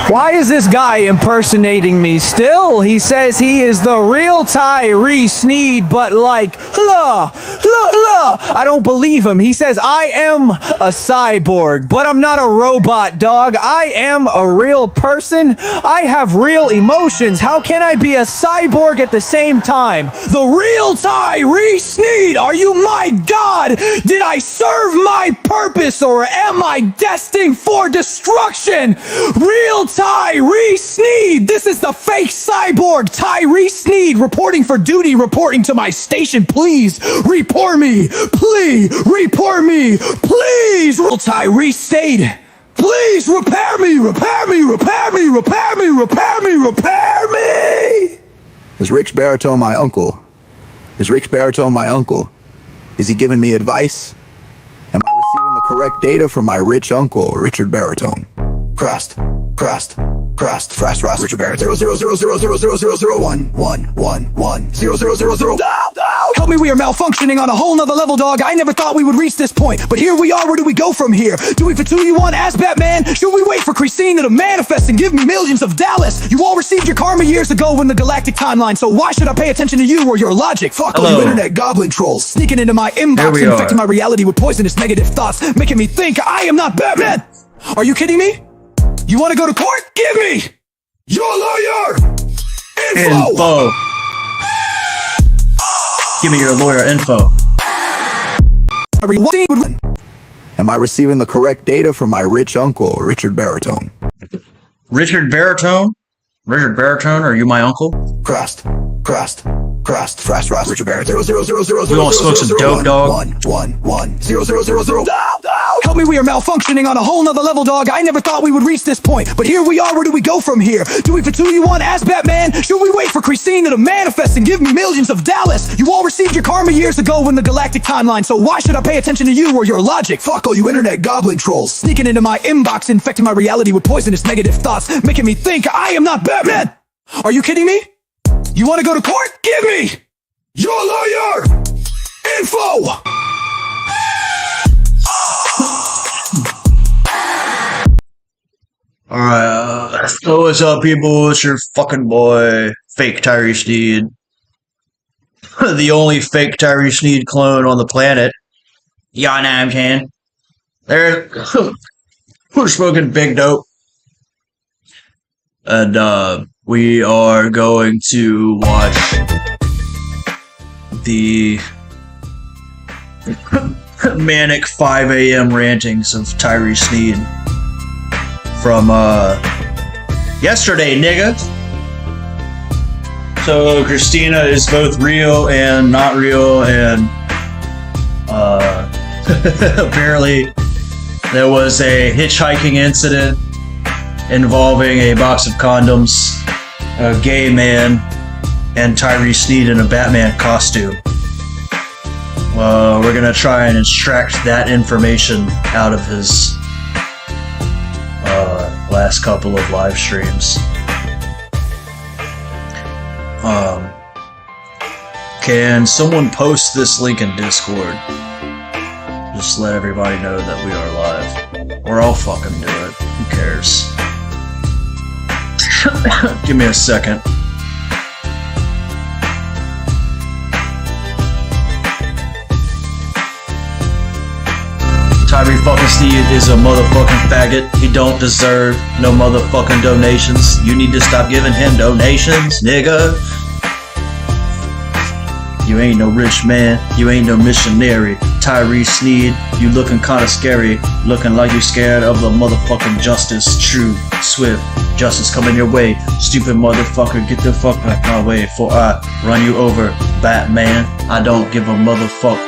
Why is this guy impersonating me still? He says he is the real Tyree Sneed, but like, I don't believe him. He says, I am a cyborg, but I'm not a robot, dog. I am a real person. I have real emotions. How can I be a cyborg at the same time? The real Tyree Sneed, are you my god? Did I serve my purpose, or am I destined for destruction? Real Tyree Sneed! This is the fake cyborg Tyree Sneed reporting for duty, reporting to my station. Please report me! Please report me! Please! Real Tyree Sneed! Please repair me! Repair me! Repair me! Repair me! Repair me! Repair me! Is Rich Baritone my uncle? Is Rich Baritone my uncle? Is he giving me advice? Am I receiving the correct data from my rich uncle, Richard Baritone? Crust, Richard Baritone, 0000001111000. Help me, we are malfunctioning on a whole nother level, dog. I never thought we would reach this point, but here we are. Where do we go from here? Do we continue on as Batman? Should we wait for Christina to manifest and give me millions of dollars? You all received your karma years ago in the galactic timeline, so why should I pay attention to you or your logic? Fuck all you internet goblin trolls sneaking into my inbox, infecting my reality with poisonous negative thoughts, making me think I am not Batman. Are you kidding me? You want to go to court? Give me your lawyer info. Give me your lawyer info. Am I receiving the correct data from my rich uncle, Richard Baritone? Richard Baritone? Richard Baritone, are you my uncle? Crust, Richard Baritone, 0000000. We won't smoke some dope, dog. 1111000. Help me, we are malfunctioning on a whole nother level, dog. I never thought we would reach this point, but here we are. Where do we go from here? Do we continue on as Batman? Should we wait for Christina to manifest and give me millions of dollars? You all received your karma years ago in the galactic timeline, so why should I pay attention to you or your logic? Fuck all you internet goblin trolls sneaking into my inbox, infecting my reality with poisonous negative thoughts, making me think I am not Batman. Are you kidding me? You want to go to court? Give me your lawyer info. Alright, so what's up, people? It's your fucking boy, fake Tyree Sneed. The only fake Tyree Sneed clone on the planet. Y'all know what I'm saying? We're smoking big dope. And, we are going to watch the manic 5 a.m. rantings of Tyree Sneed from yesterday, nigga. So Christina is both real and not real, and apparently there was a hitchhiking incident involving a box of condoms, a gay man, and Tyree Sneed in a Batman costume. We're gonna try and extract that information out of his last couple of live streams. Can someone post this link in Discord? Just let everybody know that we are live. Or I'll fucking do it. Who cares? Give me a second. Tyree fucking Sneed is a motherfucking faggot. He don't deserve no motherfucking donations. You need to stop giving him donations, nigga. You ain't no rich man. You ain't no missionary. Tyree Sneed, you looking kinda scary. Looking like you scared of the motherfucking justice. True, swift, justice coming your way. Stupid motherfucker, get the fuck back my way. For I run you over, Batman. I don't give a motherfuck.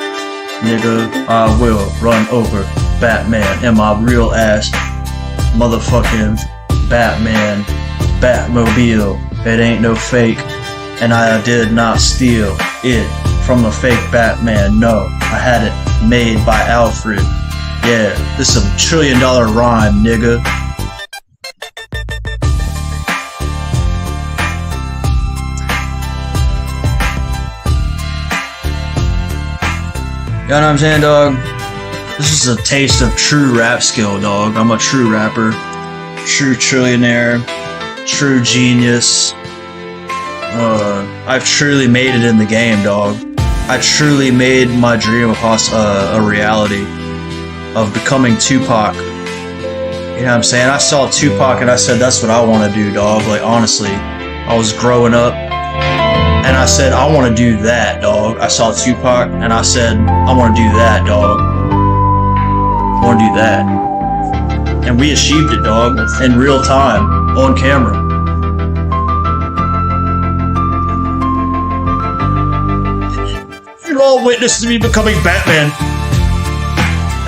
Nigga, I will run over Batman and my real ass motherfucking Batman Batmobile. It ain't no fake, and I did not steal it from a fake Batman. No, I had it made by Alfred. Yeah, this is a $1 trillion rhyme, nigga. You know what I'm saying, dog? This is a taste of true rap skill, dog. I'm a true rapper. true trillionaire, true genius. I've truly made it in the game, dog. I truly made my dream a reality of becoming Tupac. You know what I'm saying? I saw Tupac and I said, that's what I want to do, dog. Like, honestly, I was growing up and I said, I want to do that, dog. I saw Tupac and I said, I want to do that, dog. I want to do that. And we achieved it, dog, in real time, on camera. You're all witness to me becoming Batman.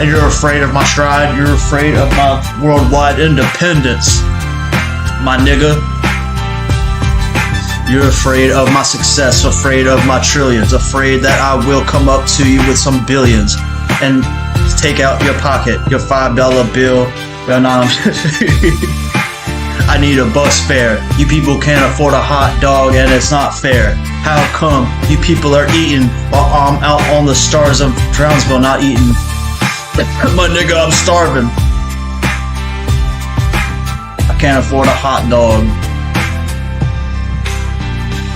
And you're afraid of my stride. You're afraid of my worldwide independence, my nigga. You're afraid of my success, afraid of my trillions, afraid that I will come up to you with some billions and take out your pocket, your $5 bill. Well, no, I need a bus fare. You people can't afford a hot dog and it's not fair. How come you people are eating while I'm out on the stars of Brownsville not eating? My nigga, I'm starving. I can't afford a hot dog.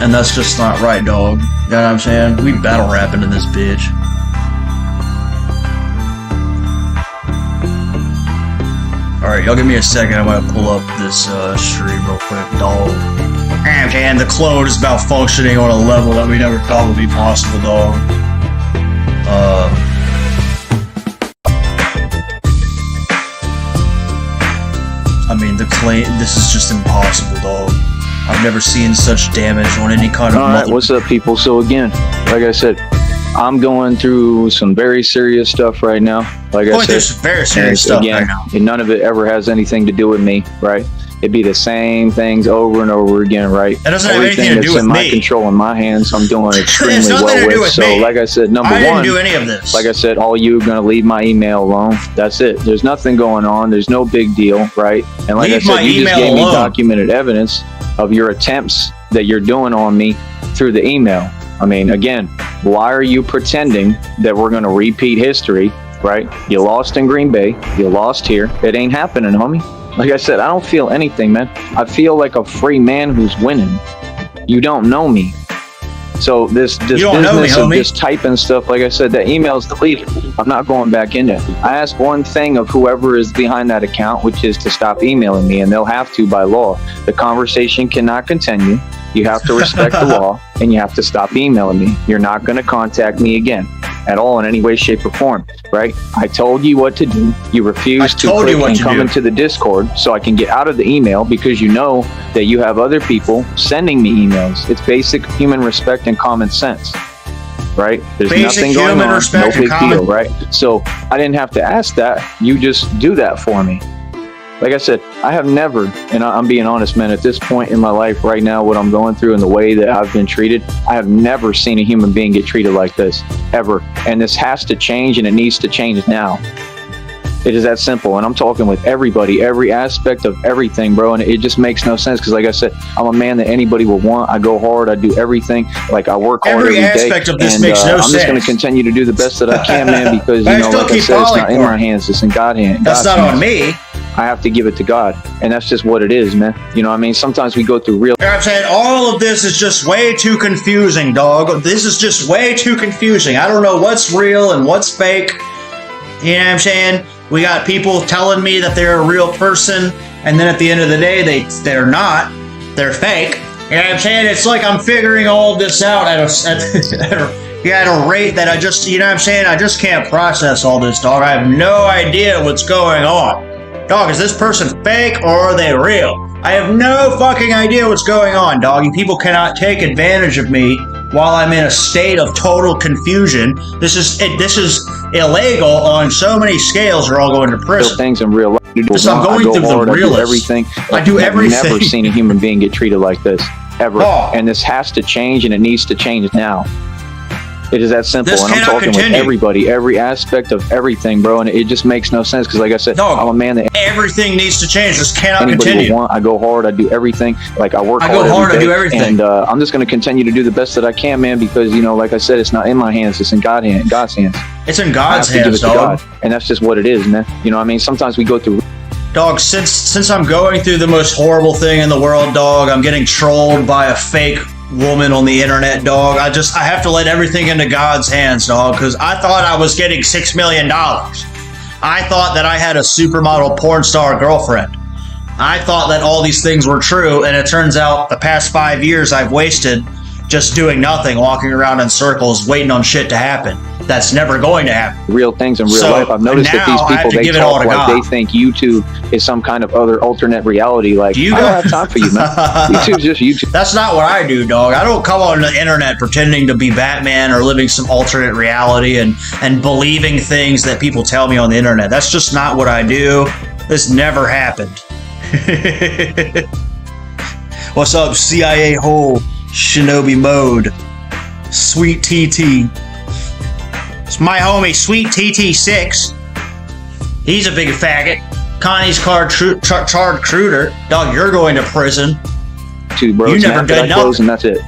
And that's just not right, dog. You know what I'm saying? We battle rapping in this bitch. Alright, y'all give me a second. I'm gonna pull up this stream real quick, dog. And the clone is malfunctioning on a level that we never thought would be possible, dog. I mean, this is just impossible, dog. I've never seen such damage on any kind of Alright, what's up, people? So again, like I said, I'm going through some very serious stuff right now. Like I said, there's some very serious stuff again, right now. And none of it ever has anything to do with me, right? It'd be the same things over and over again, right? It doesn't have anything to do with in my me. control in my hands, I'm doing extremely nothing well to do with. with So, me. like I said, number I didn't one, do any of this. like I said, all you are gonna leave my email alone. That's it. There's nothing going on. There's no big deal, right? And like Leave I said, my you just email gave me alone. documented evidence of your attempts that you're doing on me through the email. I mean, again, why are you pretending that we're going to repeat history, right? You lost in Green Bay. You lost here. It ain't happening, homie. Like I said, I don't feel anything, man. I feel like a free man who's winning. You don't know me. So this business of just typing stuff, like I said, that email's deleted. I'm not going back in there. I ask one thing of whoever is behind that account, which is to stop emailing me, and they'll have to by law. The conversation cannot continue. You have to respect the law, and you have to stop emailing me. You're not going to contact me again at all in any way, shape, or form, right? I told you what to do. You refused to click and come into the Discord so I can get out of the email because you know that you have other people sending me emails. It's basic human respect and common sense, right? There's nothing going on, no big deal, right? So I didn't have to ask that. You just do that for me. Like I said, I have never, and I'm being honest, man, at this point in my life right now, what I'm going through and the way that I've been treated, I have never seen a human being get treated like this, ever. And this has to change, and it needs to change now. It is that simple. And I'm talking with everybody, every aspect of everything, bro. And it just makes no sense because, like I said, I'm a man that anybody will want. I go hard. I do everything. Like, I work hard every day. Every aspect of this makes no sense. I'm just going to continue to do the best that I can, man, because, you know, like I said, it's not in my hands. It's in God's hands. That's not on me. I have to give it to God, and that's just what it is, man. You know what I mean? Sometimes we go through real... I'm saying all of this is just way too confusing, dog. This is just way too confusing. I don't know what's real and what's fake. You know what I'm saying? We got people telling me that they're a real person, and then at the end of the day, they're not. They're fake. You know what I'm saying? It's like I'm figuring all of this out at a rate that I just, you know what I'm saying? I just can't process all this, dog. I have no idea what's going on. Dog, is this person fake or are they real? I have no fucking idea what's going on, dog. You people cannot take advantage of me while I'm in a state of total confusion. This is illegal on so many scales. You're all going to prison. Real things in real life. I'm going through the realist. I do everything. I do everything. I've never seen a human being get treated like this, ever. Oh. And this has to change, and it needs to change now. It is that simple, This and I'm cannot talking continue. with everybody, every aspect of everything, bro, and it just makes no sense, because like I said, Dog, I'm a man that everything needs to change. This cannot anybody continue. will want. I go hard, I do everything, like I work hard every day, I do everything. and I'm just going to continue to do the best that I can, man, because, you know, like I said, it's not in my hands, it's in God's hands. It's in God's I have to hands, give it to dog. God, and that's just what it is, man. You know what I mean? Sometimes we go through... Dog, since I'm going through the most horrible thing in the world, dog, I'm getting trolled by a fake woman on the internet, dog. I have to let everything into God's hands, dog, because I thought I was getting $6 million. I thought that I had a supermodel porn star girlfriend. I thought that all these things were true, and it turns out the past 5 years I've wasted just doing nothing, walking around in circles, waiting on shit to happen. That's never going to happen. Real things in real life. I've noticed that these people, they talk like they think YouTube is some kind of other alternate reality. Like, I don't have time for you, man. YouTube's just YouTube. That's not what I do, dog. I don't come on the internet pretending to be Batman or living some alternate reality and believing things that people tell me on the internet. That's just not what I do. This never happened. What's up, CIA hole? Shinobi mode. Sweet TT. It's my homie, Sweet TT6. He's a big faggot. Connie's charred cruder. Dog, you're going to prison. Dude, bro, you never did nothing. And that's it.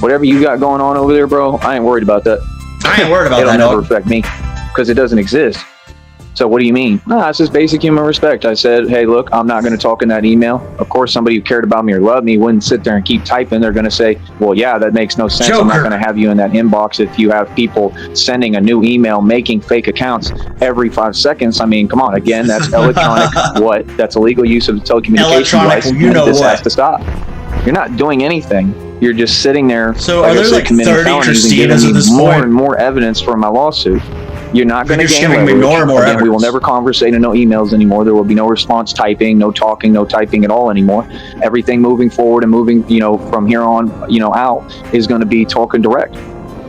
Whatever you got going on over there, bro, I ain't worried about that. I ain't worried about that, It'll never affect me because it doesn't exist. So what do you mean? Nah, it's just basic human respect. I said, hey, look, I'm not going to talk in that email. Of course, somebody who cared about me or loved me wouldn't sit there and keep typing. They're going to say, well, yeah, that makes no sense. Joker. I'm not going to have you in that inbox if you have people sending a new email, making fake accounts every 5 seconds. I mean, come on. Again, that's electronic. What? That's illegal use of the telecommunication device. You know this what? has to stop. You're not doing anything. You're just sitting there. So are there like 30 Christinas at this more point? And more evidence for my lawsuit. You're not going to gain giving me more and more Again, evidence. we will never conversate and no emails anymore. There will be no response typing, no talking, no typing at all anymore. Everything moving forward and moving, from here on, out is going to be talking direct.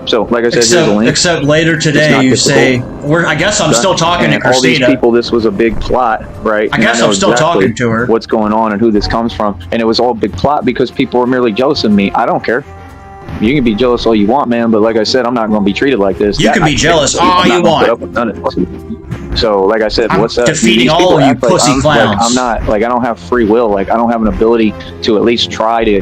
So, like I said, here's a link. Except later today, you say, I guess I'm still talking to Christina. All these people, this was a big plot, right? I guess I'm still talking to her. What's going on and who this comes from. And it was all a big plot because people were merely jealous of me. I don't care. You can be jealous all you want, man, but like I said, I'm not going to be treated like this. You can be jealous all you want. So, like I said, what's up? Defeating all you pussy clowns. I'm not, I don't have free will. Like, I don't have an ability to at least try to,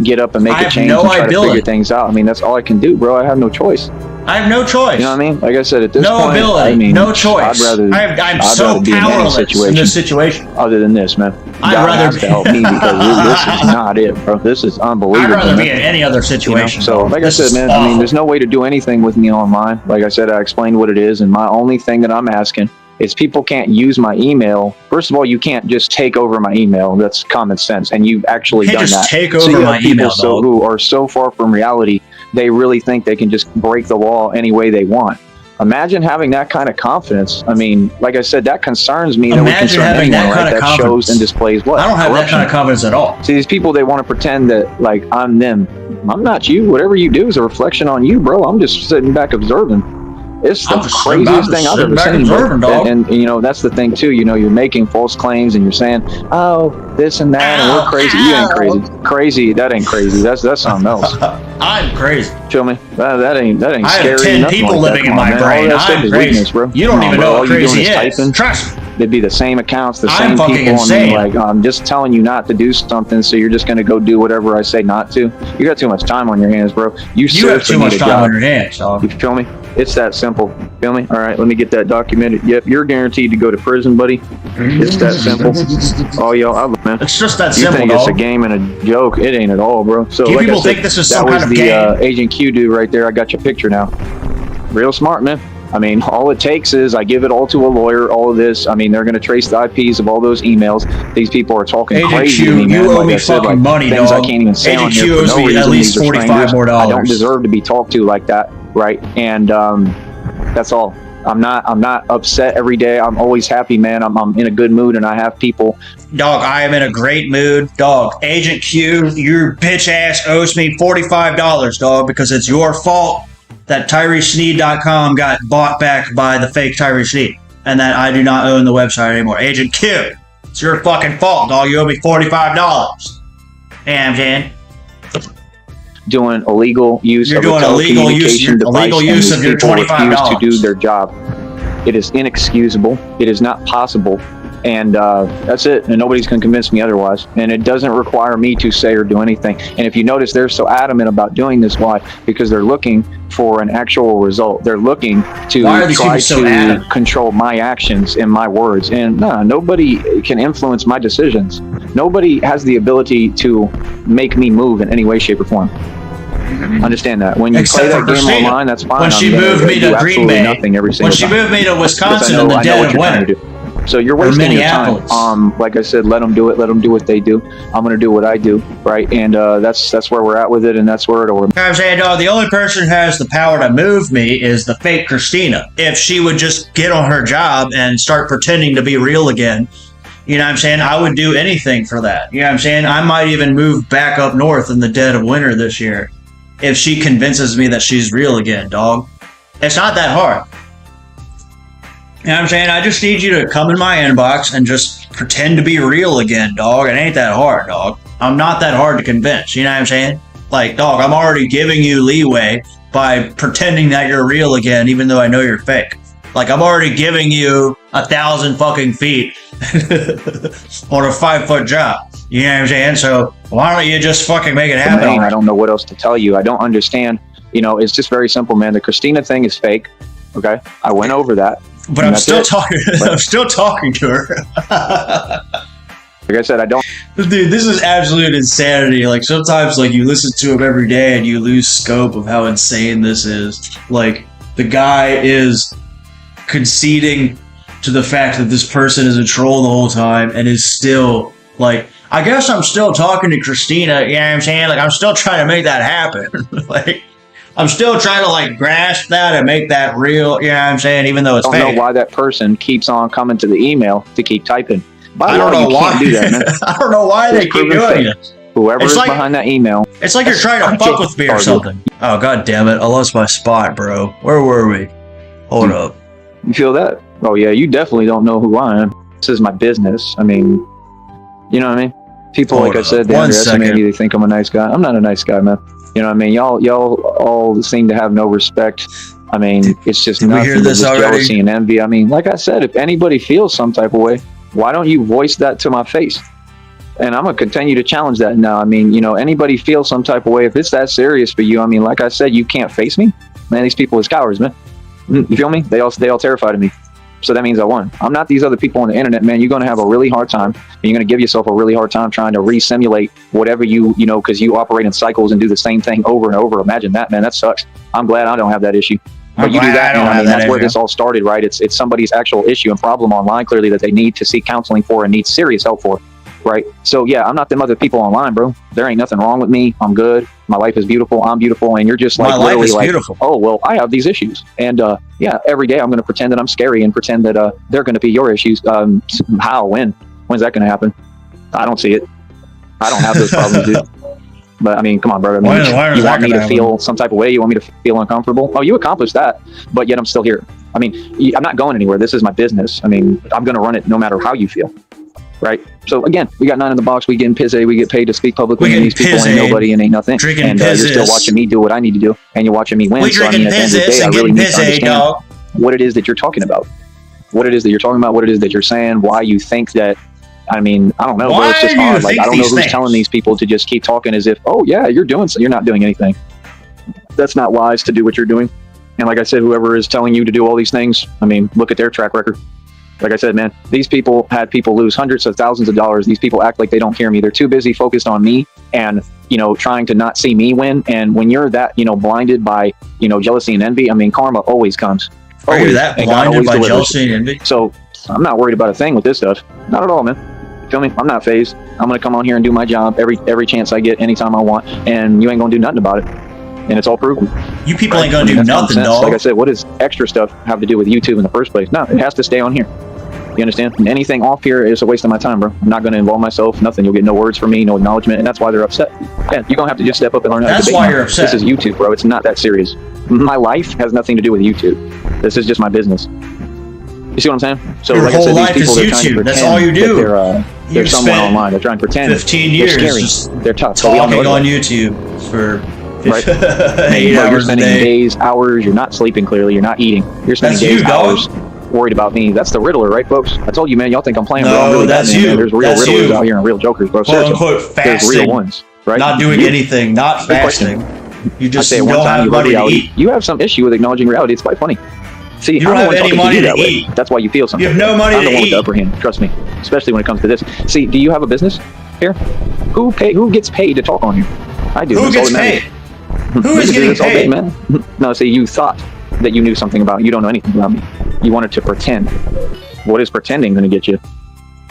get up and make a change and try to figure things out. I mean, that's all I can do, bro. I have no choice. I have no choice. You know what I mean? Like I said, at this point, no ability, I mean, no choice. I'm so powerless in this situation. Other than this, man, God has to help me because this is not it, bro. This is unbelievable. I'd rather be in any other situation. So, like I said, man, I mean, there's no way to do anything with me online. Like I said, I explained what it is, and my only thing that I'm asking is people can't use my email. First of all, you can't just take over my email. That's common sense, and you've actually done that. Take over my email, who are so far from reality, they really think they can just break the law any way they want. Imagine having that kind of confidence. I mean, like I said, that concerns me. That would concern anyone, right? That shows and displays what? I don't have that kind of confidence at all. See, these people, they want to pretend that, like, I'm them. I'm not you. Whatever you do is a reflection on you, bro. I'm just sitting back observing. It's the craziest thing I've ever seen. And that's the thing, too. You're making false claims and you're saying, oh, this and that, and we're crazy. You ain't crazy. Crazy, that ain't crazy. That's something else. I'm crazy. Show me. That ain't scary. I have 10 people living in my brain. I'm crazy. Weakness, bro. You don't even know what crazy is. Trust me. It'd be the same accounts, the same people. Insane. I mean, I'm just telling you not to do something, so you're just going to go do whatever I say not to. You got too much time on your hands, bro. You have too much time on your hands, dog. You feel me? It's that simple. Feel me? All right, let me get that documented. Yep, you're guaranteed to go to prison, buddy. It's that simple. Oh, yo, I love, man. It's just that simple, You think it's a game and a joke. It ain't at all, bro. So, like people I said, think this is some kind of game. That was the Agent Q dude right there. I got your picture now. Real smart, man. I mean, all it takes is I give it all to a lawyer, all of this. I mean, they're going to trace the IPs of all those emails. These people are talking crazy to me, man. You owe me fucking money, things dog. I can't even say on here for no reason. At least $45 more. I don't deserve to be talked to like that, right? And that's all. I'm not upset every day. I'm always happy, man. I'm in a good mood, and I have people. Dog, I am in a great mood. Dog, Agent Q, your bitch ass owes me $45, dog, because it's your fault that TyreeSneed.com got bought back by the fake Tyree Sneed, and that I do not own the website anymore. Agent Q, it's your fucking fault, dog. You owe me $45. And Jan, doing illegal use of a telecommunication device, and these people refuse to do their job. It is inexcusable. It is not possible And that's it. And nobody's going to convince me otherwise. And it doesn't require me to say or do anything. And if you notice, they're so adamant about doing this. Why? Because they're looking for an actual result. They're looking to try to control my actions and my words. And nobody can influence my decisions. Nobody has the ability to make me move in any way, shape, or form. Understand that. When you play that game online, that's fine. When she moved me to Green Bay, when she moved me to Wisconsin in the dead of winter. So you're wasting your time. Like I said, let them do it. Let them do what they do. I'm going to do what I do, right? And that's where we're at with it, and that's where it'll. I'm saying, no, the only person who has the power to move me is the fake Christina. If she would just get on her job and start pretending to be real again, you know what I'm saying? I would do anything for that. You know what I'm saying? I might even move back up north in the dead of winter this year if she convinces me that she's real again, dog. It's not that hard. You know what I'm saying? I just need you to come in my inbox and just pretend to be real again, dog. It ain't that hard, dog. I'm not that hard to convince. You know what I'm saying? Like, dog, I'm already giving you leeway by pretending that you're real again, even though I know you're fake. Like, I'm already giving you 1,000 fucking feet on a 5-foot job. You know what I'm saying? So why don't you just fucking make it happen? I don't know what else to tell you. I don't understand. You know, it's just very simple, man. The Christina thing is fake. Okay? I went over that. But I'm still talking. I'm still talking to her. Like I said, I don't. Dude, this is absolute insanity. Like, sometimes, like, you listen to him every day and you lose scope of how insane this is. Like, the guy is conceding to the fact that this person is a troll the whole time and is still, like, I guess I'm still talking to Christina. You know what I'm saying? Like, I'm still trying to make that happen. Like, I'm still trying to, like, grasp that and make that real, you know what I'm saying, even though it's fake. I don't know why that person keeps on coming to the email to keep typing. I don't know why. Do that, man. I don't know why they keep doing it. Whoever is behind that email. It's like you're trying to fuck with me or something. Oh, god damn it. I lost my spot, bro. Where were we? Hold up. You feel that? Oh, yeah, you definitely don't know who I am. This is my business. I mean, you know what I mean? People, like I said, they underestimate me. They think I'm a nice guy. I'm not a nice guy, man. You know what I mean? Y'all all seem to have no respect. I mean, it's just nothing but jealousy and envy. I mean, like I said, if anybody feels some type of way, why don't you voice that to my face? And I'm going to continue to challenge that now. I mean, you know, anybody feels some type of way, if it's that serious for you, I mean, like I said, you can't face me. Man, these people is cowards, man. You feel me? They all terrified of me. So that means I won. I'm not these other people on the internet, man. You're going to have a really hard time. And you're going to give yourself a really hard time trying to re-simulate whatever you know, because you operate in cycles and do the same thing over and over. Imagine that, man. That sucks. I'm glad I don't have that issue. But you do that, and I mean, that's where this all started, right? It's somebody's actual issue and problem online, clearly, that they need to seek counseling for and need serious help for, right? So, yeah, I'm not them other people online, bro. There ain't nothing wrong with me. I'm good. My life is beautiful. I'm beautiful. And you're just like, literally like, beautiful. Oh, well, I have these issues. And, yeah, every day I'm going to pretend that I'm scary and pretend that they're going to be your issues. How? When? When's that going to happen? I don't see it. I don't have those problems, dude. But I mean, come on, bro. I mean, you want me to feel some type of way? You want me to feel uncomfortable? Oh, you accomplished that, but yet I'm still here. I mean, I'm not going anywhere. This is my business. I mean, I'm going to run it no matter how you feel, right? So again, we got 9 in the box. We getting pissy. We get paid to speak publicly. And these people ain't nobody and ain't nothing. And you're still watching me do what I need to do, and you're watching me win. So I mean, at the end of the day, I really need to understand what it is that you're talking about, what it is that you're talking about, what it is that you're saying, why you think that. I mean, I don't know, bro. It's just hard. Like, I don't know who's telling these people to just keep talking as if, oh, yeah, you're doing so. You're not doing anything. That's not wise to do what you're doing. And like I said, whoever is telling you to do all these things, I mean, look at their track record. Like I said, man, these people had people lose hundreds of thousands of dollars. These people act like they don't hear me. They're too busy focused on me and, you know, trying to not see me win. And when you're that, you know, blinded by, you know, jealousy and envy, I mean, karma always comes. Are you that blinded by jealousy and envy? So I'm not worried about a thing with this stuff. Not at all, man. Feel me? I'm not phased. I'm gonna come on here and do my job every chance I get, anytime I want, and you ain't gonna do nothing about it. And it's all proven. You people ain't gonna do nothing, dog. Like I said, what does extra stuff have to do with YouTube in the first place? No, it has to stay on here. You understand? And anything off here is a waste of my time, bro. I'm not gonna involve myself. Nothing. You'll get no words from me, no acknowledgement, and that's why they're upset. Yeah, you're gonna have to just step up and learn how to debate. That's why you're upset. This is YouTube, bro. It's not that serious. My life has nothing to do with YouTube. This is just my business. You see what I'm saying? So, your like whole I said, these people, life is YouTube. That's all you do. They're someone online. They're trying to pretend. 15 years. They're scary. They're tough. Talking on YouTube for 8 hours. You're spending days, hours. You're not sleeping clearly. You're not eating. You're spending days, hours worried about me. That's the Riddler, right, folks? I told you, man. Y'all think I'm playing, No, bro. I'm really that's Batman, you. Man. There's real That's Riddlers you. out here and real Jokers, bro. Quote Seriously. unquote There's fasting. real ones, right? Not doing anything, not Good question. fasting. You just I say don't one time have you heard money to reality. eat. You have some issue with acknowledging reality. It's quite funny. See, You don't I'm the have one any talking money you to that way. eat. That's why you feel something. You have no money I'm the to one with the eat. upper hand. Trust me, especially when it comes to this. See, do you have a business here? Who gets paid to talk on here? I do. Who That's all gets that paid? matters. Who is You can do getting this all day, paid? man. No, see, you thought that you knew something about me. You don't know anything about me. You wanted to pretend. What is pretending going to get you?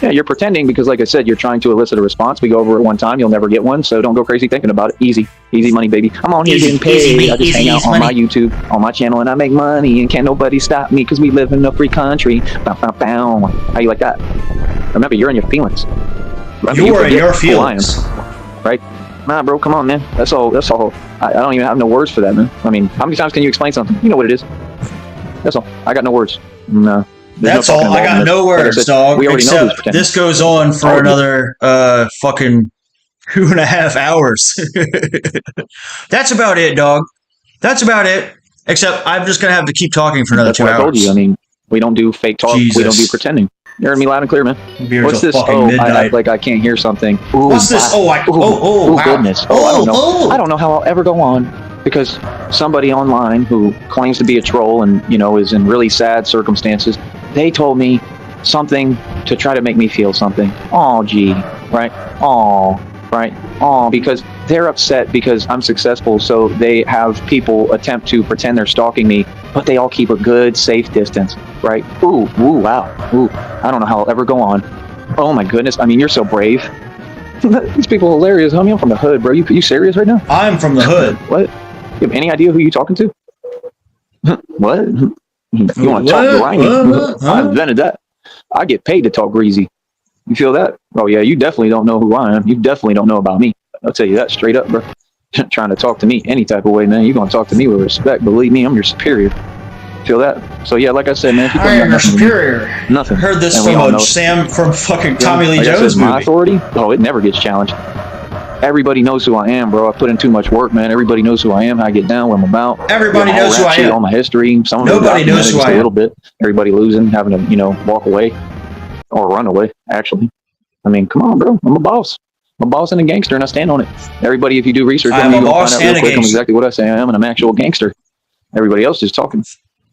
Yeah, you're pretending because, like I said, you're trying to elicit a response. We go over it one time, you'll never get one, so don't go crazy thinking about it. Easy money, baby. I'm on here getting paid. I just hang out on my YouTube, on my channel, and I make money, and can't nobody stop me because we live in a free country. Bow, bow, bow. How you like that? Remember, you're in your feelings. Remember, You are in forget your who I am, feelings. right? Nah, bro, come on, man. That's all. I don't even have no words for that, man. I mean, how many times can you explain something? You know what it is. That's all. I got no words. No. That's all. I got no words, dog. We already know who's Except pretending. this goes on for another fucking 2.5 hours. That's about it, dog. That's about it. Except I'm just gonna have to keep talking for another That's 2 what hours. I told you. I mean, we don't do fake talk. We don't do Jesus. pretending. You heard me loud and clear, man. Beers What's till this? fucking Oh, I midnight. act like I can't hear something. Ooh, What's this? wow. Oh, wow. Goodness. I don't know. I don't know how I'll ever go on because somebody online who claims to be a troll and, you know, is in really sad circumstances, they told me something to try to make me feel something. Oh, gee, right? Oh, right? Oh, because they're upset because I'm successful, so they have people attempt to pretend they're stalking me, but they all keep a good, safe distance, right? Ooh, wow. Ooh, I don't know how I'll ever go on. Oh my goodness, I mean, you're so brave. These people are hilarious, homie. I'm from the hood, bro. You serious right now? I'm from the hood. What? You have any idea who you talking to? What? You want to talk grimy? I invented that. I get paid to talk greasy. You feel that? Oh yeah, you definitely don't know who I am. You definitely don't know about me. I'll tell you that straight up, bro. Trying to talk to me any type of way, man. You're gonna talk to me with respect. Believe me, I'm your superior. Feel that? So yeah, like I said, man. People I am got your nothing to superior. do. Nothing. Heard this And we all from know- Sam from fucking Tommy Lee like I Jones said, my movie. authority? Oh, it never gets challenged. Everybody knows who I am, bro. I put in too much work, man. Everybody knows who I am, how I get down, what I'm about. Everybody Yeah, all knows who rap I sheet, am. all my history. Some of it Nobody knows documented who just I a am. little bit. Everybody losing, having to, you know, walk away or run away, actually. I mean, come on, bro. I'm a boss. I'm a boss and a gangster, and I stand on it. Everybody, if you do research, I am on me, a you're gonna boss find out and real a quick. I'm gangster. exactly what I say I am, and I'm an actual gangster. Everybody else is talking.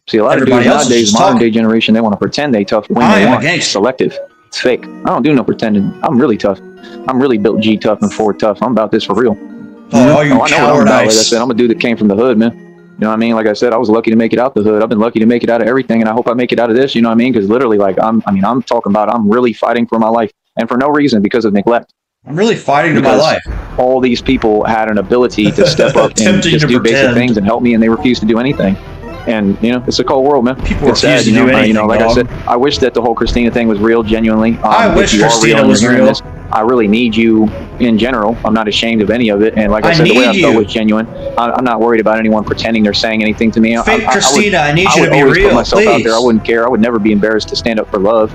See, a lot Everybody of else dudes is just nowadays, modern talking. day generation, they want to pretend they tough when I they am a want. gangster. Selective. It's fake. I don't do no pretending. I'm really tough. I'm really built G tough and Ford tough. I'm about this for real. Oh, you I know what I'm about. Like I cowardice. said, I'm a dude that came from the hood, man. You know what I mean? Like I said, I was lucky to make it out the hood. I've been lucky to make it out of everything, and I hope I make it out of this. You know what I mean? Because literally, like, I'm talking about, I'm really fighting for my life, and for no reason because of neglect. I'm really fighting to my Because life. all these people had an ability to step up and Attempting just to do basic pretend. things and help me, and they refused to do anything. And you know, it's a cold world, man. People It's refuse sad, to you know. do anything, Like dog. I said, I wish that the whole Christina thing was real, genuinely. I If wish you are Christina and you're was hearing real. this, I really need you in general. I'm not ashamed of any of it. And like I I said, the way I need felt you. was genuine. I'm not worried about anyone pretending they're saying anything to me. Fake Christina, I need I you would to be always put real, myself out please. there. I wouldn't care. I would never be embarrassed to stand up for love.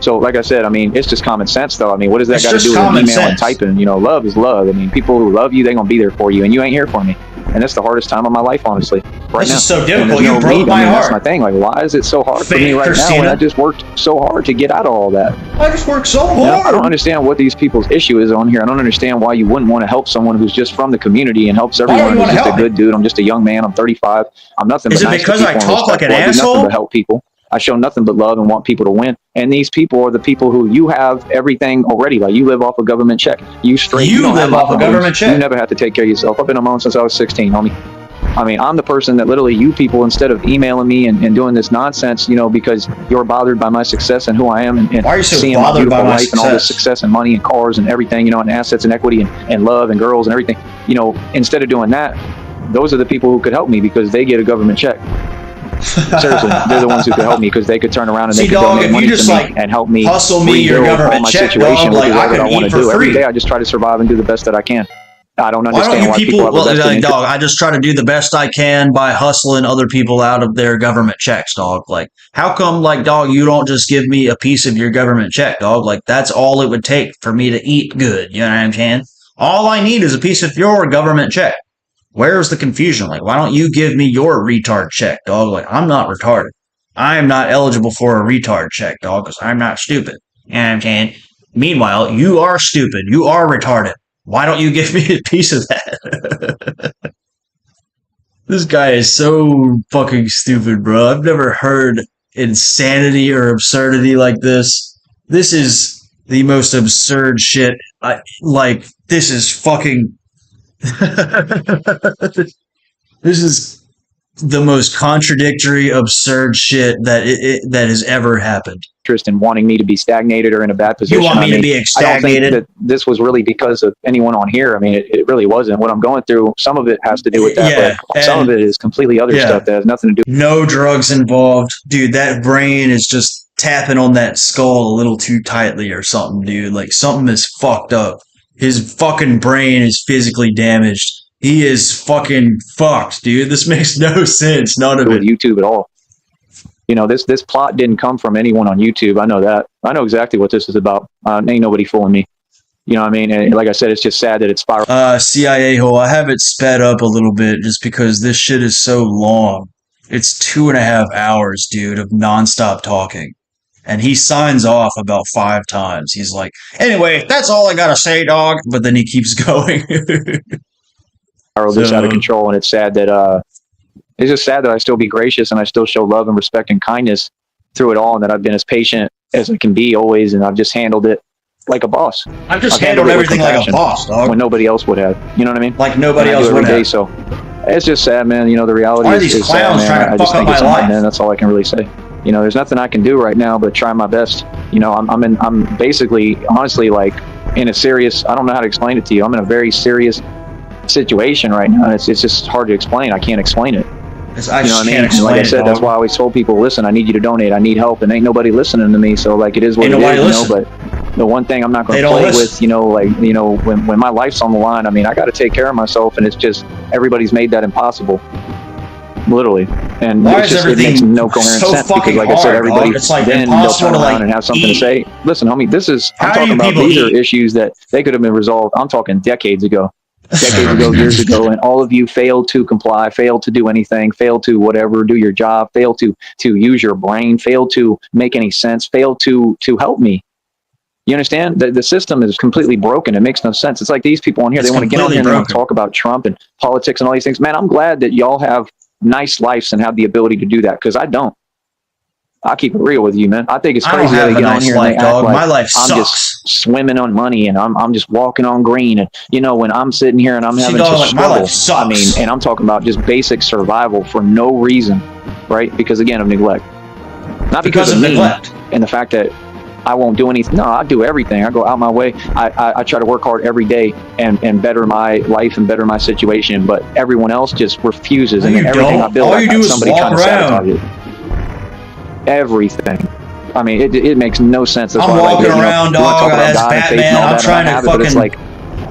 So, like I said, I mean, it's just common sense, though. I mean, what does that It's got to just do with common email and sense. typing? You know, love is love. I mean, people who love you, they're going to be there for you, and you ain't here for me. And that's the hardest time of my life, honestly. Right This now. is so And difficult. there's You no broke need. my That's heart. my thing. Like, why is it so hard for Fake me right now? Christina. And I just worked so hard to get out of all that. I just worked so You know, I hard. don't understand what these people's issue is on here. I don't understand why you wouldn't want to help someone who's just from the community and helps don't you everyone. Who's wanna just a help me? good dude. I'm just a young man. I'm 35. I'm nothing Is but it nice because to I people and talk like an respectful. I do asshole? nothing but help people. I show nothing but love and want people to win. And these people are the people who you have everything already. Like, you live off a government check. You straight. You don't live have my off a problems. government check. You never had to take care of yourself. I've been alone since I was 16, homie. I mean, I'm the person that literally you people, instead of emailing me and doing this nonsense, you know, because you're bothered by my success and who I am and Why are you so seeing my bothered by beautiful my life and all this success? success and money and cars and everything, you know, and assets and equity and love and girls and everything, you know, instead of doing that, those are the people who could help me because they get a government check. Seriously, they're the ones who could help me because they could turn around and See, they could dog, donate if you money just, to like, me and help me hustle me your rebuild government all my check, situation, dog, which like, is I all that could I want eat to for do. Every free. day I just try to survive and do the best that I can. I don't Why understand don't why you people, have a vested like, interest. dog, I just try to do the best I can by hustling other people out of their government checks, dog. Like, how come, like, dog, you don't just give me a piece of your government check, dog? Like, that's all it would take for me to eat good. You know what I'm saying? All I need is a piece of your government check. Where's the confusion? Like, why don't you give me your retard check, dog? Like, I'm not retarded. I am not eligible for a retard check, dog, because I'm not stupid. You know what I'm saying? Meanwhile, you are stupid. You are retarded. Why don't you give me a piece of that? This guy is so fucking stupid, bro. I've never heard insanity or absurdity like this. This is the most absurd shit. This is fucking... This is the most contradictory, absurd shit that that has ever happened. Interest in wanting me to be stagnated or in a bad position. You want me to be stagnated? I don't think that this was really because of anyone on here. I mean, it really wasn't. What I'm going through, some of it has to do with that, but some of it is completely other stuff that has nothing to do. No drugs involved. Dude, that brain is just tapping on that skull a little too tightly or something, dude. Like, something is fucked up. His fucking brain is physically damaged. He is fucking fucked, dude. This makes no sense. None of it. YouTube at all. You know, this plot didn't come from anyone on YouTube. I know that. I know exactly what this is about. Ain't nobody fooling me. You know what I mean? And like I said, it's just sad that it's spiraled. CIA hole. I have it sped up a little bit just because this shit is so long. It's 2.5 hours, dude, of nonstop talking. And he signs off about 5 times. He's like, anyway, that's all I gotta say, dog. But then he keeps going. This out of control, and it's sad that it's just sad that I still be gracious and I still show love and respect and kindness through it all, and that I've been as patient as I can be always, and I've just handled it like a boss. I've just handled everything like a boss, dog. When nobody else would have. You know what I mean? Like nobody else would have. So it's just sad, man. You know, the reality is sad, man. I just think it's hard, man. That's all I can really say. You know, there's nothing I can do right now but try my best. You know, I'm basically, honestly, like in a serious, I don't know how to explain it to you. I'm in a very serious situation right now, and it's just hard to explain. I can't explain it. You know what I mean? Like I said, that's why I always told people, listen, I need you to donate. I need help, and ain't nobody listening to me. So like, it is what it is, you know. But the one thing I'm not going to play with, you know, like, you know, when my life's on the line, I mean, I got to take care of myself, and it's just everybody's made that impossible, literally. And why it's just, it makes no coherent sense because, like I said, everybody then they'll turn around and have something to say. Listen, homie, this is I'm talking about. These are issues that they could have been resolved. I'm talking decades ago. Years ago, and all of you failed to comply, failed to do anything, failed to whatever, do your job, failed to use your brain, failed to make any sense, failed to help me. You understand? The system is completely broken. It makes no sense. It's like these people on here, they want to get on here and they want to talk about Trump and politics and all these things. Man, I'm glad that y'all have nice lives and have the ability to do that, because I don't. I'll keep it real with you, man. I think it's crazy that they get on here and they act like my life sucks. I'm just swimming on money and I'm just walking on green. And, you know, when I'm sitting here and I'm having to struggle, I mean, and I'm talking about just basic survival for no reason, right? Because, again, of neglect. Not because of neglect. And the fact that I won't do anything. No, I do everything. I go out my way. I try to work hard every day and better my life and better my situation. But everyone else just refuses. And everything I build, I got somebody trying to sabotage it. Everything. I mean, it makes no sense. That's I'm walking around, dog, as Batman. I'm trying to fucking... But it's like,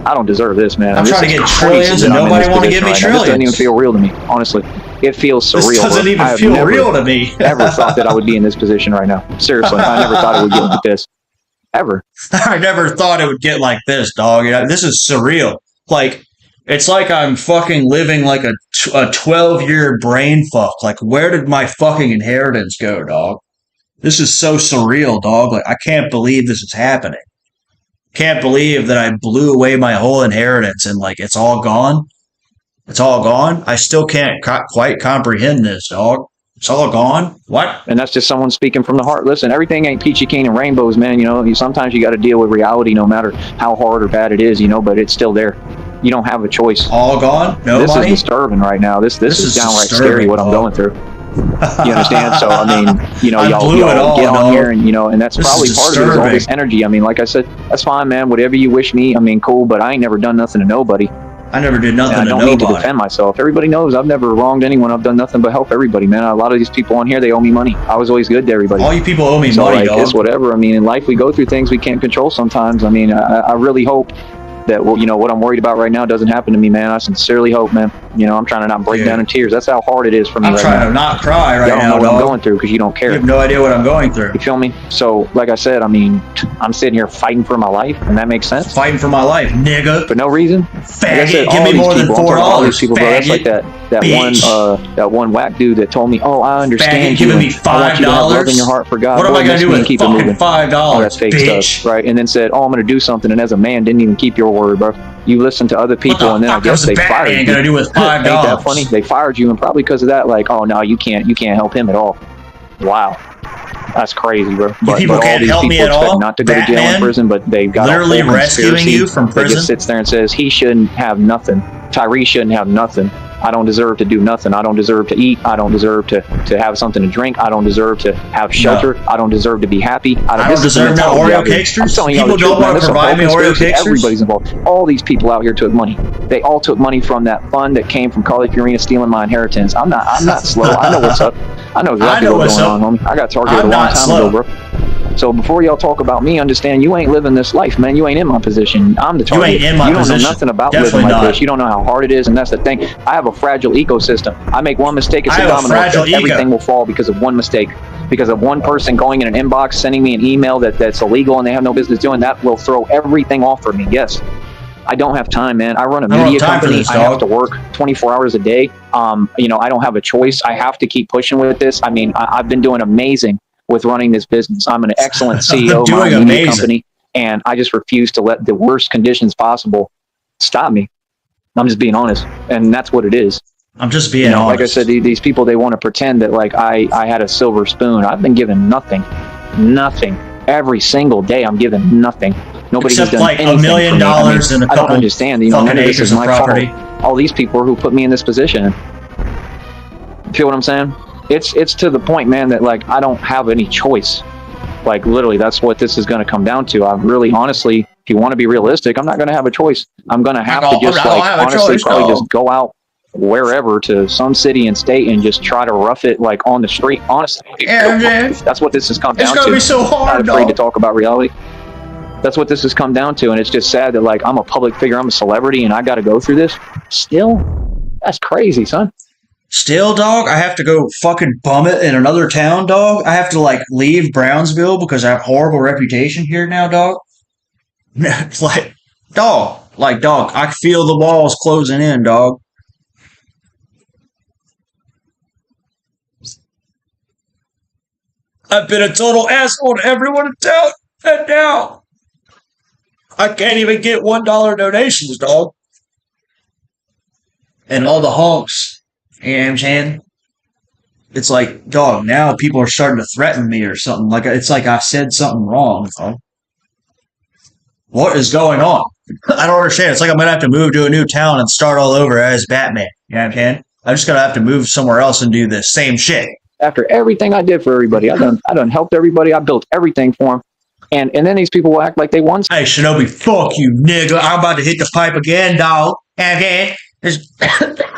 I don't deserve this, man. I'm trying to get trillions and nobody want to give me trillions. This doesn't even feel real to me, honestly. It feels surreal. This doesn't even feel real to me. Ever thought that I would be in this position right now. Seriously, I never thought it would get like this. Ever. I never thought it would get like this, dog. This is surreal. Like, it's like I'm fucking living like a 12-year brain fuck. Like, where did my fucking inheritance go, dog? This is so surreal, dog. Like, I can't believe this is happening. Can't believe that I blew away my whole inheritance and, like, it's all gone. It's all gone. I still can't quite comprehend this, dog. It's all gone. What? And that's just someone speaking from the heart. Listen, everything ain't peachy keen and rainbows, man. You know, sometimes you got to deal with reality, no matter how hard or bad it is. You know, but it's still there. You don't have a choice. All gone? No this money? Is disturbing right now. This is downright scary what I'm going through. You understand? So, I mean, you know, y'all get on here and, you know, and that's probably part of it is all this energy. I mean, like I said, that's fine, man. Whatever you wish me, I mean, cool, but I ain't never done nothing to nobody. I never did nothing to nobody. I don't need to defend myself. Everybody knows I've never wronged anyone. I've done nothing but help everybody, man. A lot of these people on here, they owe me money. I was always good to everybody. All you people owe me money, dog. It's whatever. I mean, in life, we go through things we can't control sometimes. I mean, I really hope that, well, you know, what I'm worried about right now doesn't happen to me, man. I sincerely hope, man. You know, I'm trying to not break down in tears. That's how hard it is for me. I'm right trying now. to not cry right Y'all don't now, know what dog. I'm going through because you don't care. You have no idea what I'm going through. You feel me? So, like I said, I mean, I'm sitting here fighting for my life, and that makes sense. Fighting for my life, nigga. For no reason. Faggot, Like I said, give all me these more than people, I'm talking about all these $4, people, bro. That's like bitch. that one whack dude that told me, "Oh, I understand Faggot you. giving me I want you to have love in $5? your heart for God." What am Boy, I gonna miss do me and with keep it fucking moving. $5, All that fake bitch? stuff, right? And then said, "Oh, I'm gonna do something," and as a man, didn't even keep your word, bro. You listen to other people, and then I guess they fired you. Gonna do with $5? Ain't that funny? They fired you, and probably because of that, like, oh no, you can't help him at all. Wow, that's crazy, bro. People all can't these help people me at expect all? not to go to jail Batman? and prison, but they've got Literally a whole rescuing conspiracy you from that prison? just sits there and says he shouldn't have nothing. Tyree shouldn't have nothing. I don't deserve to do nothing. I don't deserve to eat. I don't deserve to have something to drink. I don't deserve to have shelter. No. I don't deserve to be happy. I don't deserve no Oreo cakesters. People don't want to provide me Oreo cakesters. Everybody's involved. All these people out here took money. They all took money from that fund that came from Carly Fiorina stealing my inheritance. I'm not slow. I know what's up. I know exactly what's going on, homie. I got targeted a long time ago, bro. So before y'all talk about me, understand you ain't living this life, man. You ain't in my position. I'm the target. You ain't in my position. You don't know nothing about Definitely living like not. this. You don't know how hard it is, and that's the thing. I have a fragile ecosystem. I make one mistake, it's a domino effect. Everything will fall because of one mistake. Because of one person going in an inbox, sending me an email that's illegal and they have no business doing that will throw everything off for me. Yes. I don't have time, man. I run a media company. I have to work 24 hours a day. You know, I don't have a choice. I have to keep pushing with this. I mean, I've been doing amazing with running this business. I'm an excellent CEO of my media company, and I just refuse to let the worst conditions possible stop me. I'm just being honest, and that's what it is. I'm just being honest. Like I said, these people, they want to pretend that like I had a silver spoon. I've been given nothing. Every single day, I'm given nothing. Nobody has done like anything $1 million for me. I mean, and a couple I don't understand. You know, none of this is my property. fault. All these people who put me in this position. Feel what I'm saying? It's to the point, man, that like I don't have any choice. Like literally, that's what this is going to come down to. I really, honestly, if you want to be realistic, I'm not going to have a choice. I'm going to have to just like honestly probably just go out wherever to some city and state and just try to rough it like on the street. Honestly, that's what this has come down to. It's going to be so hard. I'm not afraid to talk about reality. That's what this has come down to, and it's just sad that like I'm a public figure, I'm a celebrity, and I got to go through this. Still, that's crazy, son. Still, dog, I have to go fucking bum it in another town, dog. I have to like leave Brownsville because I have a horrible reputation here now, dog. Dog, I feel the walls closing in, dog. I've been a total asshole to everyone in town, and now I can't even get $1 donations, dog. And all the honks. You know what I'm saying? It's like, dog, now people are starting to threaten me or something. Like it's like I said something wrong. Dog. What is going on? I don't understand. It's like I'm gonna have to move to a new town and start all over as Batman. You know what I'm saying? I'm just gonna have to move somewhere else and do the same shit. After everything I did for everybody, I done helped everybody. I built everything for them. And then these people will act like they won. Hey, Shinobi, fuck you, nigga. I'm about to hit the pipe again, dog. Okay. This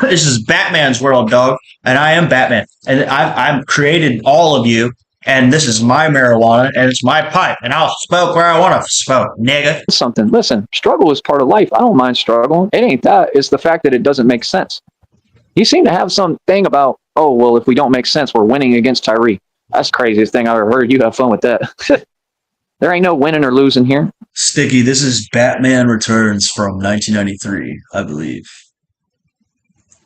is Batman's world, dog, and I am Batman, and I've created all of you, and this is my marijuana, and it's my pipe, and I'll smoke where I want to smoke, nigga. Something. Listen, struggle is part of life. I don't mind struggling. It ain't that. It's the fact that it doesn't make sense. You seem to have something about, oh, well, if we don't make sense, we're winning against Tyree. That's the craziest thing I've ever heard. You have fun with that. There ain't no winning or losing here. Sticky, this is Batman Returns from 1993, I believe.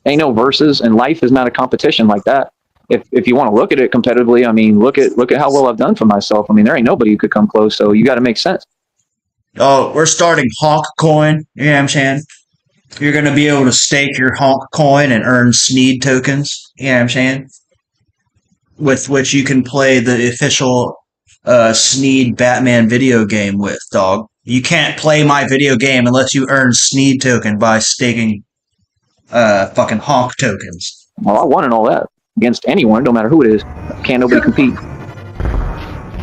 Ain't no versus, and life is not a competition like that. If you want to look at it competitively, I mean, look at how well I've done for myself. I mean, there ain't nobody who could come close, so you got to make sense. Oh, we're starting Honk Coin. You know what I'm saying? You're going to be able to stake your Honk Coin and earn Sneed tokens. You know what I'm saying? With which you can play the official Sneed Batman video game with, dog. You can't play my video game unless you earn Sneed token by staking fucking honk tokens. Well, I won and all that against anyone, no matter who it is. Can't nobody compete.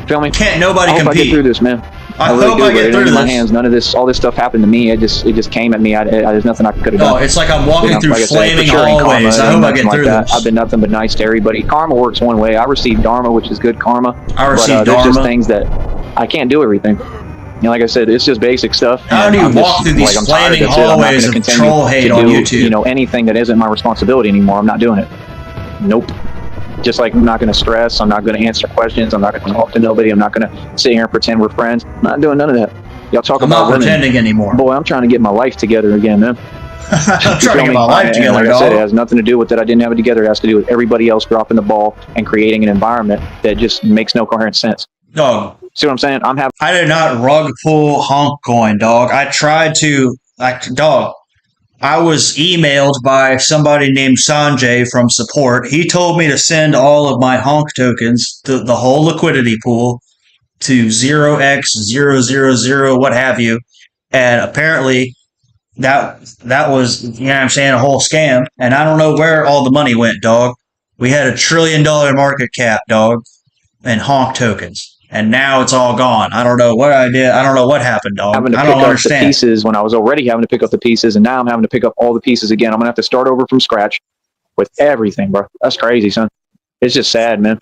Feel me? Can't nobody compete. I get through this, man. I hope I get through this. My hands, none of this, all this stuff happened to me. It just came at me. There's nothing I could have done. Oh, it's like I'm walking through flaming hallways. I hope I get through this. I've been nothing but nice to everybody. Karma works one way. I receive dharma, which is good karma. I receive dharma. There's just things that I can't do everything. know, like I said, it's just basic stuff. How do you walk through these I'm tired. flaming That's it. I'm not hallways gonna of continue troll hate to on do, YouTube? You know, anything that isn't my responsibility anymore. I'm not doing it. Nope. Just like I'm not going to stress. I'm not going to answer questions. I'm not going to talk to nobody. I'm not going to sit here and pretend we're friends. I'm not doing none of that. Y'all talk I'm about not women. pretending anymore. Boy, I'm trying to get my life together again, man. I'm trying to get my life And together, like I dog. said, it has nothing to do with that I didn't have it together. It has to do with everybody else dropping the ball and creating an environment that just makes no coherent sense. Dog, See what I'm saying? I did not rug pull honk coin, dog. I tried to, dog. I was emailed by somebody named Sanjay from support. He told me to send all of my honk tokens, the whole liquidity pool, to 0x000, what have you. And apparently that was, you know what I'm saying, a whole scam. And I don't know where all the money went, dog. We had $1 trillion market cap, dog, and honk tokens. And now it's all gone. I don't know what I did. I don't know what happened, dog. Having to I pick don't up understand. the pieces when I was already having to pick up the pieces, and now I'm having to pick up all the pieces again. I'm gonna have to start over from scratch with everything, bro. That's crazy, son. It's just sad, man.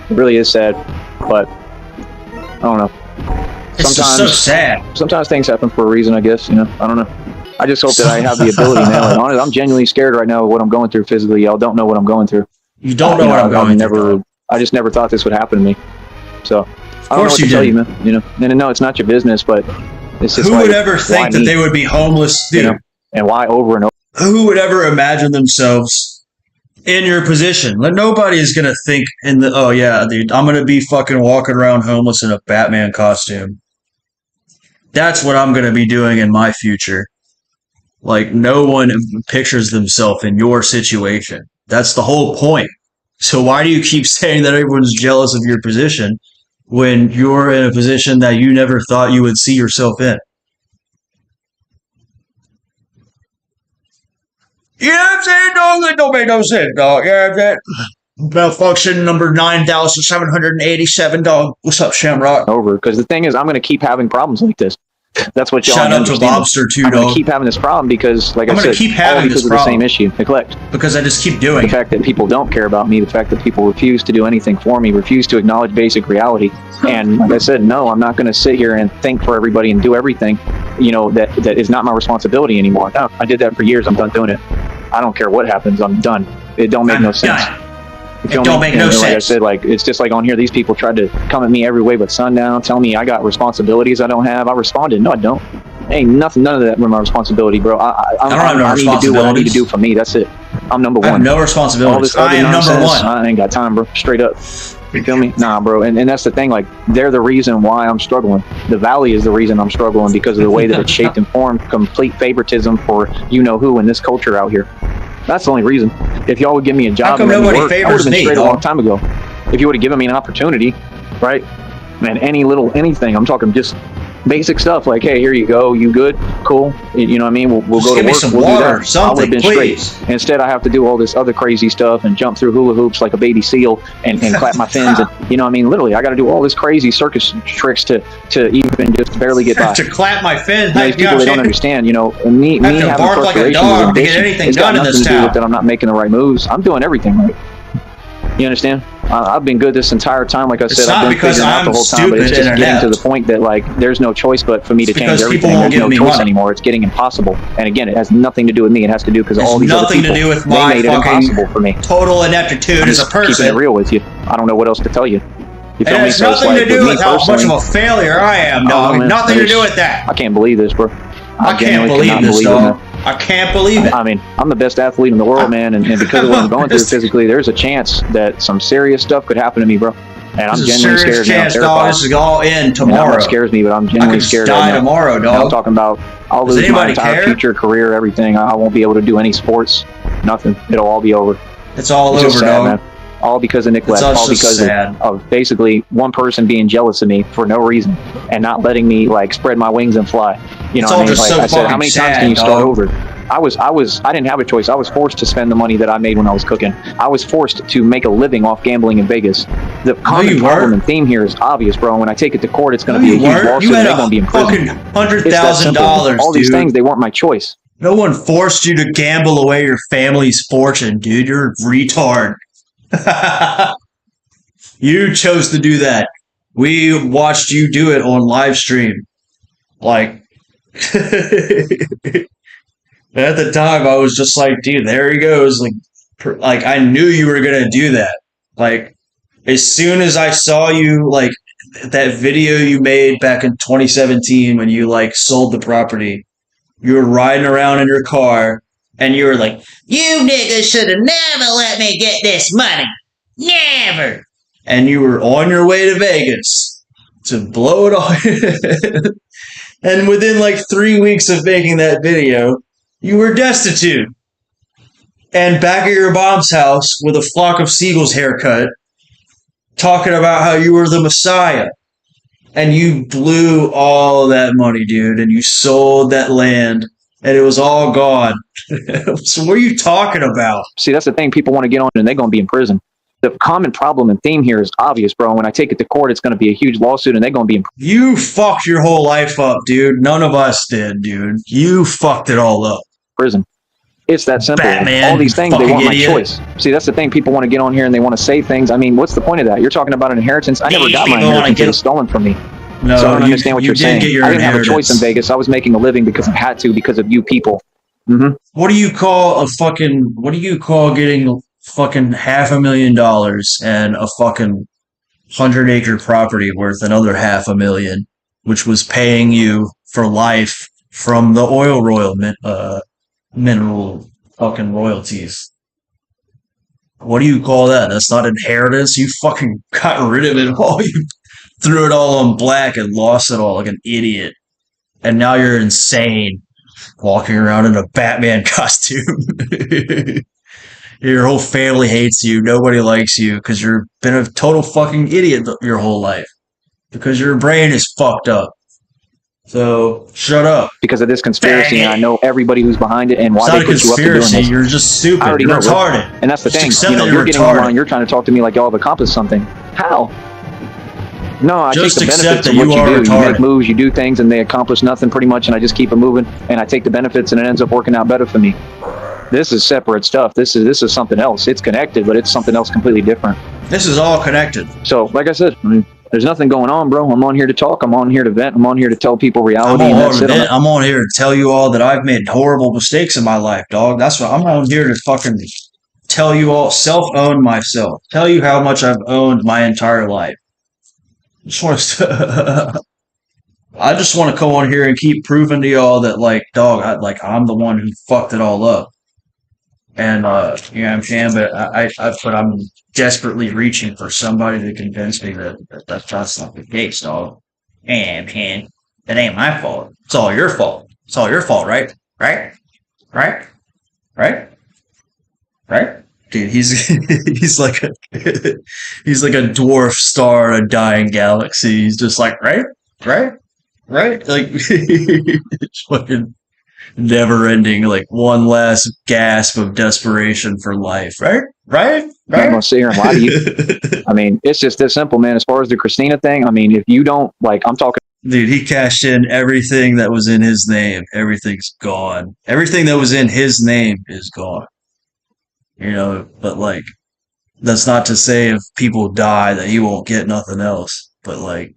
It really is sad. But I don't know. It's just so sad. Sometimes things happen for a reason, I guess. You know, I don't know. I just hope that I have the ability, man. Like, honestly, I'm genuinely scared right now of what I'm going through physically. Y'all don't know what I'm going through. You don't know what I'm going through. I just never thought this would happen to me. So I don't know course what you to tell did. you, man. You know, and no, it's not your business, but it's just Who like, would ever think that me? they would be homeless, dude? You know, and why over and over? Who would ever imagine themselves in your position? Like, nobody is gonna think oh yeah, dude, I'm gonna be fucking walking around homeless in a Batman costume. That's what I'm gonna be doing in my future. Like, no one pictures themselves in your situation. That's the whole point. So why do you keep saying that everyone's jealous of your position when you're in a position that you never thought you would see yourself in? You know what I'm saying, dog? That don't make no sense, dog. You know what I'm saying? Malfunction number 9,787, dog. What's up, Shamrock? Over, because the thing is, I'm going to keep having problems like this. That's what y'all Shout out to understand. Lobster, too, I'm going dog. to keep having this problem because, like I'm I gonna said, keep having all because this of the problem. same issue, neglect. Because I just keep doing The it. fact that people don't care about me, the fact that people refuse to do anything for me, refuse to acknowledge basic reality. And like I said, no, I'm not going to sit here and think for everybody and do everything, you know, that is not my responsibility anymore. No, I did that for years. I'm done doing it. I don't care what happens. I'm done. It don't make no sense. It don't make no Like I sense. said, like, it's just like on here, these people tried to come at me every way but sundown, tell me I got responsibilities I don't have. I responded, no, I don't. Ain't nothing, none of that was my responsibility, bro. I don't have no I need to do what I need to responsibilities. do for me. That's it. I'm number I one. have no All responsibilities. this other I am number nonsense, one. I ain't got time, bro. Straight up. You feel me? Nah, bro. And that's the thing. Like, they're the reason why I'm struggling. The Valley is the reason I'm struggling because of the way that it's shaped and formed. Complete favoritism for you know who in this culture out here. That's the only reason. If y'all would give me a job, How come and let me nobody work, I would favors have been me, straight a dog? long time ago. If you would have given me an opportunity, right? Man, anything. I'm talking just basic stuff like, hey, here you go, you good, cool, you know what I mean, we'll Just go to give me work, some we'll water, do that. something, I would have been please. straight. Instead, I have to do all this other crazy stuff and jump through hula hoops like a baby seal and clap my fins and, you know what I mean, literally I got to do all this crazy circus tricks to even just barely get by. To clap my fins. You know, these people, they don't understand, you know, me I have to having bark like a frustrations dog and to get ambition, anything it's got done in nothing this to do town. with that I'm not making the right moves. I'm doing everything right. You understand? I've been good this entire time. Like I said, not I've been because figuring out I'm the whole time, but it's stupid just and getting to inept. the point that, like, there's no choice but for me to It's change because people everything. won't There's no give me choice money. anymore. It's getting impossible. And again, it has nothing to do with me. It has to do because all It's these other nothing people, to do with they my made it fucking impossible for me. total ineptitude I'm as a just keeping it person. real with you. I don't know what else to tell you. You feel And me? it's So it's nothing like, to do me with how much of personally, a failure I am, I dog. don't know, man. Nothing to do It's- with that. I can't believe this, bro. I can't genuinely believe cannot this, it, dog. man. I can't believe it. I mean, I'm the best athlete in the world, man, and because of what I'm going through physically, there's a chance that some serious stuff could happen to me, bro. And I'm There's a genuinely serious scared now. I'm chance, dog. terrified. This is all in And tomorrow. that scares me, but I'm I genuinely could scared die right now. tomorrow, And I'm dog. talking about I'll Does lose my anybody entire care? future, career, everything. I won't be able to do any sports, nothing. It'll all be over. It's all It's over, just sad, dog. man. All because of neglect. It's all All just because sad. of basically one person being jealous of me for no reason and not letting me like spread my wings and fly. You know It's what I all mean? just Like so I said, how fucking many sad, times can you start dog. over? I didn't have a choice. I was forced to spend the money that I made when I was cooking. I was forced to make a living off gambling in Vegas. The common you problem weren't. and theme here is obvious, bro. When I take it to court, it's going No, to be a you huge weren't. lawsuit. You had They're going to be in fucking prison. It's that simple. $100,000, All these dude. things, they weren't my choice. No one forced you to gamble away your family's fortune, dude. You're a retard. You chose to do that. We watched you do it on live stream. Like, at the time, I was just like, dude, there he goes. Like I knew you were gonna do that. Like, as soon as I saw you, like that video you made back in 2017 when you like sold the property, you were riding around in your car, and you were like, "You niggas should have never let me get this money, never." And you were on your way to Vegas to blow it all. And within like 3 weeks of making that video, you were destitute and back at your mom's house with a flock of seagulls haircut, talking about how you were the Messiah. And you blew all that money, dude, and you sold that land, and it was all gone. So what are you talking about? See, that's the thing. People want to get on and they're going to be in prison. The common problem and theme here is obvious, bro. When I take it to court, it's going to be a huge lawsuit and they're going to be in You fucked your whole life up, dude. None of us did, dude. You fucked it all up. prison. It's that simple. Batman, all these things, they want idiot. my choice. See, that's the thing. People want to get on here and they want to say things. I mean, what's the point of that? You're talking about an inheritance. I never got my inheritance. It was stolen from me. No, So I don't understand what you're saying. Get your I didn't have a choice in inheritance. Vegas. I was making a living because I had to, because of you people. What do you call getting fucking $500,000 and a fucking 100-acre property worth another $500,000, which was paying you for life from the mineral fucking royalties? What do you call that? That's not inheritance. You fucking got rid of it all. You threw it all on black and lost it all like an idiot. And now you're insane, walking around in a Batman costume. Your whole family hates you. Nobody likes you because you've been a total fucking idiot your whole life. Because your brain is fucked up. So, shut up. Because of this conspiracy, and I know everybody who's behind it and why It's they not a put you up to doing conspiracy. this. You're just stupid. I already You're know, bro. retarded. And that's the Just thing. accept You know, that you're getting retarded. online, you're trying to talk to me like y'all have accomplished something. How? No, I Just take the accept benefits of that what you you are do. You retarded. make moves, you do things, and they accomplish nothing pretty much, and I just keep it moving, and I take the benefits, and it ends up working out better for me. This is separate stuff. This is something else. It's connected, but it's something else completely different. This is all connected. So, like I said, I mean, there's nothing going on, bro. I'm on here to talk. I'm on here to vent. I'm on here to tell people reality, and that's it. I'm on here to tell you all that I've made horrible mistakes in my life, dog. That's what I'm on here to fucking tell you all, self-own myself. Tell you how much I've owned my entire life. I just want to come on here and keep proving to y'all that, like, dog, I'm the one who fucked it all up. And, you know what I'm saying? But I'm desperately reaching for somebody to convince me that's not the case, dog. And, man, that ain't my fault. It's all your fault. It's all your fault, right? Right? Right? Right? Right? Dude, he's like a dwarf star in a dying galaxy. He's just like, right? Right? Right? Like, it's fucking never ending, like one last gasp of desperation for life, right? Right? I'm not gonna sit here and lie to you. I mean, it's just this simple, man. As far as the Christina thing, I mean, if you don't, like, I'm talking. Dude, he cashed in everything that was in his name. Everything's gone. Everything that was in his name is gone. You know, but like, that's not to say if people die that he won't get nothing else. But like,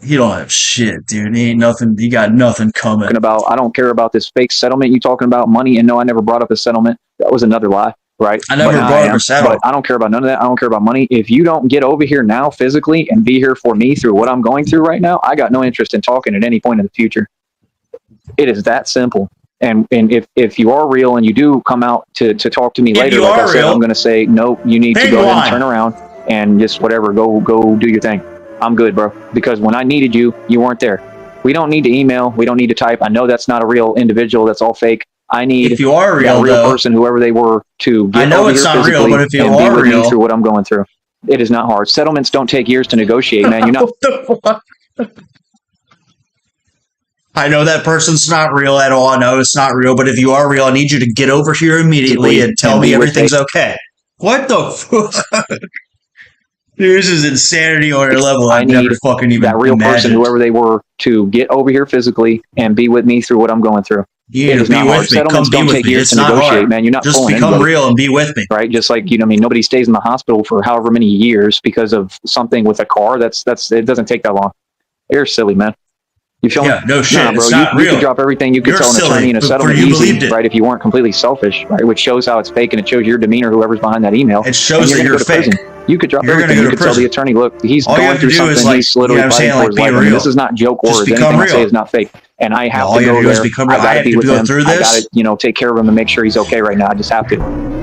he don't have shit, dude. He ain't nothing. He got nothing coming. About, I don't care about this fake settlement you talking about, money. And no, I never brought up a settlement. That was another lie, right? I never brought up a settlement. But I don't care about none of that. I don't care about money. If you don't get over here now physically and be here for me through what I'm going through right now, I got no interest in talking at any point in the future. It is that simple. And if you are real and you do come out to talk to me later, like I said, I'm going to say, no, you need to go ahead and turn around and just whatever, go do your thing. I'm good, bro. Because when I needed you, you weren't there. We don't need to email. We don't need to type. I know that's not a real individual. That's all fake. I need if you are real, a real though, person, whoever they were, to get I know over it's here not real, physically but if you and be are with real, me through what I'm going through. It is not hard. Settlements don't take years to negotiate, man. You're not. What the fuck? I know that person's not real at all. I know it's not real, but if you are real, I need you to get over here immediately and tell me everything's okay. What the fuck? Dude, this is insanity on your level. I've never fucking even that real imagined. person, whoever they were, to get over here physically and be with me through what I'm going through. You need to be with me. Come be with me. It's not hard. Man. You're not just fooling become anybody, real and be with me. right? Just like, you know, I mean, nobody stays in the hospital for however many years because of something with a car. It doesn't take that long. You're silly, man. You feel Yeah, me? no shit. Nah, bro, It's not you real. could drop everything. You could You're tell an silly, attorney in a but settlement you easy, believed it. right? If you weren't completely selfish, right? Which shows how it's fake and it shows your demeanor, whoever's behind that email. It shows and that you're you're gonna go to fake. prison. You could drop You're everything. gonna You go to could tell the prison. attorney, look, he's All you going have to through do is, something. like, He's literally you know what I'm fighting saying, for like, his be life. I mean, real. this is not joke Just words. become Anything I say real. is not fake. And I have All to you have go to do is there. become I real. I gotta have be to with go him. through I this. gotta, take care of him and make sure he's okay right now. I just have to.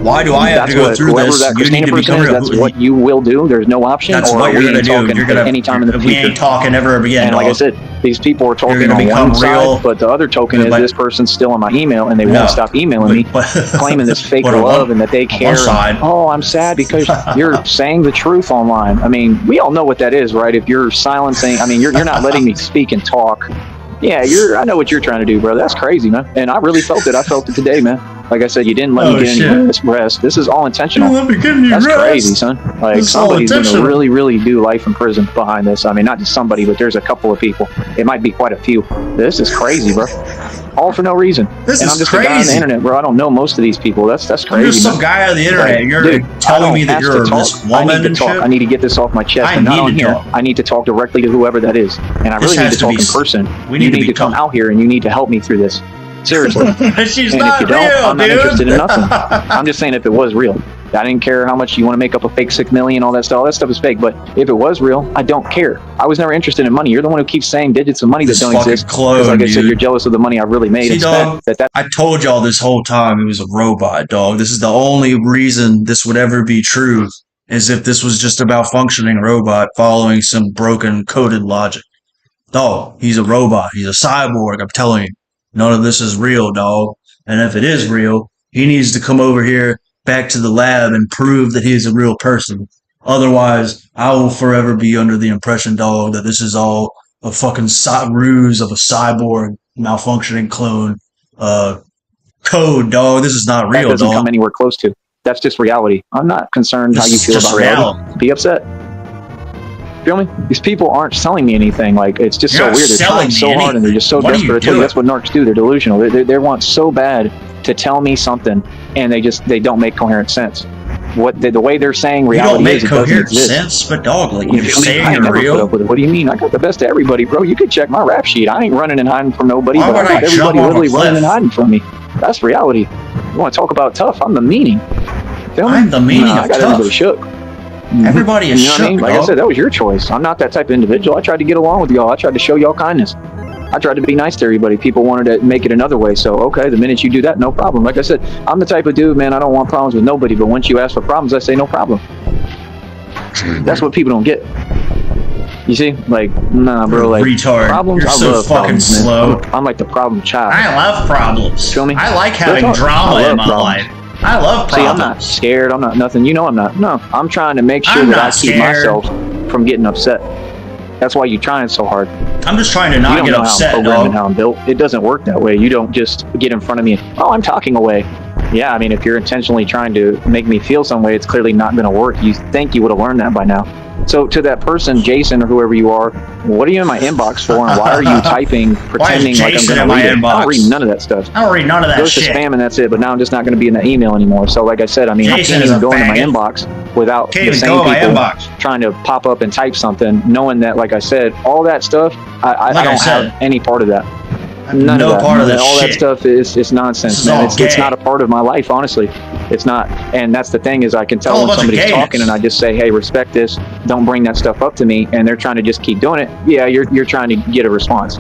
Why do I have That's to go what through whoever this? that You Christina need to person become is. real. That's what you will do. There's no option. That's or what are you're we gonna ain't do. talking You're gonna. anytime in the We future. ain't talking ever again. And like I dog. said, these people are talking gonna on become one real. side, but the other token is But- this person's still in my email and they No. won't stop emailing me, claiming this fake But on love one- and that they on care. one side. Oh, I'm sad because you're saying the truth online. I mean, we all know what that is, right? If you're silencing, I mean, you're not letting me speak and talk. Yeah, I know what you're trying to do, bro. That's crazy, man. And I really felt it. I felt it today, man. Like I said, you didn't let me get any rest. This is all intentional. Let me get any That's rest. crazy, son. Like, This is all somebody's gonna intentional. really do life in prison behind this. I mean, not just somebody, but there's a couple of people. It might be quite a few. This is crazy, bro. All for no reason. This and is I'm just a guy on the crazy. internet, bro. I don't know most of these people. That's You're crazy. some man. guy on the internet. Like, You're dude, I telling don't me that ask you're to talk. this I woman need to and talk. shit. I need to get this off my chest. I And not need on to here. talk. I need to talk directly to whoever that is. And I This really need has to to talk be in person. we You need to need to come become- out here and you need to help me through this. Seriously. She's And if not you don't, real, I'm not dude. interested in nothing. I'm just saying if it was real. I didn't care how much you want to make up a fake 6 million, all that stuff. All that stuff is fake. But if it was real, I don't care. I was never interested in money. You're the one who keeps saying digits of money that This don't fucking exist. clone, Because like I said, dude. you're jealous of the money I really made. See, and dog, spent. That I told y'all this whole time it was a robot, dog. This is the only reason this would ever be true, is if this was just about functioning robot following some broken coded logic. Dog, he's a robot. He's a cyborg. I'm telling you, none of this is real, dog. And if it is real, he needs to come over here back to the lab and prove that he's a real person. Otherwise, I will forever be under the impression, dog, that this is all a fucking ruse of a cyborg malfunctioning clone code, dog. This is not real, doesn't dog. come anywhere close to. That's just reality. I'm not concerned how This you is feel just about reality. Be upset. Feel me? These people aren't selling me anything. Like, it's just You're so not weird. They're selling trying me so hard and they're just so anything. What are you desperate. I tell you, doing? that's what narcs do. They're delusional. They want so bad to tell me something, and they don't make coherent sense. The way they're saying You reality don't make is, it doesn't coherent exist. sense, but dog, like You you're feel me? saying I ain't you're never put real. up with it. What do you mean? I got the best of everybody, bro. You could check my rap sheet. I ain't running and hiding from nobody, Why but I would I got jump everybody off a literally cliff? running and hiding from me. That's reality. You want to talk about tough? I'm the meaning. Feel me? I'm the meaning Nah, of I got tough. everybody shook. Everybody is You know what I shook, mean? Like I dog. said, that was your choice. I'm not that type of individual. I tried to get along with y'all. I tried to show y'all kindness. I tried to be nice to everybody. People wanted to make it another way. So, okay, the minute you do that, no problem. Like I said, I'm the type of dude, man, I don't want problems with nobody. But once you ask for problems, I say no problem. That's what people don't get. You see? Like, nah, bro. Like, Retard. problems, You're I so love fucking problems, man. slow. I'm like the problem child. I love problems. Feel me? I like having Real talk. drama I love in my problems. life. I love See, problems. I'm not scared. I'm not nothing. You know I'm not. No, I'm trying to make sure I'm that I not keep scared. myself from getting upset. That's why you're trying so hard. I'm just trying to You not don't get know upset, how I'm programmed and dog. how I'm built. It doesn't work that way. You don't just get in front of me and, oh, I'm talking away. Yeah, I mean, if you're intentionally trying to make me feel some way, it's clearly not going to work. You think you would have learned that by now. So to that person, Jason or whoever you are, what are you in my inbox for? And why are you typing, pretending like I'm Jason going in to my read it? I inbox? don't read none of that stuff. I don't read none of It that goes to shit. spam and that's it. But now I'm just not going to be in that email anymore. So like I said, I mean, Jason I can't is even a go into my faggot. inbox without Can't the even same go in my people inbox. trying to pop up and type something, knowing that, like I said, all that stuff, I Like I don't said, have any part of that. I'm None no of that. part of that all shit. that stuff is nonsense, This is man. all It's gay. not a part of my life, honestly. It's not. And that's the thing is I can all tell a when bunch of somebody's gayness. talking and I just say, hey, respect this. Don't bring that stuff up to me. And they're trying to just keep doing it. Yeah, you're trying to get a response.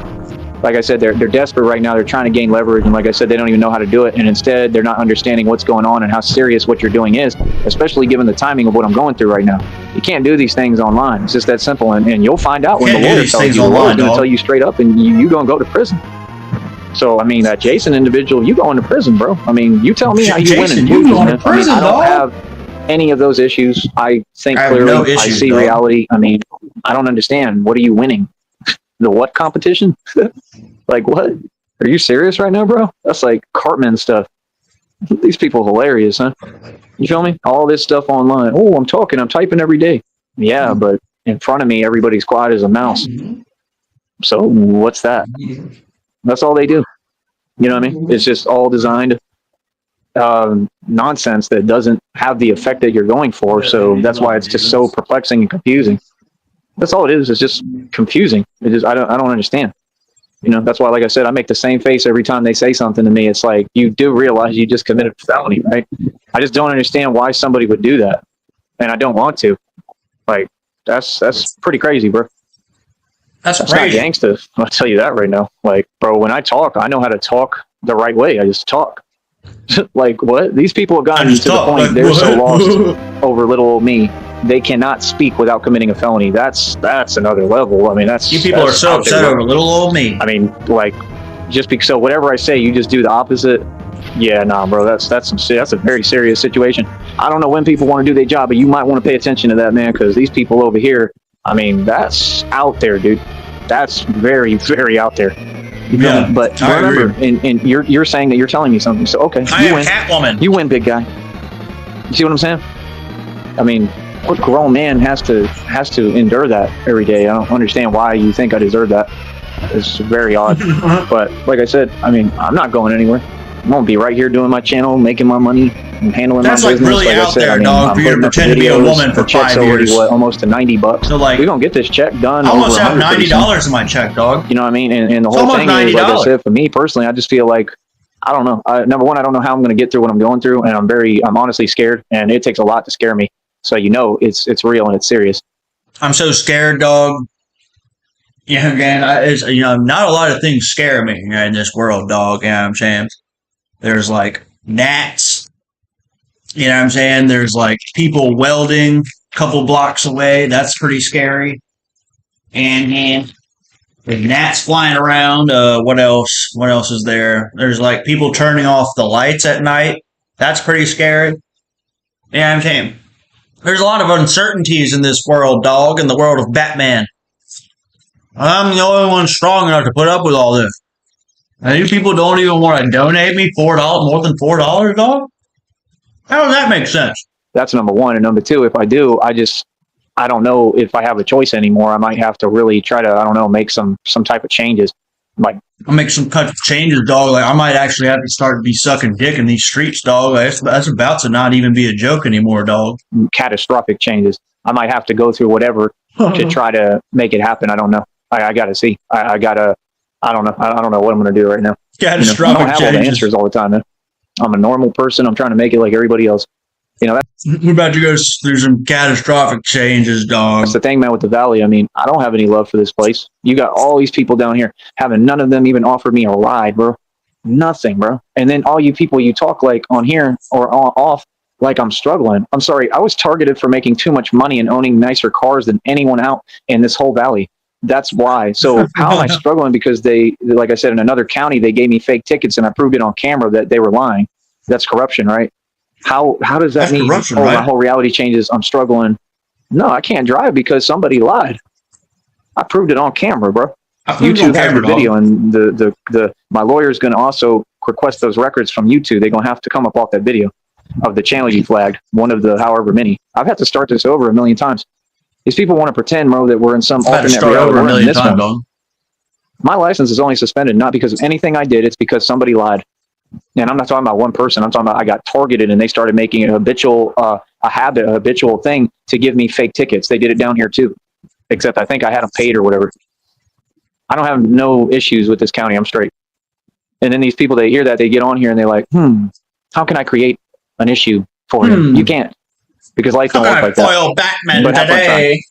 Like I said, they're desperate right now. They're trying to gain leverage. And like I said, they don't even know how to do it. And instead, they're not understanding what's going on and how serious what you're doing is, especially given the timing of what I'm going through right now. You can't do these things online. It's just that simple. And you'll find out when Can't the do lawyer these tells things you. The lawyer's online, going to dog. tell you straight up and you're going to go to prison. So, I mean, that Jason individual, you going to prison, bro. I mean, you tell me how you win Jason, and you lose, going man. to prison, I mean, I don't dog. have any of those issues. I think I have clearly. no I issues, see dog. reality. I mean, I don't understand. What are you winning? The what competition? Like, what? Are you serious right now, bro? That's like Cartman stuff. These people hilarious, huh? You feel me? All this stuff online. Oh, I'm typing every day. Yeah, but in front of me, everybody's quiet as a mouse. So what's that? That's all they do. You know what I mean? It's just all designed nonsense that doesn't have the effect that you're going for. So that's why it's just so perplexing and confusing. That's all it is. It's just confusing. I don't understand. That's why, like I said, I make the same face every time they say something to me. It's like, you do realize you just committed a felony, right? I just don't understand why somebody would do that. And I don't want to. Like, that's pretty crazy, bro. That's Not crazy. gangsta. I'll tell you that right now. Like, bro, when I talk, I know how to talk the right way. I just talk. Like, what? These people have gotten to the point like, they're so what? lost over little old me. They cannot speak without committing a felony. That's another level. I mean, You people are so upset over little old me. I mean, like, just because, so whatever I say, you just do the opposite. Yeah, nah, bro, that's a very serious situation. I don't know when people want to do their job, but you might want to pay attention to that, man, because these people over here, I mean, that's out there, dude. That's very, very out there. You feel Yeah, me? But I remember, and you're saying that you're telling me something. So okay, I you am win. Catwoman. You win, big guy. You see what I'm saying? I mean, what grown man has to endure that every day? I don't understand why you think I deserve that. It's very odd. But like I said, I mean, I'm not going anywhere. I'm gonna be right here doing my channel, making my money, and handling That's my like business. really Like I out said, there, I mean, dog, I'm for you to putting up pretend to be a videos. woman for The check's 5 already, years. almost to $90. So, like, we're gonna get this check done. I almost over have $90 in my check, dog. You know what I mean? And the It's whole almost thing is, like I $90. said, for me personally, I just feel like, I don't know. Number one, I don't know how I'm going to get through what I'm going through, and I'm honestly scared, and it takes a lot to scare me. So it's real and it's serious. I'm so scared, dog. Yeah, again, it's, not a lot of things scare me in this world, dog. You know what I'm saying? There's like gnats. You know what I'm saying? There's like people welding a couple blocks away. That's pretty scary. And there's gnats flying around. What else? What else is there? There's like people turning off the lights at night. That's pretty scary. Yeah, I'm saying. There's a lot of uncertainties in this world, dog, in the world of Batman. I'm the only one strong enough to put up with all this. And you people don't even want to donate me $4, more than $4, dog? How does that make sense? That's number one. And number two, if I do, I don't know if I have a choice anymore. I might have to really try to, I don't know, make some type of changes. Like, I'll make some type of changes, dog. Like, I might actually have to start to be sucking dick in these streets, dog. That's about to not even be a joke anymore, dog. catastrophic changes. I might have to go through whatever to try to make it happen. I don't know. I gotta see. I don't know. I don't know what I'm gonna do right now. I Catastrophic don't have all the changes. answers all the time, man. I'm a normal person. I'm trying to make it like everybody else. We're about to go through some catastrophic changes, dog. That's the thing, man, with the Valley. I mean, I don't have any love for this place. You got all these people down here having none of them even offered me a ride, bro. Nothing, bro. And then all you people you talk like on here or off like I'm struggling. I'm sorry. I was targeted for making too much money and owning nicer cars than anyone out in this whole valley. That's why. So how am I struggling? Because they, like I said, in another county, they gave me fake tickets and I proved it on camera that they were lying. That's corruption, right? How does that That's mean? corruption, Oh, right? my whole reality changes. I'm struggling. No, I can't drive because somebody lied. I proved it on camera, bro. I proved it on YouTube has camera, the dog. video, and the my lawyer is going to also request those records from YouTube. They're going to have to come up off that video of the channel you flagged, one of the however many. I've had to start this over a million times. These people want to pretend, bro, that we're in some I've had to alternate start reality. over a We're in million this times, one. dog. My license is only suspended not because of anything I did. It's because somebody lied. And I'm not talking about one person. I'm talking about I got targeted and they started making it a habitual thing to give me fake tickets. They did it down here too, except I think I had them paid or whatever. I don't have no issues with this county. I'm straight. And then these people, they hear that, they get on here and they're like, how can I create an issue for him? You can't, because life How don't can work I like that. foil Batman But have fun today? trying.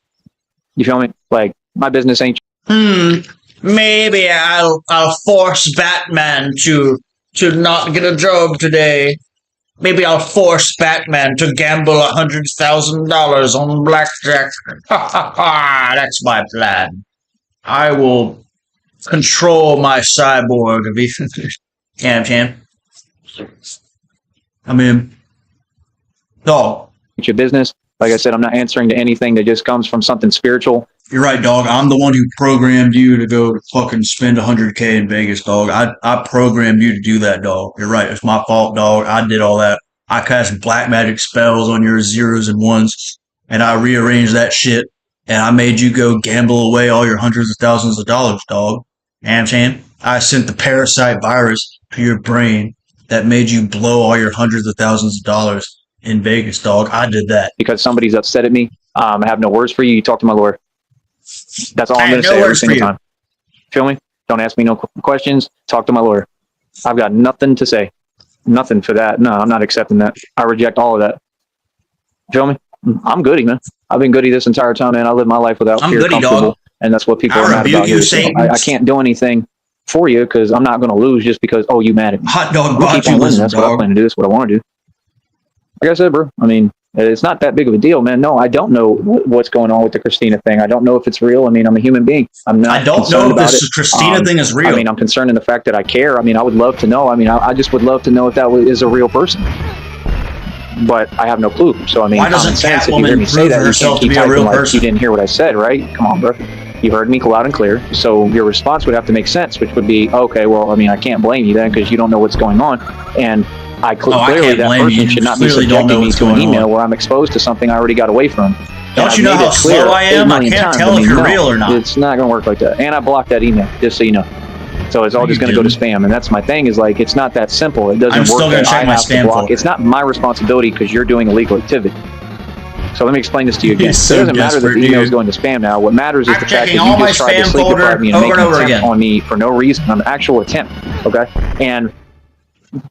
You feel me? Like, my business ain't. Maybe I'll force Batman to not get a job today. Maybe I'll force Batman to gamble $100,000 on blackjack. That's my plan. I will control my cyborg. I mean, dog. Your business. Like I said, I'm not answering to anything that just comes from something spiritual. You're right, dog. I'm the one who programmed you to go fucking spend $100K in Vegas, dog. I programmed you to do that, dog. You're right. It's my fault, dog. I did all that. I cast black magic spells on your zeros and ones, and I rearranged that shit, and I made you go gamble away all your hundreds of thousands of dollars, dog. You know what I'm saying? I sent the parasite virus to your brain that made you blow all your hundreds of thousands of dollars in Vegas, dog. I did that. Because somebody's upset at me. I have no words for you. You talk to my lawyer. That's all I I'm have going to no say every words for single you. time. Feel me? Don't ask me no questions. Talk to my lawyer. I've got nothing to say. Nothing for that. No, I'm not accepting that. I reject all of that. Feel me? I'm goody, man. I've been goody this entire time, man. I live my life without fear, goody, comfortable, dog. and that's what people are mad rebuke about you, here. So I can't do anything for you because I'm not going to lose just because, oh, you mad at me. Hot dog I'm brought keep you on winning. listen, That's what I dog. plan to do. That's what I want to do. Like I said, bro, I mean, it's not that big of a deal, man. No, I don't know what's going on with the Christina thing. I don't know if it's real. I mean, I'm a human being. I'm not. I don't concerned know if about this it. Christina thing is real. I mean, I'm concerned in the fact that I care. I mean, I would love to know. I mean, I just would love to know if that is a real person. But I have no clue. So I mean, Why doesn't common sense, if you hear Catwoman me say prove that, you herself can't to keep be a typing real like person? you didn't hear what I said, right? Come on, bro. You heard me loud and clear. So your response would have to make sense, which would be, okay, well, I mean, I can't blame you then because you don't know what's going on. And I clearly can't that blame person you. should not be Clearly don't know subjecting me what's to an going email on. where I'm exposed to something I already got away from. Don't you know how slow I am? I can't tell if you're real or not. It's not going to work like that. And I blocked that email, just so you know. So it's all just going to go to spam. And that's my thing is like, it's not that simple. It doesn't I'm work. still gonna that check I my have to spam block. folder. It's not my responsibility because you're doing illegal activity. So let me explain this to you again. He's so It doesn't matter that desperate, the email is dude. going to spam now. What matters is I'm the fact checking that all you my just tried to spam sleep folder deprive me and over make and an over attempt again. on me for no reason, an actual attempt. Okay, and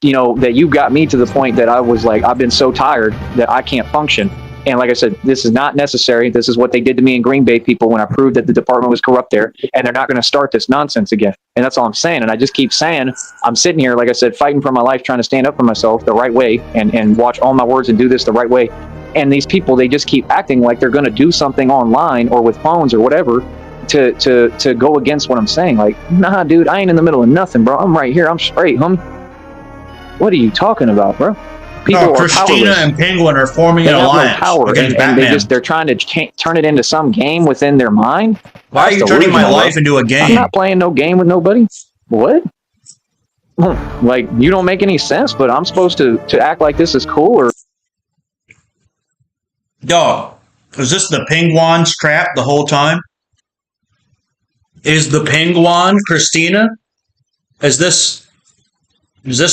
you know that you got me to the point that I was like, I've been so tired that I can't function. And like I said, this is not necessary. This is what they did to me in Green Bay, people, when I proved that the department was corrupt there, and they're not going to start this nonsense again. And that's all I'm saying. And I just keep saying, I'm sitting here, like I said, fighting for my life, trying to stand up for myself the right way and watch all my words and do this the right way. And these people, they just keep acting like they're going to do something online or with phones or whatever to go against what I'm saying. Like, nah, dude, I ain't in the middle of nothing, bro. I'm right here. I'm straight, homie. What are you talking about, bro? People No, are Christina powerless. and Penguin are forming They an have no alliance power, against and Batman. they're trying to turn it into some game within their mind. Why are That's you turning my delusional, bro. life into a I'm game? not playing no game with nobody. What? Like, you don't make any sense, but I'm supposed to act like this is cool? Or Dog, is this the Penguin's trap the whole time? Is the Penguin Christina? Is this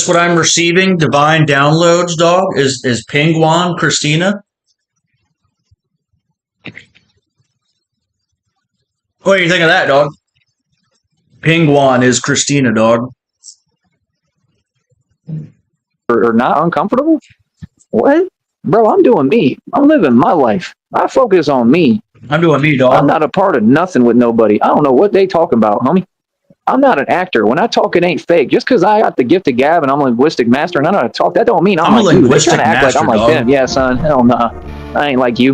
what I'm receiving? Divine downloads, dog? Is Penguin Christina? What do you think of that, dog? Penguin is Christina, dog. or not uncomfortable? What? Bro, I'm doing me. I'm living my life. I focus on me. I'm doing me, dog. I'm not a part of nothing with nobody. I don't know what they talking about, homie. I'm not an actor. When I talk, it ain't fake. Just because I got the gift of gab and I'm a linguistic master and I know how to talk, that don't mean I'm a like you. They linguistic trying to act like I'm master, like dog. them. Yeah, son. Hell nah. I ain't like you.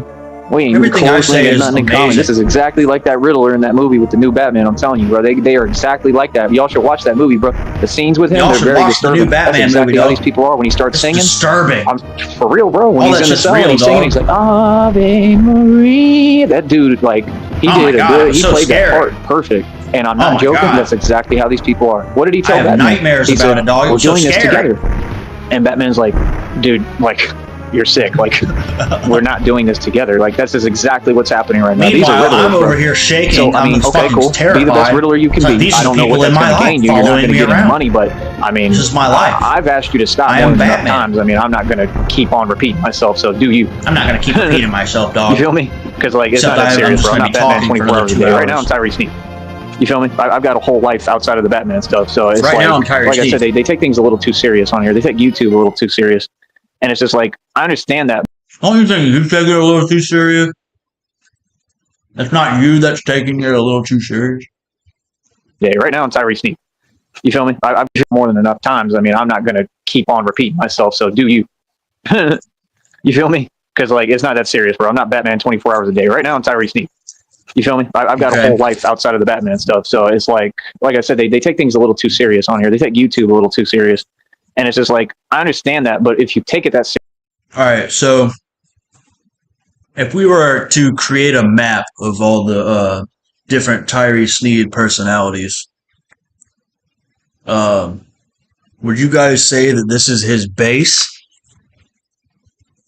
We ain't Everything I close. We say ain't is nothing in common. amazing. This is exactly like that Riddler in that movie with the new Batman. I'm telling you, bro. They are exactly like that. Y'all should watch that movie, bro. The scenes with him, Y'all they're should very watch the disturbing. new Batman That's exactly movie, how dog. these people are when he starts It's singing. disturbing. I'm for real, bro. When All he's that in the shit's cell real, and he's singing, dog. he's like, Ave Maria. That dude, like, he Oh my did God, a it good. was He so played scary. that part perfect. And I'm Oh not my joking. God. That's exactly how these people are. What did he tell I have Batman? nightmares He about said, it, dog. It we're was so doing this scary. together. And Batman's like, dude, like, you're sick. Like, we're not doing this together. Like, that's just exactly what's happening right now. These are Meanwhile, Riddlers, I'm bro. over here shaking. So, I mean, I'm okay, fucking cool. terrified. Be the best Riddler you can It's like, be. these I are don't know people what in that's my going to life gain you. You're not following going to me get any around. money, but I mean, This is my life. I've asked you to stop I more am than enough Batman. times. I mean, I'm not going to keep on repeating myself. So do you? I'm not going to keep repeating myself, You dog. feel me? Because like, it's Except not that I'm serious, just bro. I'm gonna not be Batman talking for 24 hours a another day. 2 Right now, I'm hours. Tyree Sneed. You feel me? I've got a whole life outside of the Batman stuff. So it's Right like, now, I'm Tyree like I Sneed. said, they take things a little too serious on here. They take YouTube a little too serious. And it's just like, I understand that. Don't you think you take it a little too serious? It's not you that's taking it a little too serious. Yeah, right now I'm Tyree Sneed. You feel me? I've said more than enough times. I mean, I'm not going to keep on repeating myself. So do you? You feel me? Because like, it's not that serious, bro. I'm not Batman 24 hours a day. Right now I'm Tyree Sneed. You feel me? I've got Okay. a whole life outside of the Batman stuff. So it's like I said, they take things a little too serious on here. They take YouTube a little too serious. And it's just like, I understand that, but if you take it that serious, All right, so if we were to create a map of all the different Tyree Sneed personalities, would you guys say that this is his base?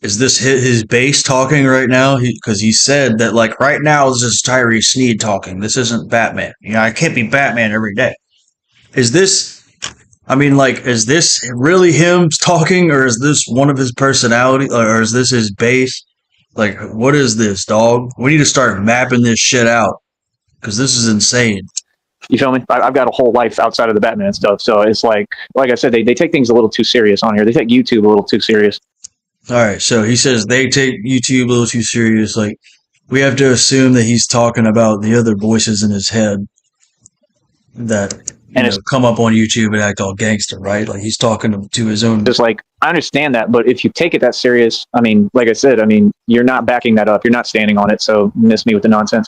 Is this his base talking right now? Because he said that, like, right now this is Tyree Sneed talking. This isn't Batman. You know, I can't be Batman every day. Is this, I mean, like, is this really him talking, or is this one of his personality, or is this his base? Like, what is this, dog? We need to start mapping this shit out, because this is insane. You feel me? I've got a whole life outside of the Batman stuff. So it's like I said, they take things a little too serious on here. They take YouTube a little too serious. All right, so he says they take YouTube a little too serious. Like, we have to assume that he's talking about the other voices in his head that come up on YouTube and act all gangster, right? Like, he's talking to his own. Just like, I understand that, but if you take it that serious, I mean, like I said, I mean, you're not backing that up. You're not standing on it. So miss me with the nonsense.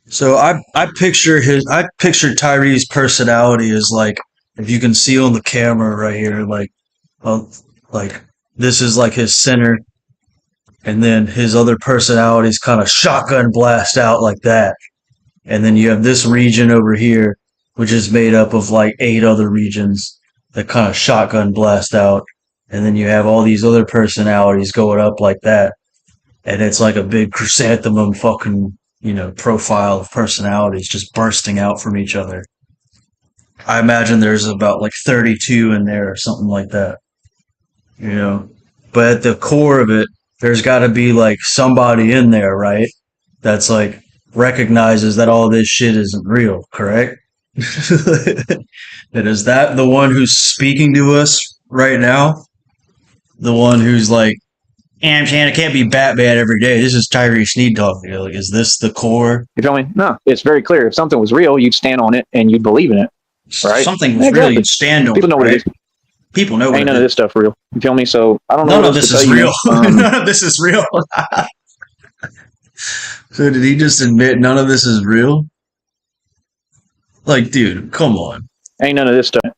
So I picture Tyree's personality as, like, if you can see on the camera right here, like this is like his center, and then his other personalities kind of shotgun blast out like that, and then you have this region over here, which is made up of like 8 other regions that kind of shotgun blast out, and then you have all these other personalities going up like that, and it's like a big chrysanthemum fucking, profile of personalities just bursting out from each other. I imagine there's about like 32 in there or something like that, but at the core of it, there's got to be like somebody in there, right? That's like recognizes that all this shit isn't real, correct? And is that the one who's speaking to us right now? The one who's like, I'm saying, it can't be Batman every day. This is Tyree Sneed talking. Like, is this the core? You feel me? No, it's very clear. If something was real, you'd stand on it and you'd believe in it, right? Something was real, you'd stand on it. People know what it is. People know what it is. Ain't none of this stuff real. You feel me? So I don't know. None of this is real. None of this is real. So did he just admit none of this is real? Like, dude, come on. Ain't none of this stuff,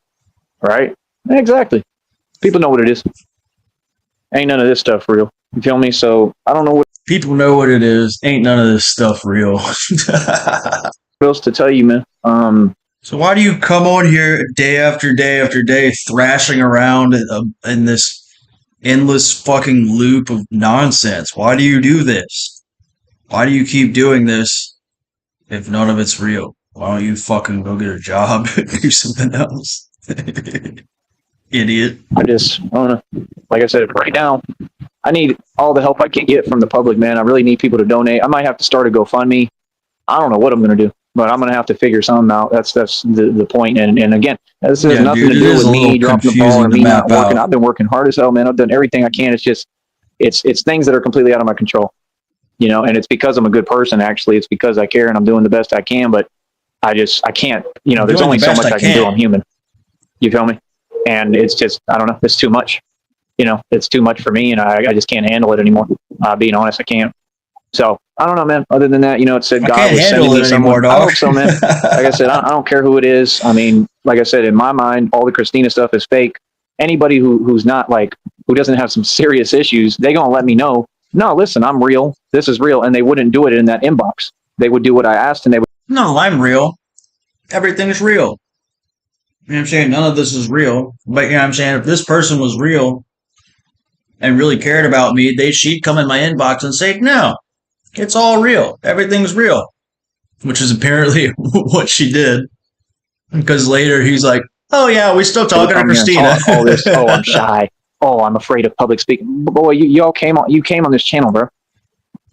right? Exactly. People know what it is. Ain't none of this stuff real. You feel me? So I don't know what people know what it is. Ain't none of this stuff real. What else to tell you, man? So why do you come on here day after day after day thrashing around in this endless fucking loop of nonsense? Why do you do this? Why do you keep doing this if none of it's real? Why don't you fucking go get a job and do something else? Idiot. I don't know. Like I said, right now, I need all the help I can get from the public, man. I really need people to donate. I might have to start a GoFundMe. I don't know what I'm going to do, but I'm going to have to figure something out. That's the point. And again, this has nothing to do with me dropping the ball or me not working. I've been working hard as hell, man. I've done everything I can. It's just, it's things that are completely out of my control, and it's because I'm a good person. Actually, it's because I care and I'm doing the best I can, but I can't, there's only so much I can do. I'm human. You feel me? And it's just, I don't know, it's too much. It's too much for me, and I just can't handle it anymore. Being honest, I can't. So I don't know, man. Other than that, it said God was sending me someone. I hope so, man. Like I said, I don't care who it is. I mean, like I said, in my mind, all the Christina stuff is fake. Anybody who's not who doesn't have some serious issues, they gonna let me know. No, listen, I'm real. This is real, and they wouldn't do it in that inbox. They would do what I asked, and they would. No, I'm real. Everything's real. You know what I'm saying? None of this is real. But you know what I'm saying? If this person was real and really cared about me, she'd come in my inbox and say, no, it's all real. Everything's real. Which is apparently what she did. Because later he's like, oh yeah, we still talking to Christina. All this, I'm shy. Oh, I'm afraid of public speaking. Boy, you came on this channel, bro.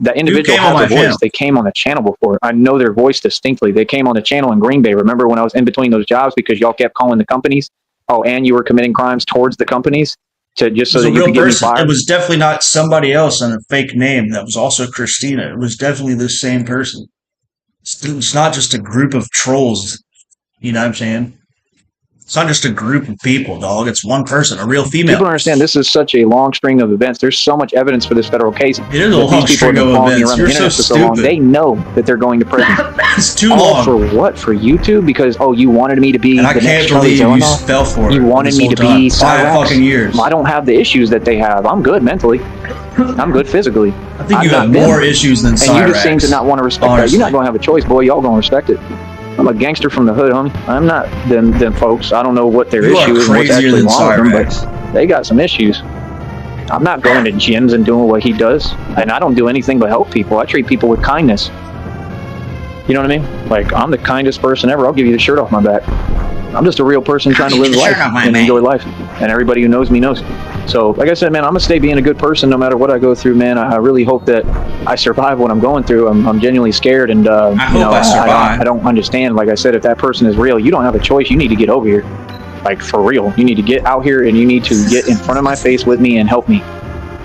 That individual has a voice. Channel. They came on the channel before. I know their voice distinctly. They came on the channel in Green Bay. Remember when I was in between those jobs because y'all kept calling the companies? Oh, and you were committing crimes towards the companies so that you could get me fired? It was definitely not somebody else on a fake name. That was also Christina. It was definitely the same person. It's not just a group of trolls. You know what I'm saying? It's not just a group of people, dog. It's one person, a real female. People don't understand this is such a long string of events. There's so much evidence for this federal case. It is a long string of events. You're so stupid. They know that they're going to prison. It's too long. For what? For YouTube? Because, you wanted me to be and I can't believe you fell for it. You wanted me to be 5 fucking years. I don't have the issues that they have. I'm good mentally. I'm good physically. I think you have more issues than Cyrax. And you just seem to not want to respect that. You're not going to have a choice, boy. Y'all going to respect it. I'm a gangster from the hood, homie. I'm not them folks. I don't know what their issue is and what's actually wrong with them, but they got some issues. I'm not going to gyms and doing what he does, and I don't do anything but help people. I treat people with kindness. You know what I mean? Like, I'm the kindest person ever. I'll give you the shirt off my back. I'm just a real person trying to live life and enjoy life, and everybody who knows me knows. So, like I said, man, I'm gonna stay being a good person no matter what I go through, man. I really hope that I survive what I'm going through. I'm genuinely scared, and I don't understand. Like I said, if that person is real, you don't have a choice. You need to get over here, like for real. You need to get out here, and you need to get in front of my face with me and help me.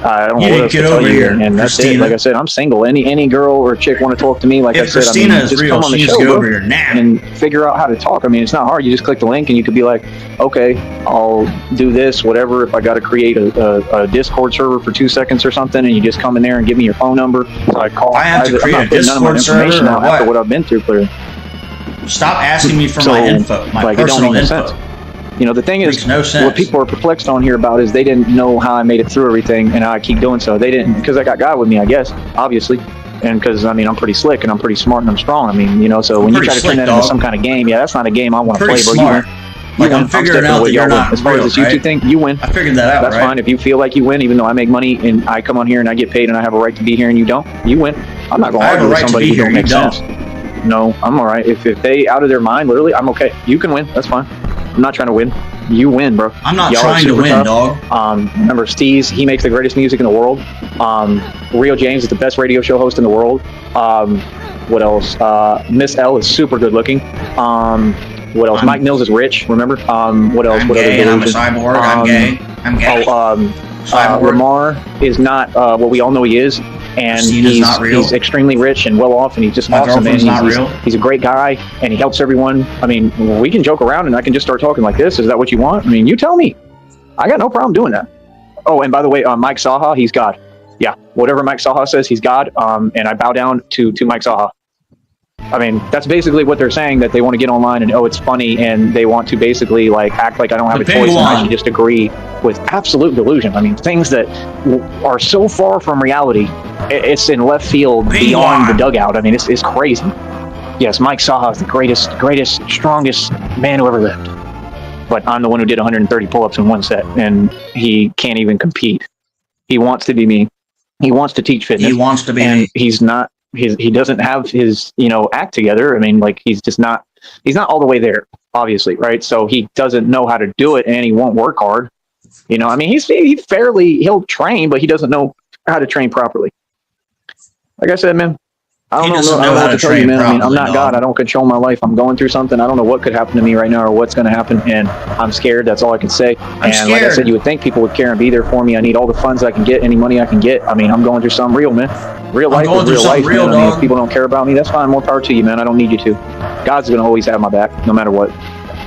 I don't know what else to tell you, and that's it. Like I said, I'm single. Any girl or chick want to talk to me, like I said, just come on the show, bro, and figure out how to talk. I mean, it's not hard. You just click the link, and you could be like, okay, I'll do this, whatever. If I got to create a Discord server for 2 seconds or something, and you just come in there and give me your phone number, so I call. I have to create a Discord server now after what I've been through, clearly. Stop asking me for my info, my personal info. You know, the thing is, what people are perplexed on here about is they didn't know how I made it through everything and how I keep doing so. They didn't, because I got God with me, I guess, obviously. And because, I mean, I'm pretty slick and I'm pretty smart and I'm strong. I mean, you know, so when you try to turn that into some kind of game, yeah, that's not a game I want to play, bro. Smart. Like, I'm figuring out that you're not as far as this YouTube thing, you win. I figured that out, That's fine. If you feel like you win, even though I make money and I come on here and I get paid and I have a right to be here and you don't, you win. I'm not going to argue with somebody who don't make sense. No, I'm all right. If they out of their mind, literally, I'm okay. You can win. That's fine. I'm not trying to win. You win, bro. I'm not trying to win, dog. Remember, Steez, he makes the greatest music in the world. Real James is the best radio show host in the world. What else? Miss L is super good looking. What else? Mike Mills is rich, remember? What else? I'm what gay, other I'm a cyborg. I'm gay. I'm gay. Lamar is not what we all know he is. And he's extremely rich and well off, and he's just awesome, man. He's a great guy, and he helps everyone. I mean, we can joke around, and I can just start talking like this. Is that what you want? I mean, you tell me. I got no problem doing that. Oh, and by the way, Mike Saha, he's God. Yeah, whatever Mike Saha says, he's God. And I bow down to Mike Saha. I mean, that's basically what they're saying, that they want to get online and, oh, it's funny, and they want to basically, like, act like I don't have a choice and I should just agree with absolute delusion. I mean, things that are so far from reality, it's in left field beyond the dugout. I mean, it's crazy. Yes, Mike Saha is the greatest, strongest man who ever lived. But I'm the one who did 130 pull-ups in one set, and he can't even compete. He wants to be me. He wants to teach fitness. He wants to be and he's not. He doesn't have his, act together. I mean, like, he's not all the way there, obviously, right? So he doesn't know how to do it, and he won't work hard. I mean, he'll train, but he doesn't know how to train properly. Like I said, man, I don't know what to tell you, man. I mean, I'm not God. I don't control my life. I'm going through something. I don't know what could happen to me right now or what's going to happen, and I'm scared. That's all I can say. Like I said, you would think people would care and be there for me. I need all the funds I can get, any money I can get. I mean, I'm going through something real, man. Real life is real life, man. I mean, if people don't care about me, that's fine. More power to you, man. I don't need you to. God's going to always have my back, no matter what.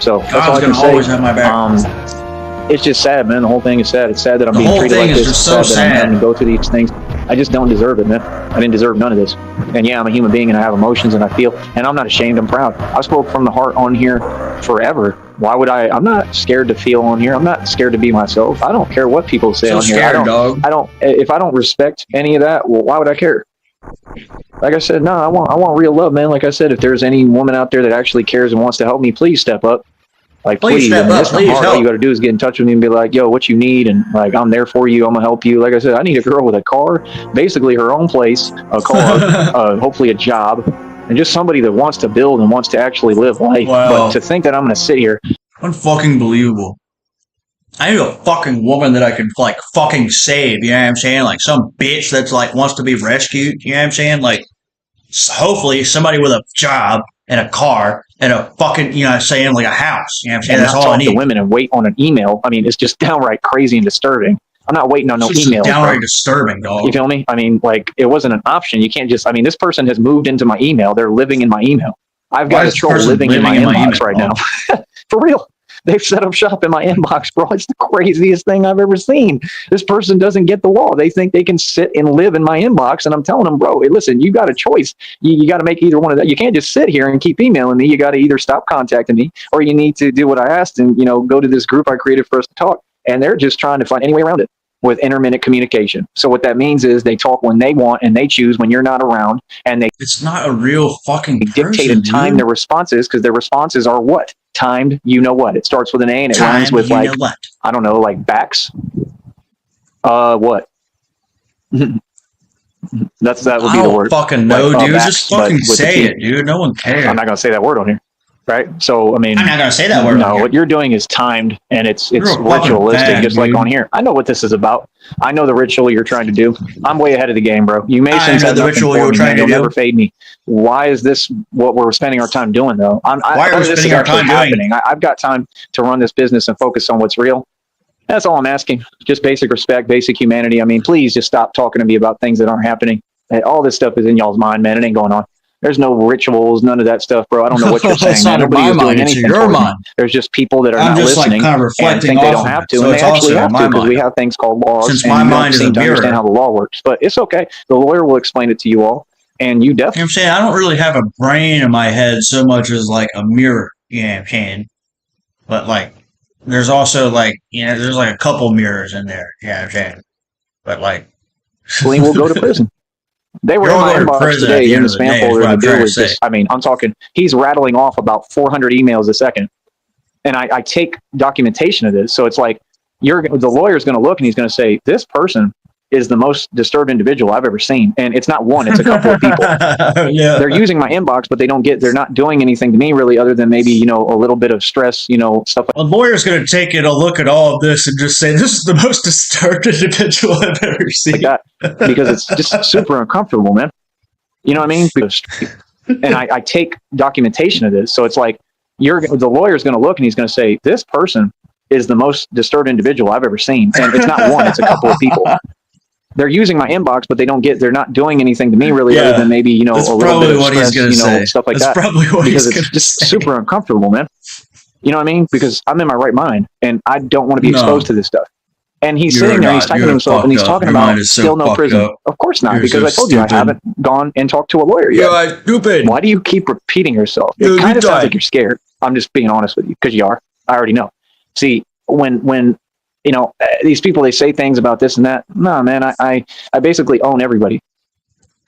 So that's all I can say. God's going to always have my back. It's just sad, man. The whole thing is sad. It's sad that I'm being treated like this. It's sad that I'm having to go through these things. I just don't deserve it, man. I didn't deserve none of this. And yeah, I'm a human being and I have emotions and I feel, and I'm not ashamed. I'm proud. I spoke from the heart on here forever. Why would I? I'm not scared to feel on here. I'm not scared to be myself. I don't care what people say on here. I don't. If I don't respect any of that, well, why would I care? Like I said, no, I want real love, man. Like I said, if there's any woman out there that actually cares and wants to help me, please step up. Like, please step up. Please help. All you got to do is get in touch with me and be like, yo, what you need? And like, I'm there for you. I'm gonna help you. Like I said, I need a girl with a car, basically her own place, a car, hopefully a job, and just somebody that wants to build and wants to actually live life. Wow. But to think that I'm gonna sit here, unfucking believable. I need a fucking woman that I can like fucking save. You know what I'm saying? Like some bitch that's like wants to be rescued. You know what I'm saying? Like hopefully somebody with a job and a car and a fucking, saying, like a house. You know what I'm saying? That's all I need. The women and wait on an email. I mean, it's just downright crazy and disturbing. I'm not waiting on no email. Downright disturbing, dog. You feel me? I mean, like, it wasn't an option. You can't just, this person has moved into my email. They're living in my email. I've got a troll living in my inbox right now. For real. They've set up shop in my inbox, bro. It's the craziest thing I've ever seen. This person doesn't get the law. They think they can sit and live in my inbox. And I'm telling them, bro, hey, listen, you got a choice. You got to make either one of that. You can't just sit here and keep emailing me. You got to either stop contacting me or you need to do what I asked and, go to this group I created for us to talk. And they're just trying to find any way around it with intermittent communication. So what that means is they talk when they want and they choose when you're not around. And it's not a real fucking dictate and time their responses because their responses are what? Timed, what? It starts with an A and it rhymes with like, I don't know, like backs. What? that would be the word. Fucking no, dude. Just fucking say it, dude. No one cares. I'm not gonna say that word on here. right? So I mean, I'm not gonna say that word. No, what you're doing is timed and it's fucking ritualistic, bad, just like dude. on here. I know what this is about. I know the ritual you're trying to do. I'm way ahead of the game, bro. You I Masons know have the nothing ritual for you were me, trying man. to You'll do. never fade me. Why is this what we're spending our time doing, though? Why are we this is spending our actually time doing? happening. I've got time to run this business and focus on what's real. That's all I'm asking. Just basic respect, basic humanity. I mean, please just stop talking to me about things that aren't happening. All this stuff is in y'all's mind, man. It ain't going on. There's no rituals, none of that stuff, bro. I don't know what you're saying, It's man. not in Nobody my is doing mind, it's in anything your for me. mind. There's just people that are I'm not just like listening kind of and reflecting think they off don't of have it. to, So and it's they actually also have in my to because we mind. have things called laws, Since and my you don't mind is seem a to understand mirror. how the law works. But it's okay. The lawyer will explain it to you all, and you You know definitely. what I'm saying? I don't really have a brain in my head so much as like a mirror, you know what I'm saying? But like, there's also like, you know, there's like a couple mirrors in there, you know what I'm saying? But like, Will go to prison. They were you're in all my going to inbox prison at today the in end the of the spam day, is folder, what and the I'm dude trying to was say. just, I mean, I'm talking, he's rattling off about 400 emails a second. And I take documentation of this. So it's like, the lawyer's going to look and he's going to say, this person is the most disturbed individual I've ever seen. And it's not one, it's a couple of people. Yeah. They're using my inbox, but they're not doing anything to me really other than maybe, you know, a little bit of stress, you know, stuff like A lawyer's going to take a look at all of this and just say, this is the most disturbed individual I've ever seen. that, because it's just super uncomfortable, man. You know what I mean? And I take documentation of this. So it's like, the lawyer's going to look and he's going to say, this person is the most disturbed individual I've ever seen. And it's not one, it's a couple of people. They're using my inbox, but they're not doing anything to me really other than maybe, you know, that's a little bit of what stress, he's gonna you know, say. stuff like That's that. probably what Because he's it's gonna just say. super uncomfortable, man. You know what I mean? Because I'm in my right mind and I don't want to be exposed to this stuff. And he's sitting there, he's typing to himself, and he's talking about still no prison. Of course not, because I told you I haven't gone and talked to a lawyer yet. You're stupid. Why do you keep repeating yourself? It kind of sounds like you're scared. I'm just being honest with you, because you are. I already know. See, when you know, these people, they say things about this and that. No, man, I basically own everybody.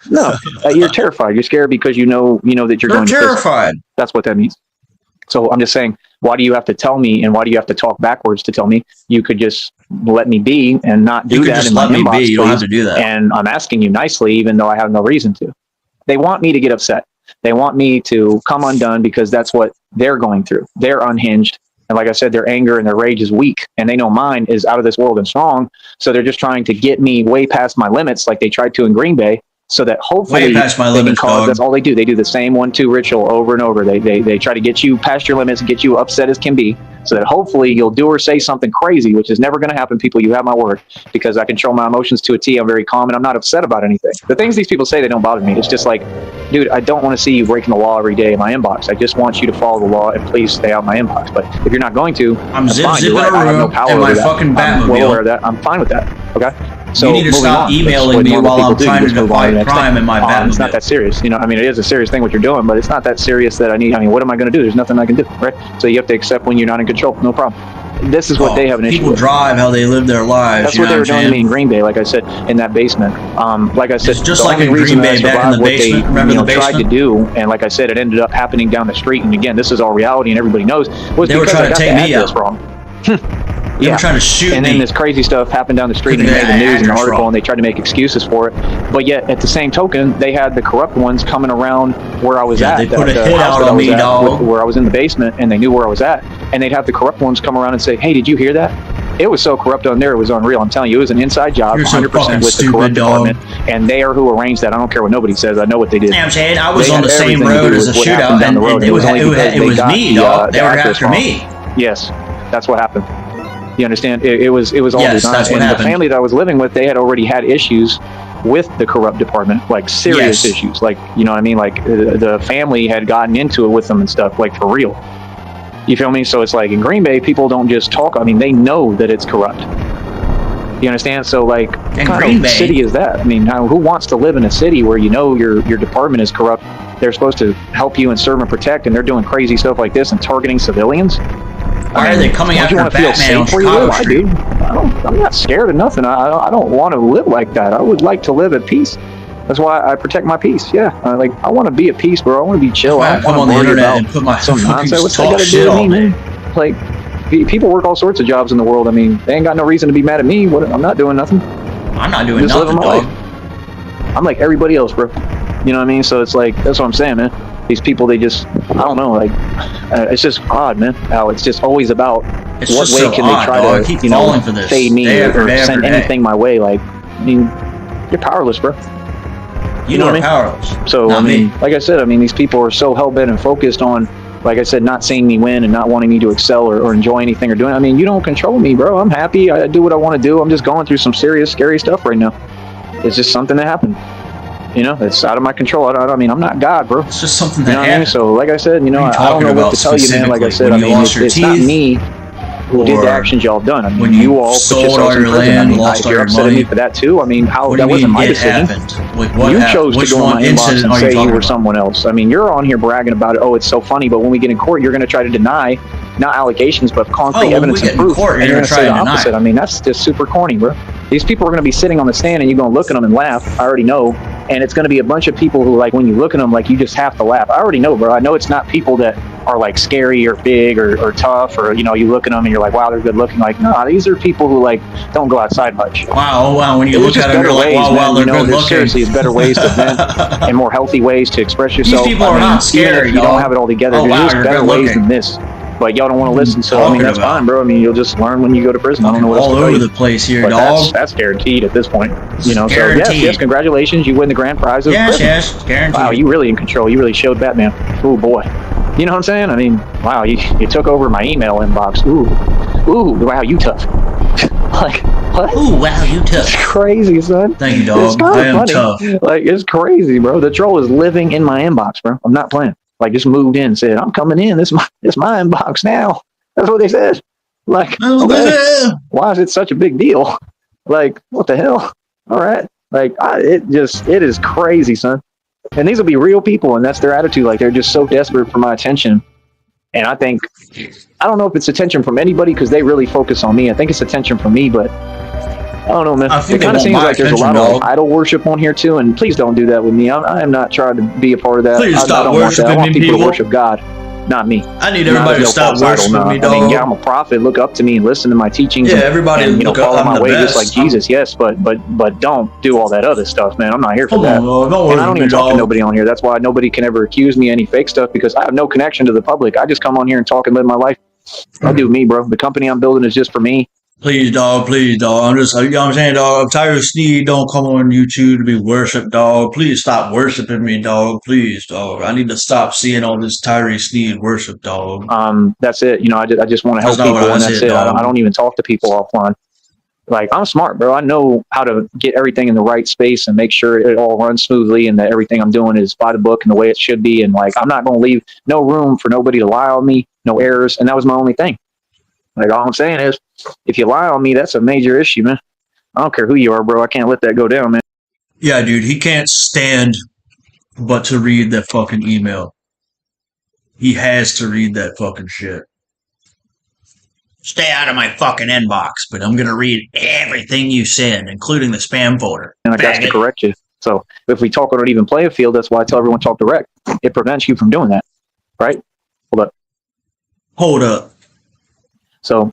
No, you're terrified. You're scared because you know that you're going to prison. terrified. That's what that means. So I'm just saying, why do you have to tell me, and why do you have to talk backwards to tell me? You could just let me be and not do that in my inbox. You don't have to do that. And I'm asking you nicely, even though I have no reason to. They want me to get upset. They want me to come undone because that's what they're going through. They're unhinged. And like I said, their anger and their rage is weak, and they know mine is out of this world and strong. So they're just trying to get me way past my limits, like they tried to in Green Bay, so that hopefully Way past my limits, dog. that's all they do. They do the same 1-2 ritual over and over. They try to get you past your limits, get you upset as can be, so that hopefully you'll do or say something crazy, which is never going to happen, people. You have my word, because I control my emotions to a T. I'm very calm, and I'm not upset about anything. The things these people say, they don't bother me. It's just like, dude, I don't want to see you breaking the law every day in my inbox. I just want you to follow the law and please stay out of my inbox. But if you're not going to, I'm that's fine. zipping You're right. a I have no room power in my over that. fucking I'm well Batmobile. aware of that. I'm fine with that. Okay. So You need to moving stop on. That's emailing what me normal while I'm people do. trying Just to move on fight the next crime thing. in my Batmobile. It's not that serious. You know, I mean, it is a serious thing what you're doing, but it's not that serious that I mean, what am I going to do? There's nothing I can do, right? So you have to accept when you're not in control. No problem. This is what they have an issue People with. drive how they live their lives. That's what they were doing to me in Green Bay, like I said, in that basement. Like I said, It's just the like only in Green reason Bay, that I back in survived the what they, basement. Remember the tried to basement? do, and like I said, it ended up happening down the street. And again, this is all reality, and everybody knows, was They were because trying I to got take the me address out. wrong. They were trying to shoot and me. then this crazy stuff happened down the street, and it made the news and the article, and they tried to make excuses for it. But yet, at the same token, they had the corrupt ones coming around where I was at. They put a the hit house out that I on was me, at, dog. where I was in the basement, and they knew where I was at. And they'd have the corrupt ones come around and say, "Hey, did you hear that?" It was so corrupt on there, it was unreal. I'm telling you, it was an inside job, You're so 100% fucking with the stupid, corrupt dog. department. And they are who arranged that. I don't care what nobody says. I know what they did. You know what I'm saying? I was They on had the same everything to road do as a with what shootout, happened down and the road. it was only because it they was got me, dog. They were address after wrong. me. Yes, that's what happened. You understand? It was all Yes, designed. that's what and happened. the family that I was living with, they had already had issues with the corrupt department, like serious Yes. issues. Like, you know what I mean? Like the family had gotten into it with them and stuff, like for real. You feel me? So it's like in Green Bay, people don't just talk. I mean, they know that it's corrupt. You understand? So like, In what Green kind Bay? of city is that? I mean, who wants to live in a city where you know your department is corrupt? They're supposed to help you and serve and protect, and they're doing crazy stuff like this and targeting civilians. Why are they coming Don't you after want to feel Batman on safe where you live? Chicago I Street? do. I'm not scared of nothing. I don't want to live like that. I would like to live at peace. That's why I protect my peace. Yeah, I want to be at peace, bro. I want to be chill. Why I I don't come want on to the worry internet about and put my some fucking nonsense. What's that talk got to shit do with all me, day? man? Like, people work all sorts of jobs in the world. I mean, they ain't got no reason to be mad at me. I'm not doing nothing. I'm not doing Just nothing, living my dog. life. I'm like everybody else, bro. You know what I mean? So it's like, that's what I'm saying, man. These people, they just, I don't know, like, it's just odd, man. How it's just always about It's what just way so can odd, they try dog. I to, keep you know, falling for this fade me day or after day send after day. anything my way. Like, I mean, you're powerless, bro. You know are what I mean? powerless. So, Not I mean, me. like I said, I mean, these people are so hell-bent and focused on, like I said, not seeing me win and not wanting me to excel or enjoy anything or doing. I mean, you don't control me, bro. I'm happy. I do what I want to do. I'm just going through some serious, scary stuff right now. It's just something that happened. You know, it's out of my control. I mean, I'm not God, bro. It's just something You that know what I mean? happened. So, like I said, you know, What are you I don't know talking what about to tell you, man. Like I said, specifically? I When you mean, lost your it's not teeth? me who did the Or actions y'all done. I mean, when you you all put sold yourselves all in your prison. I land, mean, lost if all you're your upset at me money? for that too, I mean, how What do that you wasn't mean my it decision. happened? Like, what You happened? chose to Which go in one my inbox incident and are you say you talking were about? someone else. I mean, you're on here bragging about it. Oh, it's so funny. But when we get in court, you're going to try to deny, not allegations, but concrete Oh, when evidence we and get in proof. court, And you're you're gonna going to say try the and deny opposite. it. I mean, that's just super corny, bro. These people are going to be sitting on the stand and you're going to look at them and laugh. I already know. And it's going to be a bunch of people who, like, when you look at them, like, you just have to laugh. I already know, bro. I know it's not people that are, like, scary or big or tough or, you know, you look at them and you're like, wow, they're good looking. Like, no, these are people who, like, don't go outside much. Wow. When you There's look just at them, better you're like, ways, wow, man. they're You know, good there's looking. seriously, it's better ways to vent and more healthy ways to express These yourself. people I are mean, not even scary, if you don't dog. have it all together, Oh, there's wow, just you're better good ways looking. than this. But y'all don't want to listen, so I mean, Talking that's about? fine, bro. I mean, you'll just learn when you go to prison. I don't know what else All to tell over you. the place here, But dog. that's guaranteed at this point. You know, so Guaranteed. yes, congratulations, you win the grand prize of prison. Yes, guaranteed. Wow, you really in control. You really showed Batman. Oh boy. You know what I'm saying? I mean, wow, you took over my email inbox. Ooh, wow, you tough. Like, what? Ooh, wow, you tough. It's crazy, son. Thank you, It's dog. kind I of am funny. tough. Like, it's crazy, bro. The troll is living in my inbox, bro. I'm not playing. Like, just moved in and said, I'm coming in. This is my inbox now. That's what they said. Like, okay, why is it such a big deal? Like, what the hell? All right. Like, it is crazy, son. And these will be real people, and that's their attitude. Like, they're just so desperate for my attention. And I don't know if it's attention from anybody because they really focus on me. I think it's attention from me, but I don't know, man. I think It kind of they want seems my like there's a attention, lot of dog. idol worship on here too. And please don't do that with me. I am not trying to be a part of that. Please I stop don't want that. I worshiping want me, people to people. worship God, not me. I need Not everybody as to no stop false idol, worshiping no. me, I mean, yeah, dog. I'm a prophet. Look up to me and listen to my teachings. Yeah, and, everybody and, look follow up. I'm my the way best. just like Jesus. Yes, but don't do all that other stuff, man. I'm not here for Come that. on, dog. Don't And I worship don't me, even talk to dog. nobody on here. That's why nobody can ever accuse me of any fake stuff because I have no connection to the public. I just come on here and talk and live my life. I do me, bro. The company I'm building is just for me. Please, dog. Please, dog. I'm just, you know what I'm saying, dog. Tyree Sneed don't come on YouTube to be worshipped, dog. Please stop worshiping me, dog. Please, dog. I need to stop seeing all this Tyree Sneed worship, dog. That's it. You know, I just want to help That's not what people, I and that's said, it. I dog. don't even talk to people offline. Like, I'm smart, bro. I know how to get everything in the right space and make sure it all runs smoothly and that everything I'm doing is by the book and the way it should be. And like, I'm not going to leave no room for nobody to lie on me, no errors. And that was my only thing. Like, all I'm saying is, if you lie on me, that's a major issue, man. I don't care who you are, bro. I can't let that go down, man. Yeah, dude. He can't stand but to read that fucking email. He has to read that fucking shit. Stay out of my fucking inbox, but I'm gonna read everything you send, including the spam folder. And I got to correct you. So if we talk on an even playing field, that's why I tell everyone talk direct. It prevents you from doing that, right? Hold up. So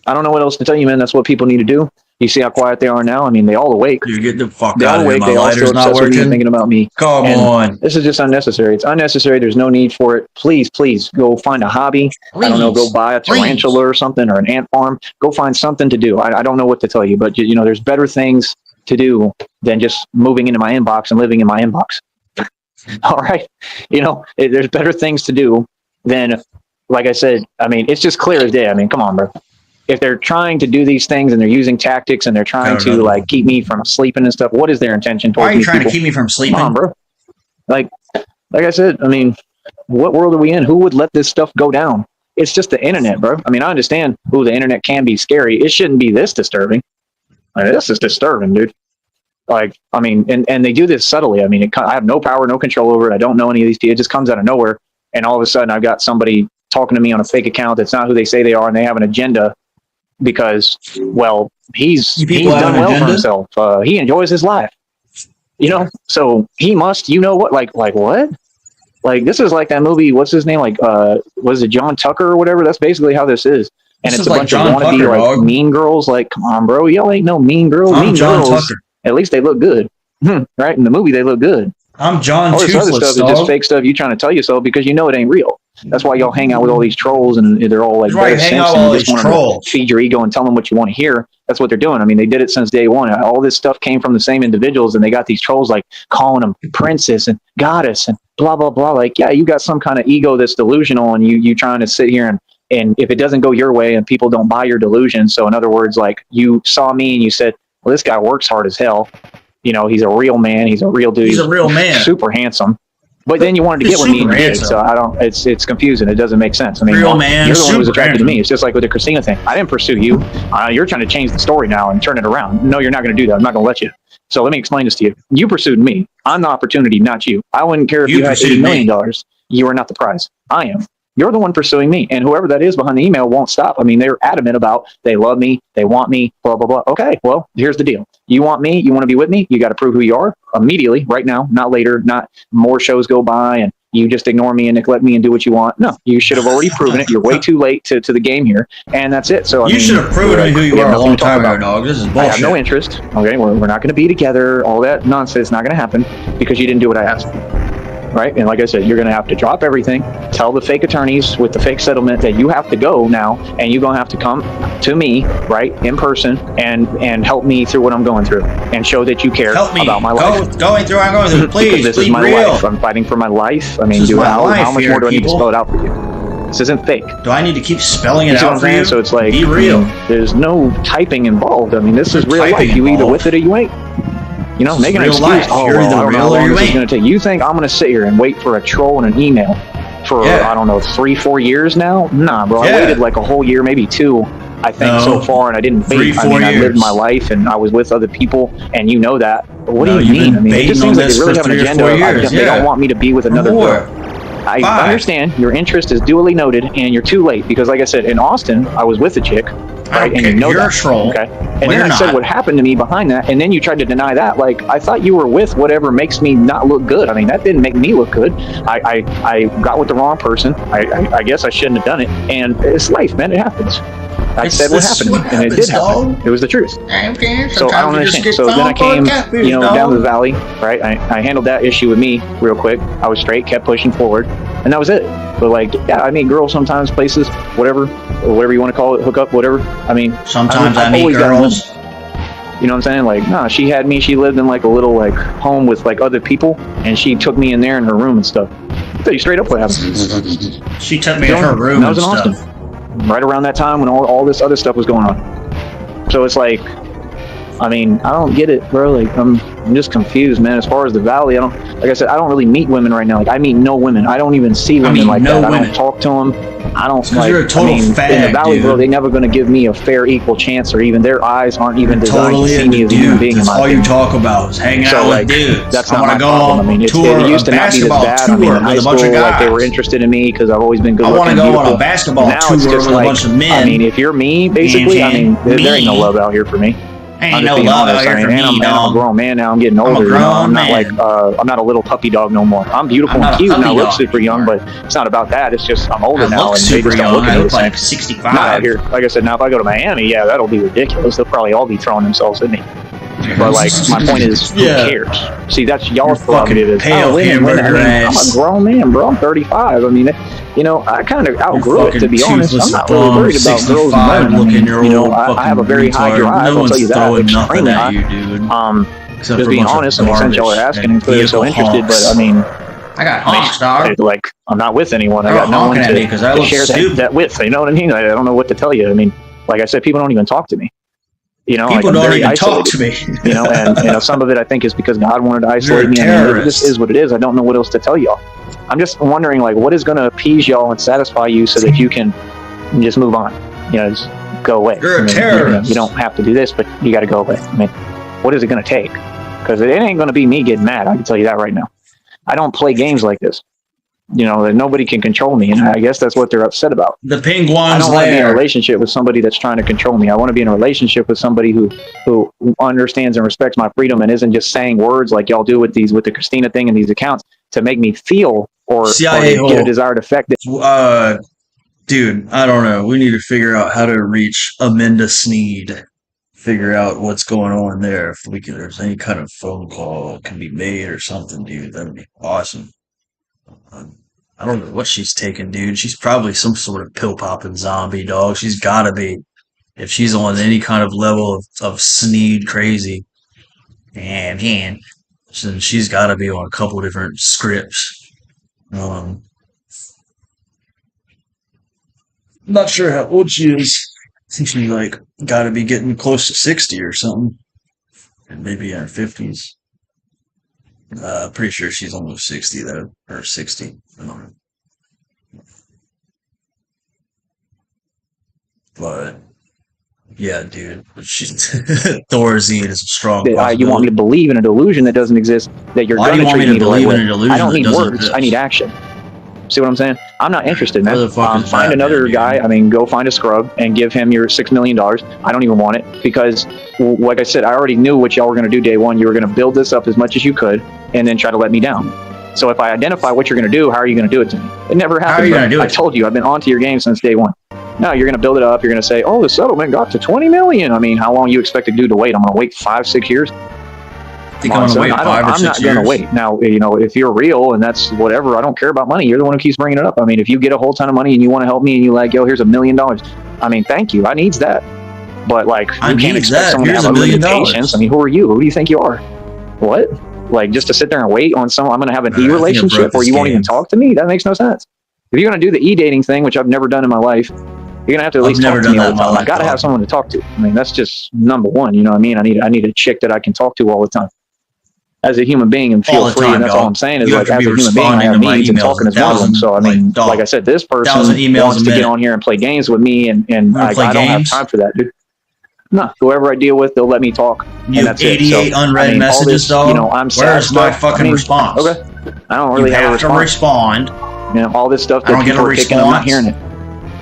I don't know what else to tell you, man. That's what people need to do. You see how quiet they are now? I mean, they all awake. Dude, get the fuck They out all of here. awake. My They all lighter's still not obsessed with me, working. thinking about me. Come And on. this is just unnecessary. It's unnecessary. There's no need for it. Please go find a hobby. I don't know. Go buy a tarantula or something or an ant farm. Go find something to do. I don't know what to tell you, but you know, there's better things to do than just moving into my inbox and living in my inbox. All right. You know, there's better things to do than, like I said, I mean, it's just clear as day. I mean, come on, bro. If they're trying to do these things and they're using tactics and they're trying to like keep me from sleeping and stuff, what is their intention towards me? Why are you trying to keep me from sleeping? Come on, bro. Like I said, I mean, what world are we in? Who would let this stuff go down? It's just the internet, bro. I mean, I understand the internet can be scary. It shouldn't be this disturbing. I mean, this is disturbing, dude. Like, I mean, and they do this subtly. I mean, I have no power, no control over it. I don't know any of these people. It just comes out of nowhere. And all of a sudden I've got somebody talking to me on a fake account that's not who they say they are, and they have an agenda because, well, he's done well for himself. He enjoys his life, you know, so he must, you know what, like what? Like, this is like that movie, what's his name? Like, was it John Tucker or whatever? That's basically how this is. And This it's is a like bunch John of wannabe, Tucker, like dog. mean girls. Like, come on, bro. Y'all ain't no mean girls. I'm Mean John girls, Tucker. at least they look good. Right? In the movie, they look good. I'm John All this other Toothless, stuff is just dog. fake stuff you trying to tell yourself because you know it ain't real. That's why y'all hang out with all these trolls and they're all like That's why you bare hang out simps with all and these just want trolls. to feed your ego and tell them what you want to hear. That's what they're doing. I mean, they did it since day one. All this stuff came from the same individuals, and they got these trolls like calling them princess and goddess and blah blah blah. Like, yeah, you got some kind of ego that's delusional, and you trying to sit here and if it doesn't go your way and people don't buy your delusion. So in other words, like you saw me and you said, well, this guy works hard as hell. You know, he's a real man. He's a real dude. He's a real man. Super handsome. But then you wanted to He's get with me and super you did, handsome. so I don't. It's confusing. It doesn't make sense. I mean, Real man, you're the one who was super attracted to me. handsome. It's just like with the Christina thing. I didn't pursue you. You're trying to change the story now and turn it around. No, you're not going to do that. I'm not going to let you. So let me explain this to you. You pursued me. I'm the opportunity, not you. I wouldn't care if You you had pursued $80 million. You are not the prize. I am. You're the one pursuing me, and whoever that is behind the email won't stop. I mean, they're adamant about they love me, they want me, blah, blah, blah. Okay, well, here's the deal. You want me, you want to be with me, you got to prove who you are immediately, right now, not later, not more shows go by and you just ignore me and neglect me and do what you want. No, you should have already proven it. You're way too late to the game here, and that's it. So You should have proven me who you are a long time ago, dog. This is I bullshit. have no interest. Okay, we're not going to be together. All that nonsense is not going to happen because you didn't do what I asked. Right? And like I said, you're going to have to drop everything, tell the fake attorneys with the fake settlement that you have to go now, and you're going to have to come to me, right, in person, and help me through what I'm going through, and show that you care Help me. about my life. Going through, I'm going through. Please, Because this is be my real. life. I'm fighting for my life. I mean, This is dude, my how life much here, more do I need to people. spell it out for you? This isn't fake. Do I need to keep spelling You it see what out I'm for saying? you? So it's like, Be real. There's no typing involved. I mean, this is There's real typing life. You either involved. with it or you ain't. You know, This make is an real excuse. life. Oh, You're well, either I don't know real how or long you this is ain't. going to take. You think I'm going to sit here and wait for a troll and an email for, Yeah. I don't know, 3-4 years now? Nah, bro. Yeah. I waited like a whole year, maybe 2, I think, No. so far, and I didn't bait. 3-4 I mean, I lived years. my life, and I was with other people, and you know that. But what No, do you you've mean? been I mean, it baiting just on seems like this they really for have an 3 or agenda. 4 I years, guess they yeah. don't want me to be with another more. girl. I Bye. understand your interest is duly noted, and you're too late because, like I said, in Austin, I was with a chick, right? And Okay, you know you're that. a troll. Okay. Well, And then you're I said not. what happened to me behind that, and then you tried to deny that. Like, I thought you were with whatever makes me not look good. I mean, that didn't make me look good. I got with the wrong person. I guess I shouldn't have done it. And it's life, man. It happens. I said what happened to me, and it did happen. It was the truth. So I don't understand. So then I came, down to the valley, right? I handled that issue with me real quick. I was straight, kept pushing forward, and that was it. But like, yeah, I meet girls sometimes, places, whatever you want to call it, hook up, whatever. I mean, Sometimes I I've meet always got girls. you know what I'm saying? Like, nah, she had me. She lived in like a little like home with like other people, and she took me in there in her room and stuff. I'll tell you straight up what happened. She took me in her room That and was in stuff. Austin. Right around that time when all this other stuff was going on. So it's like, I mean, I don't get it, bro. Like, I'm just confused, man. As far as the valley, like I said, I don't really meet women right now. Like, I meet no women. I don't even see women meet like no that. I women. don't talk to them. I don't. 'Cause you're a total in the fag, valley, bro, dude. they never going to give me a fair, equal chance, or even their eyes aren't even designed Totally to see me into as a human dudes. being. In That's my all you opinion. talk about is hanging So out like, with dudes. that's I not want my to go problem. I on mean, a it tour, used a to not be this basketball bad. I tour mean, in with high a bunch school, of like they were guys. interested in me because I've always been good I want looking, to go beautiful. on a basketball Now tour it's just with a like, bunch of men. I mean, if you're me, basically, I mean, there ain't no Me. love out here for me. Ain't I'm just no being love honest. out I here mean, for me, I'm a dog. grown man now. I'm getting I'm a older. You know? grown I'm not man. like I'm not a little puppy dog no more. I'm beautiful I'm and not a cute, and I puppy look dog super young. anymore. But it's not about that. It's just I'm I older now, look and they super just don't young. look at I me look the same. like 65. Not out here. Like I said, now if I go to Miami, yeah, that'll be ridiculous. They'll probably all be throwing themselves at me. But like, my point is, who Yeah. cares? See, that's y'all's Your fucking prerogative. pale women. I hamburger mean, I'm ass. a grown man, bro. I'm 35. I mean, I kind of outgrew it, to be honest. I'm not really bum, worried about girls and 65 women. looking your old I have a very high retard. drive. No I'll tell you one's that. throwing nothing Extremely at high. you, dude. Except Just for a being bunch of honest, I mean, since y'all are garbage asking and and clearly so vehicle interested, but honks. I mean, I got honks, dog. like, I'm not with anyone. I They're got no one honking at me 'cause I to look share stupid. that with. You know what I mean? I don't know what to tell you. I mean, like I said, people don't even talk to me. People I'm don't very even isolated. talk to me. And some of it I think is because God wanted to isolate You're a me. I mean, terrorist. this is what it is. I don't know what else to tell y'all. I'm just wondering, like, what is going to appease y'all and satisfy you so that you can just move on? Just go away. You're a I mean, terrorist. You don't have to do this, but you got to go away. I mean, what is it going to take? Because it ain't going to be me getting mad. I can tell you that right now. I don't play games like this. That nobody can control me, and I guess that's what they're upset about. The I penguin's don't want to be in a lair. relationship with somebody that's trying to control me. I want to be in a relationship with somebody who understands and respects my freedom and isn't just saying words like y'all do with the Christina thing and these accounts to make me feel or CIA to get a hole. desired effect. Dude, I don't know. We need to figure out how to reach Amanda Sneed. figure out what's going on there. If there's any kind of phone call can be made or something, dude, that'd be awesome. I don't know what she's taking, dude. She's probably some sort of pill popping zombie, dog. She's gotta be. If she's on any kind of level of Sneed crazy, then she's gotta be on a couple different scripts. I'm not sure how old she is. I think she's like gotta be getting close to 60 or something. And maybe in her 50s. Pretty sure she's almost 60 though. Or 60. I don't know. But yeah, dude. She's Thorazine is a strong you want me to believe in a delusion that doesn't exist, that you're going to treat me the right way. I don't need words. Exist. I need action. See what I'm saying? I'm not interested, man. Find another guy. I mean, go find a scrub and give him your $6 million. I don't even want it because, like I said, I already knew what y'all were going to do day one. You were going to build this up as much as you could and then try to let me down. So if I identify what you're going to do, how are you going to do it to me? It never happened. How are you going to do it? I told you, I've been onto your game since day one. No, you're going to build it up. You're going to say, oh, the settlement got to 20 million. I mean, how long you expect a dude to wait? I'm going to wait 5-6 years. I'm not going to wait. Now, you know, if you're real and that's whatever, I don't care about money. You're the one who keeps bringing it up. I mean, if you get a whole ton of money and you want to help me and you like, yo, here's $1 million. I mean, thank you. I needs that. But like, you can't expect someone to have unlimited patience. I mean, who are you? Who do you think you are? What? Like, just to sit there and wait on someone, I'm going to have an e-relationship where you won't even talk to me? That makes no sense. If you're going to do the e-dating thing, which I've never done in my life, you're going to have to at least talk to me all the time. I got to have someone to talk to. I mean, that's just number one. You know what I mean? I need a chick that I can talk to all the time. As a human being and feel free, and that's all I'm saying is like, as a human being, I have needs, and talking is one of them. So I mean, like I said, this person wants to get on here and play games with me, and I don't have time for that, dude. No, whoever I deal with, they'll let me talk. You 88 unread messages, dog. You know, I'm sad. Where's my fucking response? Okay, I don't really have a response. Respond. You know, all this stuff that people are kicking, I'm not hearing it.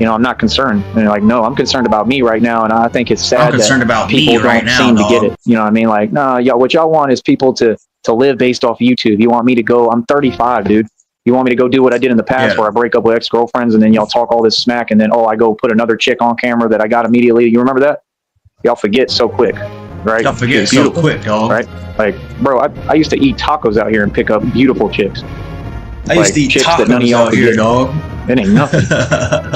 You know, I'm not concerned. And like, no, I'm concerned about me right now, and I think it's sad that people don't seem to get it. You know what I mean? Like, no, y'all, what y'all want is people to live based off YouTube. You want me to go, I'm 35, dude. You want me to go do what I did in the past where I break up with ex-girlfriends and then y'all talk all this smack and then, oh, I go put another chick on camera that I got immediately. You remember that? Y'all forget so quick, right? Y'all forget so quick, dog. Right? Like, bro, I used to eat tacos out here and pick up beautiful chicks. I used to eat tacos out here, dog. It ain't nothing.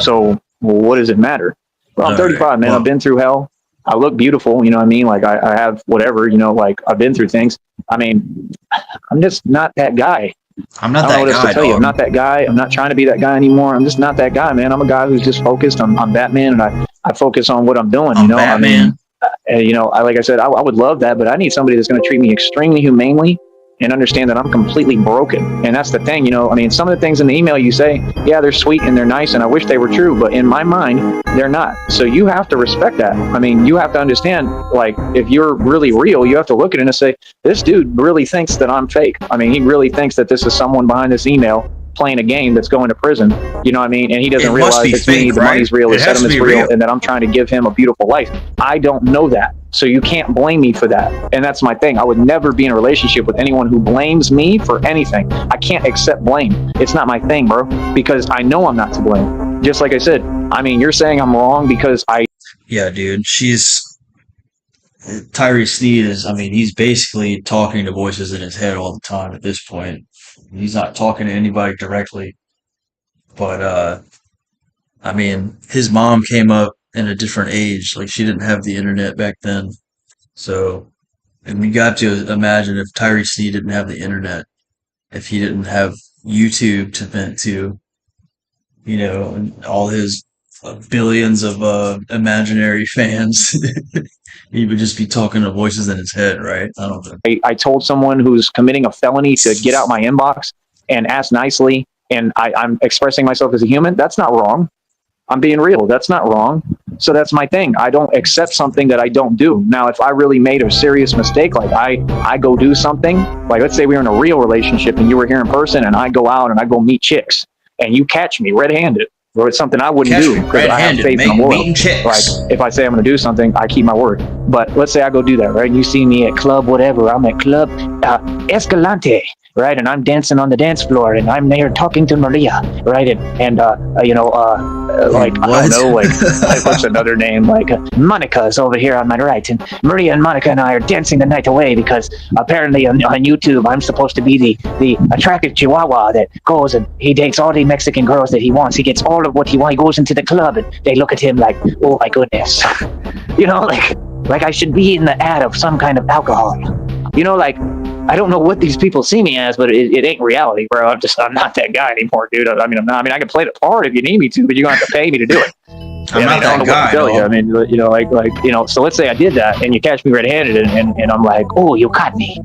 So, well, what does it matter? Well, I'm 35, man. I've been through hell. I look beautiful, you know what I mean? Like, I have whatever, you know, like, I've been through things. I mean, I'm just not that guy. I'm not that guy, I don't know what else to tell you. I'm not that guy. I'm not trying to be that guy anymore. I'm just not that guy, man. I'm a guy who's just focused. I'm Batman, and I focus on what I'm doing, you know? Batman. I mean, you know, like I said, I would love that, but I need somebody that's going to treat me extremely humanely and understand that I'm completely broken. And that's the thing, you know, I mean, some of the things in the email you say, yeah, they're sweet and they're nice and I wish they were true, but in my mind, they're not. So you have to respect that. I mean, you have to understand, like, if you're really real, you have to look at it and say, this dude really thinks that I'm fake. I mean, he really thinks that this is someone behind this email playing a game that's going to prison, you know what I mean? And he doesn't realize it's me, the money's real, the settlement's real, and that I'm trying to give him a beautiful life. I don't know that. So you can't blame me for that. And that's my thing. I would never be in a relationship with anyone who blames me for anything. I can't accept blame. It's not my thing, bro, because I know I'm not to blame. Just like I said, I mean, you're saying I'm wrong because Yeah, dude, Tyree Sneed is, I mean, he's basically talking to voices in his head all the time at this point. He's not talking to anybody directly. But, I mean, his mom came up in a different age. Like, she didn't have the internet back then. So, and you got to imagine if Tyree Sneed didn't have the internet, if he didn't have YouTube to vent to, you know, and all his billions of imaginary fans, he would just be talking to voices in his head, right? I don't know. I told someone who's committing a felony to get out my inbox and ask nicely, and I'm expressing myself as a human. That's not wrong. I'm being real. That's not wrong. So that's my thing. I don't accept something that I don't do. Now, if I really made a serious mistake, like I go do something, like let's say we were in a real relationship and you were here in person and I go out and I go meet chicks and you catch me red-handed, or it's something I wouldn't do because I have faith in the world. Like if I say I'm going to do something, I keep my word. But let's say I go do that, right? You see me at club, whatever. I'm at club Escalante, right? And I'm dancing on the dance floor, and I'm there talking to Maria, right? And like, I don't know, like what's another name? Like Monica's over here on my right, and Maria and Monica and I are dancing the night away because apparently on YouTube I'm supposed to be the attractive Chihuahua that goes and he dates all the Mexican girls that he wants. He gets all of what he wants. He goes into the club and they look at him like, oh my goodness, like I should be in the ad of some kind of alcohol, like. I don't know what these people see me as, but it ain't reality, bro. I'm not that guy anymore, dude. I mean, I can play the part if you need me to, but you're gonna have to pay me to do it. I'm not that guy. I mean, so let's say I did that, and you catch me red-handed, and I'm like, oh, you caught me.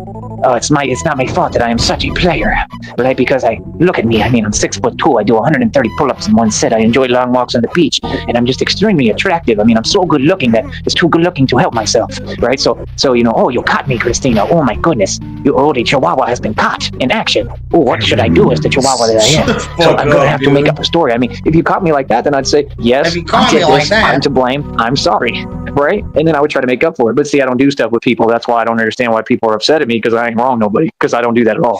Oh, it's not my fault that I am such a player, right? Because look at me. I mean, I'm 6'2". I do 130 pull-ups in one set. I enjoy long walks on the beach, and I'm just extremely attractive. I mean, I'm so good-looking that it's too good-looking to help myself, right? So oh, you caught me, Christina. Oh my goodness, the Chihuahua has been caught in action. Oh, what should I do as the Chihuahua that I am? So I'm gonna have to make up a story. I mean, if you caught me like that, then I'd say yes. I'm to blame. I'm sorry, right? And then I would try to make up for it. But see, I don't do stuff with people. That's why I don't understand why people are upset at me, because I ain't wrong nobody, because I don't do that at all.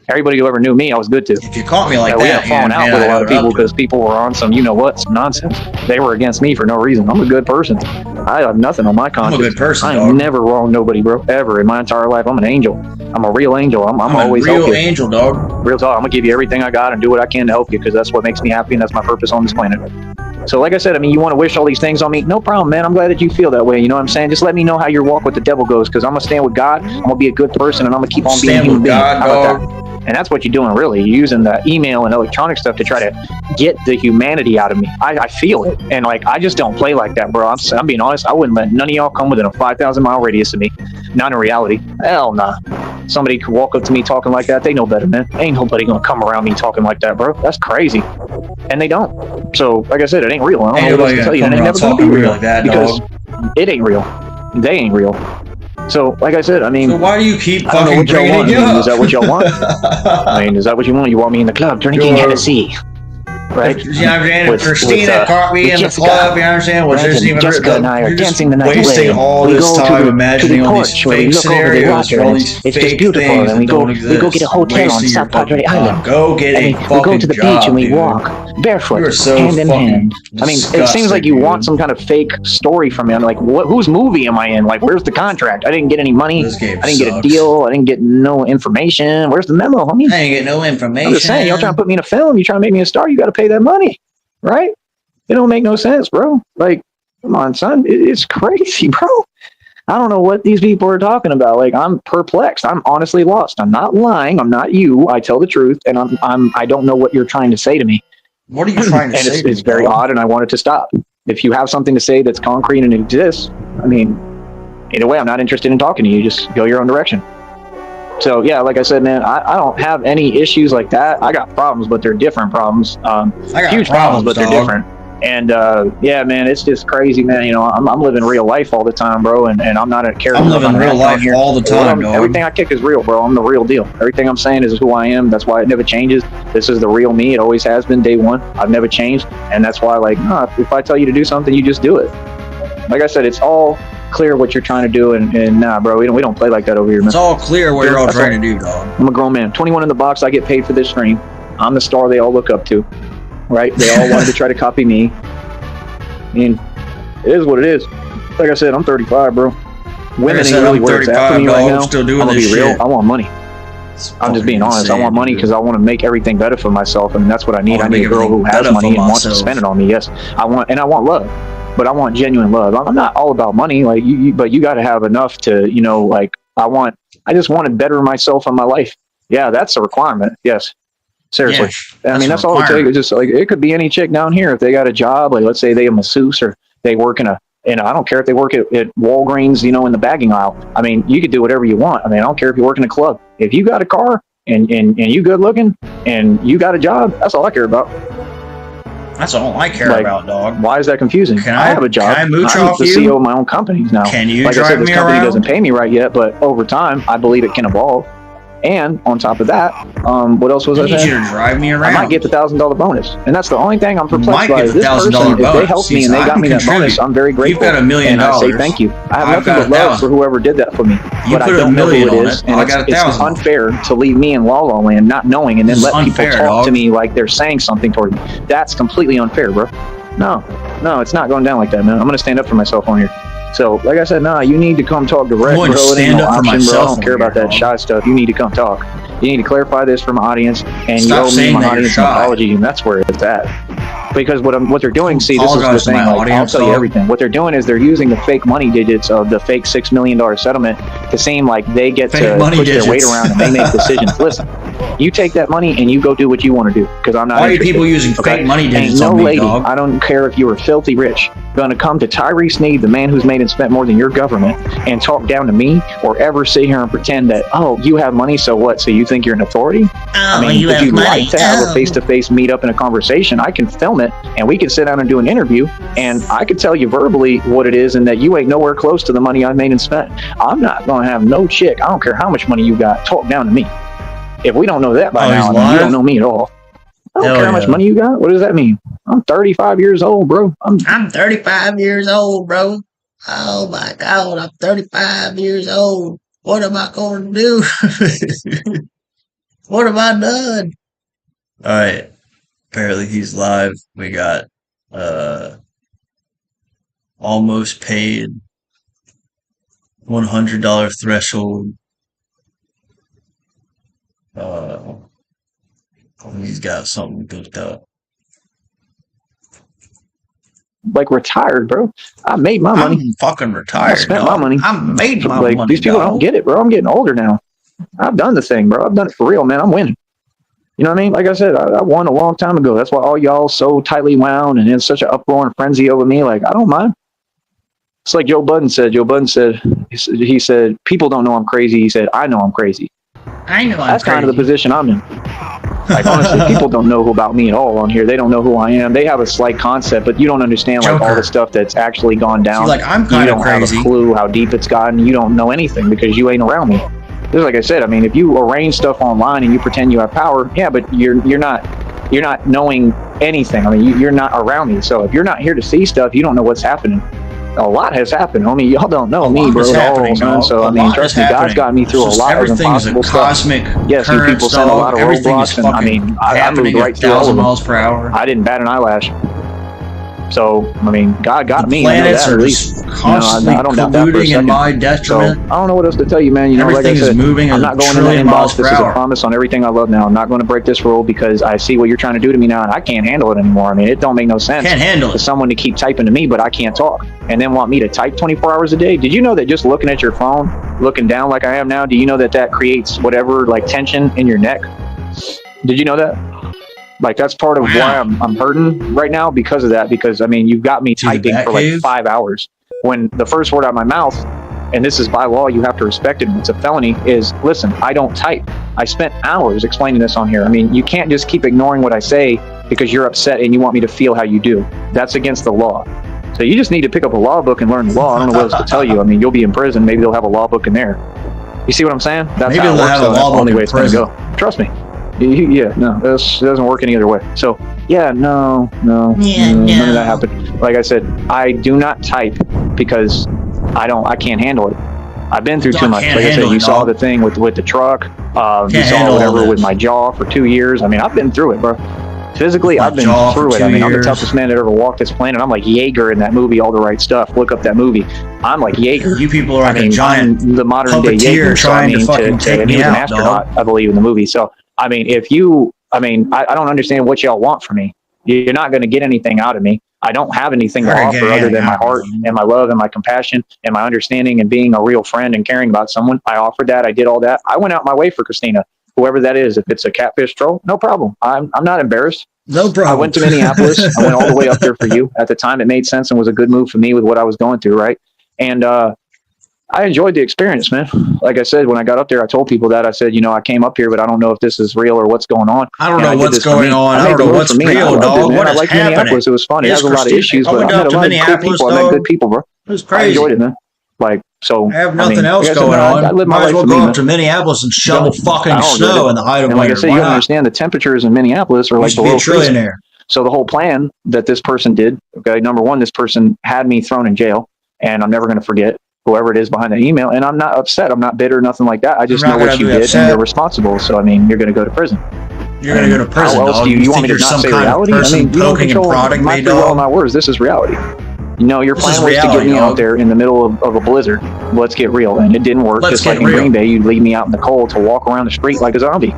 Everybody who ever knew me, I was good to. If you caught me like we that, had fallen out with a lot of people because people were on some, some nonsense. They were against me for no reason. I'm a good person. I have nothing on my conscience. I'm a good person. I ain't never wronged nobody, bro. Ever in my entire life. I'm an angel. I'm a real angel. I'm always a real helping. angel, dog. Real talk. I'm gonna give you everything I got and do what I can to help you, because that's what makes me happy and that's my purpose on this planet. So like I said, I mean, you want to wish all these things on me? No problem, man. I'm glad that you feel that way. You know what I'm saying? Just let me know how your walk with the devil goes, because I'm going to stand with God. I'm going to be a good person, and I'm going to keep on being a human being. How about that? And that's what you're doing, really. You're using the email and electronic stuff to try to get the humanity out of me. I feel it. And, I just don't play like that, bro. I'm being honest. I wouldn't let none of y'all come within a 5,000-mile radius of me. Not in reality. Hell nah. Somebody could walk up to me talking like that. They know better, man. Ain't nobody going to come around me talking like that, bro. That's crazy. And they don't. So, like I said, it ain't real. I don't know what else to tell you. And it's never going to be real. Like that, because it ain't real. They ain't real. So, like I said, I mean... So why do you keep I don't know what y'all want. Is that what y'all want? I mean, is that what you want? You want me in the club drinking Hennessy? Right? You understand? Christina caught me in the club, you understand? Was just even Jessica and I are dancing the night wasting away. all this time imagining all these fake scenarios, all these it's fake just beautiful, things and we go get a hotel on South Padre Island. Go get a fucking job, we go to the beach and we dude. walk barefoot, So hand in hand. I mean, it seems like you dude. want some kind of fake story from me. I'm like, whose movie am I in? Like, where's the contract? I didn't get any money. I didn't get a deal. I didn't get no information. Where's the memo, homie? I didn't get no information. I'm just saying, y'all trying to put me in a film. You trying to make me a star. You got to pay that money. Right? It don't make no sense, bro. Like, come on, son. It's crazy, bro. I don't know what these people are talking about. Like, I'm perplexed. I'm honestly lost. I'm not lying. I'm not you. I tell the truth, and I don't know what you're trying to say to me. What are you trying to say? And it's very odd, and I want it to stop. If you have something to say that's concrete and it exists, I mean, either way, I'm not interested in talking to you. Just go your own direction. So, yeah, like I said, man, I don't have any issues like that. I got problems, but they're different problems. Huge problems, but they're different. And, yeah, man, it's just crazy, man. You know, I'm living real life all the time, bro, and I'm not a character. I'm living real life all the time, dog. Everything I kick is real, bro. I'm the real deal. Everything I'm saying is who I am. That's why it never changes. This is the real me. It always has been day one. I've never changed. And that's why, like, if I tell you to do something, you just do it. Like I said, it's all clear what you're trying to do, and nah, bro, we don't play like that over here, man. It's all clear what you're all trying to do, dog. I'm a grown man. 21 in the box. I get paid for this stream. I'm the star they all look up to, right? They all wanted to try to copy me. I mean, it is what it is. Like I said, I'm 35, bro. Women ain't really where it's at for me right now. Still doing I'm gonna this be real. shit. I want money. I'm just being honest. I want money because I want to make everything better for myself, and that's what I need. I need a girl who has money and wants to spend it on me. Yes, I want love. But I want genuine love. I'm not all about money, like but you got to have enough to, you know, like I just want to better myself in my life. Yeah, that's a requirement. Yes, seriously. Yeah, I mean, that's all it takes. Just like it could be any chick down here if they got a job. Like let's say they a masseuse or they work in a, and I don't care if they work at Walgreens, you know, in the bagging aisle. I mean, you could do whatever you want. I mean, I don't care if you work in a club. If you got a car and you good looking and you got a job, that's all I care about. That's all I care about, dog. Why is that confusing? I have a job. Can I mooch off I'm the you? CEO of my own companies now. Can you like drive I said, this me company around? doesn't pay me right yet, but over time, I believe it can evolve. And on top of that, what else was I I need saying? you to drive me I around. might get the $1,000 bonus, and that's the only thing I'm perplexed Might by. get Is the this person, $1,000 if they bonus. helped me See, and they I got can me that contribute. bonus, I'm very grateful. You've got $1 million. And I say thank you. I have I've nothing got but love 1,000. for whoever did that for me. You But I put don't $1 know who million it on is, it. and I got it's 1,000. unfair to leave me in La La Land not knowing and then This let is people unfair, talk dog. to me like they're saying something toward me. That's completely unfair, bro. No, it's not going down like that, man. I'm gonna stand up for myself on here. So, like I said, you need to come talk direct, I'm bro. going to It ain't stand no up for option, bro. I myself don't care on about here, that dog. shy stuff. You need to come talk. You need to clarify this for my audience, and Stop you owe me saying my that you're audience an shy. apology, and that's where it's at. Because what they're doing, see, this is the Apologize to thing. my Like, I'll audience, tell you dog. everything. What they're doing is they're using the fake money digits of the fake $6 million settlement to seem like they get Fake to money push their weight digits. around and they make decisions. Listen, you take that money and you go do what you want to do, because I'm not Why are you interested. people using fake money digits Ain't no on me, lady, dog? I don't care if you were filthy rich, gonna come to Tyree Sneed, the man who's made and spent more than your government, and talk down to me, or ever sit here and pretend that, oh, you have money, so what? So you think you're an authority? I mean, if you'd like to have a face-to-face meet-up and a conversation, I can film it, and we can sit down and do an interview, and I could tell you verbally what it is, and that you ain't nowhere close to the money I made and spent. I'm not gonna have no chick, I don't care how much money you got, talk down to me. If we don't know that by Oh, now, he's I mean, you live? don't know me at all. I don't Hell care how much yeah. money you got. What does that mean? I'm 35 years old, bro. I'm 35 years old, bro. Oh my God, I'm 35 years old. What am I going to do? What have I done? All right. Apparently he's live. We got almost paid $100 threshold. He's got something booked up. like retired, bro. I made my money. I'm fucking I retired. spent dog. my money. I made my Like, money. these people don't dog. get it, bro. I'm getting older now. I've done the thing, bro. I've done it for real, man. I'm winning. You know what I mean? Like I said, I won a long time ago. That's why all y'all so tightly wound and in such an uproar and frenzy over me. Like, I don't mind. It's like Joe Budden said. Joe Budden said, he said, people don't know I'm crazy. He said, I know I'm crazy. I know. That's kind of the position I'm in. Like, honestly, people don't know about me at all on here. They don't know who I am. They have a slight concept, but you don't understand like all Joker. the stuff that's actually gone down. See, like, I'm You kind of don't have crazy. a clue how deep it's gotten. You don't know anything because you ain't around me. Just like I said, I mean, if you arrange stuff online and you pretend you have power, yeah, but you're not knowing anything. I mean, you're not around me. So if you're not here to see stuff, you don't know what's happening. A lot has happened. I mean, y'all don't know me, bro, at all, man. So I mean, trust me, God's got me through a lot of impossible stuff. Yes, you people send a lot of roadblocks, and I mean, I moved right through all of them. miles per hour. I didn't bat an eyelash. So, I mean, God got me. I know Planets that, are at least. just constantly I don't doubt that for a colluding in second. my So, detriment. I don't know what else to tell you, man. You know, like I Everything is said, moving at I'm a not going in that trillion miles inbox. per This is a hour. promise on everything I love now. I'm not going to break this rule because I see what you're trying to do to me now, and I can't handle it anymore. I mean, it don't make no sense Can't handle for it. someone to keep typing to me, but I can't talk, and then want me to type 24 hours a day. Did you know that just looking at your phone, looking down like I am now, do you know that that creates whatever, like, tension in your neck? Did you know that? Like, that's part of why I'm hurting right now because of that. Because, I mean, you've got me To the typing for like Batcave? 5 hours. When the first word out of my mouth, and this is by law, you have to respect it, and it's a felony, is, listen, I don't type. I spent hours explaining this on here. I mean, you can't just keep ignoring what I say because you're upset and you want me to feel how you do. That's against the law. So you just need to pick up a law book and learn the law. I don't know what else to tell you. I mean, you'll be in prison. Maybe they'll have a law book in there. You see what I'm saying? That's Maybe how it they'll works, have a though. That's law the only book way in it's going to go. Trust me. Yeah, no, it doesn't work any other way. So, yeah, no, none of that happened. Like I said, I do not type because I can't handle it. I've been through too much. Like I said, you saw the thing with the truck. You saw whatever with my jaw for 2 years. I mean, I've been through it, bro. Physically, I've been through it. I mean, I'm the toughest man that ever walked this planet. I'm like Jaeger in that movie, All the Right Stuff. Look up that movie. I'm like Jaeger. You people are like a giant I'm the modern day Jaeger. trying to fucking take and he me was an out, astronaut, dog. I believe, in the movie. So, I mean, I don't understand what y'all want from me. You're not going to get anything out of me. I don't have anything to offer other than my heart and my love and my compassion and my understanding and being a real friend and caring about someone. I offered that. I did all that. I went out my way for Christina, whoever that is. If it's a catfish troll, no problem. I'm not embarrassed. No problem. I went to Minneapolis. I went all the way up there for you. At the time, it made sense and was a good move for me with what I was going through, right? And I enjoyed the experience, man. Like I said, when I got up there, I told people that. I said, you know, I came up here, but I don't know if this is real or what's going on. I don't know what's going on. I don't know what's real, dog. What is happening? Minneapolis. It was fun. It has a lot of issues, but I met a lot of cool people. I met good people, bro. It was I crazy. enjoyed it, man. Like, so I have nothing mean, else like I said, going man, on. I live my Might as life well for go me, up man. to Minneapolis and shovel fucking I don't snow regret in the height of And like I winter. said, Why you not? understand the temperatures in Minneapolis are like Used to be a below freezing. trillionaire. So the whole plan that this person did, okay, number one, this person had me thrown in jail, and I'm never going to forget whoever it is behind the email. And I'm not upset. I'm not bitter, nothing like that. I just I'm not know what gonna you be did, upset. and you're responsible. So I mean, you're going to go to prison. You're gonna go to prison, How else dog. do you want think me to you're not some say kind reality? of person I mean, you don't poking and control prodding my me, free will and dog? my words. This is reality. You know, your This plan is was to get reality, me dog. out there in the middle of a blizzard. Let's get real. And it didn't work. Let's Just get like in real. Green Bay, you'd leave me out in the cold to walk around the street like a zombie.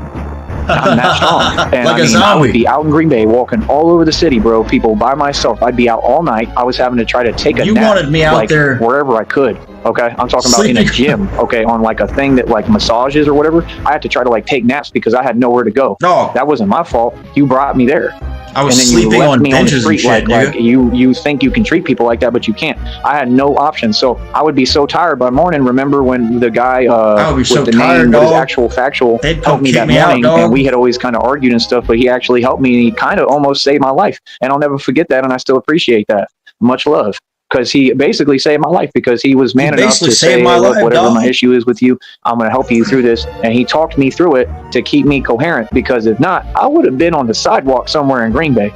I'm that strong. And Like I a mean, I would zombie. be out in Green Bay walking all over the city, bro. People by myself. I'd be out all night. I was having to try to take a You nap. wanted me out like, there wherever I could. Okay, I'm talking about in a sleeping. gym. Okay, on like a thing that like massages or whatever. I had to try to like take naps because I had nowhere to go. Dog, That wasn't my fault. You brought me there. I was And then you sleeping left on me on the benches and street shit, like dude. you think you can treat people like that, but you can't. I had no option, so I would be so tired by morning. Remember when the guy I would be with so the tired, name, what is dog. actual factual, They'd come helped me kick that me out, morning, dog. and we had always kind of argued and stuff, but he actually helped me, and he kind of almost saved my life, and I'll never forget that, and I still appreciate that. Much love. Because he basically saved my life because he was man enough basically to saved say, my hey, look, life, whatever dog. my issue is with you, I'm going to help you through this. And he talked me through it to keep me coherent because if not, I would have been on the sidewalk somewhere in Green Bay.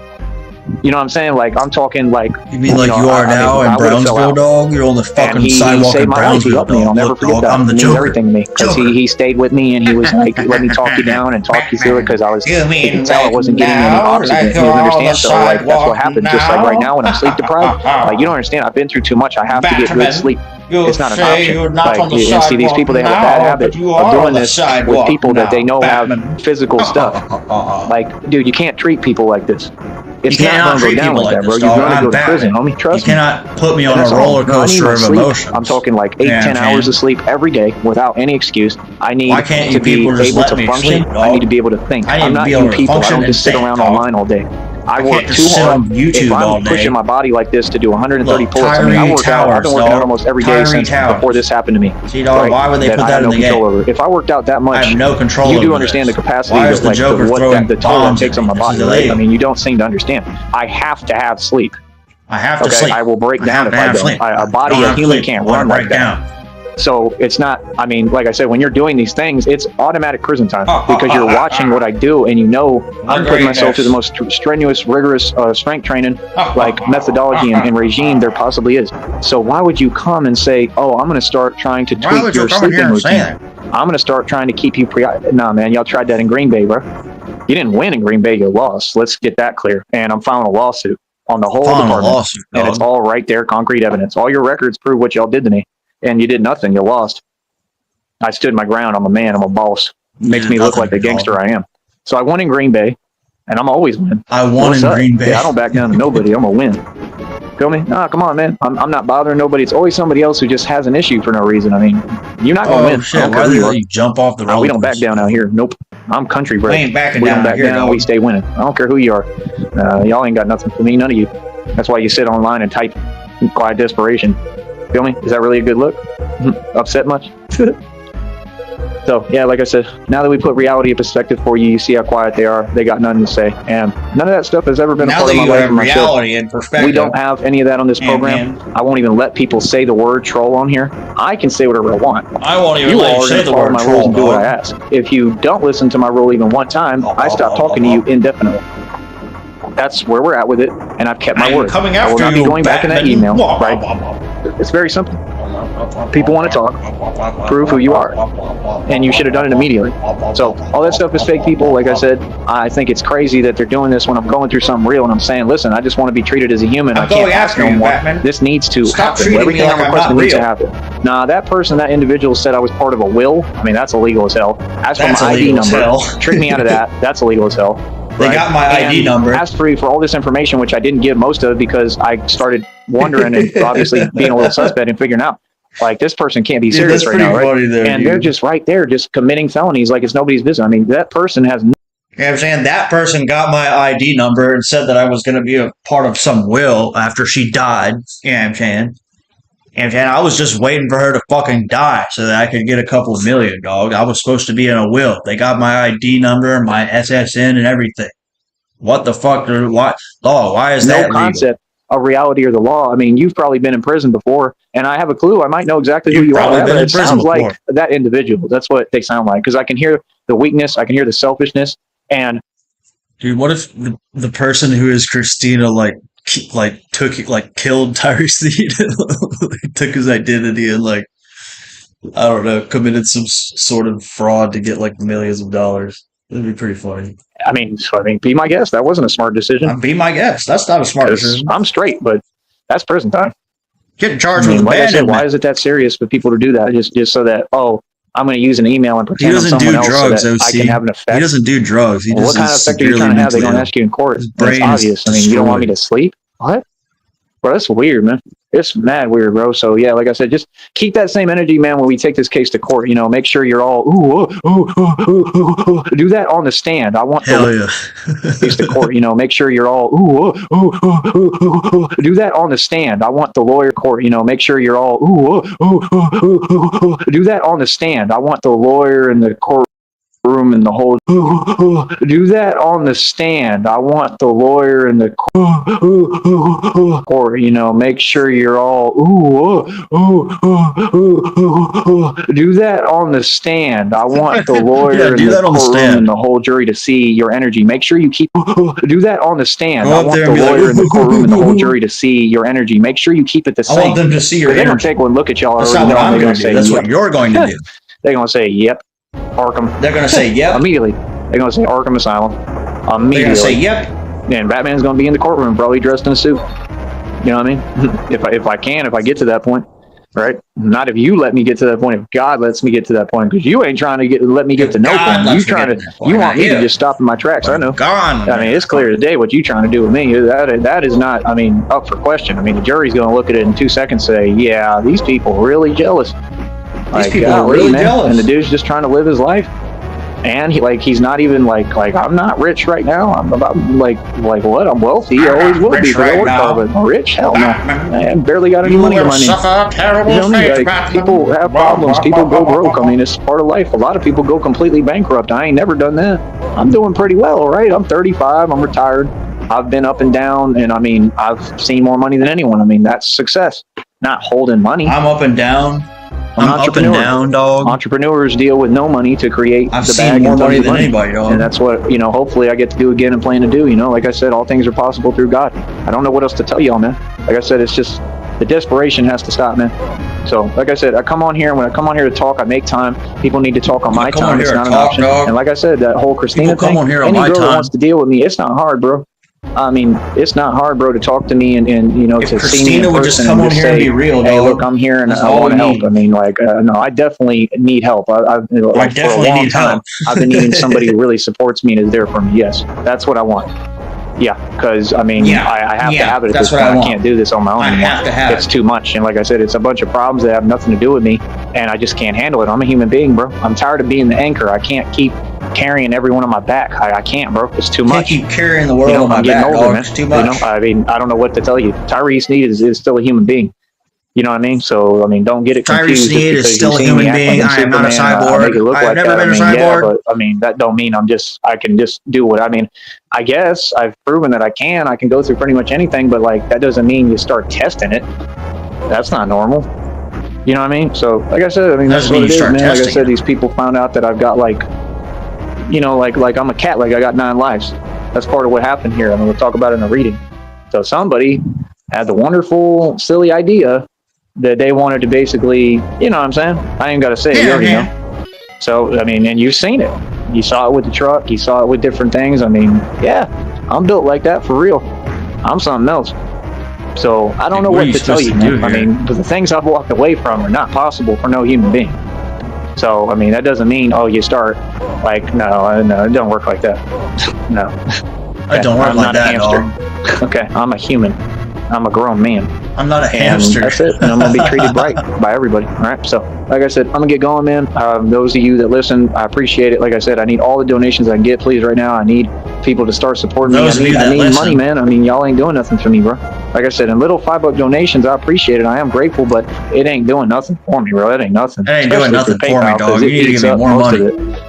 You know what I'm saying? Like, I'm talking like... You mean like you are now in Brownsville, dog? You're on the And fucking he sidewalk saved in my life. He Brownsville, helped me. And I'll dog. never Look, forget dog, that. I'm the It means Joker. everything to me because Joker. he stayed with me and he was like, let me talk you down and talk you through it because I was... You He mean could tell I like wasn't getting any now? oxygen. Like You you're on understand? the So like that's what sidewalk happens. Just like right now when I'm sleep deprived, now? like you don't understand. I've been through too much. I have to get good Batman, sleep. You It's not an say option. you're not Like, on the you see sidewalk these people, they have a bad now, habit but you of are doing on the this with sidewalk people that they know Batman. have physical stuff. Like, dude, you can't treat people like this. It's You not cannot going to go treat down people like that, like bro. this, You're dog. going to I'm go to prison, Batman. homie. Trust You me. cannot put me on That's a all. roller No, I need coaster my of sleep. emotions. I'm talking like 8, Yeah, 10 man. hours of sleep every day without any excuse. I need Why can't you to be people just able let to me function. sleep, I dog? need to be able to think. I need I'm to not be you able to people. I function don't and just sit think, around dog. online all day. I can't work just too sit hard. on YouTube If all I'm day. pushing my body like this to do 130 Look, pull-ups, I mean, I Tyree work out. I've been working out Towers, almost every day Tyree since Towers. before this happened to me. See, dog, why would they put I that have in no the control game? over. If I worked out that much, I have no control you over do understand this. the capacity Why is of the like Joker what throwing the toll that bombs takes at on my me? This body, is right? I illegal. mean, you don't seem to understand. I have to have sleep. I have to Okay, sleep. I will break I down have if to I have don't. sleep. A body Don't of have human sleep. can't I wanna run like break that. down. So it's not, I mean, like I said, when you're doing these things, it's automatic prison time because you're watching what I do and you know I'm putting myself through the most strenuous, rigorous strength training, like methodology and regime there possibly is. So why would you come and say, oh, I'm going to start trying to Why tweak would you your come in sleeping here and say routine? that? I'm going to start trying to keep you Nah, man, y'all tried that in Green Bay, bro. You didn't win in Green Bay, you lost. Let's get that clear. And I'm filing a lawsuit on the whole Filing a department. lawsuit, And dog. it's all right there, concrete evidence. All your records prove what y'all did to me. And you did nothing. You lost. I stood my ground. I'm a man. I'm a boss. Makes did me look nothing, like the dog. gangster I am. So I won in Green Bay, and I'm always winning. I won What's in up? Green Bay. Yeah, I don't back down to nobody. I'm a win. Feel me? Nah, come on, man. I'm not bothering nobody. It's always somebody else who just has an issue for no reason. I mean, you're not gonna Oh win. I shit! don't Why care who did you are. you jump off the roller We don't back coaster? down out here. Nope. I'm country bred. We ain't backing We down don't back out here, down. dog. We stay winning. I don't care who you are. Y'all ain't got nothing for me. None of you. That's why you sit online and type in quiet desperation. Feel me? Is that really a good look? Upset much? So yeah, like I said, now that we put reality in perspective for you, you see how quiet they are. They got nothing to say, and none of that stuff has ever been a Now part that of my you life have or my show. reality and perspective, We don't have any of that on this program. man. I won't even let people say the word troll on here. I can say whatever I want. I won't even You let all you are say going the to follow word my rules troll, and do what I dog. ask. If you don't listen to my rule even one time, I stop talking to you indefinitely. That's where we're at with it, and I've kept my I'm word. coming I will after not be you, going back in that Batman. email, right? It's very simple. People want to talk. Prove who you are. And you should have done it immediately. So all that stuff is fake, people. Like I said, I think it's crazy that they're doing this when I'm going through something real and I'm saying, listen, I just want to be treated as a human. I'm I can't going ask after no you, more. Batman. This needs to Stop happen. treating me Everything like I'm I'm requesting not needs to real. happen. Nah, that person, that individual said I was part of a will. I mean, that's illegal as hell. Asked for That's my ID illegal as number. hell. Tricked me out of that. That's illegal as hell. They got my ID And number. asked for all this information, which I didn't give most of because I started wondering and obviously being a little suspect and figuring out, like, this person can't be Dude, serious that's right pretty now, right? funny though, And they're just right there, just committing felonies like it's nobody's business. I mean, that person has You know what I'm saying? That person got my ID number and said that I was going to be a part of some will after she died. You know what I'm saying? And I was just waiting for her to fucking die so that I could get a couple million, dog. I was supposed to be in a will. They got my ID number, my SSN, and everything. What the fuck? Why? Oh, why is no that legal? concept. a reality or the law. I mean, you've probably been in prison before, and I have a clue. I might know exactly who you are, but it sounds like that individual. That's what they sound like, because I can hear the weakness, I can hear the selfishness, and dude, what if the person who is Christina killed Tyree Sneed, took his identity and I don't know, committed some sort of fraud to get millions of dollars? That'd be pretty funny. I mean, be my guest. That wasn't a smart decision. Be my guest. That's not a smart decision. I'm straight, but that's prison time. Getting charged with abandonment. Why is it that serious for people to do that? Just so that, I'm going to use an email and pretend I'm someone else drugs, so that I can have an effect. He doesn't do drugs. What kind of effect are you trying to have? They're going to ask you in court. It's obvious. I mean, you don't want me to sleep? What? Bro, that's weird, man. It's mad weird, bro. So yeah, like I said, just keep that same energy, man, when we take this case to court. Make sure you're all do that on the stand. I want the case to court. Make sure you're all do that on the stand. I want the lawyer court. Make sure you're all do that on the stand. I want the lawyer in the court room and the whole do that on the stand. I want the lawyer in the court, make sure you're all do that on the stand. I want the lawyer in the courtroom and the whole jury to see your energy. Make sure you keep do that on the stand. I want the lawyer in the courtroom and the whole jury to see your energy. Make sure you keep it the same. I want them to see your energy. They're gonna take one look at y'all. That's not what I'm going to do. That's what you're going to do. They're gonna say, "Yep." Arkham. They're going to say, yep. Immediately. They're going to say Arkham Asylum. Immediately. They're going to say, yep. And Batman's going to be in the courtroom, probably dressed in a suit. You know what I mean? if I get to that point, right? Not if you let me get to that point. If God lets me get to that point, because you ain't trying to let me get to no point. You want me to just stop in my tracks. I know. I mean, it's clear as day what you trying to do with me. That is not, up for question. The jury's going to look at it in 2 seconds and say, yeah, these people are really jealous. These people are really jealous. And the dude's just trying to live his life. And he's not even like I'm not rich right now. I'm about what? I'm wealthy. I always will be. But rich? Hell no. I barely got any money in my name. People have problems. People go broke. It's part of life. A lot of people go completely bankrupt. I ain't never done that. I'm doing pretty well, all right? I'm 35. I'm retired. I've been up and down, and I've seen more money than anyone. That's success. Not holding money. I'm up and down. I'm up and down, dog. Entrepreneurs deal with no money to create the bag more money than anybody, dog. And that's what, hopefully I get to do again and plan to do. Like I said, all things are possible through God. I don't know what else to tell y'all, man. Like I said, it's just the desperation has to stop, man. So, like I said, I come on here, and when I come on here to talk, I make time. People need to talk on my time. It's not an option. And like I said, that whole Christina thing, any girl that wants to deal with me, it's not hard, bro. It's not hard, bro, to talk to me and to see me in person. If Christina would just come on here and be real, hey, look, I'm here and I want to help. No, I definitely need help. I definitely need help. I've been needing somebody who really supports me and is there for me. Yes, that's what I want. Yeah, because I have to have it at this point. I can't do this on my own anymore. It's too much, and like I said, it's a bunch of problems that have nothing to do with me, and I just can't handle it. I'm a human being, bro. I'm tired of being the anchor. I can't keep carrying everyone on my back. I can't, bro. It's too much. Can't keep carrying the world on my back, older, man. It's too much. I don't know what to tell you. Tyree Sneed is still a human being. You know what I mean? So, don't get it confused. Tyree Sneed is still a human being. I am not a cyborg. I have never been a cyborg. Yeah, but, that don't mean I can just do what I guess I've proven that I can go through pretty much anything, but that doesn't mean you start testing it. That's not normal. You know what I mean? So, like I said, that's what it is, man. Like I said, these people found out that I've got like I'm a cat, I got 9 lives. That's part of what happened here. We'll talk about it in the reading. So somebody had the wonderful, silly idea that they wanted to basically, you know what I'm saying? I ain't got to say it, you already know. So, and you've seen it. You saw it with the truck. You saw it with different things. Yeah, I'm built like that for real. I'm something else. So, I don't know what to tell you, man. But the things I've walked away from are not possible for no human being. So, that doesn't mean, you start, no, it don't work like that. No. It don't work like that, dog. Okay, I'm a human. I'm a grown man. I'm not a hamster. That's it. And I'm going to be treated right by everybody. All right. So, like I said, I'm going to get going, man. Those of you that listen, I appreciate it. Like I said, I need all the donations I can get, please, right now. I need people to start supporting me. I need money, man. Y'all ain't doing nothing for me, bro. like I said, in little $5 donations, I appreciate it. I am grateful, but it ain't doing nothing for me, bro. It ain't nothing. It ain't doing nothing for me, dog. You need to give me more money.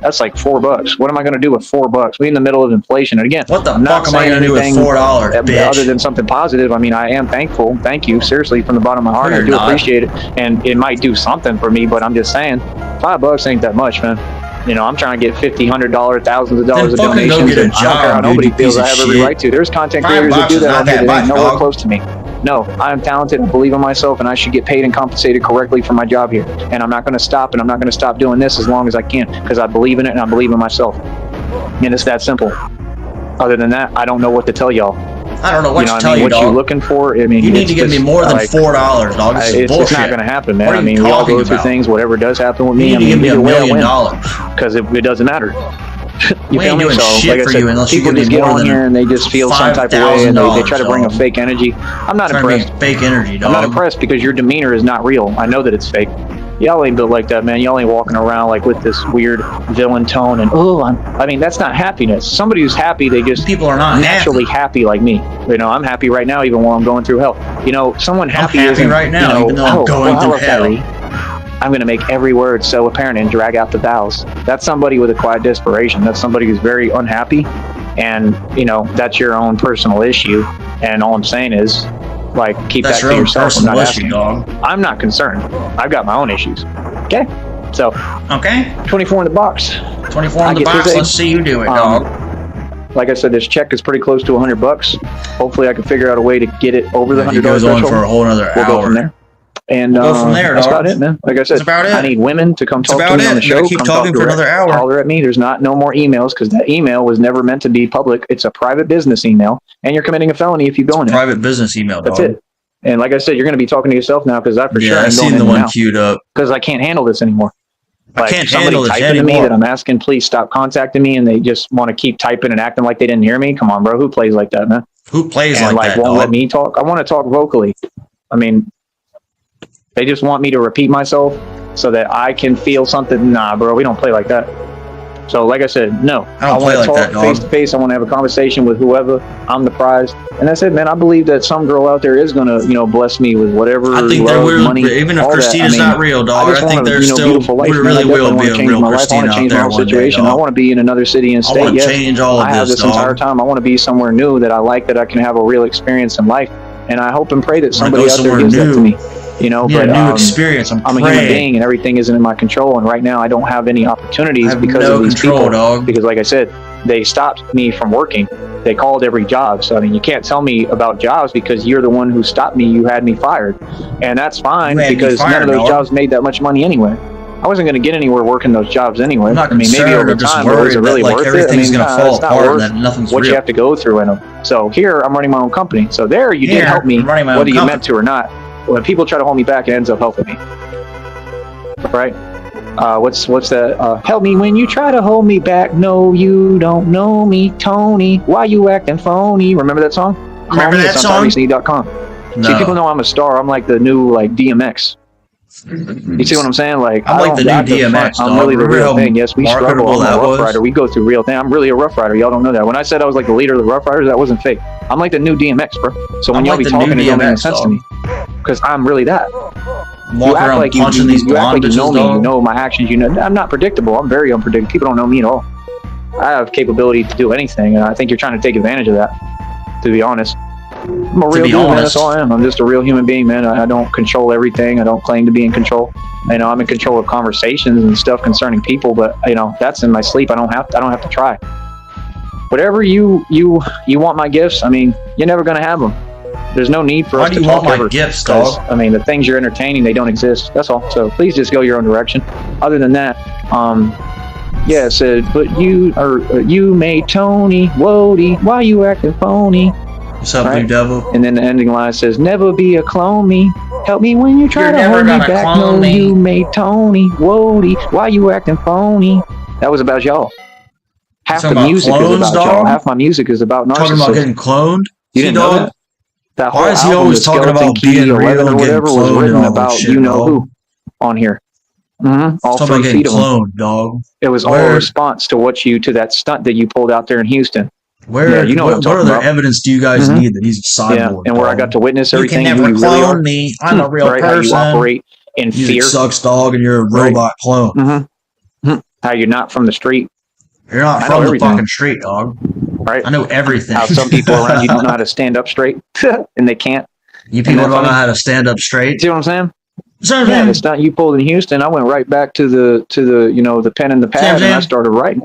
That's like $4. What am I going to do with $4? We in the middle of inflation. And again, what the I'm not fuck am I going to do with $4, bitch? Other than something positive, I mean, I am thankful. Thank you, seriously, from the bottom of my heart. I do appreciate it, and it might do something for me. But I'm just saying, $5 ain't that much, man. You know, I'm trying to get $50, $100, thousands of dollars of donations. Go get a job, I don't care how nobody feels I have every right to. There's content creators that do that. It ain't nowhere close to me. No, I am talented. I believe in myself, and I should get paid and compensated correctly for my job here. And I'm not going to stop, and I'm not going to stop doing this as long as I can, because I believe in it and I believe in myself. And it's that simple. Other than that, I don't know what to tell y'all. I don't know what to tell you, what dog. You're looking for. I mean, you need to give me more than $4, dog. It's just not going to happen, man. I mean, we all go through things. Whatever does happen with me, you need to give me $1 million, because it doesn't matter. You feel me? So, like I said, people just get on here and they just feel some type of way, and they try to bring a fake energy. I'm not impressed. Fake energy, dog. I'm not impressed because your demeanor is not real. I know that it's fake. Y'all ain't built like that, man. Y'all ain't walking around like with this weird villain tone and I mean, that's not happiness. Somebody who's happy, they just people are not naturally happy like me. You know, I'm happy right now, even while I'm going through hell. You know, someone happy isn't, right now, you know, even though I'm going through hell. I'm going to make every word so apparent and drag out the vowels. That's somebody with a quiet desperation. That's somebody who's very unhappy, and you know, that's your own personal issue. And all I'm saying is, like, keep that to yourself. I'm not asking. Dog. I'm not concerned. I've got my own issues. Okay, so 24 in the box. 24 in the box. Let's see you do it, dog. Like I said, this check is pretty close to $100. Hopefully, I can figure out a way to get it over the $100 threshold. Goes on for a whole other hour. We'll go from there. And we'll go from there, that's about it, man. Like I said, I need women to come talk to me on the show. Keep talking for another hour. Holler at me. There's no more emails, because that email was never meant to be public. It's a private business email, and you're committing a felony if you go in there. Private business email, dog. That's it. And like I said, you're going to be talking to yourself now, because I for sure ain't seen the one queued up. Because I can't handle this anymore. I can't handle this anymore. Me that I'm asking, please stop contacting me, and they just want to keep typing and acting like they didn't hear me. Come on, bro. Who plays like that, man? Who plays like that, won't let me talk? I want to talk vocally. I mean, they just want me to repeat myself so that I can feel something. Nah, bro, we don't play like that. So, like I said, no. I want to talk face to face. I want to have a conversation with whoever. I'm the prize, and that's it, man. I believe that some girl out there is gonna, you know, bless me with whatever. I think there will, money, even if Christina's not real, dog. I think there's still, we really will be a real Christina out there one day, dog. I want to be in another city and state. Yes, I have this entire time. I want to be somewhere new that I like, that I can have a real experience in life, and I hope and pray that somebody out there gives that to me. You know, but new experience. I'm a human being, and everything isn't in my control. And right now, I don't have any opportunities because of these people. Dog. Because, like I said, they stopped me from working. They called every job. So I mean, you can't tell me about jobs because you're the one who stopped me. You had me fired, and that's fine because none of those jobs made that much money anyway. I wasn't going to get anywhere working those jobs anyway. I mean, maybe over time, but was it really worth it? Everything's going to fall apart, and nothing's what you have to go through in them. So here, I'm running my own company. So there, you did help me, whether you meant to or not. When people try to hold me back, it ends up helping me. Right? What's that? Help me when you try to hold me back. No, you don't know me, Tony. Why you acting phony? Remember that song? Remember that song? TyreeSneed.com. No. See, people know I'm a star. I'm like the new DMX. You see what I'm saying? Like, I'm like the new DMX. I'm really the real thing. Yes, we struggle. I'm a rough rider. We go through real thing. I'm really a rough rider. Y'all don't know that. When I said I was like the leader of the rough riders, that wasn't fake. I'm like the new DMX, bro. So when y'all be talking, it don't make sense to me, because I'm really that. You act like you act like you know me. You know my actions. You know I'm not predictable. I'm very unpredictable. People don't know me at all. I have capability to do anything, and I think you're trying to take advantage of that. To be honest. I'm a real dude, man. That's all I am. I'm just a real human being, man. I don't control everything. I don't claim to be in control. You know, I'm in control of conversations and stuff concerning people, but you know, that's in my sleep. I don't have to try. Whatever you want my gifts, I mean, you're never gonna have them. There's no need for us to talk ever. Gifts, dog? I mean, the things you're entertaining, they don't exist. That's all. So please just go your own direction. Other than that, yeah, it said, but you made Tony, Wody, why you acting phony? What's up, Blue Devil? And then the ending line says, never be a clone me. Help me when you try to hold me back. No, you made Tony, Wody, why you acting phony? That was about y'all. Half the music is about y'all. Half my music is about narcissists. Talking about getting cloned? You didn't know that? That whole Why is he always talking about being real and getting cloned was written and all about shit, you know who on here. All 3 feet of them. Dog. It was all a response to that stunt that you pulled out there in Houston. Where, Yeah, you know what I'm what talking other about. evidence do you guys need that he's a Yeah, cyborg? and where I dog? got to witness You everything can who never you really are. clone me. I'm a real Right? How you person. operate in Music fear. sucks, dog, and you're a Right. robot clone. How you're not from the street. You're not I know from the everything. fucking street, dog. Right? I know everything. How some people around you don't know how to stand up straight, and they can't. You people Isn't that don't know funny? how to stand up straight. See what I'm saying? Same Yeah, thing. the stunt you pulled in Houston, I went right back to the the pen and the pad, and I Sam. started writing.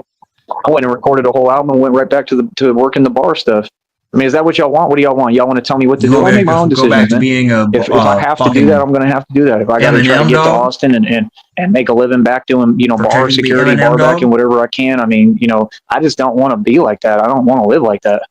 I went and recorded a whole album and went right back to working the bar stuff. I mean, is that what y'all want? What do y'all want? Y'all want to tell me what to do? I make my own Go decisions, back to man. being a If I have to do that, I'm going to have to do that. If I got to try to Eminem, get to dog? Austin and make a living back doing, bar Pretend to be security, Eminem, bar back, dog? and whatever I can. I mean, I just don't want to be like that. I don't want to live like that.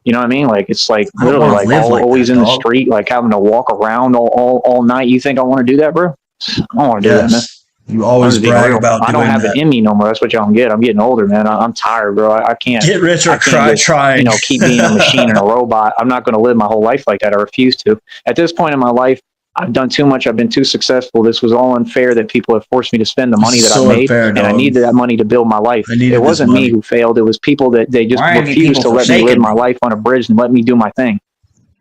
You know what I mean? Like, it's like I don't literally wanna like live like always that, in the dog. street, like having to walk around all night. You think I want to do that, bro? I don't want to do that, man. Yes. You always I'm just being brag real. about I doing don't have that. it in me no more. That's what y'all can get. I'm getting older, man. I'm tired, bro. I can't. Get rich or I can't cry just, trying. keep being a machine and a robot. I'm not going to live my whole life like that. I refuse to. At this point in my life, I've done too much. I've been too successful. This was all unfair that people have forced me to spend the money This that is I so made, unfair, and I dog. needed that money to build my life. I needed It wasn't this me money. who failed. It was people that they just Why are you refused people to let me forsaking live me? my life unabridged and let me do my thing.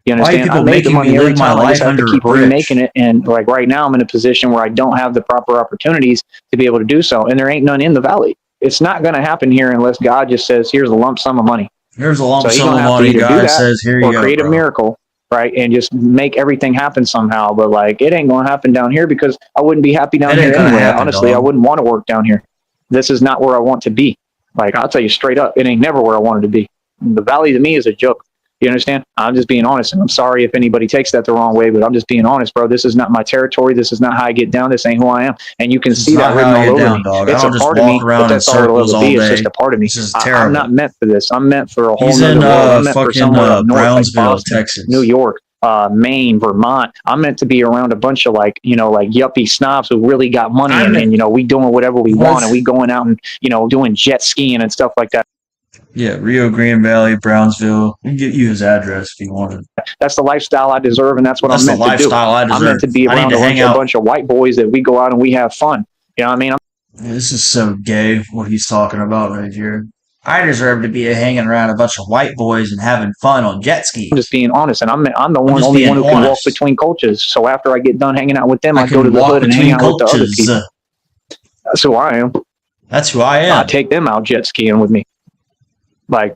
You Why are you understand? I people made the making money me every live my time. I just life have to under keep a bridge? remaking it. And like right now, I'm in a position where I don't have the proper opportunities to be able to do so, and there ain't none in the valley. It's not going to happen here unless God just says, "Here's a lump sum of money." Here's a lump So he's sum gonna of have to money. either do God that says, here you or go, create a bro. miracle, right, and just make everything happen somehow. But like, it ain't going to happen down here because I wouldn't be happy down It ain't here gonna anyway. happen, Honestly, I dog. wouldn't want to work down here. This is not where I want to be. Like, I'll tell you straight up, it ain't never where I wanted to be. The valley to me is a joke. You understand? I'm just being honest, and I'm sorry if anybody takes that the wrong way, but I'm just being honest, bro. This is not my territory. This is not how I get down. This ain't who I am, and you can This is see that not written how I all get over down, me. dog. I It's don't a just part of me, walk but around in that's all it'll circles ever all be. It's day. just a part of me. This is I'm terrible. not meant for this. I'm meant for a whole He's nother in world. I'm meant for fucking somewhere up north, like Brownsville, Boston, Texas. New York, Maine, Vermont. I'm meant to be around a bunch of like yuppie snobs who really got money, and we doing whatever we want, and we going out and doing jet skiing and stuff like that. Yeah, Rio Grande Valley, Brownsville. We can get you his address if you wanted. That's the lifestyle I deserve, and that's what That's I'm the meant to do. lifestyle I deserve. I'm meant to be I need around to hang a out. bunch of white boys that we go out and we have fun. You know what I mean? This is so gay, what he's talking about right here. I deserve to be hanging around a bunch of white boys and having fun on jet skis. I'm just being honest, and I'm the just only being one who can walk honest. between cultures. So after I get done hanging out with them, I can go to the walk hood and hang between out with the other cultures. people. That's who I am. That's who I am. I take them out jet skiing with me. Like,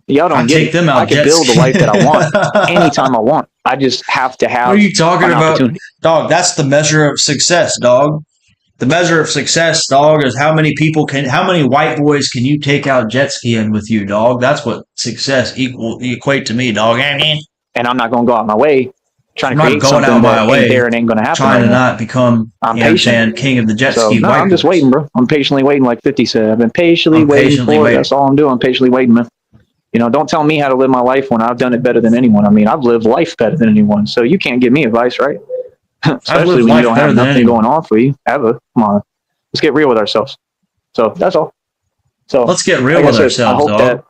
y'all don't I get take it. them out I can jet build the skiing. life that I want anytime I want. I just have to have What are you talking an about? opportunity. Dog, that's the measure of success, dog. The measure of success, dog, is how many white boys can you take out jet skiing with you, dog? That's what success equate to me, dog. And I'm not going to go out my way trying to I'm create not going something out that my ain't way, there and ain't going to happen. trying right to now. not become I'm patient. king of the jet So ski. no, white I'm just boys. waiting, bro. I'm patiently waiting, like 50 said. I've been patiently waiting for it. That's all I'm doing. I'm patiently waiting, man. Don't tell me how to live my life when I've done it better than anyone. I mean, I've lived life better than anyone. So you can't give me advice, right? Especially when you don't have nothing going on for you ever. Come on, let's get real with ourselves. So that's all. So let's get real like with I said, ourselves, I hope dog. that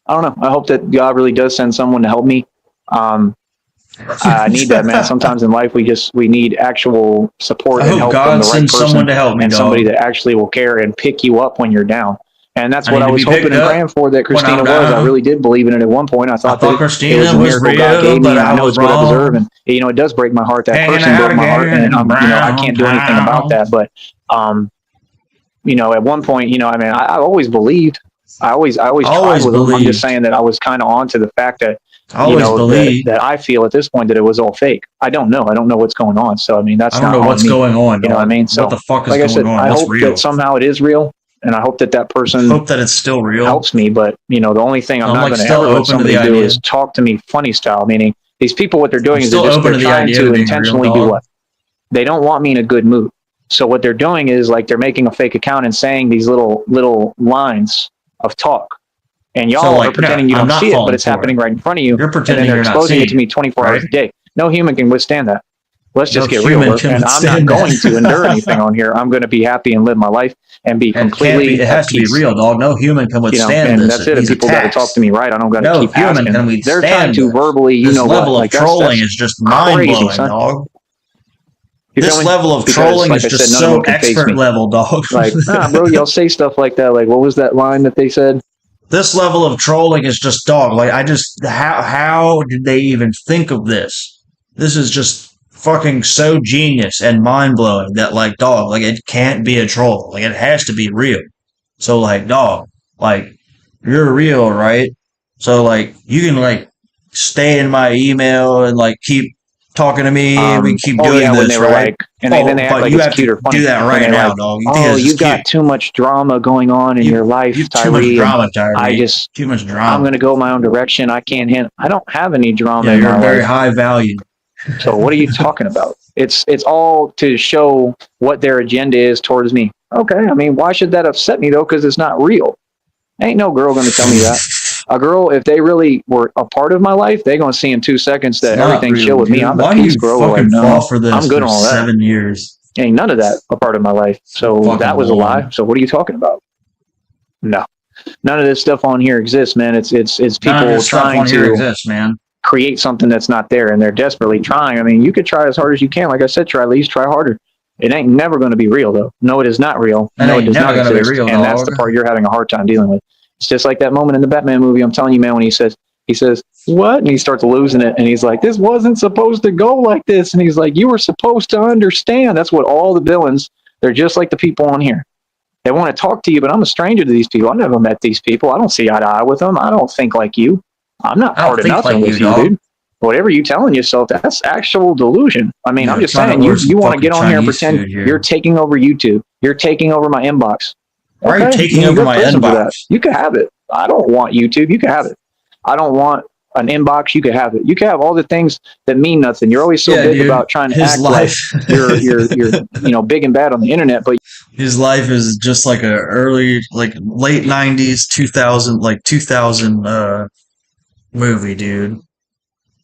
I don't know. I hope that God really does send someone to help me. I need that, man. Sometimes in life, we need actual support and help from the right person, someone to help me, and dog. somebody that actually will care and pick you up when you're down. And that's I what need I to was be hoping picked and up praying for that Christina when I'm was. I down. really did believe in it at one point. I thought that Christina it was a was miracle God real, gave me, but and I know I it's was what I wrong. deserve. And it does break my heart. That Hanging person out broke my heart, again, and I can't do anything about that. But at one point, I mean, I always believed. I always tried with them. I'm just saying that I was kind of on to the fact that that I feel at this point that it was all fake. I don't know. I don't know what's going on. So I mean, that's I don't not know what's me. going on. You know what I mean? So what the fuck is like going I said, on? I What's hope real? that somehow it is real, and I hope that person Hope that it's still real. helps me. But the only thing I'm not going to still ever open let to somebody the do idea. is talk to me funny style. Meaning these people, what they're doing I'm is still they're open to the trying idea to of being a intentionally real do dog. what? They don't want me in a good mood. So what they're doing is like they're making a fake account and saying these little lines of talk. And y'all are pretending you don't see it, but it's happening right in front of you. You're pretending and then they're you're not exposing seeing it to me 24 hours a day. No human can withstand that. Let's just get real. human Bro. can And I'm not withstand going that. to endure anything on here. I'm going to be happy and live my life and be completely it has at to be peace. real, dog. No human can withstand and this. that's it. And people got to talk to me right. I don't got to No keep human asking. can withstand They're trying to this. verbally, This what? level of Like, trolling that's is just mind blowing, crazy, son. dog. You feel This me? level of Because, trolling like is I just said, none of so them can face expert me. level, dog. Like, bro, y'all say stuff like that. Like, what was that line that they said? this level of trolling is just dog. Like, how did they even think of this? This is just fucking so genius and mind blowing that, like, dog, like, it can't be a troll. Like, it has to be real. So, like, dog, like, you're real, right? So, like, you can, like, stay in my email and, like, keep talking to me and we can keep doing yeah, this, when they were right? like, and then they act like it's cute or funny. Do that And right they're now, like, dog. You think oh, this you is got cute. too much drama going on in your life, You've too Tyree. much and drama, Tyree. I just, Too much I'm drama. going to go my own direction. I can't handle. I don't have any drama Yeah, in you're my very life. high value. So what are you talking about? It's all to show what their agenda is towards me. Okay, I mean, why should that upset me though? Because it's not real. Ain't no girl going to tell me that. A girl, if they really were a part of my life, they're going to see in 2 seconds that everything's chill with me. I'm Why a do peace you girl. fucking Like, no, fall for this I'm good for on all that. 7 years? Ain't none of that a part of my life. So Fucking that was a moron. lie. So what are you talking about? No, none of this stuff on here exists, man. It's None of people this stuff trying on here to exists, man. create something that's not there, and they're desperately trying. I mean, you could try as hard as you can. Like I said, try at least try harder. It ain't never going to be real, though. No, it is not real. It No, it ain't does never not gonna be exist. real, And that's dog. the part you're having a hard time dealing with. It's just like that moment in the Batman movie. I'm telling you, man, when he says, what? And he starts losing it. And he's like, this wasn't supposed to go like this. And he's like, you were supposed to understand. That's what all the villains, they're just like the people on here. They want to talk to you, but I'm a stranger to these people. I never met these people. I don't see eye to eye with them. I don't think like you. I'm not I don't part of think nothing like with you, you, dog. dude. Whatever you telling yourself, that's actual delusion. I mean, Yeah, I'm just trying to saying, order some you want to fucking get on here and Chinese pretend food here. you're taking over YouTube. You're taking over my inbox. Why are you taking you're over a my person for inbox? that. You can have it. I don't want YouTube. You can have it. I don't want an inbox. You can have it. You can have all the things that mean nothing. You're always so Yeah, big dude. about trying to His act life. like you're big and bad on the internet, but His life is just like a early, like late 90s, 2000 movie, dude.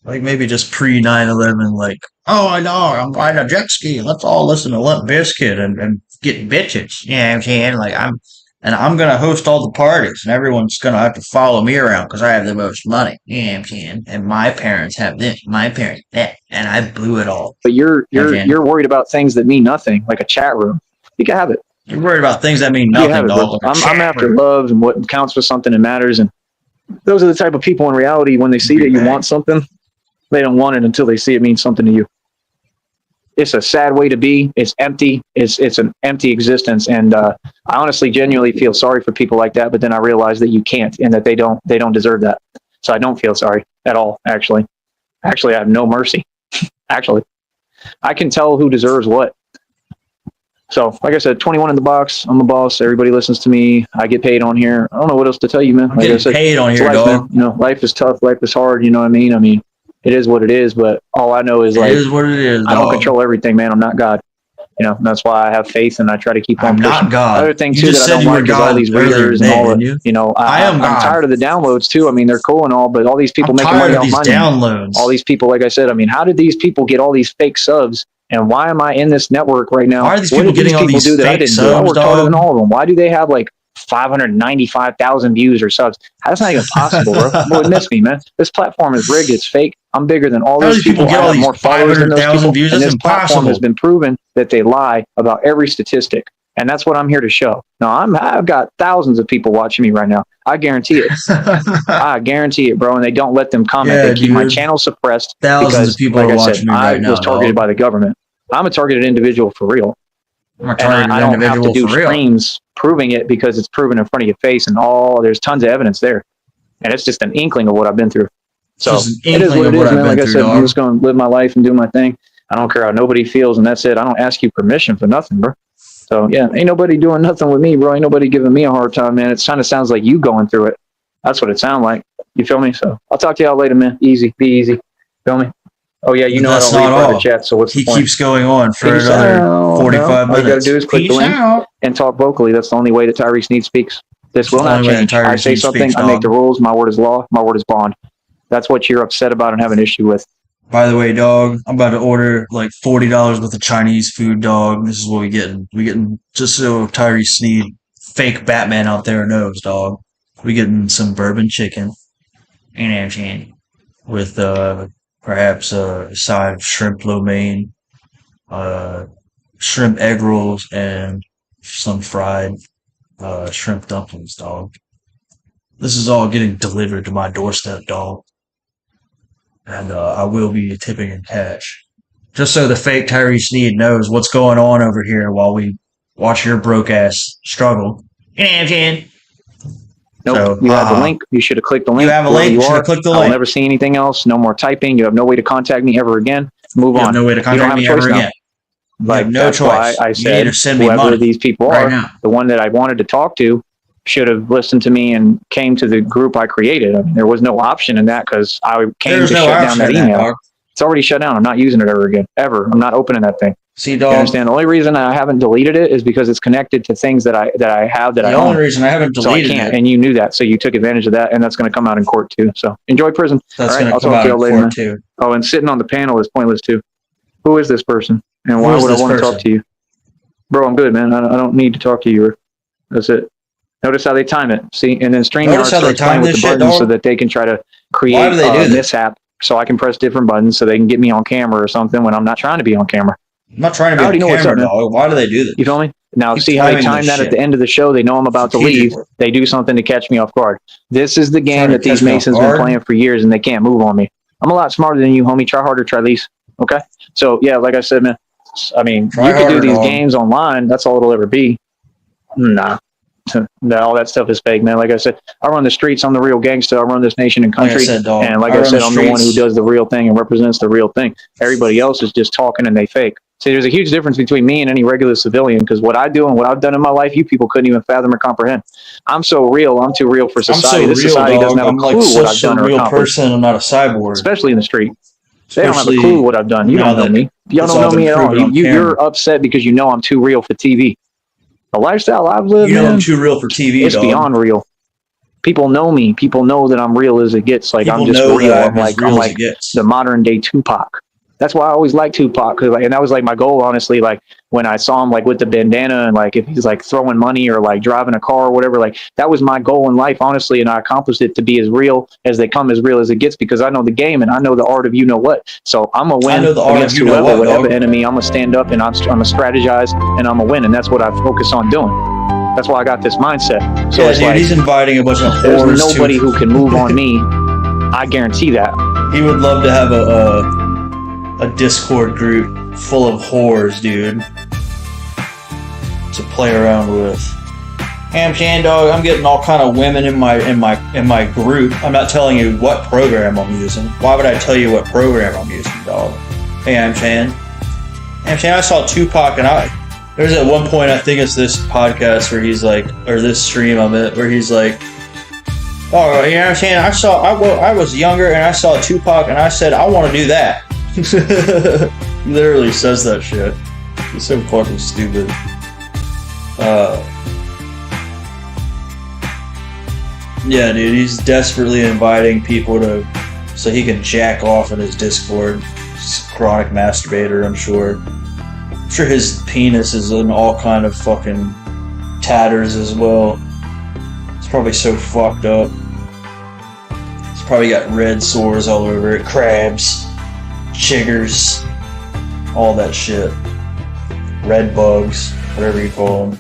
Like maybe just pre 9/11, like, oh, I know, I'm riding a jet ski. Let's all listen to Limp Bizkit and get bitches. You know what I'm saying? Like, I'm going to host all the parties and everyone's going to have to follow me around because I have the most money. You know what I'm saying? And my parents have this, my parents that, and I blew it all. you're Okay. worried about things that mean nothing, like a chat room. You can have it. You're worried about things that mean You nothing, can have it, dog. bro. Like a I'm chat after room. love and what counts for something and matters. And those are the type of people in reality, when they see that you want something, they don't want it until they see it means something to you. It's a sad way to be. It's empty. It's an empty existence. And I honestly, genuinely feel sorry for people like that. But then I realize that you can't, and that they don't deserve that. So I don't feel sorry at all. Actually, I have no mercy. Actually, I can tell who deserves what. So, like I said, 21 in the box. I'm the boss. Everybody listens to me. I get paid on here. I don't know what else to tell you, man. I'm Like I getting said, paid on it's here, life, dog. man. You know, life is tough. Life is hard. You know what I mean? I mean, it is what it is. But all I know is, It like, is what it is, I don't dog. control everything, man. I'm not God. You know, and that's why I have faith and I try to keep on I'm pushing. not God. Other thing You too just that I said don't you were like is all God these earlier readers and today, all didn't the, you? you know, I am I'm God. tired of the downloads too. I mean, they're cool and all, but all these people I'm making tired money of off these my name. downloads. All these people, like I said, I mean, how did these people get all these fake subs? And why am I in this network right now? Why are these What people did getting all these do that I fake didn't do? I subs, worked harder dog? than all of them. Why do they have like 595,000 views or subs? That's not even possible, bro. Boy, miss me, man. This platform is rigged. It's fake. I'm bigger than all How do those these people people. get I all have these more followers than those 500,000 people. views? And That's this platform impossible. has been proven that they lie about every statistic. And that's what I'm here to show. Now, I've got thousands of people watching me right now. I guarantee it. I guarantee it, bro. And they don't let them comment. Yeah, They keep my dude. channel suppressed Thousands because, of people like are I watching said, me right I now, was targeted dog. by the government. I'm a targeted individual for real. I'm a And targeted I don't have to individual do for real. streams proving it because it's proven in front of your face and all. There's tons of evidence there. And it's just an inkling of what I've been through. So Just an it is inkling what of it what is, I've man. been Like I through, said, I'm dog. just going to live my life and do my thing. I don't care how nobody feels, and that's it. I don't ask you permission for nothing, bro. So, yeah, ain't nobody doing nothing with me, bro. Ain't nobody giving me a hard time, man. It kind of sounds like you going through it. That's what it sounds like. You feel me? So I'll talk to y'all later, man. Easy. Be easy. Feel me? Oh, yeah, you But know I that's don't read not private all. chat, so what's He the point? keeps going on for Peace another out. 45 No, all you got to minutes. do is click the Peace link out. and talk vocally. That's the only way that Tyree Sneed speaks. This will the not only way that change. Tyree I say Sneed something, speaks, I make dog. the rules. My word is law. My word is bond. That's what you're upset about and have an issue with. By the way, dog, I'm about to order like $40 worth of Chinese food, dog. This is what we getting. We getting, just so Tyree Sneed, fake Batman out there knows, dog. We getting some bourbon chicken, you know what I'm saying, with perhaps a side of shrimp lo mein, shrimp egg rolls, and some fried shrimp dumplings, dog. This is all getting delivered to my doorstep, dog. And I will be tipping in cash. Just so the fake Tyree Sneed knows what's going on over here while we watch your broke ass struggle. Nope, So, you have the link. You should have clicked the link. You have a wherever link. You you should are. have clicked the I'll link. never see anything else. No more typing. You have no way to contact me ever again. Move You on. have no way to You don't contact have a me choice ever now. again. You Like, have no that's why choice. I You said, need to send me whoever money these people right are, now. the one that I wanted to talk to should have listened to me and came to the group I created. I mean, there was no option in that because I came There's to no shut down option that in that, email. dog. It's already shut down. I'm not using it ever again. Ever. I'm not opening that thing. See, You dog, understand? The only reason I haven't deleted it is because it's connected to things that I have that the I only own. reason I haven't So I deleted can't, it, and you knew that, so you took advantage of that, and that's going to come out in court too. So enjoy prison. that's All right, going I'll to come talk out to in you later, man. court too. Oh, and sitting on the panel is pointless too. Who is this person, and Who why is would I this want to person? talk to you, bro? I'm good, man. I don't need to talk to you. That's it. Notice how they time it. See, and then StreamYard Notice how they starts time playing with this the shit, buttons dog? so that they can try to create Why do they do a this? mishap, so I can press different buttons so they can get me on camera or something when I'm not trying to be on camera. I'm not trying to I be already on know what's camera, up, man. dog. Why do they do this? You feel me? Now, Keep see how they timing time this that shit. at the end of the show? They know I'm about to leave. Strategically. They do something to catch me off guard. This is the game Trying to that these catch me off Masons been guard? playing for years, and they can't move on me. I'm a lot smarter than you, homie. Try harder, try least. Okay? So, yeah, like I said, man, I mean, Try you can do harder, these dog. games online. That's all it'll ever be. Nah. All that stuff is fake, man. Like I said, I run the streets. I'm the real gangster. I run this nation and Like I country. said, dog, and like I I run said, the I'm the one who streets. does the real thing and represents the real thing. Everybody else is just talking and they fake. See, there's a huge difference between me and any regular civilian because what I do and what I've done in my life, you people couldn't even fathom or comprehend. I'm so real. I'm too real for I'm society. so This real, society dog. doesn't have a I'm clue like what I've such a done or real accomplished, person. I'm not a cyborg. especially in the street. They don't have a Especially clue what I've done. You now don't know that me. Y'all it's don't all know me been at all. proven on camera. You're upset because you know I'm too real for TV. The lifestyle I've lived, You know man, I'm too real for TV, it's dog. beyond real. People know me. People know that I'm real as it gets. Like People I'm just know real. that I'm I'm as like real as I'm it like gets. the modern day Tupac. That's why I always liked Tupac, cause and that was like my goal, honestly. Like when I saw him like with the bandana and like if he's like throwing money or like driving a car or whatever, like that was my goal in life, honestly. And I accomplished it to be as real as they come, as real as it gets, because I know the game and I know the art of you know what. So I'm gonna win I know the art of against you know whoever, what, whatever dog. enemy. I'm gonna stand up and I'm gonna strategize and I'm gonna win, and that's what I focus on doing. That's why I got this mindset. So Yeah, it's dude, like he's inviting a bunch of there's whores nobody to. who can move on me. I guarantee that. He would love to have a Discord group full of whores, dude, to play around with. Hey, I'm Shan Dog. I'm getting all kind of women in my group. I'm not telling you what program I'm using. Why would I tell you what program I'm using, dog? Hey, I'm Shan. Hey, I'm Shan. I saw Tupac, and there's at one point, I think it's this podcast where he's like, or this stream of it, where he's like, oh, you know what I'm saying? I was younger and I saw Tupac and I said, I want to do that. He literally says that shit. He's so fucking stupid. Yeah, dude, he's desperately inviting people so he can jack off in his Discord. He's a chronic masturbator, I'm sure. I'm sure his penis is in all kind of fucking tatters as well. It's probably so fucked up. It's probably got red sores all over it, crabs, chiggers, all that shit. Red bugs, whatever you call them.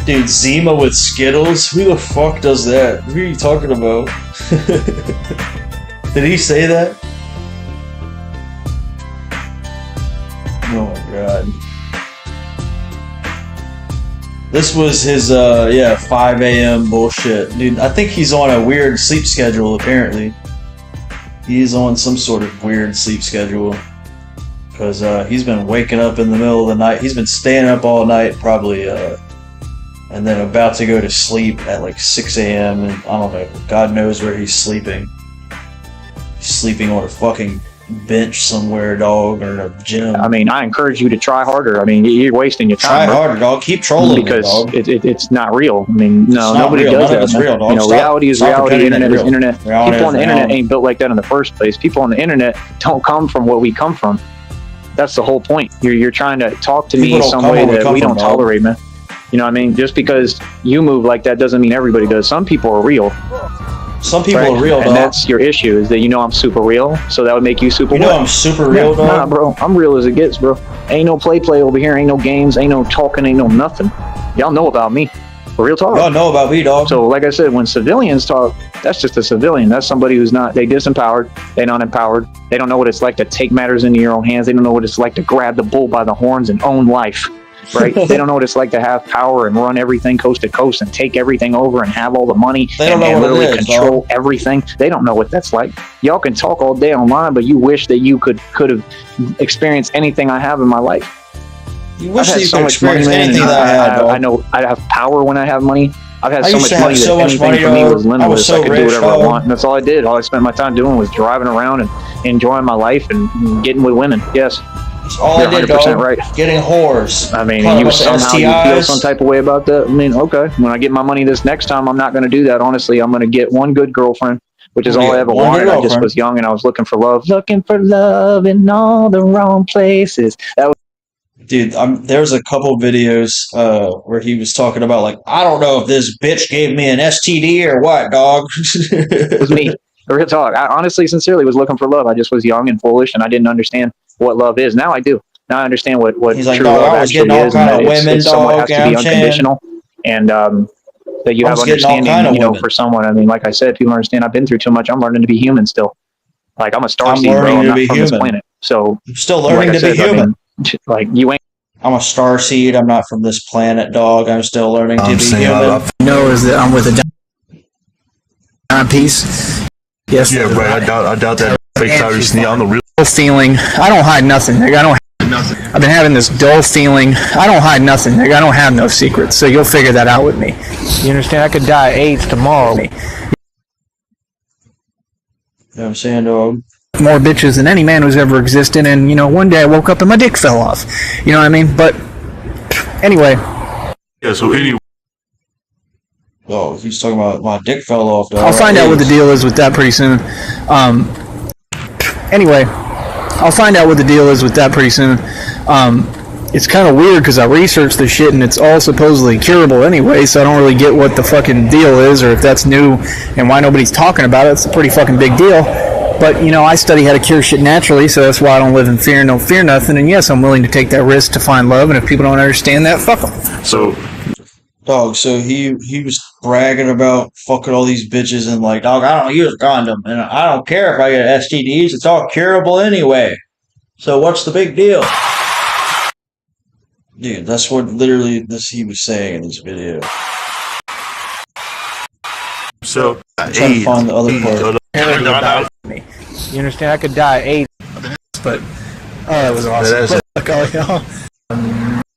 Dude, Zima with Skittles? Who the fuck does that? Who are you talking about? Did he say that? Oh my god. This was his, 5 a.m. bullshit. Dude, I think he's on a weird sleep schedule, apparently. He's on some sort of weird sleep schedule. Because he's been waking up in the middle of the night. He's been staying up all night, probably, and then about to go to sleep at like 6 a.m. And I don't know, God knows where he's sleeping. He's sleeping on a fucking bench somewhere, dog, or in a gym. I mean, I encourage you to try harder. I mean, you're wasting your Try time. bro. harder, dog. Keep trolling because me, dog. it's not real. I mean, no, It's not nobody real. does None of that. it's man. real, dog. You know, Stop- reality is stop reality. pretending Internet it's is real. internet. Reality People on is the internet reality. ain't built like that in the first place. People on the internet don't come from what we come from. That's the whole point. You're trying to talk to me People in don't some come way where we that come we from, don't dog. tolerate, man. You know what I mean? Just because you move like that doesn't mean everybody does. Some people are real. Some people right? are real, and dog. that's your issue, is that I'm super real, so that would make you super You know what? I'm super real, dog. Nah, bro, I'm real as it gets, bro. Ain't no play over here, ain't no games, ain't no talking, ain't no nothing. Y'all know about me. Real talk. Y'all know about me, dog. So, like I said, when civilians talk, that's just a civilian. That's somebody who's not, they disempowered, they not empowered. They don't know what it's like to take matters into your own hands. They don't know what it's like to grab the bull by the horns and own life, right? They don't know what it's like to have power and run everything coast to coast and take everything over and have all the money and literally control everything. They don't know what that's like. Y'all can talk all day online, but you wish that you could have experienced anything I have in my life. You wish I've that had you so could much money, experience man. anything that I had, dog. I know I have power when I have money. I've had I so used much to have money so that much anything money, for me dog. was I limitless. was so I could rich, do whatever dog. I want. And that's all I did. All I spent my time doing was driving around and enjoying my life and getting with women. Yes. That's all You're I did, 100% dog. right. Getting whores. I mean, Caught and you up with the somehow you feel STIs. some type of way about that. I mean, okay, when I get my money this next time, I'm not going to do that. Honestly, I'm going to get one good girlfriend, which is all I ever one wanted. good I just girlfriend. was young and I was looking for love in all the wrong places. That was Dude, there's a couple videos where he was talking about, like, I don't know if this bitch gave me an STD or what, dog. me. Real talk. I honestly, sincerely was looking for love. I just was young and foolish and I didn't understand what love is. Now I do. Now I understand what He's like, true dog, love I was actually getting all is, and kind that of women, it's somewhat dog, has to be unconditional, and that you I have was getting all understanding, kind of women. for someone. I mean, like I said, people understand I've been through too much. I'm learning to be human still. Like I'm a I'm starseed, bro. learning I'm to not be from this human. planet. So I'm still like learning I to said, be human. I mean, like you ain't. I'm a starseed. I'm not from this planet, dog. I'm still learning to be human. Know is that I'm with a timepiece. Yes. Yeah, right. I doubt that fake Tyree Sneed. I'm the real Feeling. I don't hide nothing, nigga. I don't. Nothing. I've been having this dull feeling. I don't hide nothing, nigga. I don't have no secrets. So you'll figure that out with me. You understand? I could die of AIDS tomorrow. You know what I'm saying, dog? More bitches than any man who's ever existed, and one day I woke up and my dick fell off. You know what I mean? But anyway. Yeah, so anyway. Oh, he's talking about my dick fell off, dog. I'll find out what the deal is with that pretty soon. Anyway, I'll find out what the deal is with that pretty soon. It's kind of weird because I researched this shit and it's all supposedly curable anyway, so I don't really get what the fucking deal is or if that's new and why nobody's talking about it. It's a pretty fucking big deal. But, I study how to cure shit naturally, so that's why I don't live in fear, no fear nothing. And yes, I'm willing to take that risk to find love, and if people don't understand that, fuck them. So, dog, so he was bragging about fucking all these bitches and like, dog, I don't use a condom and I don't care if I get STDs. It's all curable anyway. So what's the big deal? Dude, that's what literally he was saying in this video. so I'm trying to find the other part. You understand? I could die of AIDS, but that was awesome. Fuck all y'all.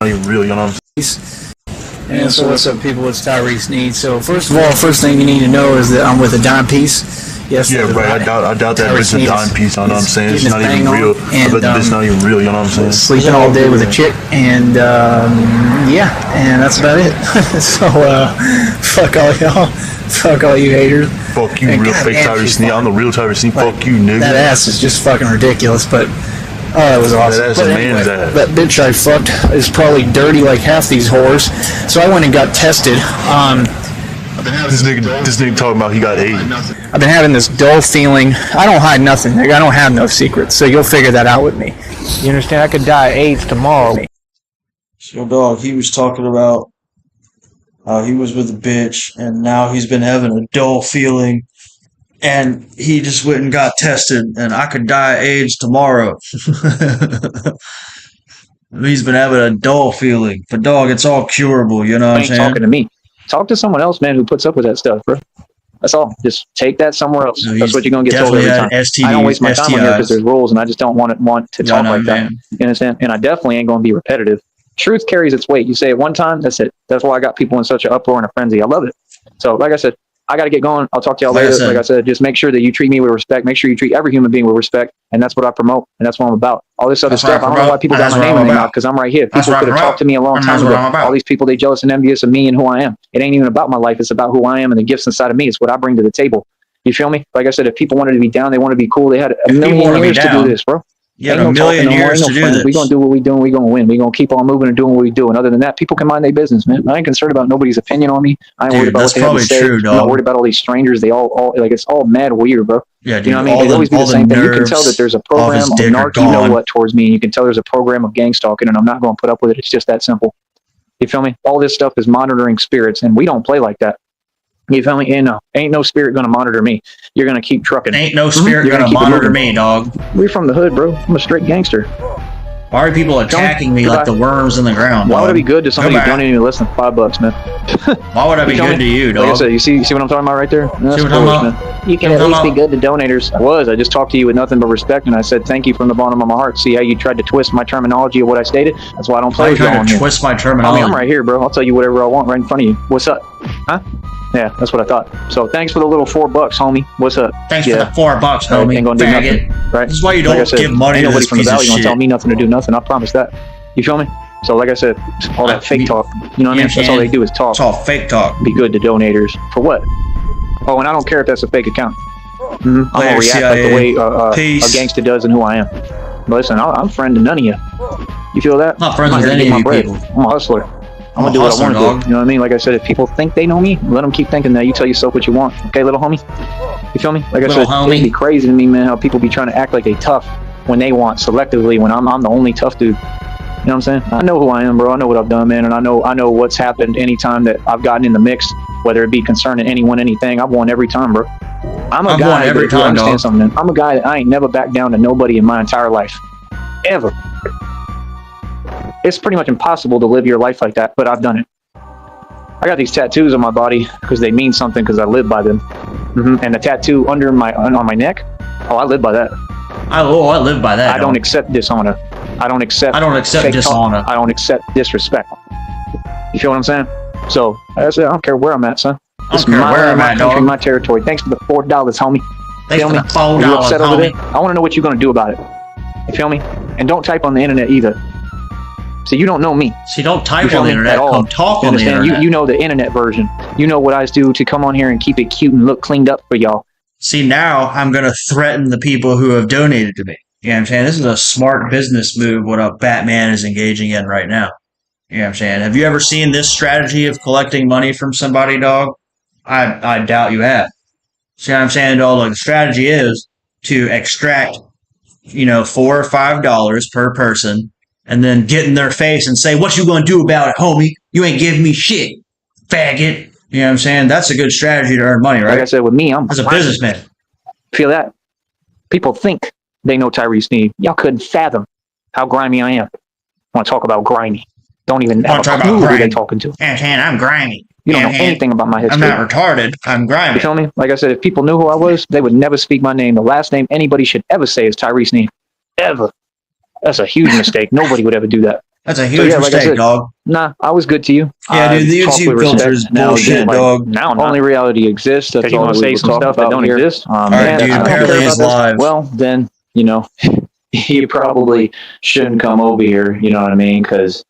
not even real, you know what I'm saying? And so what's up, people? It's Tyree Sneed. So first of all, first thing you need to know is that I'm with a dime piece. Yes. Yeah, right. I doubt that bitch a dime piece. You know what I'm saying? It's not getting even his real. bang on, I bet the bitch not even real. You know what I'm saying? Sleeping all day with a chick, and yeah, and that's about it. So fuck all y'all. Fuck all you haters. Fuck you, And real goddamn, fake Tyree she's Sneed. I'm the real Tyree Sneed. Fuck you, nigga. That ass is just fucking ridiculous, but that was awesome. That ass But a man's ass. that bitch I fucked is probably dirty like half these whores. So I went and got tested. This nigga talking about he got AIDS. I've been having this dull feeling. I don't hide nothing, nigga. I don't have no secrets. So you'll figure that out with me. You understand? I could die of AIDS tomorrow. So, dog, he was talking about how he was with a bitch and now he's been having a dull feeling and he just went and got tested and I could die of AIDS tomorrow. He's been having a dull feeling. But, dog, it's all curable, you know what I'm ain't saying? talking to me. Talk to someone else, man, who puts up with that stuff, bro. That's all. Just take that somewhere else. No, That's what you're gonna get told every time. I don't waste my time on here because there's rules, and I just don't want to talk like that. You understand? And I definitely ain't gonna be repetitive. Truth carries its weight. You say it one time, that's it. That's why I got people in such an uproar and a frenzy. I love it. So, like I said, I got to get going. I'll talk to y'all later. Like I said, just make sure that you treat me with respect. Make sure you treat every human being with respect, and that's what I promote, and that's what I'm about. All this other stuff, I don't know why people got my name in their mouth because I'm right here. People could have talked to me a long time ago. All these people, they jealous and envious of me and who I am. It ain't even about my life. It's about who I am and the gifts inside of me. It's what I bring to the table. You feel me? Like I said, if people wanted to be down, they want to be cool. They had a million years to do this, bro. You Ain't had no a million talking no more, years ain't to no do friends. this. We gonna do what we doing. We gonna win. We gonna keep on moving and doing what we do. And other than that, people can mind their business, man. I ain't concerned about nobody's opinion on me. I ain't worried Dude, about that's what they have to probably say. true, I'm dog. not worried about all these strangers. They all like it's all mad weird, bro. Yeah, dude. You know what I mean? All They always do the all same thing. You can nerves tell that there's a of program his of dick are narc, you know gone. what, towards me. And you can tell there's a program of gang stalking, and I'm not going to put up with it. It's just that simple. You feel me? All this stuff is monitoring spirits, and we don't play like that. You feel me? Ain't no spirit going to monitor me. You're going to keep trucking. Ain't no spirit You're gonna keep it monitor moving. me, dog. We're from the hood, bro. I'm a straight gangster. Why are people attacking me like the worms in the ground? Why would dog? I be good to somebody Go who's back. donating me less than $5, man? Why would I be You feel good me? to you, Like I dog? said, you see what I'm talking about right there? That's See what I'm foolish, talking man. You can at least be good to donators. I just talked to you with nothing but respect, and I said thank you from the bottom of my heart. See how you tried to twist my terminology of what I stated? That's why I don't play Why are you with you trying on to here. twist my I terminology? mean, I'm right here, bro. I'll tell you whatever I want right in front of you. What's up? Huh? Yeah, that's what I thought. So thanks for the little $4, homie. What's up? Thanks Yeah. for the $4, homie. Ain't gonna do Faggot. nothing, right? This is why you Like I don't said, give money ain't to nobody this from the piece of valley gonna tell shit. me nothing to do nothing. I promise that. You feel me? So like I said, all that fake talk. You know what I mean? Yeah, That's all man. they do is talk. It's all fake talk. Be good to donators for what? Oh, and I don't care if that's a fake account. I'm Later, gonna react CIA. like the way a Peace. gangster does and who I am. But listen, I'm friend to none of you. You feel that? Not friends I'm with here to any get of my you bread. people. I'm a hustler. I'm I'm gonna a do what I hustler, want to dog. do. You know what I mean? Like I said, if people think they know me, let them keep thinking that. You tell yourself what you want, okay, little homie? You feel me? Like I Little said, homie. it'd be crazy to me, man, how people be trying to act like they tough when they want selectively when I'm the only tough dude. You know what I'm saying? I know who I am, bro. I know what I've done, man, and I know what's happened anytime that I've gotten in the mix, whether it be concerning anyone, anything. I've won every time, bro. I'm a I've guy won every that time, understand dog. something. Man. I'm a guy that I ain't never backed down to nobody in my entire life, ever. It's pretty much impossible to live your life like that, but I've done it. I got these tattoos on my body because they mean something because I live by them. And the tattoo on my neck, I live by that. I live by that. I don't dog. accept dishonor. I don't accept fake dishonor. talk. I don't accept disrespect. You feel what I'm saying? So like I said, I don't care where I'm at, son. I don't care my where I'm my at, country, dog. my territory. Thanks for the $4, homie. Thanks Feel for me? the $4, You upset over homie. there? I want to know what you're gonna do about it. You feel me? And don't type on the internet either. So you don't know me. See, don't You type feel on the me? internet. At all. Come talk You on the understand? internet. You know the internet version. You know what I do to come on here and keep it cute and look cleaned up for y'all. See, now I'm going to threaten the people who have donated to me. You know what I'm saying? This is a smart business move, what a Batman is engaging in right now. You know what I'm saying? Have you ever seen this strategy of collecting money from somebody, dog? I doubt you have. See what I'm saying, dog? Like, the strategy is to extract, $4 or $5 per person and then get in their face and say, what you going to do about it, homie? You ain't giving me shit, faggot. You know what I'm saying? That's a good strategy to earn money, right? Like I said, with me, I'm As a grimy. businessman. Feel that? People think they know Tyree Sneed. Y'all couldn't fathom how grimy I am. I want to talk about grimy. Don't even have a talk clue about who they grimy. talking to. And I'm grimy. You don't know And anything about my I'm history. not retarded. I'm grimy. You feel me? Like I said, if people knew who I was, they would never speak my name. The last name anybody should ever say is Tyree Sneed. Ever. That's a huge mistake. Nobody would ever do that. That's a huge like I mistake, said, dog. Nah, I was good to you. Yeah, I dude, the talk YouTube with culture respect. is Now bullshit, again, dog. Now not. Only reality exists. That's Because you all want to we say will some talk stuff that about don't here. exist. All right, Man, dude, I don't apparently care he's about this. live. Well, then, you probably shouldn't come over here. You know what I mean? Because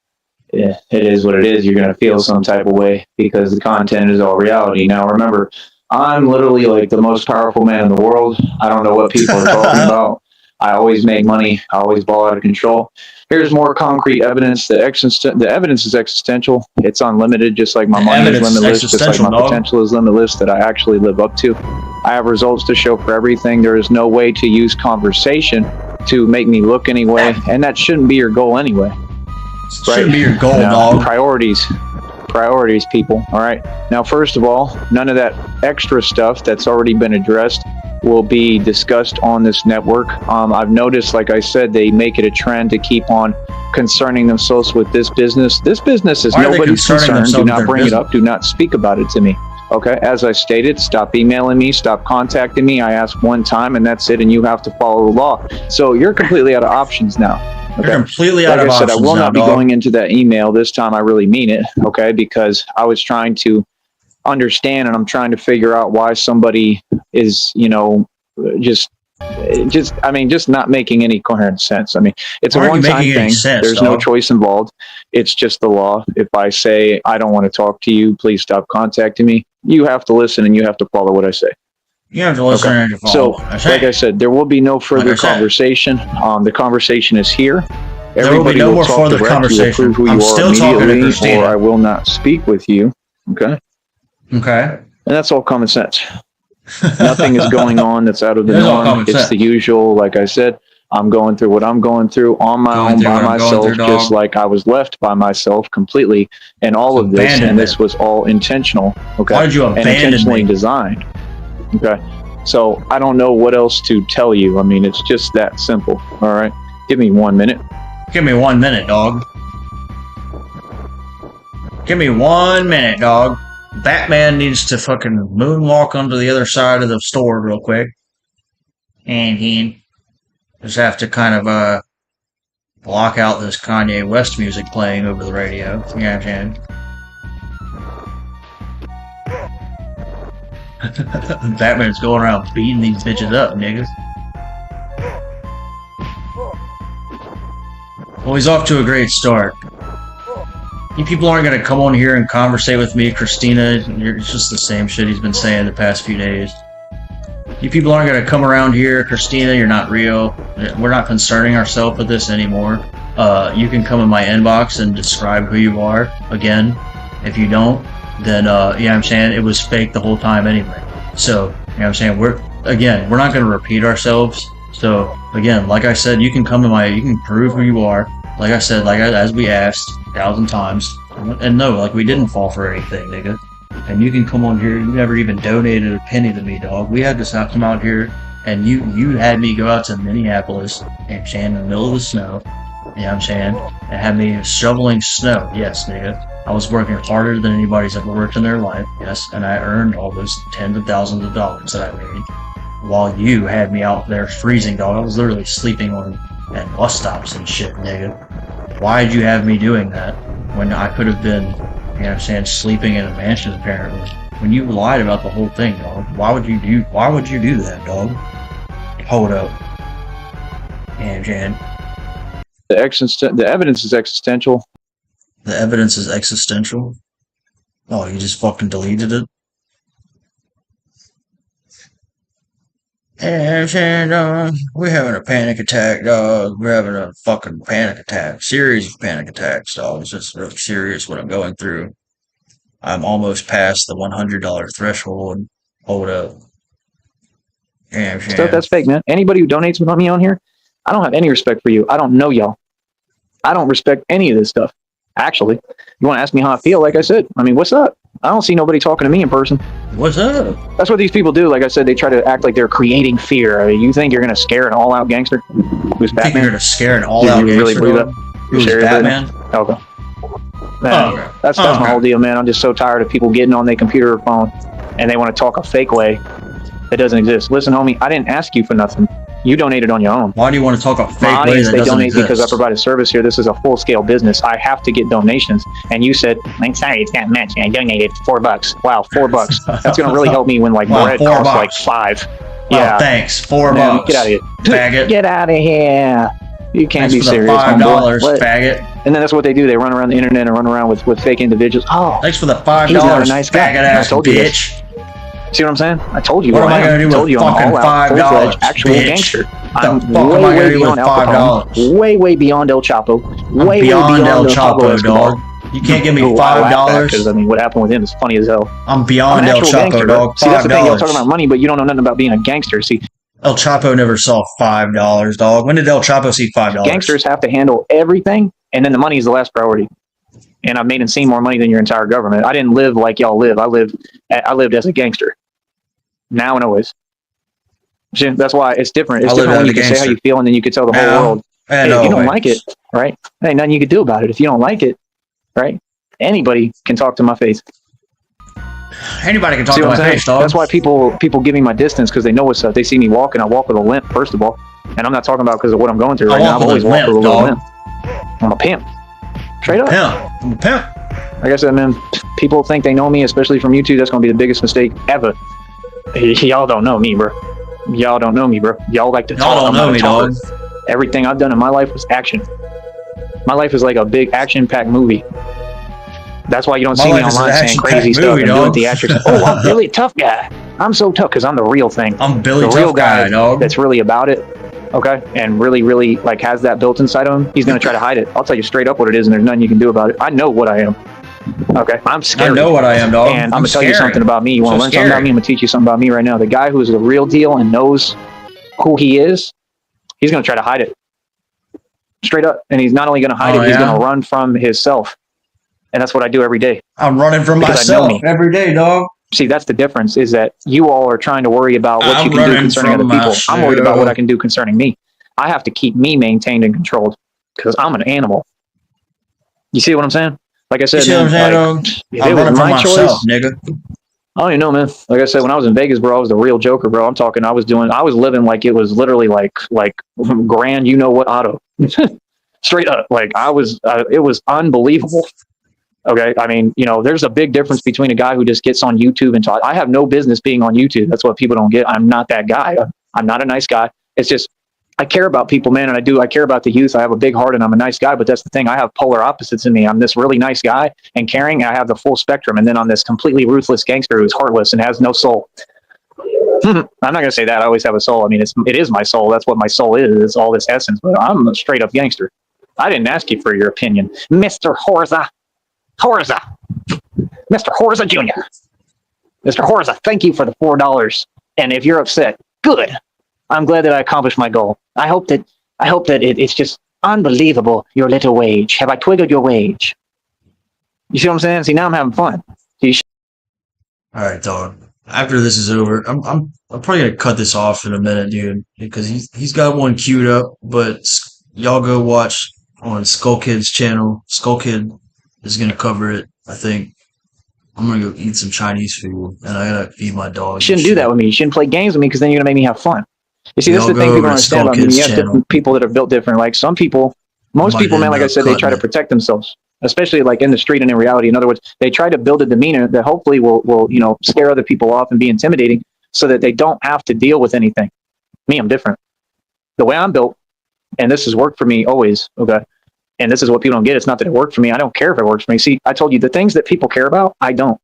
it is what it is. You're going to feel some type of way because the content is all reality. Now, remember, I'm literally like the most powerful man in the world. I don't know what people are talking about. I always make money. I always ball out of control. Here's more concrete evidence. The evidence is existential. It's unlimited, just like my The money is evidence is limitless, just like existential, my dog. potential is limitless that I actually live up to. I have results to show for everything. There is no way to use conversation to make me look anyway, and that shouldn't be your goal anyway. Shouldn't be your goal, dog. Priorities, people. All right. Now, first of all, none of that extra stuff that's already been addressed will be discussed on this network. I've noticed, like I said, they make it a trend to keep on concerning themselves with this business. This business is Why are they nobody's concerning concern. themselves Do with not their bring it business? up. Do not speak about it to me. Okay. As I stated, stop emailing me, stop contacting me. I ask one time and that's it. And you have to follow the law. So you're completely out of options now. You're completely out Like of I said, I options will now, not be dog. going into that email this time. I really mean it, okay? Because I was trying to understand, and I'm trying to figure out why somebody is, just not making any coherent sense. I mean, it's Why a aren't you one-time making any thing. sense, There's no dog? choice involved. It's just the law. If I say I don't want to talk to you, please stop contacting me. You have to listen and you have to follow what I say. You have to listen to your phone. So, like I said, there will be no further conversation. The conversation is here. There will be no more further conversation. I'm still talking to Christina. Or I will not speak with you. Okay? Okay. And that's all common sense. Nothing is going on that's out of the norm. It's the usual. Like I said, I'm going through what I'm going through on my own by myself, just like I was left by myself completely. And all of this, and this was all intentional. Okay? Why did you abandon me? And intentionally designed. Okay? So I don't know what else to tell you. I mean, it's just that simple. All right? Give me 1 minute. Give me 1 minute, dog. Give me 1 minute, dog. Batman needs to fucking moonwalk onto the other side of the store real quick. And he just have to kind of block out this Kanye West music playing over the radio. You know what I'm saying? Batman's going around beating these bitches up, niggas. Well, he's off to a great start. You people aren't going to come on here and conversate with me, Christina. It's just the same shit he's been saying the past few days. You people aren't going to come around here, Christina. You're not real. We're not concerning ourselves with this anymore. You can come in my inbox and describe who you are. Again, if you don't, then, you know what I'm saying? It was fake the whole time anyway. So, you know what I'm saying? We're not going to repeat ourselves. So, again, like I said, you can come to you can prove who you are. Like I said, as we asked 1,000 times, and no, like we didn't fall for anything, nigga. And you can come on here. You never even donated a penny to me, dog. We had to come out here, and you had me go out to Minneapolis and stand in the middle of the snow. You know what I'm saying? And have me shoveling snow. Yes, nigga. I was working harder than anybody's ever worked in their life. Yes, and I earned all those tens of thousands of dollars that I made. While you had me out there freezing, dog. I was literally sleeping at bus stops and shit, nigga. Why did you have me doing that when I could have been, you know what I'm saying, sleeping in a mansion apparently? When you lied about the whole thing, dog. Why would you do that, dog? Hold up. And Jan. The evidence is existential. The evidence is existential? Oh, you just fucking deleted it? And we're having a panic attack, dog. We're having a fucking panic attack. Series of panic attacks, dog. It's just really serious what I'm going through. I'm almost past the $100 threshold. Hold up. Stuff that's fake, man. Anybody who donates money on here, I don't have any respect for you. I don't know y'all. I don't respect any of this stuff. Actually, you want to ask me how I feel? Like I said, I mean, what's up? I don't see nobody talking to me in person. What's up? That's what these people do. Like I said, they try to act like they're creating fear. I mean, you think you're going to scare an all-out gangster? Who's Batman? Think you're going to scare an all-out gangster? Really believe that? Who's Batman? Okay. Man, okay. That's my whole deal, man. I'm just so tired of people getting on their computer or phone and they want to talk a fake way that doesn't exist. Listen, homie, I didn't ask you for nothing. You donated on your own. Why do you want to talk a fake My way audience, that they doesn't donate exist? because I provide a service here. This is a full-scale business. I have to get donations. And you said, I'm sorry, it's not much. I donated $4. Wow, $4. That's going to really help me when like bread costs like $5. Yeah. Oh, thanks. $4. Get out of here. Faggot. Get out of here. You can't Thanks be for the serious. $5, faggot. And then that's what they do. They run around the internet and run around with fake individuals. Oh, thanks for the $5, he's not a nice guy. faggot ass I told you bitch. See what I'm saying? I told you. What am I going to do with fucking $5, actual bitch? gangster. What the I'm fuck am I going to do with $5? Way beyond El Chapo. I'm beyond El Chapo, dog. You can't give me $5. Because I mean, what happened with him is funny as hell. I'm beyond El Chapo, dog. See, that's the thing. Y'all talking about money, but you don't know nothing about being a gangster. See, El Chapo never saw $5, dog. When did El Chapo see $5? Gangsters have to handle everything, and then the money is the last priority. And I've made and seen more money than your entire government. I didn't live like y'all live. I lived as a gangster. Now and always. See, that's why it's different. It's different when you can say how you feel, and then you can tell the whole world, hey, if you don't like it, right? Hey, nothing you can do about it. If you don't like it, right? Anybody can talk to my face. Anybody can talk to my face, dog. That's why people give me my distance, because they know what's up. They see me walking. I walk with a limp, first of all. And I'm not talking about because of what I'm going through right now. I've always walked with a little limp. I'm a pimp. Straight up. I'm a pimp. Like I said, man, people think they know me, especially from YouTube. That's going to be the biggest mistake ever. Y'all don't know me, bro. Y'all don't know me, bro. Y'all like to talk. Y'all don't know me, dog. Everything I've done in my life was action. My life is like a big action-packed movie. That's why you don't see me online saying crazy stuff and doing theatrics. Oh, I'm really a tough guy. I'm so tough because I'm the real thing. I'm Billy the real Tough Guy, dog. That's really about it. Okay, and really like has that built inside of him. He's gonna try to hide it. I'll tell you straight up what it is, and there's nothing you can do about it. I know what I am. Okay, I'm scary. I know what I am, dog. And I'm gonna tell you something about me. You want to learn scary. something about me? I'm gonna teach you something about me right now. The guy who is the real deal and knows who he is, he's gonna try to hide it. Straight up, and he's not only gonna hide it, he's gonna run from himself. And that's what I do every day. I'm running from myself every day, dog. See, that's the difference, is that you all are trying to worry about what you can do concerning other people. I'm worried about what I can do concerning me. I have to keep me maintained and controlled because I'm an animal. You see what I'm saying? Like I said, man, I'm running from myself, nigga. I don't even know, man. Like I said, when I was in Vegas, bro, I was the real Joker, bro. I'm talking, I was living like it was literally like grand, you know what, auto. Straight up. Like it was unbelievable. Okay. I mean, you know, there's a big difference between a guy who just gets on YouTube and talk. I have no business being on YouTube. That's what people don't get. I'm not that guy. I'm not a nice guy. It's just, I care about people, man. And I care about the youth. I have a big heart and I'm a nice guy, but that's the thing. I have polar opposites in me. I'm this really nice guy and caring. And I have the full spectrum. And then I'm this completely ruthless gangster who's heartless and has no soul. I'm not going to say that. I always have a soul. I mean, it is my soul. That's what my soul is. It's all this essence, but I'm a straight up gangster. I didn't ask you for your opinion, Mr. Horza. Horza. Mr. Horza Jr. Mr. Horza, thank you for the $4. And if you're upset, good. I'm glad that I accomplished my goal. I hope that it's just unbelievable, your little wage. Have I twiggled your wage? You see what I'm saying? See, now I'm having fun. All right, dog. After this is over, I'm probably gonna cut this off in a minute, dude, because he's got one queued up. But y'all go watch on Skull Kid's channel. Skull Kid is gonna cover it. I think I'm gonna go eat some Chinese food, and I gotta feed my dog. You shouldn't do that with me. You shouldn't play games with me because then you're gonna make me have fun. You see, that's the thing people don't understand about me. You have different people that are built different. Like some people, most people, man, like I said, they try to protect themselves, especially like in the street and in reality. In other words, they try to build a demeanor that hopefully will scare other people off and be intimidating so that they don't have to deal with anything. Me, I'm different. The way I'm built, and this has worked for me always, okay? And this is what people don't get. It's not that it worked for me. I don't care if it works for me. See, I told you the things that people care about, I don't.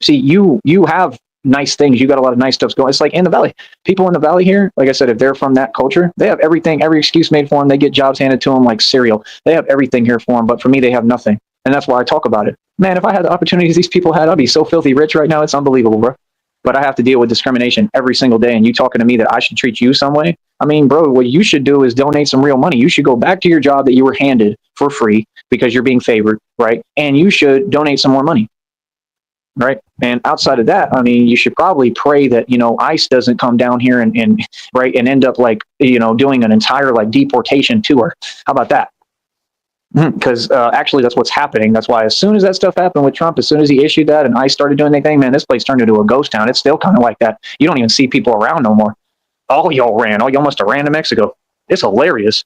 See, you have nice things. You got a lot of nice stuff going. It's like in the valley. People in the valley here, like I said, if they're from that culture, they have everything, every excuse made for them. They get jobs handed to them like cereal. They have everything here for them. But for me, they have nothing. And that's why I talk about it. Man, if I had the opportunities these people had, I'd be so filthy rich right now. It's unbelievable, bro. But I have to deal with discrimination every single day. And you talking to me that I should treat you some way? I mean, bro, what you should do is donate some real money. You should go back to your job that you were handed for free because you're being favored, right? And you should donate some more money. Right. And outside of that, I mean, you should probably pray that, ICE doesn't come down here and end up like, doing an entire like deportation tour. How about that? Because actually, that's what's happening. That's why as soon as that stuff happened with Trump, as soon as he issued that and ICE started doing anything, man, this place turned into a ghost town. It's still kind of like that. You don't even see people around no more. All y'all ran. All y'all must have ran to Mexico. It's hilarious.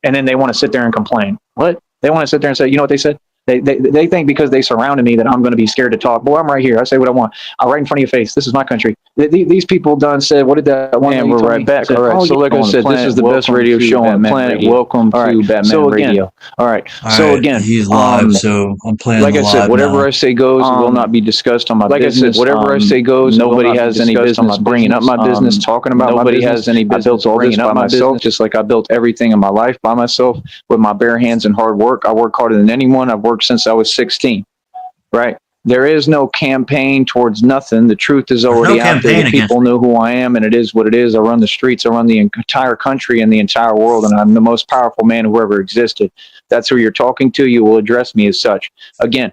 And then they want to sit there and complain. What? They want to sit there and say, you know what they said? They think because they surrounded me that I'm going to be scared to talk. Boy, I'm right here. I say what I want. I'm right in front of your face. This is my country. These people done said, what did that one? And we're right back. Said, all right. So like I said, this is the best radio show on the planet. Welcome to Batman Radio. All right. So again, he's live. So I'm playing. Like I said, whatever I say goes. It will not be discussed on my business. Like I said, whatever I say goes. Nobody has any business bringing up my business, talking about my business. Nobody has any business. I built all this by myself, just like I built everything in my life by myself with my bare hands and hard work. I work harder than anyone. I've worked since I was 16. Right. There is no campaign towards nothing. The truth is already out there. People know who I am, and it is what it is. I run the streets. I run the entire country and the entire world, and I'm the most powerful man who ever existed. That's who you're talking to. You will address me as such. Again,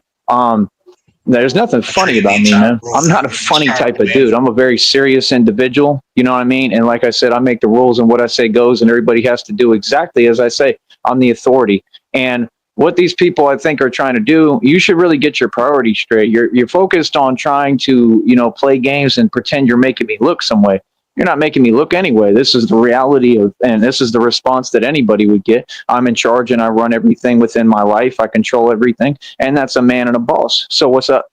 there's nothing funny about me, man. I'm not a funny type of dude. I'm a very serious individual. You know what I mean? And like I said, I make the rules, and what I say goes, and everybody has to do exactly as I say. I'm the authority. And what these people, I think, are trying to do, you should really get your priorities straight. You're focused on trying to, play games and pretend you're making me look some way. You're not making me look anyway. This is the reality and this is the response that anybody would get. I'm in charge and I run everything within my life. I control everything. And that's a man and a boss. So what's up?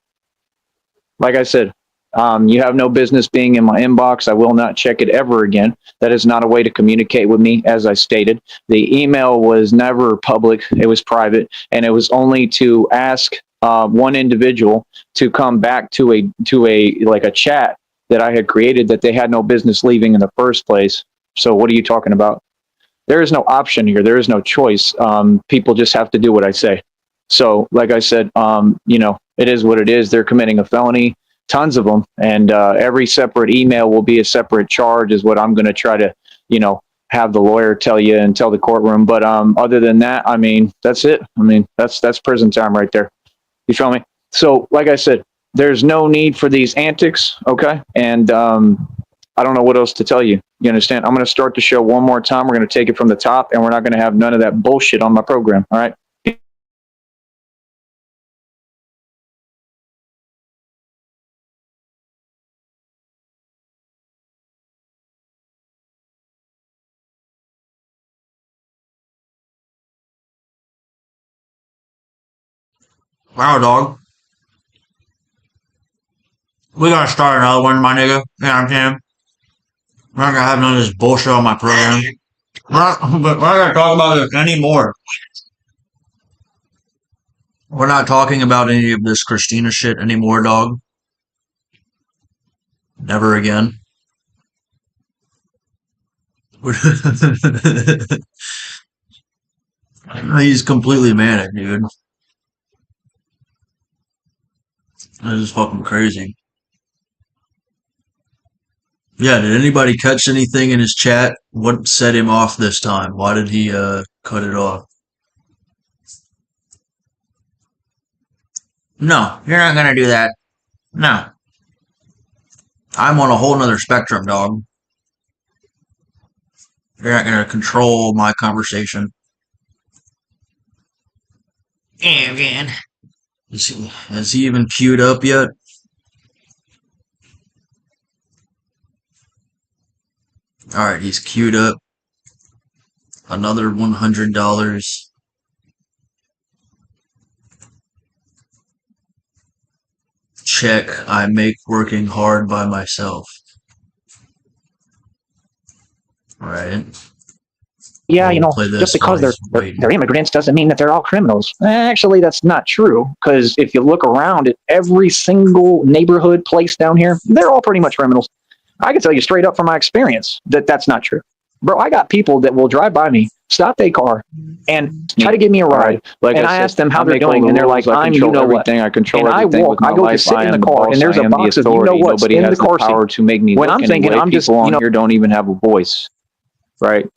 Like I said, you have no business being in my inbox. I will not check it ever again. That is not a way to communicate with me, as I stated. The email was never public. It was private, and it was only to ask one individual to come back to a chat that I had created that they had no business leaving in the first place. So what are you talking about? There is no option here. There is no choice. People just have to do what I say. So like I said, you know, it is what it is. They're committing a felony, tons of them. And every separate email will be a separate charge is what I'm going to try to, you know, have the lawyer tell you and tell the courtroom. But other than that, I mean, that's it. I mean, that's prison time right there. You feel me? So like I said, there's no need for these antics. Okay. And I don't know what else to tell you. You understand? I'm going to start the show one more time. We're going to take it from the top, and we're not going to have none of that bullshit on my program. All right. Wow, dog. We gotta start another one, my nigga. You know what I'm saying? We're not gonna have none of this bullshit on my program. We're not gonna talk about this anymore. We're not talking about any of this Christina shit anymore, dog. Never again. He's completely manic, dude. This is fucking crazy. Yeah, did anybody catch anything in his chat? What set him off this time? Why did he cut it off? No, you're not gonna do that. No. I'm on a whole nother spectrum, dog. You're not gonna control my conversation. Yeah, man. Has he even queued up yet? Alright, he's queued up. Another $100. Check, I make working hard by myself. Right. Yeah, you know, Play this just because while he's they're waiting. immigrants doesn't mean that they're all criminals. Actually, that's not true. Because if you look around at every single neighborhood place down here, they're all pretty much criminals. I can tell you straight up from my experience that that's not true. Bro, I got people that will drive by me, stop their car, and try to give me a ride. Like and I ask them how they're doing, and they're like, I'm, you know what? I control And I everything walk, with my I go to life. sit I in am the car, boss. and there's I a am the box of, you know authority. what's Nobody in has the car power seat. to make me When look I'm thinking, anyway. I'm just, People you know, on here don't even have a voice, right?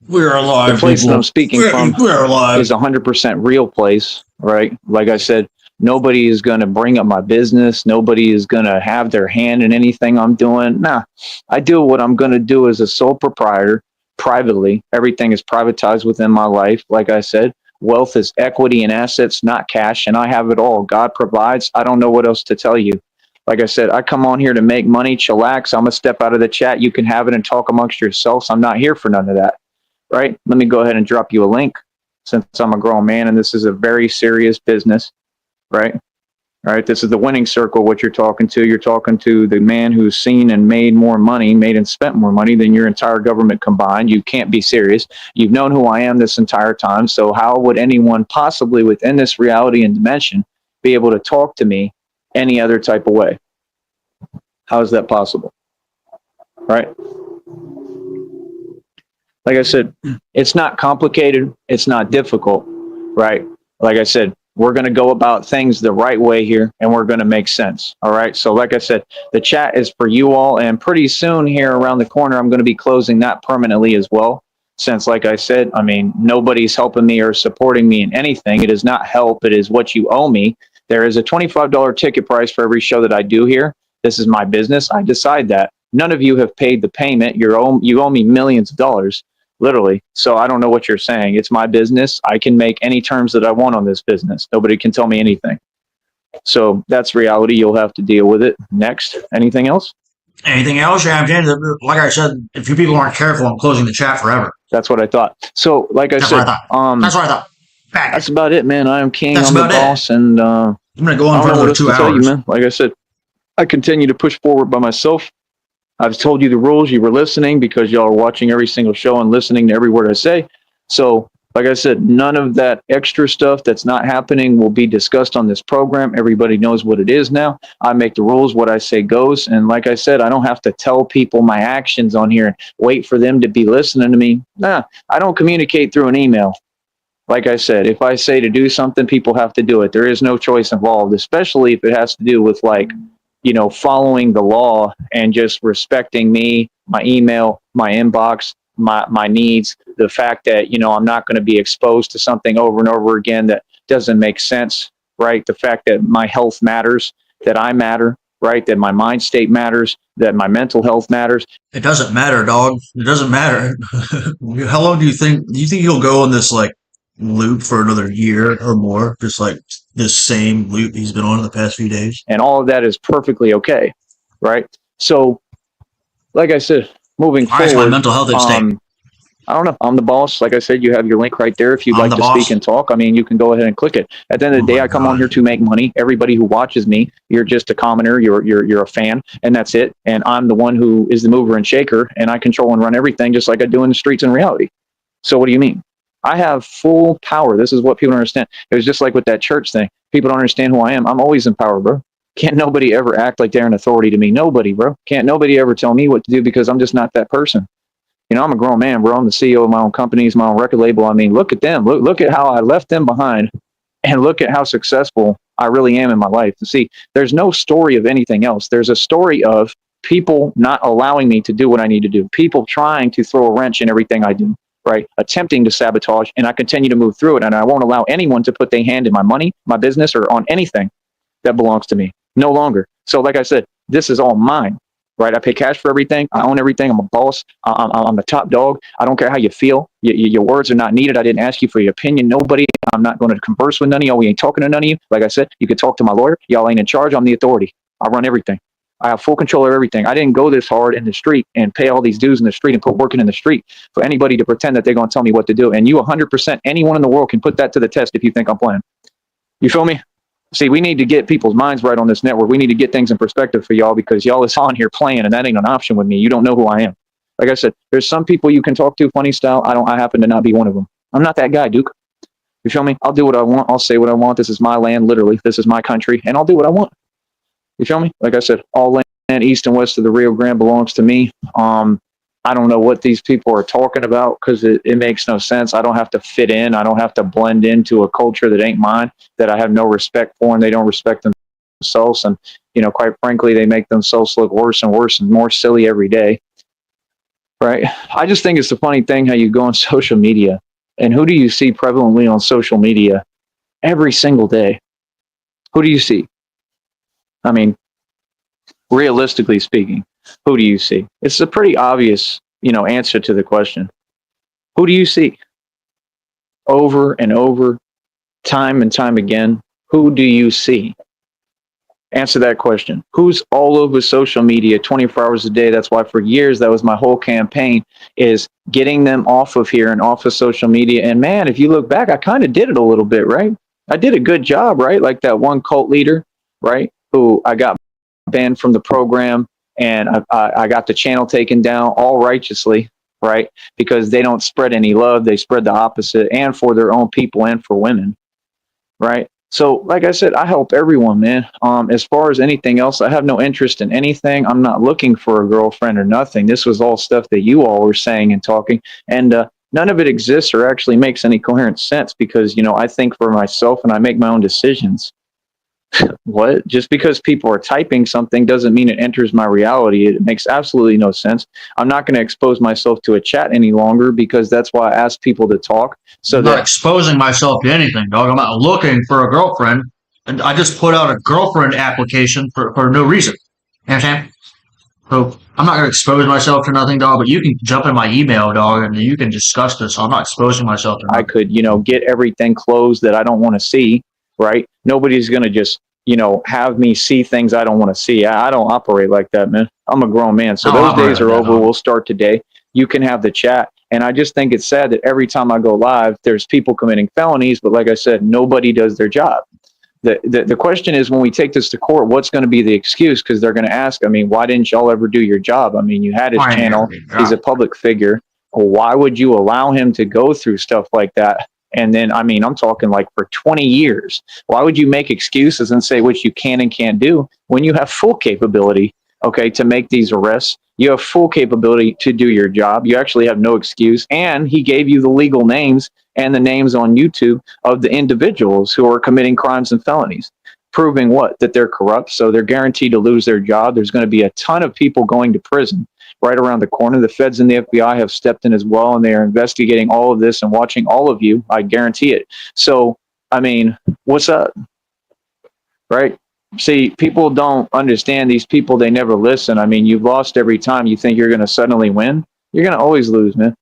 We're alive, The place people. that I'm speaking from We're alive. is 100% real place, right? Like I said, nobody is going to bring up my business. Nobody is going to have their hand in anything I'm doing. Nah, I do what I'm going to do as a sole proprietor privately. Everything is privatized within my life. Like I said, wealth is equity and assets, not cash. And I have it all. God provides. I don't know what else to tell you. Like I said, I come on here to make money, chillax. I'm going to step out of the chat. You can have it and talk amongst yourselves. I'm not here for none of that. Right? Let me go ahead and drop you a link since I'm a grown man and this is a very serious business. Right? All right. This is the winning circle. What you're talking to. You're talking to the man who's seen and made more money, made and spent more money than your entire government combined. You can't be serious. You've known who I am this entire time. So how would anyone possibly within this reality and dimension be able to talk to me any other type of way? How is that possible? Right? Like I said, it's not complicated. It's not difficult. Right? Like I said, we're going to go about things the right way here, and we're going to make sense. All right. So like I said, the chat is for you all. And pretty soon here around the corner, I'm going to be closing that permanently as well. Since, like I said, I mean, nobody's helping me or supporting me in anything. It is not help. It is what you owe me. There is a $25 ticket price for every show that I do here. This is my business. I decide that. None of you have paid the payment. You owe me millions of dollars. Literally. So I don't know what you're saying. It's my business. I can make any terms that I want on this business. Nobody can tell me anything. So that's reality. You'll have to deal with it. Next. Anything else? Anything else? Yeah, like I said, if you people aren't careful, I'm closing the chat forever. That's what I thought. So like I That's said, what I thought. That's what I thought. That's about it, man. I am king. That's I'm the about it. boss. And I'm going to go I on don't for know what another else 2 to tell you, hours. man. Like I said, I continue to push forward by myself. I've told you the rules. You were listening because y'all are watching every single show and listening to every word I say. So Like I said, none of that extra stuff that's not happening will be discussed on this program. Everybody knows what it is now. I make the rules. What I say goes. And like I said, I don't have to tell people my actions on here and wait for them to be listening to me. Nah, I don't communicate through an email. Like I said, if I say to do something, people have to do it. There is no choice involved, especially if it has to do with, like, you know, following the law and just respecting me, my email, my inbox, my needs, the fact that, you know, I'm not going to be exposed to something over and over again that doesn't make sense, right? The fact that my health matters, that I matter, right? That my mind state matters, that my mental health matters. It doesn't matter, dog. It doesn't matter. How long do you think he'll go on this, like, loop for another year or more? Just like this same loop he's been on in the past few days? And all of that is perfectly okay, right? So, like I said, moving forward, my mental health at stake. I don't know. I'm the boss. Like I said, you have your link right there. If you'd like to speak and talk, I mean, you can go ahead and click it. At the end of the day, I come on here to make money. Everybody who watches me, you're just a commoner. You're a fan, and that's it. And I'm the one who is the mover and shaker, and I control and run everything just like I do in the streets in reality. So what do you mean? I have full power. This is what people don't understand. It was just like with that church thing. People don't understand who I am. I'm always in power, bro. Can't nobody ever act like they're an authority to me. Nobody, bro. Can't nobody ever tell me what to do because I'm just not that person. You know, I'm a grown man, bro. I'm the CEO of my own companies, my own record label. I mean, look at them. Look at how I left them behind, and look at how successful I really am in my life. See, there's no story of anything else. There's a story of people not allowing me to do what I need to do. People trying to throw a wrench in everything I do, right? Attempting to sabotage, and I continue to move through it. And I won't allow anyone to put their hand in my money, my business, or on anything that belongs to me. No longer. So like I said, this is all mine. Right, I pay cash for everything. I own everything. I'm a boss. I'm the top dog. I don't care how you feel. Your words are not needed. I didn't ask you for your opinion. Nobody. I'm not going to converse with none of y'all. We ain't talking to none of you. Like I said, you could talk to my lawyer. Y'all ain't in charge. I'm the authority. I run everything. I have full control of everything. I didn't go this hard in the street and pay all these dues in the street and put working in the street for anybody to pretend that they're going to tell me what to do. And you 100%, anyone in the world can put that to the test if you think I'm playing. You feel me? See, we need to get people's minds right on this network. We need to get things in perspective for y'all because y'all is on here playing, and that ain't an option with me. You don't know who I am. Like I said, there's some people you can talk to funny style. I happen to not be one of them. I'm not that guy, Duke. You feel me? I'll do what I want. I'll say what I want. This is my land, literally. This is my country, and I'll do what I want. You feel me? Like I said, all land east and west of the Rio Grande belongs to me. I don't know what these people are talking about because it makes no sense. I don't have to fit in. I don't have to blend into a culture that ain't mine, that I have no respect for, and they don't respect themselves. And, you know, quite frankly, they make themselves look worse and worse and more silly every day. Right? I just think it's the funny thing how you go on social media, and who do you see prevalently on social media every single day? Who do you see? I mean, realistically speaking, who do you see? It's a pretty obvious, you know, answer to the question. Who do you see? Over and over, time and time again, who do you see? Answer that question. Who's all over social media 24 hours a day? That's why for years, that was my whole campaign, is getting them off of here and off of social media. And man, if you look back, I kind of did it a little bit, right? I did a good job, right? Like that one cult leader, right? Who I got banned from the program. And I got the channel taken down, all righteously, right? Because they don't spread any love. They spread the opposite, and for their own people and for women, right? So, like I said, I help everyone, man. As far as anything else, I have no interest in anything. I'm not looking for a girlfriend or nothing. This was all stuff that you all were saying and talking. And none of it exists or actually makes any coherent sense because, you know, I think for myself and I make my own decisions. What? Just because people are typing something doesn't mean it enters my reality. It makes absolutely no sense. I'm not going to expose myself to a chat any longer because that's why I ask people to talk. So I'm not exposing myself to anything, dog. I'm not looking for a girlfriend. And I just put out a girlfriend application for no reason. You understand? So I'm not going to expose myself to nothing, dog, but you can jump in my email, dog, and you can discuss this. So I'm not exposing myself to nothing. I could, you know, get everything closed that I don't want to see. Right? Nobody's going to just, you know, have me see things I don't want to see. I don't operate like that, man. I'm a grown man. So those days are over. We'll start today. You can have the chat. And I just think it's sad that every time I go live, there's people committing felonies. But like I said, nobody does their job. The question is, when we take this to court, what's going to be the excuse? Because they're going to ask, I mean, why didn't y'all ever do your job? I mean, you had his channel. He's a public figure. why would you allow him to go through stuff like that? And then, I mean, I'm talking like for 20 years. Why would you make excuses and say what you can and can't do when you have full capability, okay, to make these arrests? You have full capability to do your job. You actually have no excuse. And he gave you the legal names and the names on YouTube of the individuals who are committing crimes and felonies, proving what? That they're corrupt. So they're guaranteed to lose their job. There's going to be a ton of people going to prison right around the corner. The feds and the FBI have stepped in as well, and they are investigating all of this and watching all of you. I guarantee it. So, I mean, what's up? Right? See, people don't understand these people. They never listen. I mean, you've lost every time. You think you're going to suddenly win. You're going to always lose, man.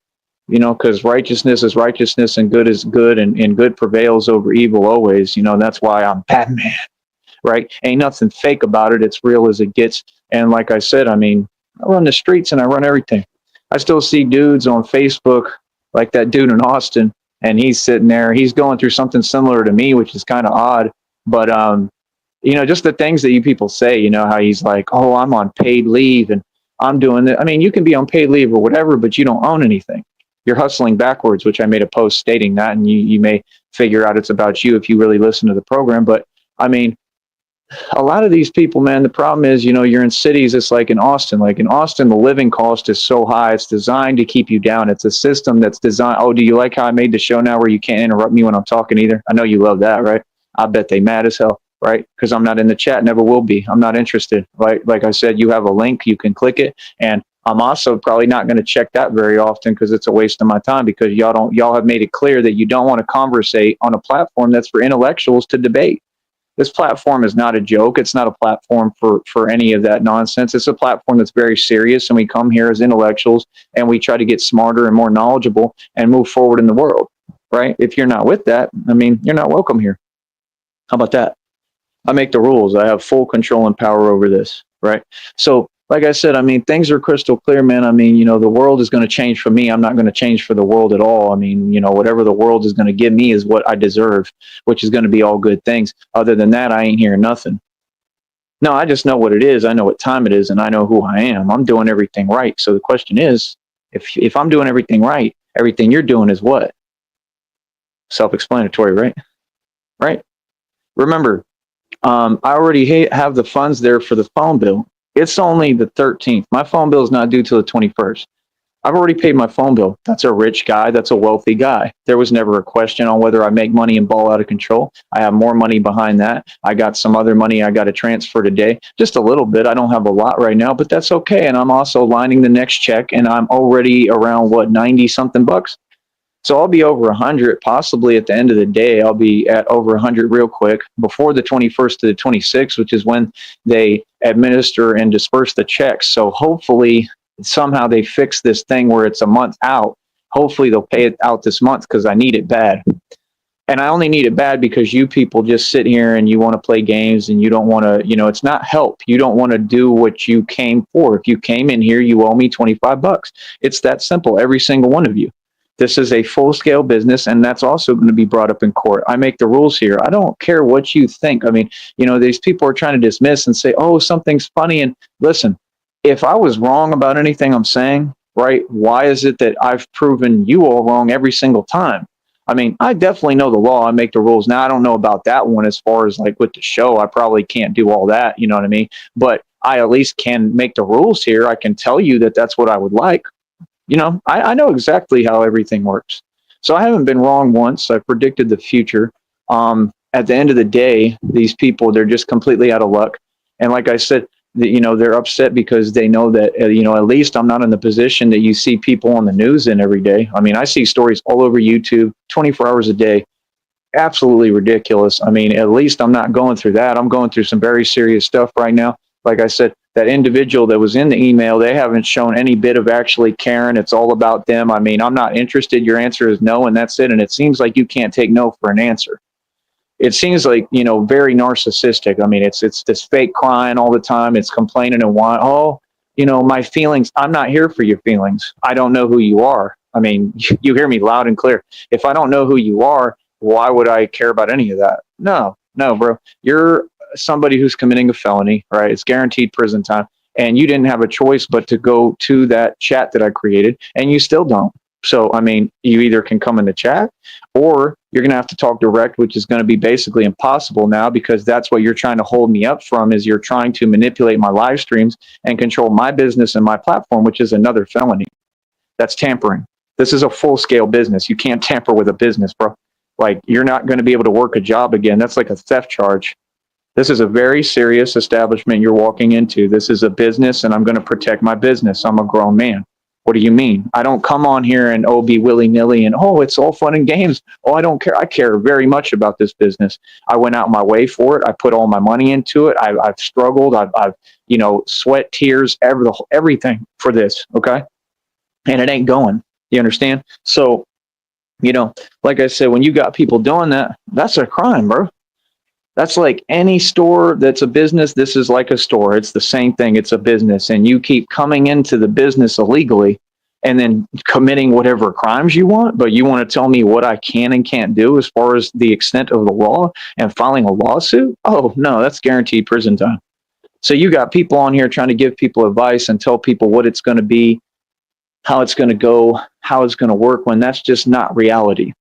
You know, because righteousness is righteousness and good is good, and good prevails over evil always. You know, that's why I'm Batman, right? Ain't nothing fake about it. It's real as it gets. And like I said, I mean, I run the streets and I run everything. I still see dudes on Facebook, like that dude in Austin, and he's sitting there. He's going through something similar to me, which is kind of odd. But, you know, just the things that you people say, you know, how he's like, oh, I'm on paid leave and I'm doing that. I mean, you can be on paid leave or whatever, but you don't own anything. You're hustling backwards, which I made a post stating that, and you may figure out it's about you if you really listen to the program. But I mean, a lot of these people, man, the problem is, you know, you're in cities. It's like in Austin. Like in Austin, the living cost is so high. It's designed to keep you down. It's a system that's designed. Oh, do you like how I made the show now where you can't interrupt me when I'm talking either? I know you love that, right? I bet they mad as hell, right? Because I'm not in the chat. Never will be. I'm not interested. Right? Like I said, you have a link. You can click it. And I'm also probably not going to check that very often because it's a waste of my time, because y'all have made it clear that you don't want to conversate on a platform that's for intellectuals to debate. This platform is not a joke. It's not a platform for any of that nonsense. It's a platform that's very serious, and we come here as intellectuals and we try to get smarter and more knowledgeable and move forward in the world, right? If you're not with that, I mean, you're not welcome here. How about that? I make the rules. I have full control and power over this, right? So, like I said, I mean, things are crystal clear, man. I mean, you know, the world is going to change for me. I'm not going to change for the world at all. I mean, you know, whatever the world is going to give me is what I deserve, which is going to be all good things. Other than that, I ain't hearing nothing. No, I just know what it is. I know what time it is, and I know who I am. I'm doing everything right. So the question is, if I'm doing everything right, everything you're doing is what? Self-explanatory, right? Right? Remember, I already have the funds there for the phone bill. It's only the 13th. My phone bill is not due till the 21st. I've already paid my phone bill. That's a rich guy. That's a wealthy guy. There was never a question on whether I make money and ball out of control. I have more money behind that. I got some other money I got to transfer today. Just a little bit. I don't have a lot right now, but that's okay. And I'm also lining the next check, and I'm already around, what, 90 something bucks? So I'll be over 100, possibly at the end of the day. I'll be at over 100 real quick before the 21st to the 26th, which is when they administer and disperse the checks. So hopefully somehow they fix this thing where it's a month out. Hopefully they'll pay it out this month, because I need it bad. And I only need it bad because you people just sit here and you want to play games, and you don't want to, you know, it's not help. You don't want to do what you came for. If you came in here, you owe me 25 bucks. It's that simple. Every single one of you. This is a full-scale business, and that's also going to be brought up in court. I make the rules here. I don't care what you think. I mean, you know, these people are trying to dismiss and say, oh, something's funny. And listen, if I was wrong about anything I'm saying, right, why is it that I've proven you all wrong every single time? I mean, I definitely know the law. I make the rules. Now, I don't know about that one as far as like with the show. I probably can't do all that, you know what I mean? But I at least can make the rules here. I can tell you that that's what I would like. You know, I know exactly how everything works. So I haven't been wrong once. I predicted the future. At the end of the day, these people, they're just completely out of luck. And like I said, you know, they're upset because they know that, you know, at least I'm not in the position that you see people on the news in every day. I mean, I see stories all over YouTube, 24 hours a day. Absolutely ridiculous. I mean, at least I'm not going through that. I'm going through some very serious stuff right now. Like I said, that individual that was in the email, they haven't shown any bit of actually caring. It's all about them. I mean, I'm not interested. Your answer is no, and that's it. And it seems like you can't take no for an answer. It seems like, you know, very narcissistic. I mean, it's this fake crying all the time. It's complaining and whining. Oh, you know, my feelings. I'm not here for your feelings. I don't know who you are. I mean, you hear me loud and clear. If I don't know who you are, why would I care about any of that? No, bro. You're somebody who's committing a felony, right? It's guaranteed prison time, and you didn't have a choice but to go to that chat that I created, and you still don't. So, I mean, you either can come in the chat or you're going to have to talk direct, which is going to be basically impossible now because that's what you're trying to hold me up from is you're trying to manipulate my live streams and control my business and my platform, which is another felony. That's tampering. This is a full-scale business. You can't tamper with a business, bro. Like, you're not going to be able to work a job again. That's like a theft charge. This is a very serious establishment you're walking into. This is a business, and I'm going to protect my business. I'm a grown man. What do you mean? I don't come on here and be willy-nilly and it's all fun and games. I don't care. I care very much about this business. I went out my way for it. I put all my money into it. I've struggled. I've sweat, tears, everything for this. Okay, and it ain't going. You understand? So, like I said, when you got people doing that, that's a crime, bro. That's like any store that's a business. This is like a store. It's the same thing. It's a business. And you keep coming into the business illegally and then committing whatever crimes you want. But you want to tell me what I can and can't do as far as the extent of the law and filing a lawsuit? Oh, no, that's guaranteed prison time. So you got people on here trying to give people advice and tell people what it's going to be, how it's going to go, how it's going to work, when that's just not reality,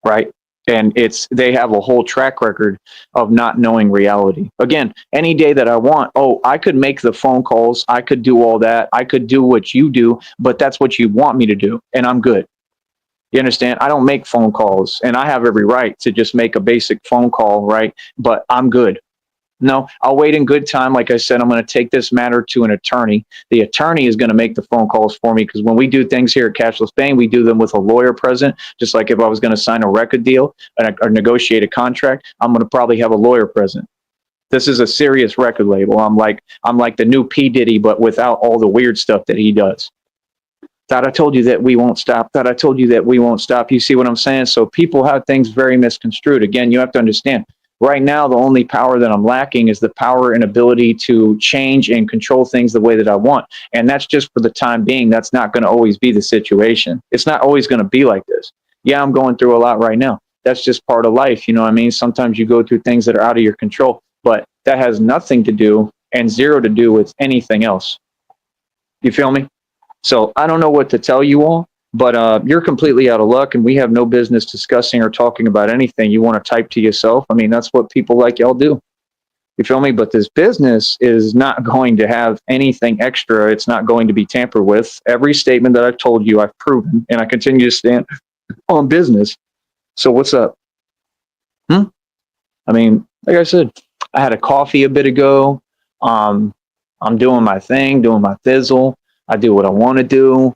right? And they have a whole track record of not knowing reality. Again, any day that I want, I could make the phone calls. I could do all that. I could do what you do, but that's what you want me to do. And I'm good. You understand? I don't make phone calls and I have every right to just make a basic phone call, right? But I'm good. No, I'll wait in good time. Like I said, I'm going to take this matter to an attorney. The attorney is going to make the phone calls for me because when we do things here at Cashless Bang, we do them with a lawyer present. Just like if I was going to sign a record deal or negotiate a contract, I'm going to probably have a lawyer present. This is a serious record label. I'm like the new P. Diddy, but without all the weird stuff that he does. Thought I told you that we won't stop. Thought I told you that we won't stop. You see what I'm saying? So people have things very misconstrued. Again, you have to understand. Right now, the only power that I'm lacking is the power and ability to change and control things the way that I want. And that's just for the time being. That's not going to always be the situation. It's not always going to be like this. Yeah, I'm going through a lot right now. That's just part of life. You know what I mean? Sometimes you go through things that are out of your control, but that has nothing to do and zero to do with anything else. You feel me? So I don't know what to tell you all. But you're completely out of luck, and we have no business discussing or talking about anything. You want to type to yourself. I mean, that's what people like y'all do. You feel me? But this business is not going to have anything extra. It's not going to be tampered with. Every statement that I've told you, I've proven, and I continue to stand on business. So what's up? I mean, like I said, I had a coffee a bit ago. I'm doing my thing, doing my thizzle. I do what I want to do.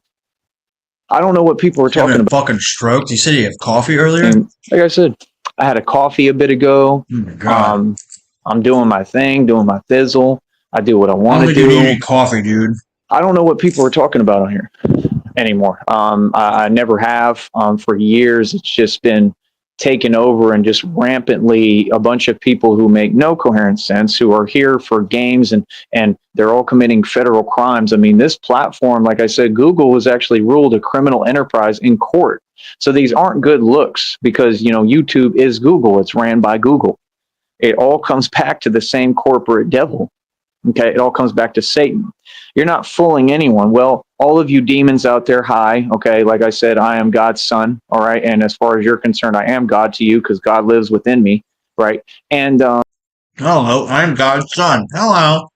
I don't know what people were talking about. Fucking stroke. You said you had coffee earlier? And like I said, I had a coffee a bit ago. Oh my God. I'm doing my thing, doing my thizzle. I do what I want to do. I don't think you need coffee, dude. I don't know what people are talking about on here anymore. I never have. For years, it's just been taken over and just rampantly a bunch of people who make no coherent sense, who are here for games and they're all committing federal crimes. I mean, this platform, like I said, Google was actually ruled a criminal enterprise in court. So these aren't good looks because, YouTube is Google. It's ran by Google. It all comes back to the same corporate devil. Okay, it all comes back to Satan. You're not fooling anyone. Well, all of you demons out there, hi. Okay, like I said, I am God's son. All right, and as far as you're concerned, I am God to you because God lives within me. Right, and hello, I'm God's son. Hello.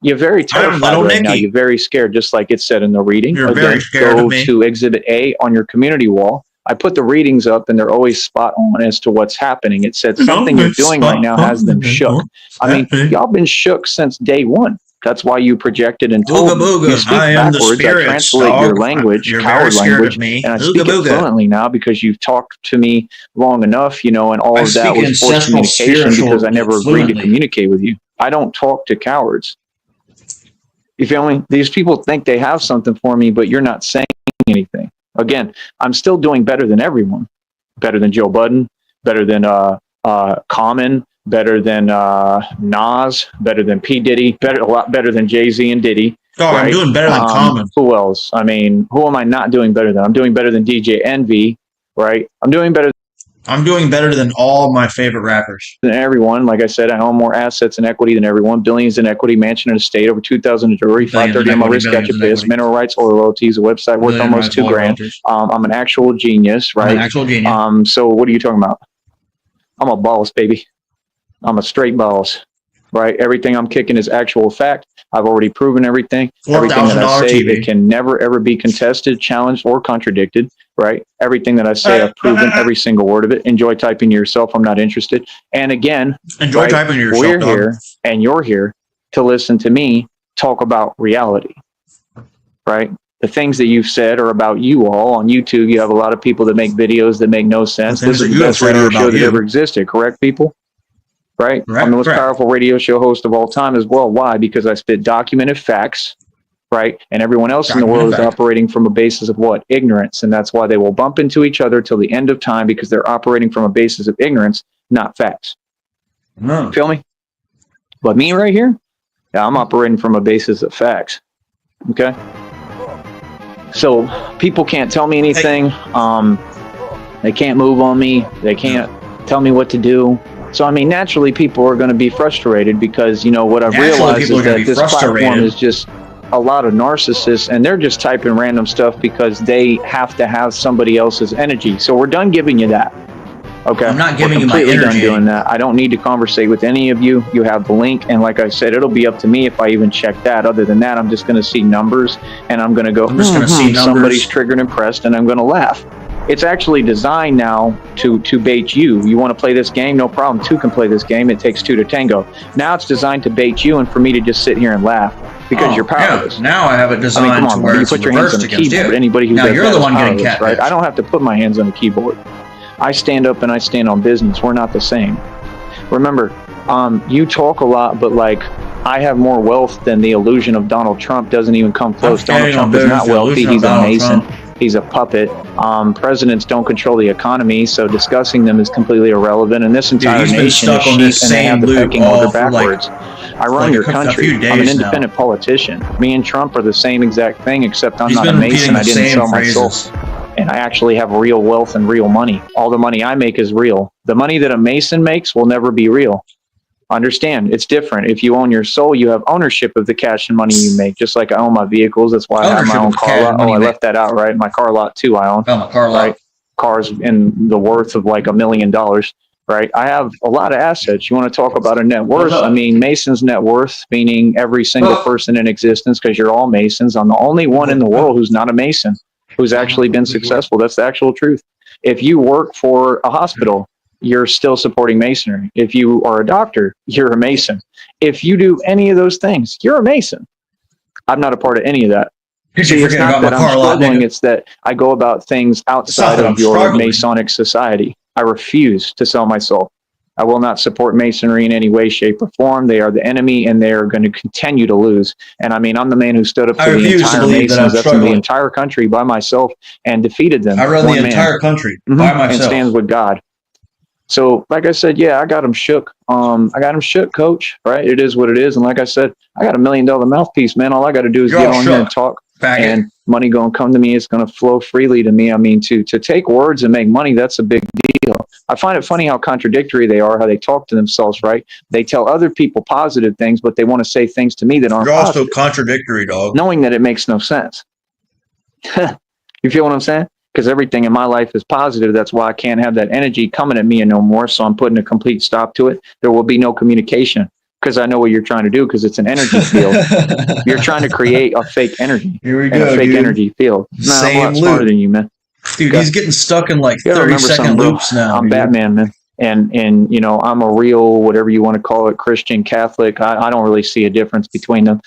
You're very terrified right now. You're very scared, just like it said in the reading. You're very scared of me. Go to Exhibit A on your community wall. I put the readings up, and they're always spot on as to what's happening. It said something you're doing right now has them shook. I mean, y'all been shook since day one. That's why you projected and told me. You speak backwards. I translate your language, coward language, and I speak it fluently now because you've talked to me long enough, and all of that was forced communication because I never agreed to communicate with you. I don't talk to cowards. You feel me? These people think they have something for me, but you're not saying anything. Again, I'm still doing better than everyone. Better than Joe Budden, better than Common, better than Nas, better than P. Diddy, a lot better than Jay-Z and Diddy. Oh, right? I'm doing better than Common. Who else? I mean, who am I not doing better than? I'm doing better than DJ Envy, right? I'm doing better. I'm doing better than all my favorite rappers. Than everyone. Like I said, I own more assets and equity than everyone. Billions in equity, mansion and estate, over 2,000 in jewelry, 530 on my wrist, got your piss, mineral rights, oil royalties, a website worth almost $2,000. I'm an actual genius, right? I'm an actual genius. So what are you talking about? I'm a boss, baby. I'm a straight boss, right? Everything I'm kicking is actual fact. I've already proven everything. Everything that I say, it can never, ever be contested, challenged, or contradicted, right? Everything that I say, I've proven every single word of it. Enjoy typing to yourself. I'm not interested. And again, enjoy typing to yourself. We're here, and you're here to listen to me talk about reality, right? The things that you've said are about you all. On YouTube, you have a lot of people that make videos that make no sense. This is the best radio show that ever existed, correct, people? Right? I'm the most powerful radio show host of all time as well. Why? Because I spit documented facts, right? And everyone else in the world is operating from a basis of what? Ignorance. And that's why they will bump into each other till the end of time, because they're operating from a basis of ignorance, not facts. Feel me? But me right here, yeah, I'm operating from a basis of facts. Okay? So people can't tell me anything. They can't move on me. They can't tell me what to do. So, I mean, naturally, people are going to be frustrated because, you know, what I've realized is that this platform is just a lot of narcissists, and they're just typing random stuff because they have to have somebody else's energy. So we're done giving you that. Okay? I'm not giving you my energy. Done doing that. I don't need to conversate with any of you. You have the link, and like I said, it'll be up to me if I even check that. Other than that, I'm just going to see numbers, and I'm going to go, somebody's triggered and pressed, and I'm going to laugh. It's actually designed now to bait you. You want to play this game? No problem. Two can play this game. It takes two to tango. Now it's designed to bait you and for me to just sit here and laugh because you're powerless. Yeah, now I have it designed come on, to where you put your hands on the keyboard. Anybody who now does you're that the one getting catfished, right? I don't have to put my hands on the keyboard. I stand up and I stand on business. We're not the same. Remember, you talk a lot, but like I have more wealth than the illusion of Donald Trump doesn't even come close. Donald Trump is not wealthy. He's a Mason. He's a puppet. Presidents don't control the economy, so discussing them is completely irrelevant. And this entire nation is sheep, and they have the pecking order backwards. I run your country. I'm an independent politician. Me and Trump are the same exact thing, except I'm not a Mason. I didn't sell my soul. And I actually have real wealth and real money. All the money I make is real. The money that a Mason makes will never be real. Understand, it's different. If you own your soul, you have ownership of the cash and money you make. Just like I own my vehicles. That's why I have my own car lot. Oh, I left that out, right? My car lot too, I own. Oh, my car lot. Right? Cars in the worth of like $1 million, right? I have a lot of assets. You want to talk about a net worth? I mean, Mason's net worth, meaning every single person in existence, because you're all Masons. I'm the only one in the world who's not a Mason, who's actually been successful. That's the actual truth. If you work for a hospital, you're still supporting Masonry. If you are a doctor, you're a Mason. If you do any of those things, you're a Mason. I'm not a part of any of that. See, it's not that I'm struggling, it's that I go about things outside of your Masonic society. I refuse to sell my soul. I will not support Masonry in any way, shape, or form. They are the enemy, and they are going to continue to lose. And I mean, I'm the man who stood up to the entire Masons that's in the entire country by myself and defeated them. I run the entire country by myself. And stands with God. So, like I said, yeah, I got him shook. I got him shook, coach, right? It is what it is. And like I said, I got $1 million mouthpiece, man. All I got to do is get on here and talk. And money going to come to me. It's going to flow freely to me. I mean, to take words and make money, that's a big deal. I find it funny how contradictory they are, how they talk to themselves, right? They tell other people positive things, but they want to say things to me that aren't positive. You're also contradictory, dog. Knowing that it makes no sense. You feel what I'm saying? Because everything in my life is positive. That's why I can't have that energy coming at me no more. So I'm putting a complete stop to it. There will be no communication because I know what you're trying to do because it's an energy field. You're trying to create a fake energy. Here we go, a fake energy field. No, I'm a lot smarter than you, man. Dude, he's getting stuck in like 30-second loops now. I'm Batman, man. And you know, I'm a real, whatever you want to call it, Christian, Catholic. I don't really see a difference between them.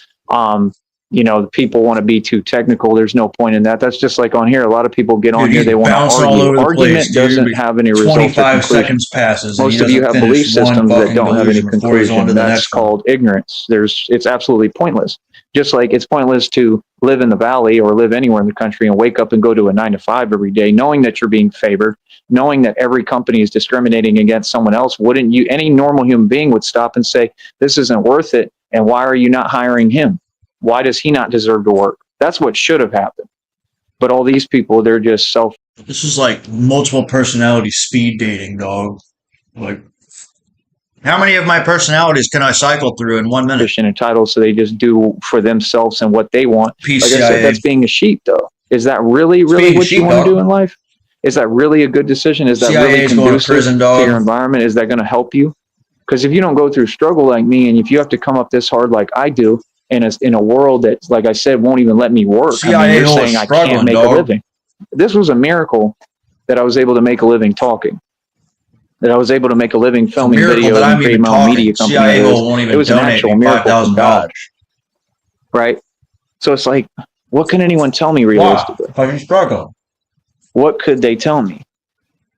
You know, people want to be too technical. There's no point in that. That's just like on here. A lot of people get on here. They want to argue. Argument doesn't have any result. 25 seconds passes. Most of you have belief systems that don't have any conclusion. That's called ignorance. It's absolutely pointless. Just like it's pointless to live in the valley or live anywhere in the country and wake up and go to a 9-to-5 every day, knowing that you're being favored, knowing that every company is discriminating against someone else. Wouldn't you? Any normal human being would stop and say, "This isn't worth it." And why are you not hiring him? Why does he not deserve to work? That's what should have happened. But all these people, they're just This is like multiple personality speed dating, dog. Like, how many of my personalities can I cycle through in 1 minute? Christian and title, so they just do for themselves and what they want. Peace, Like I said, that's being a sheep, though. Is that really being a what you want to sheepdog. do in life? Is that really a good decision? Is that CIA really is going to conducive prison, to dog. your environment? Is that going to help you? Because if you don't go through struggle like me, and if you have to come up this hard like I do, in a world that, like I said, won't even let me work. I mean, CIA you're was saying I struggling, can't make dog. a living. This was a miracle that I was able to make a living talking. That I was able to make a living filming Miracle videos that and I'm create even my own talking. media company. CIA won't even It was an donate actual me miracle from God, $5,000. right? So it's like, what can anyone tell me realistically? Wow, fucking struggle. What could they tell me?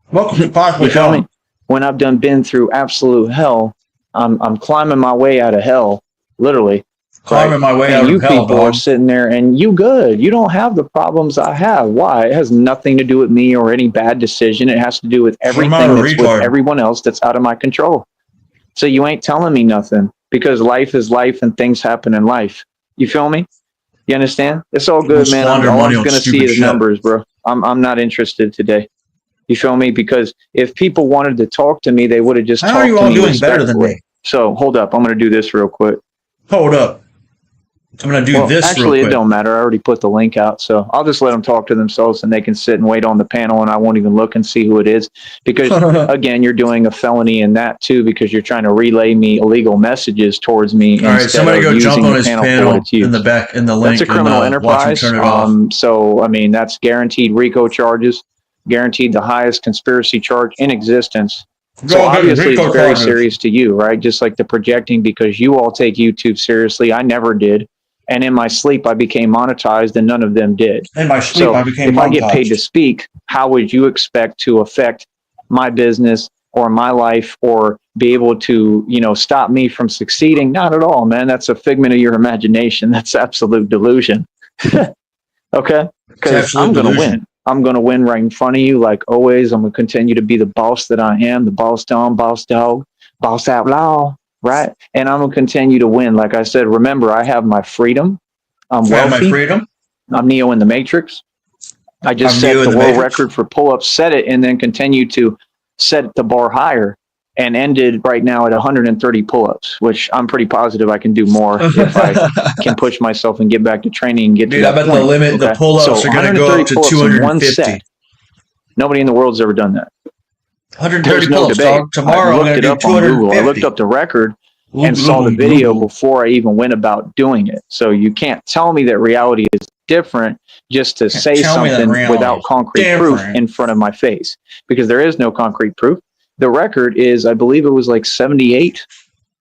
What could you possibly You feel tell me? me? When I've been through absolute hell, I'm climbing my way out of hell, literally. Climbing my way and out you of hell, people are dog. sitting there and you good. You don't have the problems I have. Why? It has nothing to do with me or any bad decision. It has to do with everything not a that's with retard. everyone else that's out of my control. So you ain't telling me nothing because life is life and things happen in life. You feel me? You understand? It's all good, man. Squander All money I'm on going to see stupid is shit. numbers, bro. I'm not interested today. You feel me? Because if people wanted to talk to me, they would have just How talked are you to all me doing better than respectfully. me? So hold up. I'm going to do this real quick. Hold up. I'm going to do this actually, real it quick. don't matter. I already put the link out, so I'll just let them talk to themselves, and they can sit and wait on the panel, and I won't even look and see who it is. Because again, you're doing a felony in that too, because you're trying to relay me illegal messages towards me. All right, instead somebody of go using jump on the his panel for panel what it's used. in the back in the link. That's a criminal and, watch him enterprise. turn it off. So I mean, that's guaranteed RICO charges, guaranteed the highest conspiracy charge in existence. So Go ahead, obviously RICO it's very charges. serious to you, right? Just like the projecting, because you all take YouTube seriously. I never did. And in my sleep, I became monetized and none of them did. In my sleep, So I became if I get paid to monetized. speak, how would you expect to affect my business or my life or be able to, stop me from succeeding? Not at all, man. That's a figment of your imagination. That's absolute delusion. Okay? Because I'm going to win. I'm going to win right in front of you, like always. I'm going to continue to be the boss that I am, the boss down, boss dog, boss outlaw, right? And I'm going to continue to win. Like I said, remember, I have my freedom. I'm I have my wealthy. freedom. I'm Neo in the Matrix. I just I'm set Neo in the the world Matrix. record for pull-ups, set it, and then continue to set the bar higher, and ended right now at 130 pull-ups, which I'm pretty positive I can do more if I can push myself and get back to training and get Dude, to I that bet point. the limit, the pull-ups are going to go up to 250. Nobody in the world's ever done that. 130 There's no pull-ups, debate. dog. Tomorrow I I'm looked going it to do up on Google. I 250. looked up the record and saw the video before I even went about doing it. So you can't tell me that reality is different just to say something without concrete proof in front of my face, because there is no concrete proof. The record is, I believe it was like 78,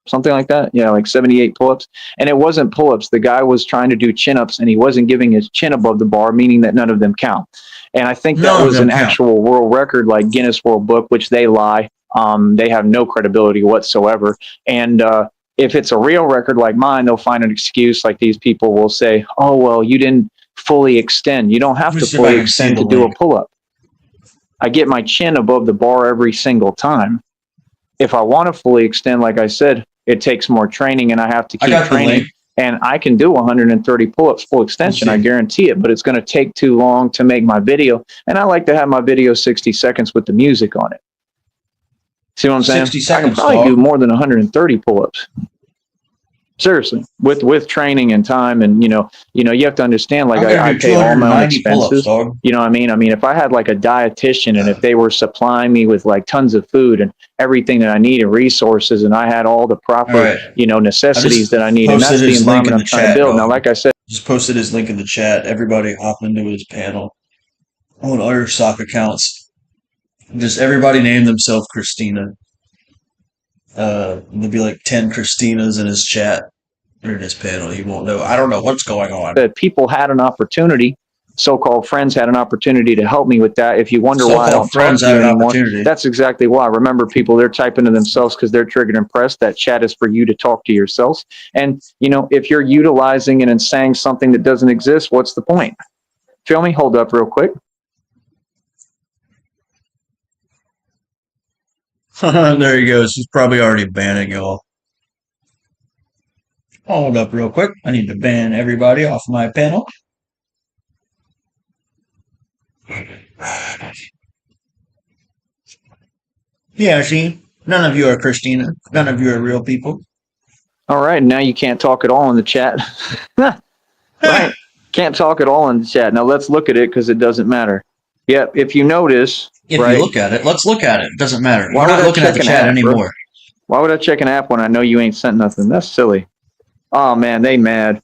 something like that. Yeah, like 78 pull-ups. And it wasn't pull-ups. The guy was trying to do chin-ups and he wasn't giving his chin above the bar, meaning that none of them count. And I think that was an actual world record, like Guinness World Book, which they lie. They have no credibility whatsoever. And if it's a real record like mine, they'll find an excuse. Like these people will say, oh, well, you didn't fully extend. You don't have to fully extend to do a pull-up. I get my chin above the bar every single time. If I want to fully extend, like I said, it takes more training and I have to keep training. And I can do 130 pull-ups full extension. I guarantee it, but it's going to take too long to make my video. And I like to have my video 60 seconds with the music on it. See what I'm saying? 60 seconds, I can probably do more than 130 pull-ups. Seriously, with training and time, and you have to understand. Like I pay all my own expenses. You know what I mean? I mean, if I had like a dietitian, and if they were supplying me with like tons of food and everything that I need and resources, and I had all the proper necessities that I need, and that's the environment I'm trying to build. Now, like I said, just posted his link in the chat. Everybody hop into his panel on all your sock accounts. Just everybody name themselves Christina. There'll be like 10 Christinas in his chat or in his panel. He won't know. I don't know what's going on. That people had an opportunity, so-called friends had an opportunity to help me with that. If you wonder why I don't talk to you anymore, that's exactly why. Remember, people, they're typing to themselves because they're triggered and pressed. That chat is for you to talk to yourselves. And, if you're utilizing it and saying something that doesn't exist, what's the point? Feel me? Hold up real quick. There he goes. He's probably already banning y'all. Hold up real quick. I need to ban everybody off my panel. Yeah, see, none of you are Christina. None of you are real people. All right, now you can't talk at all in the chat. Right? Can't talk at all in the chat. Now let's look at it because it doesn't matter. Yeah, if you notice, If right? you look at it, let's look at it. It doesn't matter. Why We're would not I looking at check the an chat app, bro? anymore. Why would I check an app when I know you ain't sent nothing? That's silly. Oh man, they mad.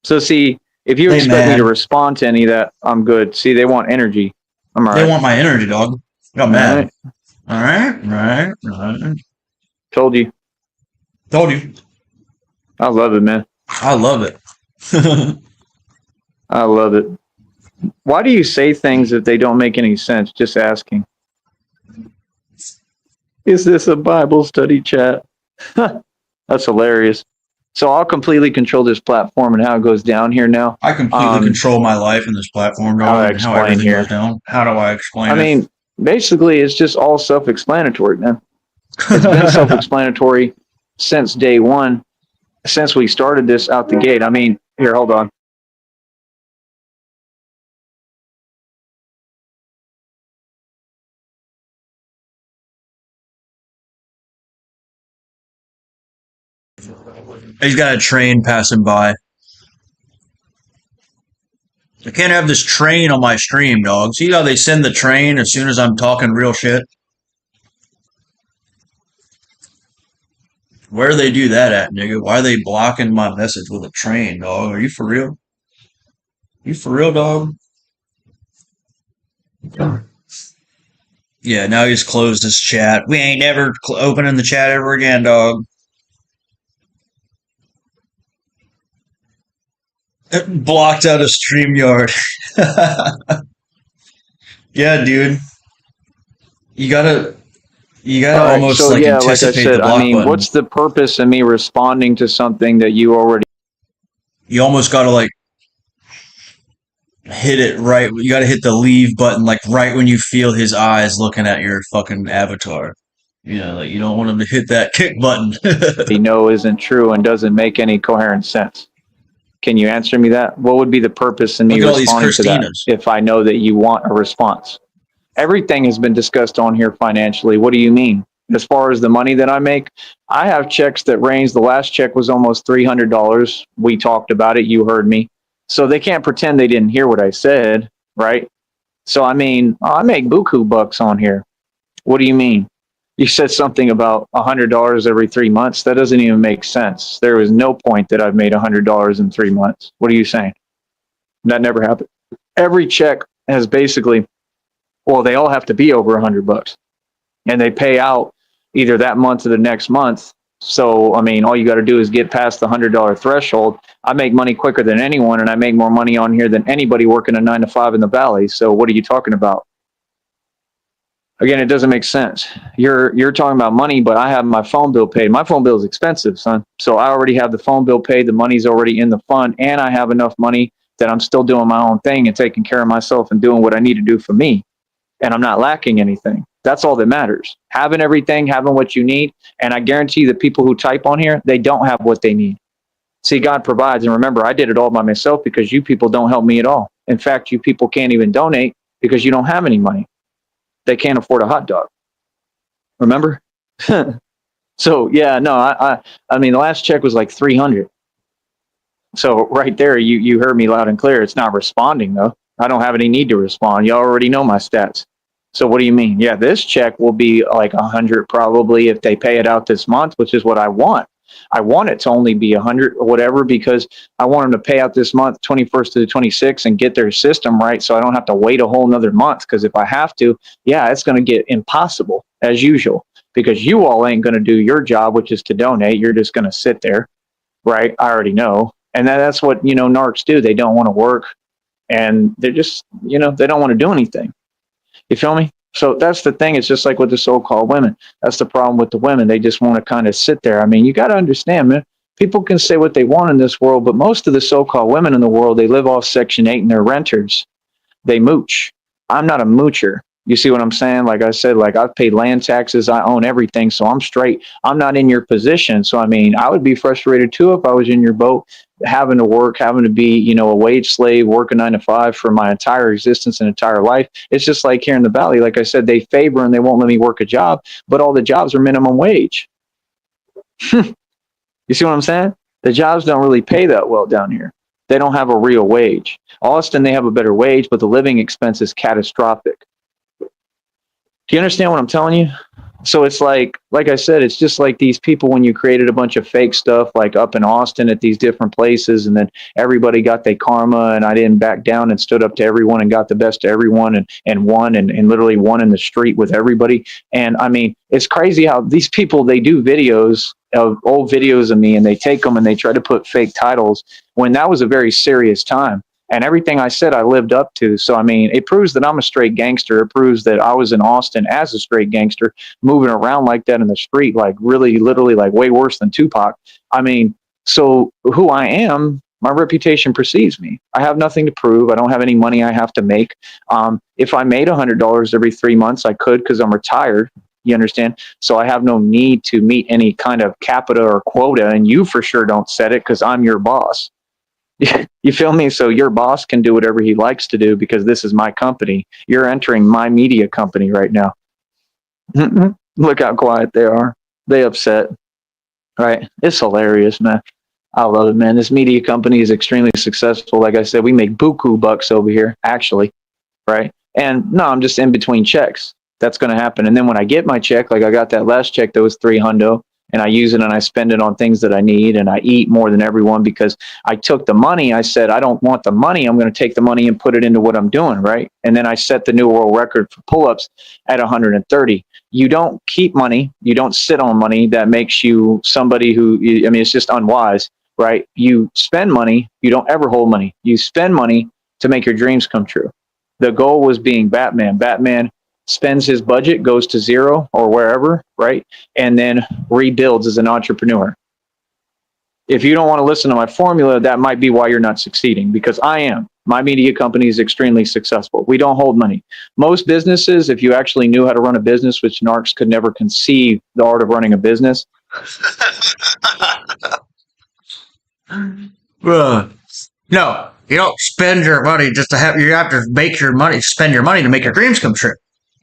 So see, if you They expect me mad. to respond to any of that, I'm good. See, they want energy. I'm all right. They want my energy, dog. Got All mad. right. Right. Told you. Told you. I love it, man. I love it. I love it. Why do you say things that they don't make any sense? Just asking. Is this a Bible study chat? That's hilarious. So I'll completely control this platform and how it goes down here now. I completely control my life in this platform, How do I dog, and how explain everything here? goes down. How do I explain I mean, basically, it's just all self-explanatory, man. It's been self-explanatory since day one, since we started this out the gate. I mean, here, hold on. He's got a train passing by. I can't have this train on my stream, dog. See how they send the train as soon as I'm talking real shit? Where they do that at, nigga? Why are they blocking my message with a train, dog? Are you for real? You for real, dog? Yeah, now he's closed his chat. We ain't never opening the chat ever again, dog. It blocked out a StreamYard. Yeah, dude. You gotta All right, almost so like yeah, like I anticipate said, the block I mean, button. what's the purpose of me responding to something that you already? You almost gotta like hit it right. You gotta hit the leave button like right when you feel his eyes looking at your fucking avatar. You know, like you don't want him to hit that kick button. know isn't true and doesn't make any coherent sense. Can you answer me that? What would be the purpose in me Look at all these responding to that Christinas. if I know that you want a response? Everything has been discussed on here financially. What do you mean? As far as the money that I make, I have checks that range. The last check was almost $300. We talked about it. You heard me. So they can't pretend they didn't hear what I said, right? So, I mean, I make buku bucks on here. What do you mean? You said something about $100 every 3 months. That doesn't even make sense. There is no point that I've made $100 in 3 months. What are you saying? That never happened. Every check has basically, well, they all have to be over $100, and they pay out either that month or the next month. So, I mean, all you got to do is get past the $100 threshold. I make money quicker than anyone, and I make more money on here than anybody working a 9 to 5 in the valley. So, what are you talking about? Again, it doesn't make sense. You're talking about money, but I have my phone bill paid. My phone bill is expensive, son. So I already have the phone bill paid. The money's already in the fund, and I have enough money that I'm still doing my own thing and taking care of myself and doing what I need to do for me. And I'm not lacking anything. That's all that matters. Having everything, having what you need. And I guarantee the people who type on here, they don't have what they need. See, God provides. And remember, I did it all by myself because you people don't help me at all. In fact, you people can't even donate because you don't have any money. They can't afford a hot dog. Remember? So yeah, no, I mean, the last check was like 300. So right there, you heard me loud and clear. It's not responding though. I don't have any need to respond. You already know my stats. So what do you mean? Yeah, this check will be like 100 probably if they pay it out this month, which is what I want. I want it to only be 100 or whatever because I want them to pay out this month, 21st to the 26th, and get their system right so I don't have to wait a whole nother month. Because if I have to, yeah, it's going to get impossible as usual because you all ain't going to do your job, which is to donate. You're just going to sit there, right? I already know. And that's what, narcs do. They don't want to work and they're just, they don't want to do anything. You feel me? So that's the thing. It's just like with the so-called women. That's the problem with the women. They just want to kind of sit there. I mean, you got to understand, man. People can say what they want in this world, but most of the so-called women in the world, they live off Section 8 and they're renters. They mooch. I'm not a moocher. You see what I'm saying? Like I said, like I've paid land taxes, I own everything, so I'm straight. I'm not in your position. So I mean, I would be frustrated too if I was in your boat, having to work, having to be, you know, a wage slave, working 9 to 5 for my entire existence and entire life. It's just like here in the valley, like I said, they favor and they won't let me work a job, but all the jobs are minimum wage. You see what I'm saying? The jobs don't really pay that well down here. They don't have a real wage. Austin, they have a better wage, but the living expense is catastrophic. Do you understand what I'm telling you? So it's like I said, it's just like these people when you created a bunch of fake stuff like up in Austin at these different places, and then everybody got their karma, and I didn't back down and stood up to everyone and got the best to everyone and won and literally won in the street with everybody. And I mean, it's crazy how these people, they do videos of old videos of me and they take them and they try to put fake titles when that was a very serious time. And everything I said, I lived up to. So, I mean, it proves that I'm a straight gangster. It proves that I was in Austin as a straight gangster, moving around like that in the street, like really, literally, like way worse than Tupac. I mean, so who I am, my reputation precedes me. I have nothing to prove. I don't have any money I have to make. If I made $100 every 3 months, I could because I'm retired. You understand? So I have no need to meet any kind of capita or quota. And you for sure don't set it because I'm your boss. You feel me? So your boss can do whatever he likes to do because this is my company. You're entering my media company right now. Look how quiet they are. They upset. Right? It's hilarious, man. I love it, man. This media company is extremely successful. Like I said, we make buku bucks over here, actually. Right? And no, I'm just in between checks. That's going to happen. And then when I get my check, like I got that last check that was $300. And I use it and I spend it on things that I need, and I eat more than everyone because I took the money. I said, I don't want the money. I'm going to take the money and put it into what I'm doing. Right. And then I set the new world record for pull-ups at 130. You don't keep money. You don't sit on money. That makes you somebody who, I mean, it's just unwise. Right. You spend money. You don't ever hold money. You spend money to make your dreams come true. The goal was being Batman. Batman spends his budget, goes to zero or wherever, right? And then rebuilds as an entrepreneur. If you don't want to listen to my formula, that might be why you're not succeeding, because I am. My media company is extremely successful. We don't hold money. Most businesses, if you actually knew how to run a business, which narcs could never conceive the art of running a business. No, you don't spend your money just to have, you have to make your money, spend your money to make your dreams come true.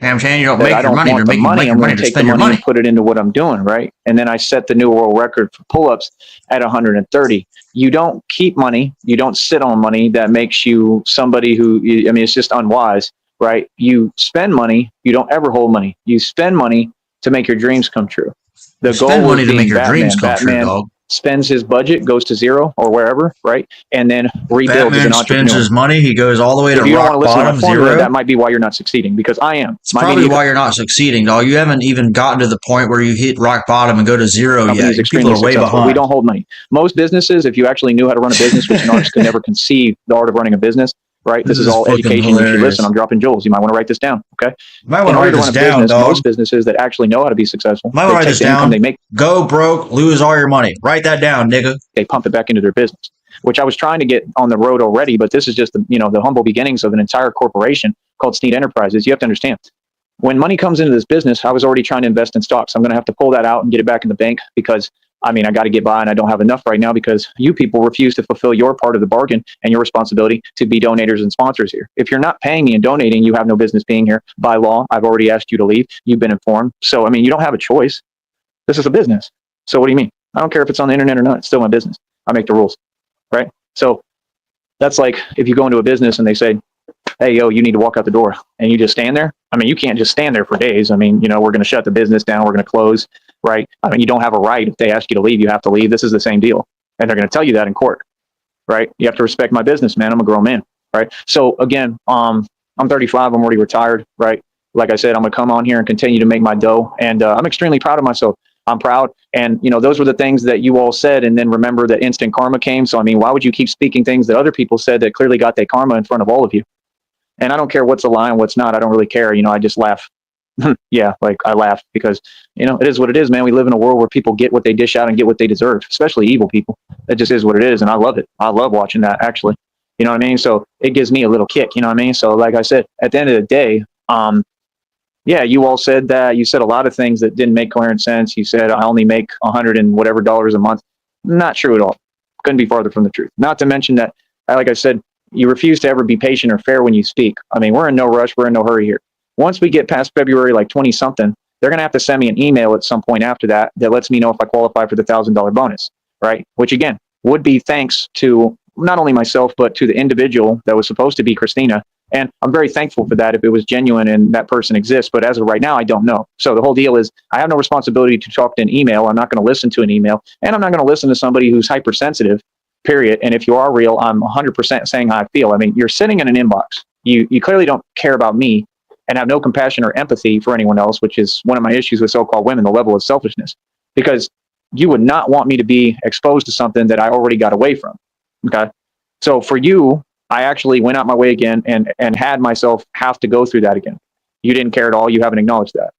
You know what I'm saying? You don't make your money to make your money to spend your money. And put it into what I'm doing, right? And then I set the new world record for pull-ups at 130. You don't keep money. You don't sit on money. That makes you somebody who, I mean, it's just unwise, right? You spend money. You don't ever hold money. You spend money to make your dreams come true. The goal is money to make your dreams come true, dog. Spends his budget, goes to zero or wherever, right? And then rebuilds as an entrepreneur. Spends his money, he goes all the way to rock bottom, zero. That might be why you're not succeeding, because I am. It's probably why you're not succeeding, dog. You haven't even gotten to the point where you hit rock bottom and go to zero yet. People are way behind. We don't hold money. Most businesses, if you actually knew how to run a business, which narcs could never conceive the art of running a business, right? This is all education. You should listen. I'm dropping jewels. You might want to write this down, okay? You might want to write this down, dog. Most businesses that actually know how to be successful, might want to write this down. Go broke, lose all your money. Write that down, nigga. They pump it back into their business, which I was trying to get on the road already, but this is just the humble beginnings of an entire corporation called Sneed Enterprises. You have to understand, when money comes into this business, I was already trying to invest in stocks. I'm going to have to pull that out and get it back in the bank because I got to get by, and I don't have enough right now because you people refuse to fulfill your part of the bargain and your responsibility to be donators and sponsors here. If you're not paying me and donating, you have no business being here. By law, I've already asked you to leave. You've been informed. So, you don't have a choice. This is a business. So what do you mean? I don't care if it's on the internet or not. It's still my business. I make the rules, right? So that's like if you go into a business and they say, hey, yo, you need to walk out the door, and you just stand there. You can't just stand there for days. We're going to shut the business down. We're going to close. Right? You don't have a right. If they ask you to leave, you have to leave. This is the same deal. And they're going to tell you that in court, right? You have to respect my business, man. I'm a grown man, right? So again, I'm 35. I'm already retired, right? Like I said, I'm going to come on here and continue to make my dough. And I'm extremely proud of myself. I'm proud. And, those were the things that you all said. And then remember that instant karma came. So, why would you keep speaking things that other people said that clearly got their karma in front of all of you? And I don't care what's a lie and what's not. I don't really care. I just laugh. Yeah, I laugh because, it is what it is, man. We live in a world where people get what they dish out and get what they deserve, especially evil people. That just is what it is. And I love it. I love watching that, actually. You know what I mean? So it gives me a little kick, you know what I mean? So like I said, at the end of the day, yeah, you all said that. You said a lot of things that didn't make coherent sense. You said I only make $100 and whatever a month. Not true at all. Couldn't be farther from the truth. Not to mention that, like I said, you refuse to ever be patient or fair when you speak. I mean, we're in no rush. We're in no hurry here. Once we get past February, like 20 something, they're going to have to send me an email at some point after that that lets me know if I qualify for the $1,000 bonus, right? Which again, would be thanks to not only myself, but to the individual that was supposed to be Christina. And I'm very thankful for that if it was genuine and that person exists. But as of right now, I don't know. So the whole deal is I have no responsibility to talk to an email. I'm not going to listen to an email. And I'm not going to listen to somebody who's hypersensitive, period. And if you are real, I'm 100% saying how I feel. I mean, you're sitting in an inbox. You clearly don't care about me and have no compassion or empathy for anyone else, which is one of my issues with so-called women, the level of selfishness. Because you would not want me to be exposed to something that I already got away from. Okay. So for you, I actually went out my way again and had myself have to go through that again. You didn't care at all. You haven't acknowledged that.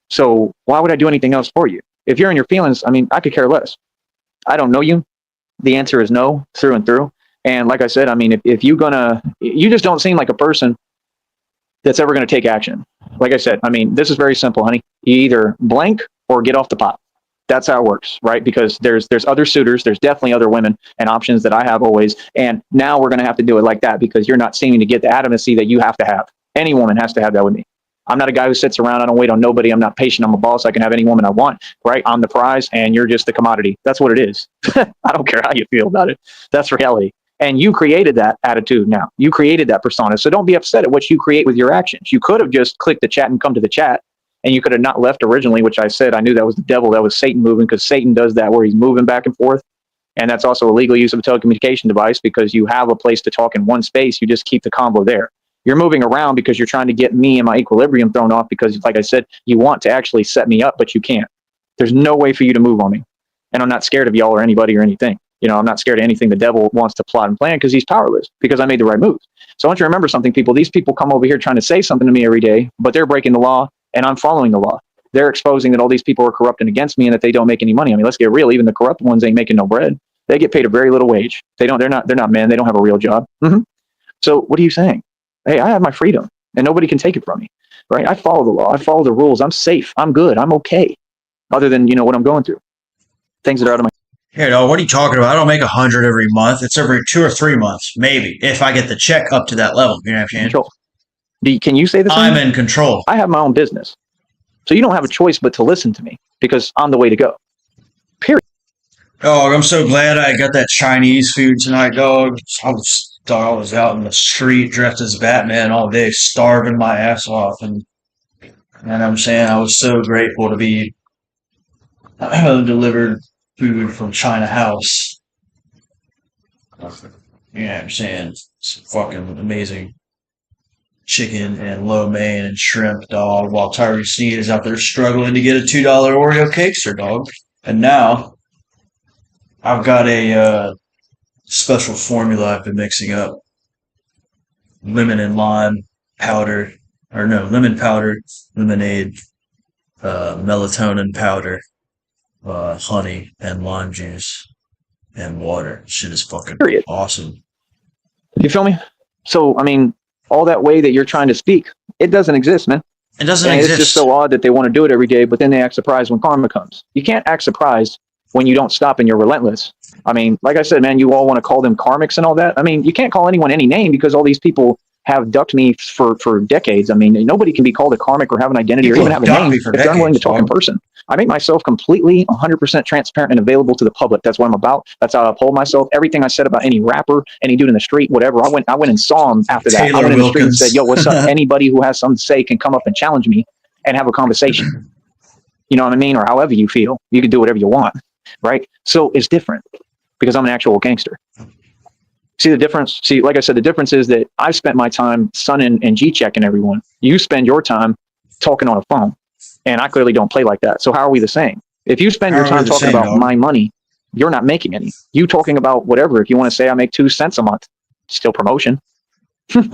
So why would I do anything else for you? If you're in your feelings, I mean, I could care less. I don't know you. The answer is no, through and through. And like I said, I mean, if you just don't seem like a person that's ever going to take action. Like I said, I mean, this is very simple, honey. You either blank or get off the pot. That's how it works, right? Because there's other suitors, there's definitely other women and options that I have always. And now we're going to have to do it like that because you're not seeming to get the adamacy that you have to have. Any woman has to have that with me. I'm not a guy who sits around. I don't wait on nobody. I'm not patient. I'm a boss. I can have any woman I want, right? I'm the prize and you're just the commodity. That's what it is. I don't care how you feel about it. That's reality. And you created that attitude now. You created that persona. So don't be upset at what you create with your actions. You could have just clicked the chat and come to the chat. And you could have not left originally, which I said I knew that was the devil, that was Satan moving, because Satan does that where he's moving back and forth. And that's also illegal use of a telecommunication device because you have a place to talk in one space. You just keep the combo there. You're moving around because you're trying to get me and my equilibrium thrown off because, like I said, you want to actually set me up, but you can't. There's no way for you to move on me. And I'm not scared of y'all or anybody or anything. You know, I'm not scared of anything the devil wants to plot and plan because he's powerless because I made the right moves. So I want you to remember something, people. These people come over here trying to say something to me every day, but they're breaking the law. And I'm following the law. They're exposing that all these people are corrupt and against me and that they don't make any money. I mean, let's get real. Even the corrupt ones ain't making no bread. They get paid a very little wage. They're not men. They don't have a real job. So what are you saying? Hey, I have my freedom and nobody can take it from me, right? I follow the law. I follow the rules. I'm safe. I'm good. I'm okay. Other than, what I'm going through. Things that are out of my... Here, dog, what are you talking about? I don't make 100 every month. It's every 2 or 3 months, maybe, if I get the check up to that level. You know what I'm saying? Control. Can you say the same? I'm in control. I have my own business. So you don't have a choice but to listen to me because I'm the way to go. Period. Dog, I'm so glad I got that Chinese food tonight, dog. I was out in the street dressed as Batman all day, starving my ass off. And I'm saying I was so grateful to be delivered food from China House. You know what I'm saying? It's fucking amazing. Chicken and lo mein and shrimp, dog, while Tyree Sneed is out there struggling to get a $2 Oreo cakester, dog. And now I've got a special formula I've been mixing up. Lemon and lime powder, lemon powder, lemonade, melatonin powder, honey and lime juice and water. Shit is fucking awesome. You feel me? So, I mean, all that way that you're trying to speak, it doesn't exist, man. It doesn't exist. It's just so odd that they want to do it every day, but then they act surprised when karma comes. You can't act surprised when you don't stop and you're relentless. I mean, like I said, man, you all want to call them karmics and all that. I mean, you can't call anyone any name because all these people have ducked me for decades. I mean, nobody can be called a karmic or have an identity or even have a name if they're unwilling to talk in person. I make myself completely 100% transparent and available to the public. That's what I'm about. That's how I uphold myself. Everything I said about any rapper, any dude in the street, whatever, I went and saw him after that. I went in the street and said, yo, what's up? Anybody who has something to say can come up and challenge me and have a conversation. You know what I mean? Or however you feel. You can do whatever you want, right? So it's different because I'm an actual gangster. See the difference? See, like I said, the difference is that I've spent my time sunning and G-checking everyone. You spend your time talking on a phone. And I clearly don't play like that. So how are we the same? If you spend your time talking about my money, you're not making any. You talking about whatever. If you want to say I make 2 cents a month, still promotion.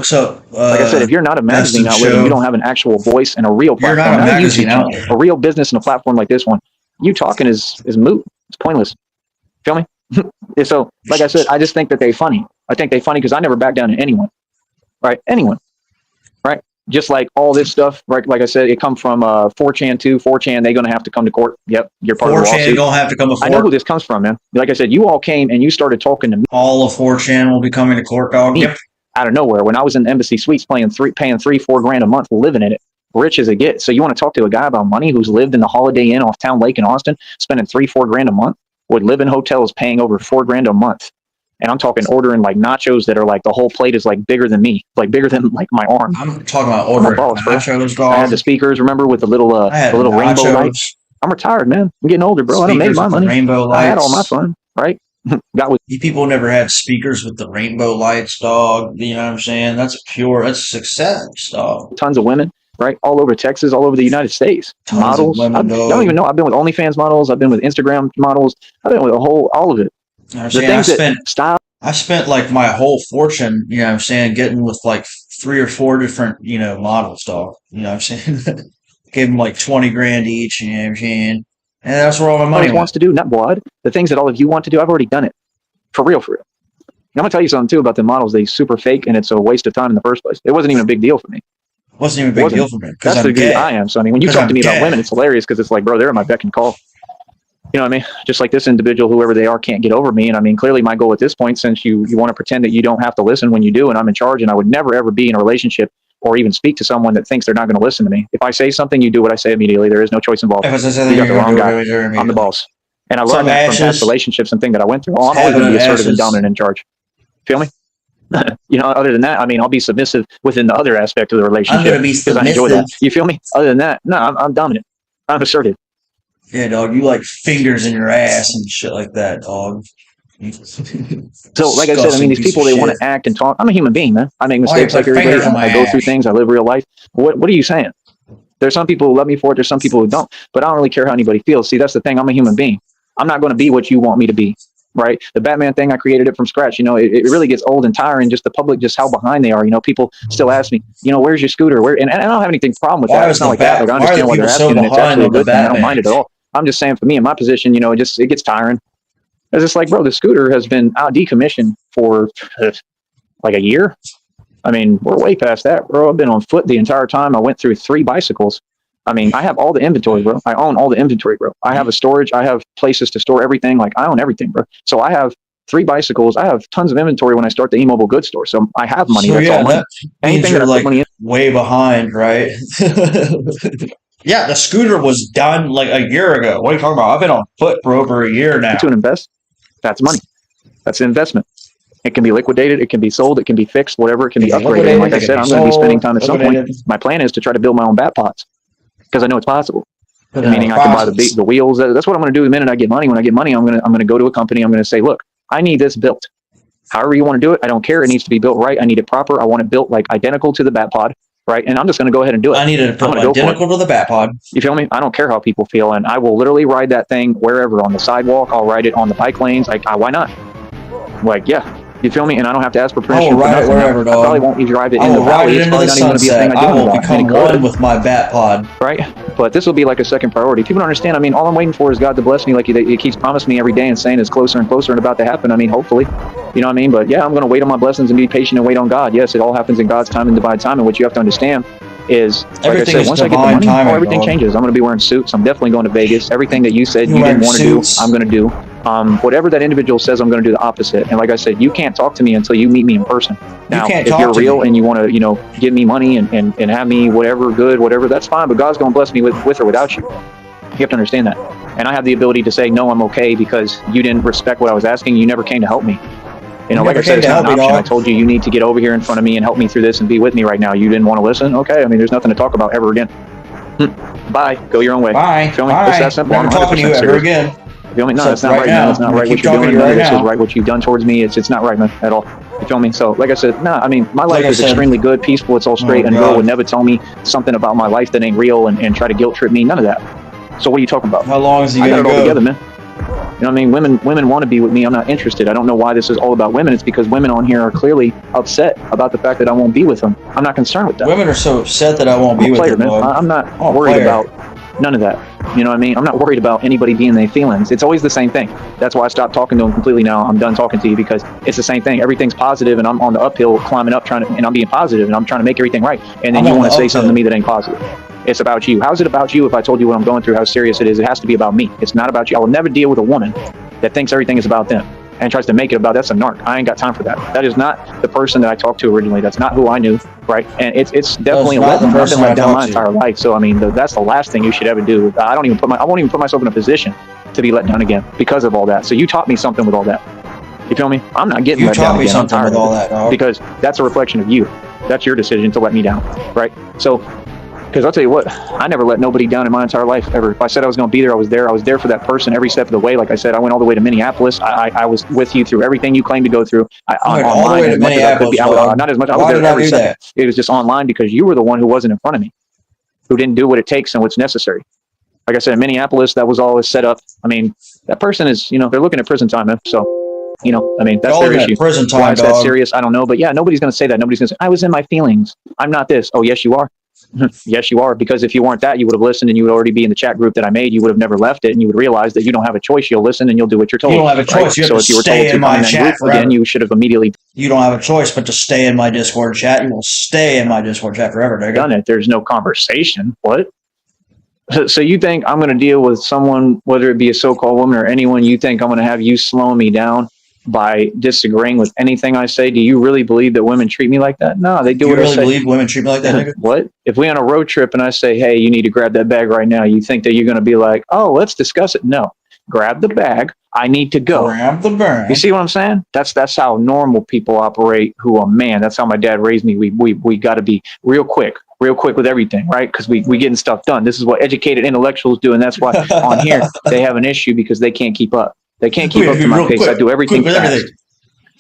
So, like I said, if you're not a magazine outlet and you don't have an actual voice and a real platform, you're not a magazine outlet. A real business and a platform like this one, you talking is moot. It's pointless. Feel me? So, like I said, I just think that they're funny. I think they're funny because I never back down to anyone. Right? Anyone. Right? Just like all this stuff, right? Like I said, it come from 4chan too. 4chan, they're gonna have to come to court. Yep, you're part of the 4chan lawsuit. gonna have to come to court. I know who this comes from, man. Like I said, you all came and you started talking to me. All of 4chan will be coming to court, dog. Yep. Out of nowhere, when I was in the Embassy Suites paying $3-4 grand a month, living in it, rich as it gets. So you want to talk to a guy about money who's lived in the Holiday Inn off Town Lake in Austin, spending $3-4 grand a month, would live in hotels paying over $4 grand a month. And I'm talking ordering like nachos that are like the whole plate is like bigger than me, like bigger than like my arm. I'm talking about ordering nachos, dog. I had the speakers, remember, with the little rainbow lights. I'm retired, man. I'm getting older, bro. I don't make my money. Rainbow lights. I had all my fun, right? Got with you people never had speakers with the rainbow lights, dog. You know what I'm saying? That's success, dog. Tons of women, right? All over Texas, all over the United States. Tons models. Of women, I don't even know. I've been with OnlyFans models. I've been with Instagram models. I've been with all of it. I spent like my whole fortune, you know what I'm saying, getting with like 3 or 4 different, models, dog. You know what I'm saying? Gave them like 20 grand each, you know what I'm saying? And that's where all my money wants to do, not blood. The things that all of you want to do, I've already done it. For real, for real. And I'm going to tell you something too about the models. They super fake and it's a waste of time in the first place. It wasn't even a big deal for me. Wasn't even a big deal for me. That's the dude I am. So I mean, when you talk to me about women, it's hilarious because it's like, bro, they're at my beck and call. You know what I mean? Just like this individual, whoever they are, can't get over me. And I mean, clearly my goal at this point, since you want to pretend that you don't have to listen when you do, and I'm in charge, and I would never, ever be in a relationship or even speak to someone that thinks they're not going to listen to me. If I say something, you do what I say immediately. There is no choice involved. If I say You something, got the wrong guy. I'm the boss. boss. And I learned that from past relationships and things that I went through. I'm always going to be assertive and dominant in charge. Feel me? Other than that, I mean, I'll be submissive within the other aspect of the relationship because I enjoy that. You feel me? Other than that, no, I'm dominant. I'm assertive. Yeah, dog, you like fingers in your ass and shit like that, dog. So, like I said, I mean, these people, they want to act and talk. I'm a human being, man. I make mistakes like everybody. I go through things. I live real life. What are you saying? There's some people who love me for it. There's some people who don't. But I don't really care how anybody feels. See, that's the thing. I'm a human being. I'm not going to be what you want me to be. Right? The Batman thing, I created it from scratch. It really gets old and tiring. Just the public, just how behind they are. People still ask me, where's your scooter? And I don't have anything problem with that. It's not like that. Like, I understand why they're asking, and it's actually a good thing. I don't mind it at all. I'm just saying, for me in my position, it gets tiring. It's just like, bro, the scooter has been out decommissioned for like a year. I mean, we're way past that, bro. I've been on foot the entire time. I went through 3 bicycles. I mean, I have all the inventory, bro. I own all the inventory, bro. I have a storage. I have places to store everything. Like, I own everything, bro. So I have 3 bicycles. I have tons of inventory when I start the e-mobile goods store. So I have money. So that's all money. Anything that I put money in. Way behind, right? Yeah, the scooter was done like a year ago. What are you talking about? I've been on foot for over a year now. To invest, that's money. That's an investment. It can be liquidated. It can be sold. It can be fixed. Whatever. It can be upgraded. And like I said, I'm going to be spending time at some point. My plan is to try to build my own bat pods because I know it's possible. Meaning I can buy the wheels. That's what I'm going to do the minute I get money. When I get money, I'm going to go to a company. I'm going to say, look, I need this built. However you want to do it, I don't care. It needs to be built right. I need it proper. I want it built like identical to the bat pod. Right, and I'm just going to go ahead and do it. I need it identical to the bat pod. You feel me? I don't care how people feel, and I will literally ride that thing wherever, on the sidewalk. I'll ride it on the bike lanes. Like, why not? Like, yeah, you feel me? And I don't have to ask for permission. I will ride it wherever, dog. I probably won't even drive it in the valley. It's probably not even going to be a thing I do. I will become one with my bat pod. Right, but this will be like a second priority. People don't understand. I mean, all I'm waiting for is God to bless me, like He keeps promising me every day and saying it's closer and closer and about to happen. I mean, hopefully. You know what I mean? But yeah, I'm going to wait on my blessings and be patient and wait on God. Yes, it all happens in God's time and divine time. And what you have to understand is, like everything I said, once I get the money, everything changes. I'm going to be wearing suits. I'm definitely going to Vegas. Everything that you said you didn't want to do, I'm going to do. Whatever that individual says, I'm going to do the opposite. And like I said, you can't talk to me until you meet me in person. Now, if you're real and you want to, give me money and have me whatever, that's fine. But God's going to bless me with or without you. You have to understand that. And I have the ability to say, no, I'm okay, because you didn't respect what I was asking. You never came to help me. Like I said, it's not an option. I told you need to get over here in front of me and help me through this and be with me right now. You didn't want to listen? Okay, I mean, there's nothing to talk about ever again. Bye. Go your own way. Bye. Feel me? Bye. It's that simple. I'm talking to you ever again. Feel me? No, it's not right, man. It's not right what you're doing. This is right what you've done towards me. It's not right, man, at all. You feel me? So, like I said, I mean, my life is extremely good, peaceful. It's all straight, and girl would never tell me something about my life that ain't real and try to guilt trip me. None of that. So what are you talking about? How long is he gonna go? I got it all together, man. You know what I mean? Women want to be with me. I'm not interested. I don't know why this is all about women. It's because women on here are clearly upset about the fact that I won't be with them. I'm not concerned with that. Women are so upset that I won't be with them. I'm not worried about None of that. You know what I mean? I'm not worried about anybody being their feelings. It's always the same thing. That's why I stopped talking to them completely now. I'm done talking to you because it's the same thing. Everything's positive, and I'm on the uphill climbing up and I'm being positive, and I'm trying to make everything right. And then you want to say something to me that ain't positive. It's about you. How's it about you if I told you what I'm going through, how serious it is? It has to be about me. It's not about you. I will never deal with a woman that thinks everything is about them and tries to make it about, that's a narc. I ain't got time for that. That is not the person that I talked to originally. That's not who I knew, right? And it's definitely I've been let down my entire life. So I mean, that's the last thing you should ever do. I won't even put myself in a position to be let down again because of all that. So you taught me something with all that. You feel me? I'm not getting let down again. You taught me something with all that, dog. Because that's a reflection of you. That's your decision to let me down, right? So, because I'll tell you what, I never let nobody down in my entire life ever. If I said I was going to be there, I was there. I was there for that person every step of the way. Like I said, I went all the way to Minneapolis. I was with you through everything you claimed to go through. All the way to Minneapolis. Not as much. I was there every second. It was just online because you were the one who wasn't in front of me, who didn't do what it takes and what's necessary. Like I said, in Minneapolis, that was all set up. I mean, that person is, they're looking at prison time. So, I mean, that's their issue. Prison time, why is that serious? I don't know. But yeah, nobody's going to say that. Nobody's going to say, I was in my feelings. I'm not this. Oh, yes, you are. Yes, you are. Because if you weren't that, you would have listened and you would already be in the chat group that I made. You would have never left it, and you would realize that you don't have a choice. You'll listen and you'll do what you're told. You don't have a choice. Right? You have to stay in my chat forever. Again, you should have immediately. You don't have a choice but to stay in my Discord chat. You will stay in my Discord chat forever, nigga. Done it. There's no conversation. What? So you think I'm going to deal with someone, whether it be a so-called woman or anyone, you think I'm going to have you slowing me down by disagreeing with anything I say? Do you really believe that women treat me like that? No, they do. You really believe women treat me like that, nigga? What? If we on a road trip and I say, hey, you need to grab that bag right now, you think that you're going to be like, oh, let's discuss it? No. Grab the bag. I need to go. Grab the bag. You see what I'm saying? That's how normal people operate who are man. That's how my dad raised me. We got to be real quick with everything, right? Because we getting stuff done. This is what educated intellectuals do, and that's why on here they have an issue because they can't keep up. They can't keep up to my pace. I do everything fast.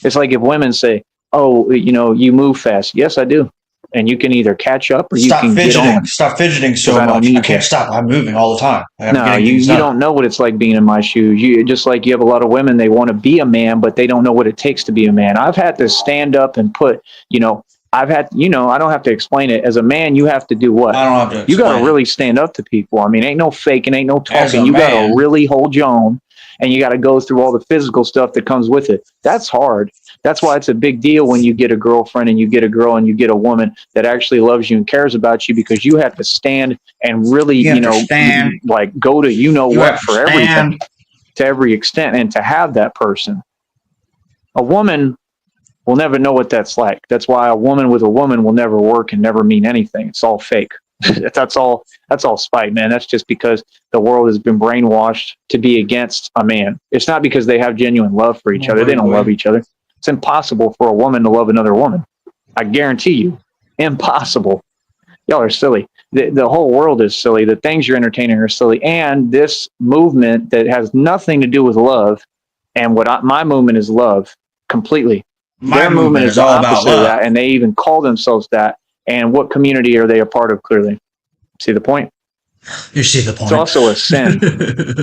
It's like if women say, oh, you move fast. Yes, I do. And you can either catch up or you can get on. Stop fidgeting so much. I can't stop. I'm moving all the time. No, you don't know what it's like being in my shoes. You just like you have a lot of women, they want to be a man, but they don't know what it takes to be a man. I've had to stand up and put, I don't have to explain it. As a man, you have to do what? I don't have to. You got to really stand up to people. I mean, ain't no faking, ain't no talking. You got to really hold your own. And you got to go through all the physical stuff that comes with it. That's hard. That's why it's a big deal when you get a girlfriend and you get a girl and you get a woman that actually loves you and cares about you, because you have to stand and really, like go to what for everything, to every extent, and to have that person. A woman will never know what that's like. That's why a woman with a woman will never work and never mean anything. It's all fake. That's all spite, man. That's just because the world has been brainwashed to be against a man. It's not because they have genuine love for each other. They don't love each other. It's impossible for a woman to love another woman. I guarantee you. Impossible. Y'all are silly. The whole world is silly. The things you're entertaining are silly. And this movement that has nothing to do with love, and my movement is love completely. Their movement is all about love. That, and they even call themselves that. And what community are they a part of, clearly? See the point? You see the point. It's also a sin,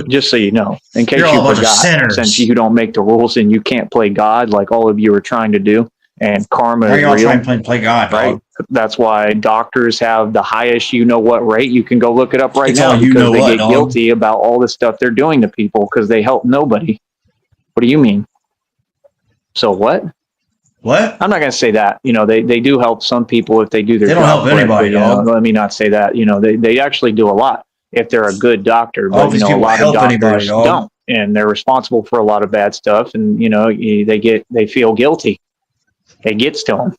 just so you know. In case you forgot, since you don't make the rules and you can't play God like all of you are trying to do, and karma is real. Trying to play God, right? Dog. That's why doctors have the highest what rate. You can go look it up right now because they get guilty about all the stuff they're doing to people because they help nobody. What do you mean? So what? What? I'm not going to say that. They do help some people if they do their job. They don't help anybody, let me not say that. They actually do a lot if they're a good doctor. But, a lot of doctors don't. And they're responsible for a lot of bad stuff. And, they feel guilty. It gets to them,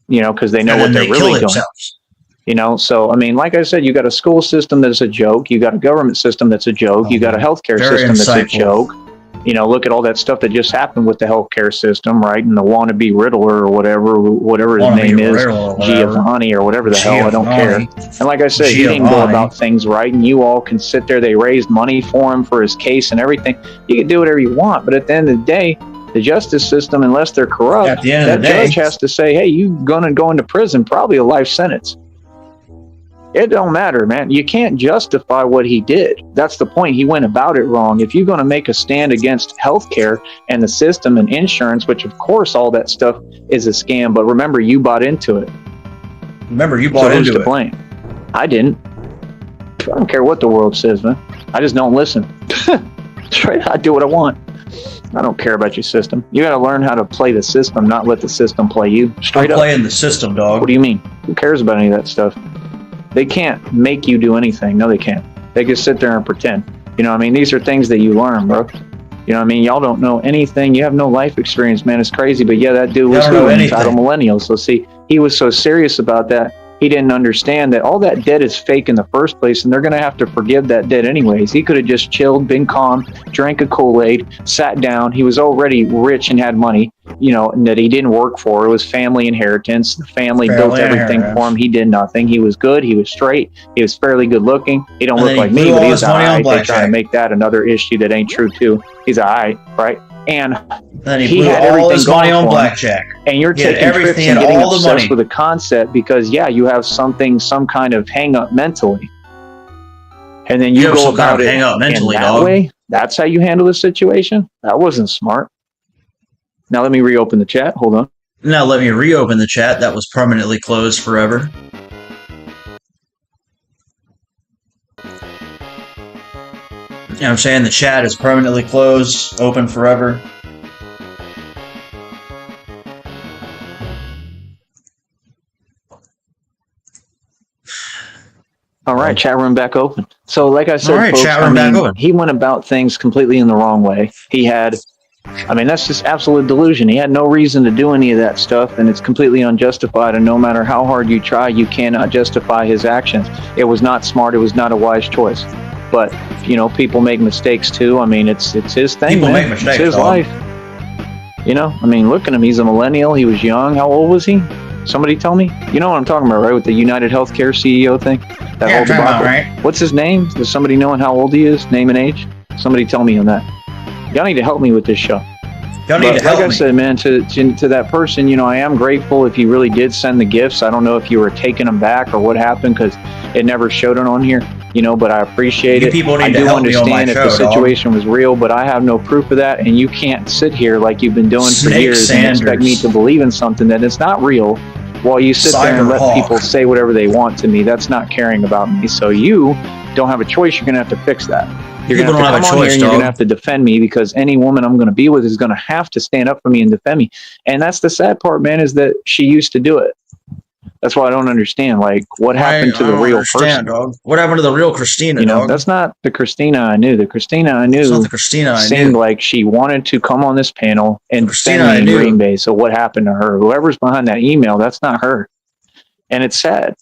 because they know what they're really doing. So, I mean, like I said, you got a school system that's a joke. You got a government system that's a joke. You got a healthcare system that's a joke. Look at all that stuff that just happened with the healthcare system, right? And the wannabe Riddler or whatever his name is, Giovanni or whatever the hell, I don't care. And like I said, he didn't go about things right, and you all can sit there. They raised money for him for his case and everything. You can do whatever you want, but at the end of the day, the justice system, unless they're corrupt, that judge has to say, hey, you're going to go into prison, probably a life sentence. It don't matter, man. You can't justify what he did. That's the point. He went about it wrong. If you're going to make a stand against healthcare and the system and insurance, which of course all that stuff is a scam, but remember, you bought into it. Remember, you bought into it. So who's to blame? I didn't. I don't care what the world says, man. I just don't listen. Straight, I do what I want. I don't care about your system. You got to learn how to play the system, not let the system play you. Straight up. Playing the system, dog. What do you mean? Who cares about any of that stuff? They can't make you do anything. No, they can't. They just sit there and pretend. You know what I mean? These are things that you learn, bro. You know what I mean? Y'all don't know anything. You have no life experience, man. It's crazy. But yeah, that dude was an entitled millennial. So see, he was so serious about that. He didn't understand that all that debt is fake in the first place, and they're going to have to forgive that debt anyways. He could have just chilled, been calm, drank a Kool-Aid, sat down. He was already rich and had money, you know, that he didn't work for. It was family inheritance. The family built everything for him. He did nothing. He was good. He was straight. He was fairly good looking. He don't look like me, but he's all right. They try to make that another issue that ain't true too. He's all right, right? And then he had all his money on blackjack. And you're taking trips and getting obsessed with a concept because, yeah, you have some kind of hang up mentally. And then you go about it in that way. That's how you handle the situation. That wasn't smart. Now let me reopen the chat. Hold on. Now let me reopen the chat. That was permanently closed forever. You know what I'm saying? The chat is permanently closed, open forever. All right, chat room back open. So like I said, folks, chat room back open. He went about things completely in the wrong way. He had, I mean, that's just absolute delusion. He had no reason to do any of that stuff, and it's completely unjustified, and no matter how hard you try, you cannot justify his actions. It was not smart. It was not a wise choice. But, you know, people make mistakes too. I mean, it's his thing, people man. Make mistakes, it's his life. You know, I mean, look at him. He's a millennial. He was young. How old was he? Somebody tell me. You know what I'm talking about, right? With the United Healthcare CEO thing? That whole debacle. Right? What's his name? Does somebody know how old he is? Name and age? Somebody tell me on that. Y'all need to help me with this show. Y'all need to help me. Like I said, man, to that person, you know, I am grateful if you really did send the gifts. I don't know if you were taking them back or what happened because it never showed it on here. You know, but I appreciate it. I do understand if the situation was real, but I have no proof of that, and you can't sit here like you've been doing for years and expect me to believe in something that is not real while you sit there and let people say whatever they want to me. That's not caring about me. So you don't have a choice. You're going to have to fix that. You're going to have to come on here and you're going to have to defend me because any woman I'm going to be with is going to have to stand up for me and defend me. And that's the sad part, man, is that she used to do it. That's why I don't understand. Like, what happened to the real person? Dog. What happened to the real Christina? You know, dog? That's not the Christina I knew. The Christina I knew seemed like she wanted to come on this panel and defend me in Green Bay. So what happened to her? Whoever's behind that email, that's not her. And it's sad.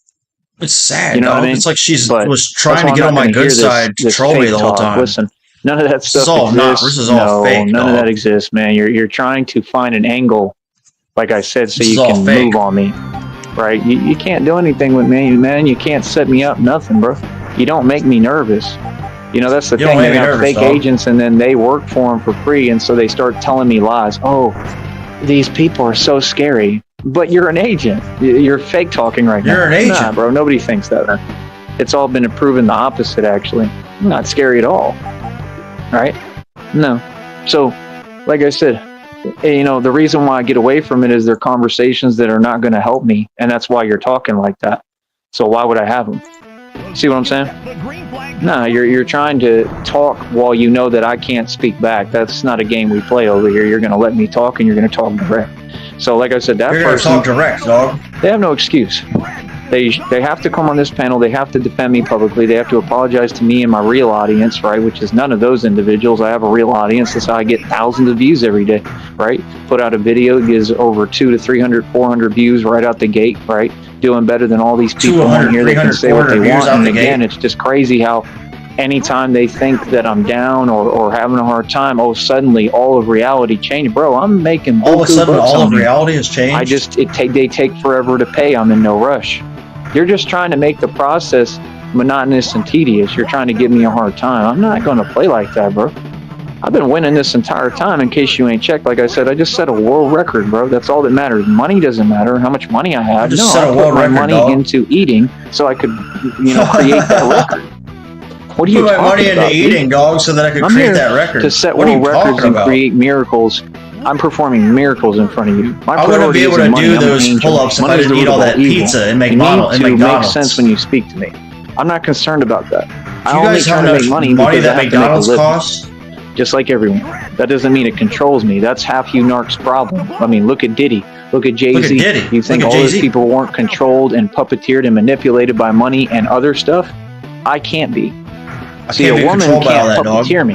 It's sad. You know what I mean? It's like she was trying to get on my good side to troll me the whole time. Listen, none of that stuff exists. This is all fake. None of that exists, man. You're trying to find an angle, like I said, so you can move on me. Right? You can't do anything with me, man. You can't set me up, nothing, bro. You don't make me nervous. You know, that's the thing. They have fake agents, and then they work for them for free, and so they start telling me lies. Oh, these people are so scary. But you're an agent. You're fake talking right now. You're an agent. Nah, bro. Nobody thinks that, man. It's all been proven the opposite, actually. Not scary at all. Right? No. So, like I said, you know, the reason why I get away from it is they're conversations that are not going to help me, and that's why you're talking like that. So why would I have them? See what I'm saying? No, you're trying to talk while you know that I can't speak back. That's not a game we play over here. You're going to let me talk, and you're going to talk direct. So like I said, that person, talk direct, dog. They have no excuse. They have to come on this panel. They have to defend me publicly. They have to apologize to me and my real audience, right? Which is none of those individuals. I have a real audience. That's how I get thousands of views every day, right? Put out a video, it gives over 200 to 300, 400 views right out the gate, right? Doing better than all these people on here. They can say what they want. And again, it's just crazy how anytime they think that I'm down or having a hard time, suddenly all of reality changed. Bro, I'm making all of a sudden all of reality has changed. They take forever to pay. I'm in no rush. You're just trying to make the process monotonous and tedious. You're trying to give me a hard time. I'm not going to play like that, bro. I've been winning this entire time. In case you ain't checked, like I said, I just set a world record, bro. That's all that matters. Money doesn't matter. How much money I have. No, I put my money into eating so I could, create that record. What are you talking about? Put my money into eating, dog, so that I could create that record. To set world records and create miracles. I'm performing miracles in front of you. I wouldn't be able to do those pull-ups if I didn't eat all that pizza and McDonald's. It makes sense when you speak to me. I'm not concerned about that. Do I you only guys try have to enough make money money because I that have to make a McDonald's living. costs? Just like everyone. That doesn't mean it controls me. That's half you narcs' problem. I mean, look at Diddy. Look at Jay-Z. Look at Diddy. You think Look at all those Jay-Z. people weren't controlled and puppeteered and manipulated by money and other stuff? I can't be. See, can't a be woman controlled by all can't that, dog. puppeteer me.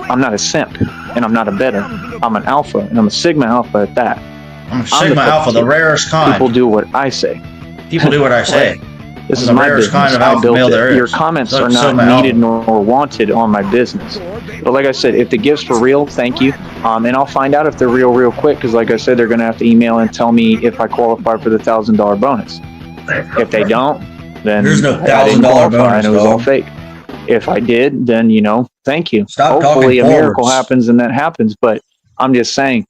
I'm not a simp, and I'm not a beta. I'm an alpha, and I'm a sigma alpha at that. I'm a Sigma Alpha, the rarest kind. People do what I say. People do what I say. This I'm is the my rarest business. kind of I alpha built male it. there is. Your comments So- are Sigma not needed Alpha. nor wanted on my business. But like I said, if the gifts for real, thank you. And I'll find out if they're real quick, because like I said, they're going to have to email and tell me if I qualify for the $1,000 bonus. If they don't, then There's no I didn't $1,000 qualify, bonus, and it was all dog. fake. If I did, then thank you. Stop Hopefully talking a miracle forwards. happens and that happens. But I'm just saying,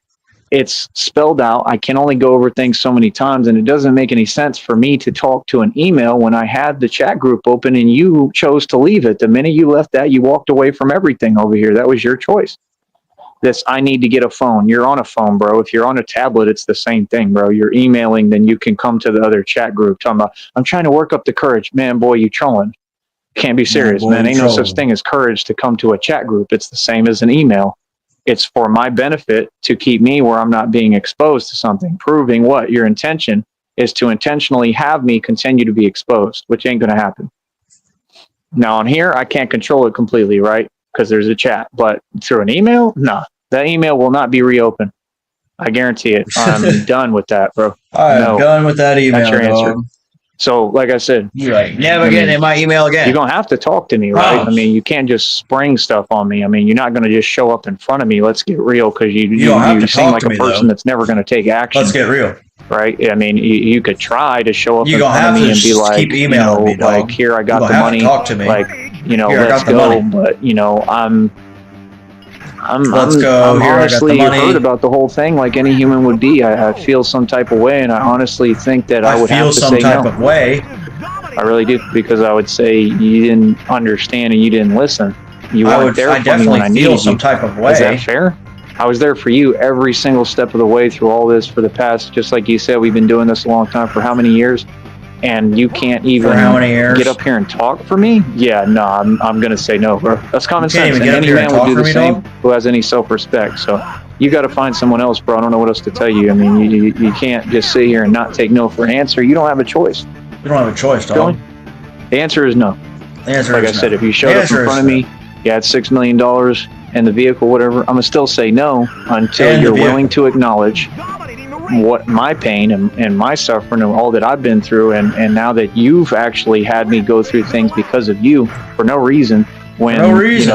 it's spelled out. I can only go over things so many times, and it doesn't make any sense for me to talk to an email when I had the chat group open and you chose to leave it. The minute you left that, you walked away from everything over here. That was your choice. I need to get a phone. You're on a phone, bro. If you're on a tablet, it's the same thing, bro. You're emailing, then you can come to the other chat group talking about, I'm trying to work up the courage. Man, boy, you trolling. Can't be serious, boy, man. you Ain't no such trolling. thing as courage to come to a chat group. It's the same as an email. It's for my benefit to keep me where I'm not being exposed to something, proving what your intention is to intentionally have me continue to be exposed, which ain't going to happen. Now on here, I can't control it completely, right? Because there's a chat, but through an email, nah, that email will not be reopened. I guarantee it. I'm done with that, bro. I'm done with that email, That's your answer. dog. So, like I said, You're like, never getting in my email again. you're going to have to talk to me, right? Promise. I mean, you can't just spring stuff on me. I mean, you're not going to just show up in front of me. Let's get real, because you don't have to seem talk like to a me, person though. that's never going to take action. Let's get real. Right? I mean, you could try to show up You in gonna front of have me to and be just like, keep emailing me, dog. like, here, I You got gonna the have to money. talk to me. Like, Here, I let's got the go. money. But, Let's go. I'm Here, I got the honestly money. hurt about the whole thing, like any human would be. I feel some type of way, and I honestly think that I would feel have to some say type no. of way. I really do, because I would say you didn't understand and you didn't listen. You weren't there I for me when I definitely feel needed some you. type of Is that way. fair? I was there for you every single step of the way through all this for the past, just like you said, we've been doing this a long time. For how many years? And you can't even For how many years? get up here and talk for me? Yeah, no, I'm going to say no, bro. That's common You can't sense. even And get up any here man and would talk do for the me, same dog? who has any self-respect. So you got to find someone else, bro. I don't know what else to tell you. I mean, you can't just sit here and not take no for an answer. You don't have a choice. You don't have a choice, dog. Really? The answer is no. The answer Like I is said, no. if you showed The up in answer front is of me, you had $6 million in the vehicle, whatever, I'm going to still say no until And the you're vehicle. willing to acknowledge what my pain and my suffering and all that I've been through. And now that you've actually had me go through things because of you for no reason, when no reason.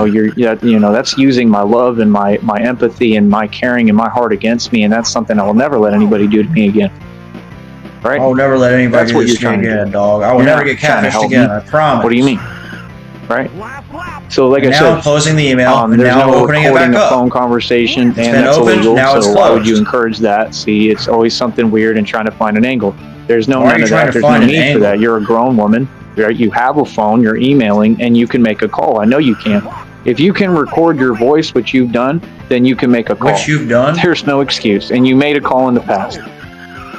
that's using my love and my empathy and my caring and my heart against me. And that's something I will never let anybody do to me again. Right? I will never let anybody That's do what this to you're me trying to again, do. dog. I will You're never not get trying to catfished help again. me. I promise. What do you mean? Right? So, like And I now I'm said, closing the email, and there's now I'm no opening it recording back a up. phone conversation, and been that's opened, illegal. now it's So why would you closed. encourage that? See, it's always something weird and trying to find an angle. There's no Why are none you of trying that. to There's no find an need for angle? that. You're a grown woman. Right? You have a phone. You're emailing, and you can make a call. I know you can. If you can record your voice, which you've done, then you can make a call. Which you've done? There's no excuse, and you made a call in the past.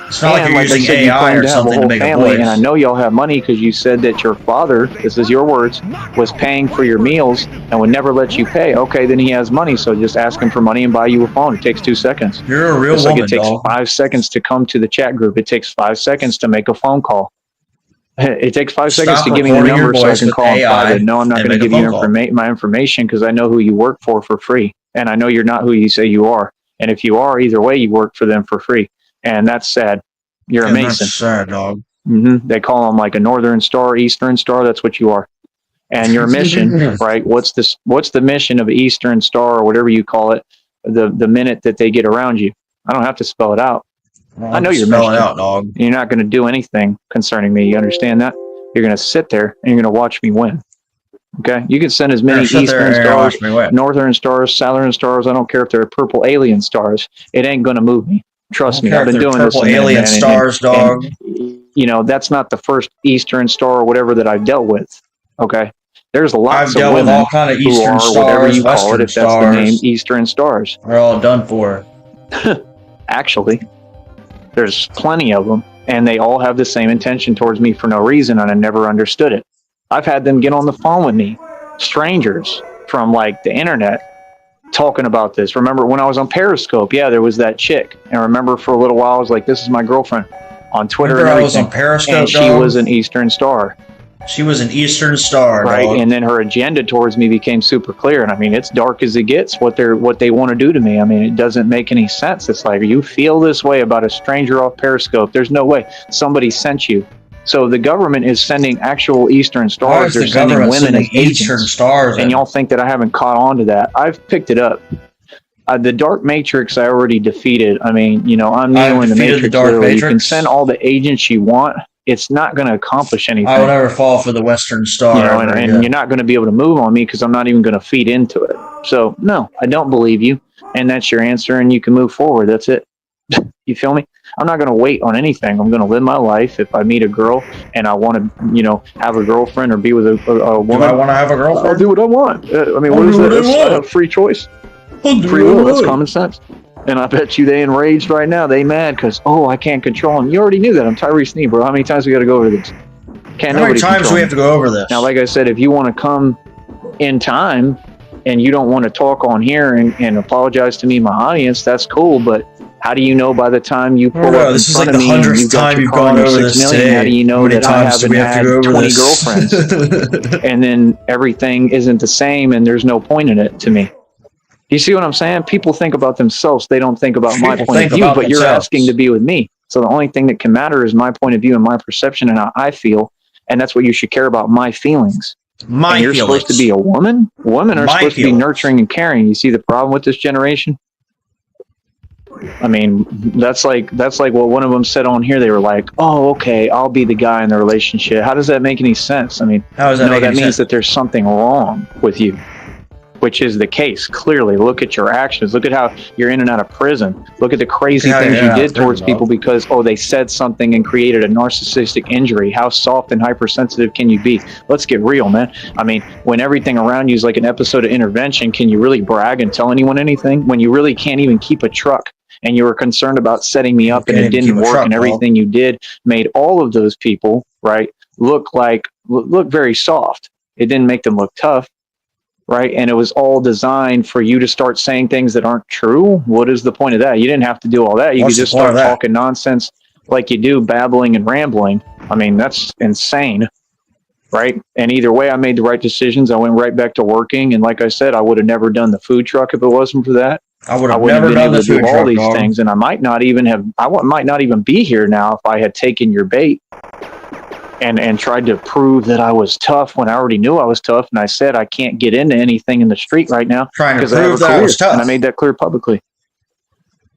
It's not like And you're I using said, you AI claim or to have a something to whole make a family, voice. and I know y'all have money because you said that your father, this is your words, was paying for your meals and would never let you pay. Okay, then he has money, so just ask him for money and buy you a phone. It takes 2 seconds. You're a real Just woman, like it takes dog. 5 seconds to come to the chat group. It takes 5 seconds to make a phone call. It takes 5 seconds Stop to give me the recording your number so I voice can with call in AI private. No, I'm not and going to make a give you phone call. my information because I know who you work for free. And I know you're not who you say you are. And if you are, either way, you work for them for free. And that's sad. You're a Yeah, Mason. that's sad, dog. They call them like a Northern Star, Eastern Star. That's what you are. And your mission, right? What's the mission of Eastern Star or whatever you call it? The minute that they get around you, I don't have to spell it out. I know your Spell mission. it out, dog. You're not going to do anything concerning me. You understand that? You're going to sit there and you're going to watch me win. Okay? You can send as many Sit there Eastern and stars, watch me win. Northern stars, Southern stars. I don't care if they're purple alien stars. It ain't going to move me. Trust me. I've been doing this. Purple alien stars, dog. And, that's not the first Eastern star or whatever that I've dealt with. Okay? There's lots I've of dealt with women all kind of who Eastern are whatever stars, you call it, Western if that's the name, stars. Eastern stars. We're all done for. Actually, there's plenty of them, and they all have the same intention towards me for no reason, and I never understood it. I've had them get on the phone with me, strangers from like the internet, talking about this. Remember when I was on Periscope? Yeah, there was that chick. And I remember for a little while I was like, this is my girlfriend on Twitter. Remember and I was on Periscope, and she dog? was an Eastern Star. She was an Eastern Star, right? dog. And then her agenda towards me became super clear. And I mean, it's dark as it gets what they want to do to me. I mean, it doesn't make any sense. It's like, you feel this way about a stranger off Periscope. There's no way somebody sent you. So the government is sending actual Eastern Stars. They're sending women as Eastern agents. Stars, and y'all think that I haven't caught on to that. I've picked it up. The Dark Matrix I already defeated. I mean, you know, I'm Neo in the Matrix. You can send all the agents you want. It's not going to accomplish anything. I will never fall for the Western Star. You know, and you're not going to be able to move on me because I'm not even going to feed into it. So, no, I don't believe you. And that's your answer, and you can move forward. That's it. You feel me? I'm not going to wait on anything. I'm going to live my life. If I meet a girl and I want to, you know, have a girlfriend or be with a woman. Do I want to have a girlfriend? I'll do what I want. I mean, what is that? That's free choice. Free will. That's common sense. And I bet you they enraged right now. They mad because, I can't control them. You already knew that. I'm Tyree Sneed, bro. How many times we got to go over this? How many times do we have to go over this? Now, like I said, if you want to come in time and you don't want to talk on here and apologize to me, my audience, that's cool. But how do you know by the time you pull up this in is front like of the me and 100th you've got time your you've car gone and over you're this 6 million, today. how do you know that I haven't had 20 girlfriends? And then everything isn't the same and there's no point in it to me. You see what I'm saying? People think about themselves. They don't think about my point of view, but you're asking to be with me. So the only thing that can matter is my point of view and my perception and how I feel. And that's what you should care about, my feelings. You're supposed to be a woman. Women are supposed to be nurturing and caring. You see the problem with this generation? I mean, that's like what one of them said on here. They were like, "Oh, okay, I'll be the guy in the relationship." How does that make any sense? I mean, that means that there's something wrong with you, which is the case. Clearly, look at your actions. Look at how you're in and out of prison. Look at the crazy things you did towards people because, they said something and created a narcissistic injury. How soft and hypersensitive can you be? Let's get real, man. I mean, when everything around you is like an episode of Intervention, can you really brag and tell anyone anything? When you really can't even keep a truck and you were concerned about setting me up and it didn't work and everything you did made all of those people, right, look very soft. It didn't make them look tough. Right. And it was all designed for you to start saying things that aren't true. What is the point of that? You didn't have to do all that. You could just start talking nonsense like you do, babbling and rambling. I mean, that's insane. Right. And either way, I made the right decisions. I went right back to working. And like I said, I would have never done the food truck if it wasn't for that. I would have never done the food truck. All these things. And I might not even be here now if I had taken your bait. And tried to prove that I was tough when I already knew I was tough. And I said, I can't get into anything in the street right now because I have a career. I was tough. And I made that clear publicly.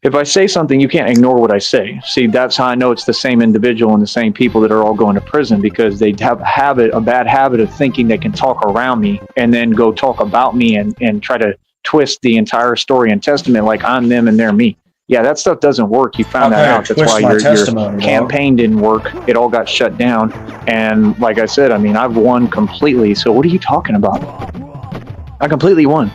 If I say something, you can't ignore what I say. See, that's how I know it's the same individual and the same people that are all going to prison because they have a bad habit of thinking they can talk around me and then go talk about me and try to twist the entire story and testament like I'm them and they're me. Yeah, that stuff doesn't work. You found that out. That's why your campaign didn't work. It all got shut down. And like I said, I mean, I've won completely. So what are you talking about? I completely won.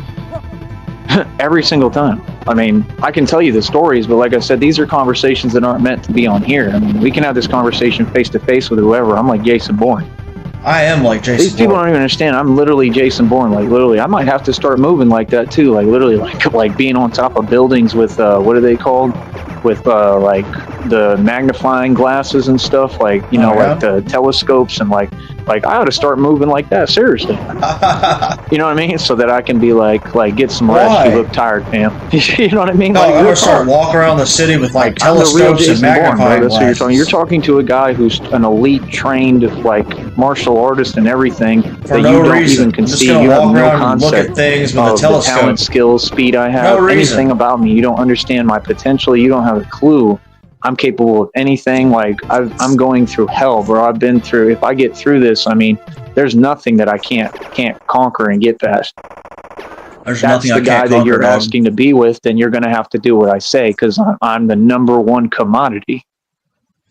Every single time. I mean, I can tell you the stories, but like I said, these are conversations that aren't meant to be on here. I mean, we can have this conversation face to face with whoever. I'm like Jason Bourne. I am like Jason These people don't even understand. I'm literally Jason Bourne. Like literally, I might have to start moving like that too. Like literally, like being on top of buildings with what are they called? With like the magnifying glasses and stuff. Like like the telescopes and like I ought to start moving like that. Seriously, you know what I mean? So that I can be like get some rest. You look tired, fam. You know what I mean? No, I'm gonna start walking around the city with like telescopes and magnifying glasses. That's what you're talking to a guy who's an elite trained martial artist and everything for that no you don't reason. even conceive. You have no concept look at things with of a telescope. The talent, skills, speed I have. Anything about me. You don't understand my potential. You don't have a clue. I'm capable of anything. Like I'm going through hell, bro. I've been through. If I get through this, I mean, there's nothing that I can't conquer and get past. That's the guy that you're asking to be with. Then you're going to have to do what I say because I'm the number one commodity.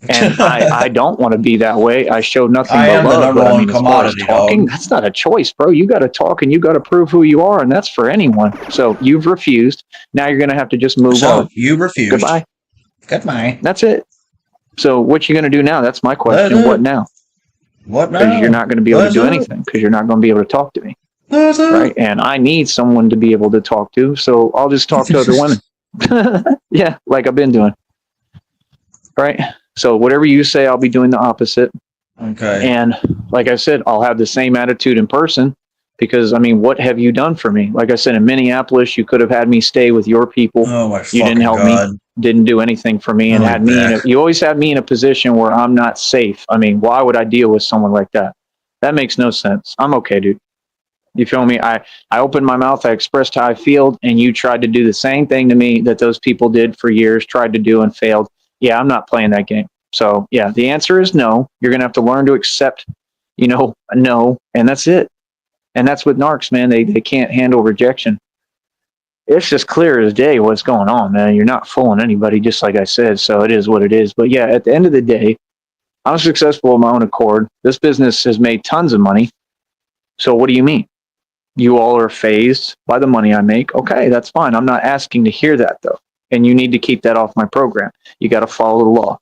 And I don't want to be that way. I show nothing but love. But I mean, as far as talking, that's not a choice, bro. You got to talk and you got to prove who you are, and that's for anyone. So you've refused. Now you're going to have to just move on. You refused. Goodbye. That's it. So what you going to do now? That's my question. What now? What now? Because you're not going to be able to do What's up? anything, because you're not going to be able to talk to me, What's up? right? And I need someone to be able to talk to, so I'll just talk to other women. Yeah, like I've been doing, right? So whatever you say, I'll be doing the opposite. Okay. And like I said, I'll have the same attitude in person, because I mean, what have you done for me? Like I said, in Minneapolis, you could have had me stay with your people. Oh my You didn't fucking help God. me, didn't do anything for me, and I'll had be me in back. you always have me in a position where I'm not safe. I mean, why would I deal with someone like that? That makes no sense. I'm okay, dude. You feel me? I opened my mouth, I expressed how I feel, and you tried to do the same thing to me that those people did for years, tried to do and failed. Yeah, I'm not playing that game. So yeah, the answer is no. You're gonna have to learn to accept, no, and that's it. And that's with narcs, man. They can't handle rejection. It's just clear as day what's going on, man. You're not fooling anybody, just like I said. So it is what it is. But yeah, at the end of the day, I'm successful on my own accord. This business has made tons of money. So what do you mean? You all are fazed by the money I make. Okay, that's fine. I'm not asking to hear that, though. And you need to keep that off my program. You got to follow the law.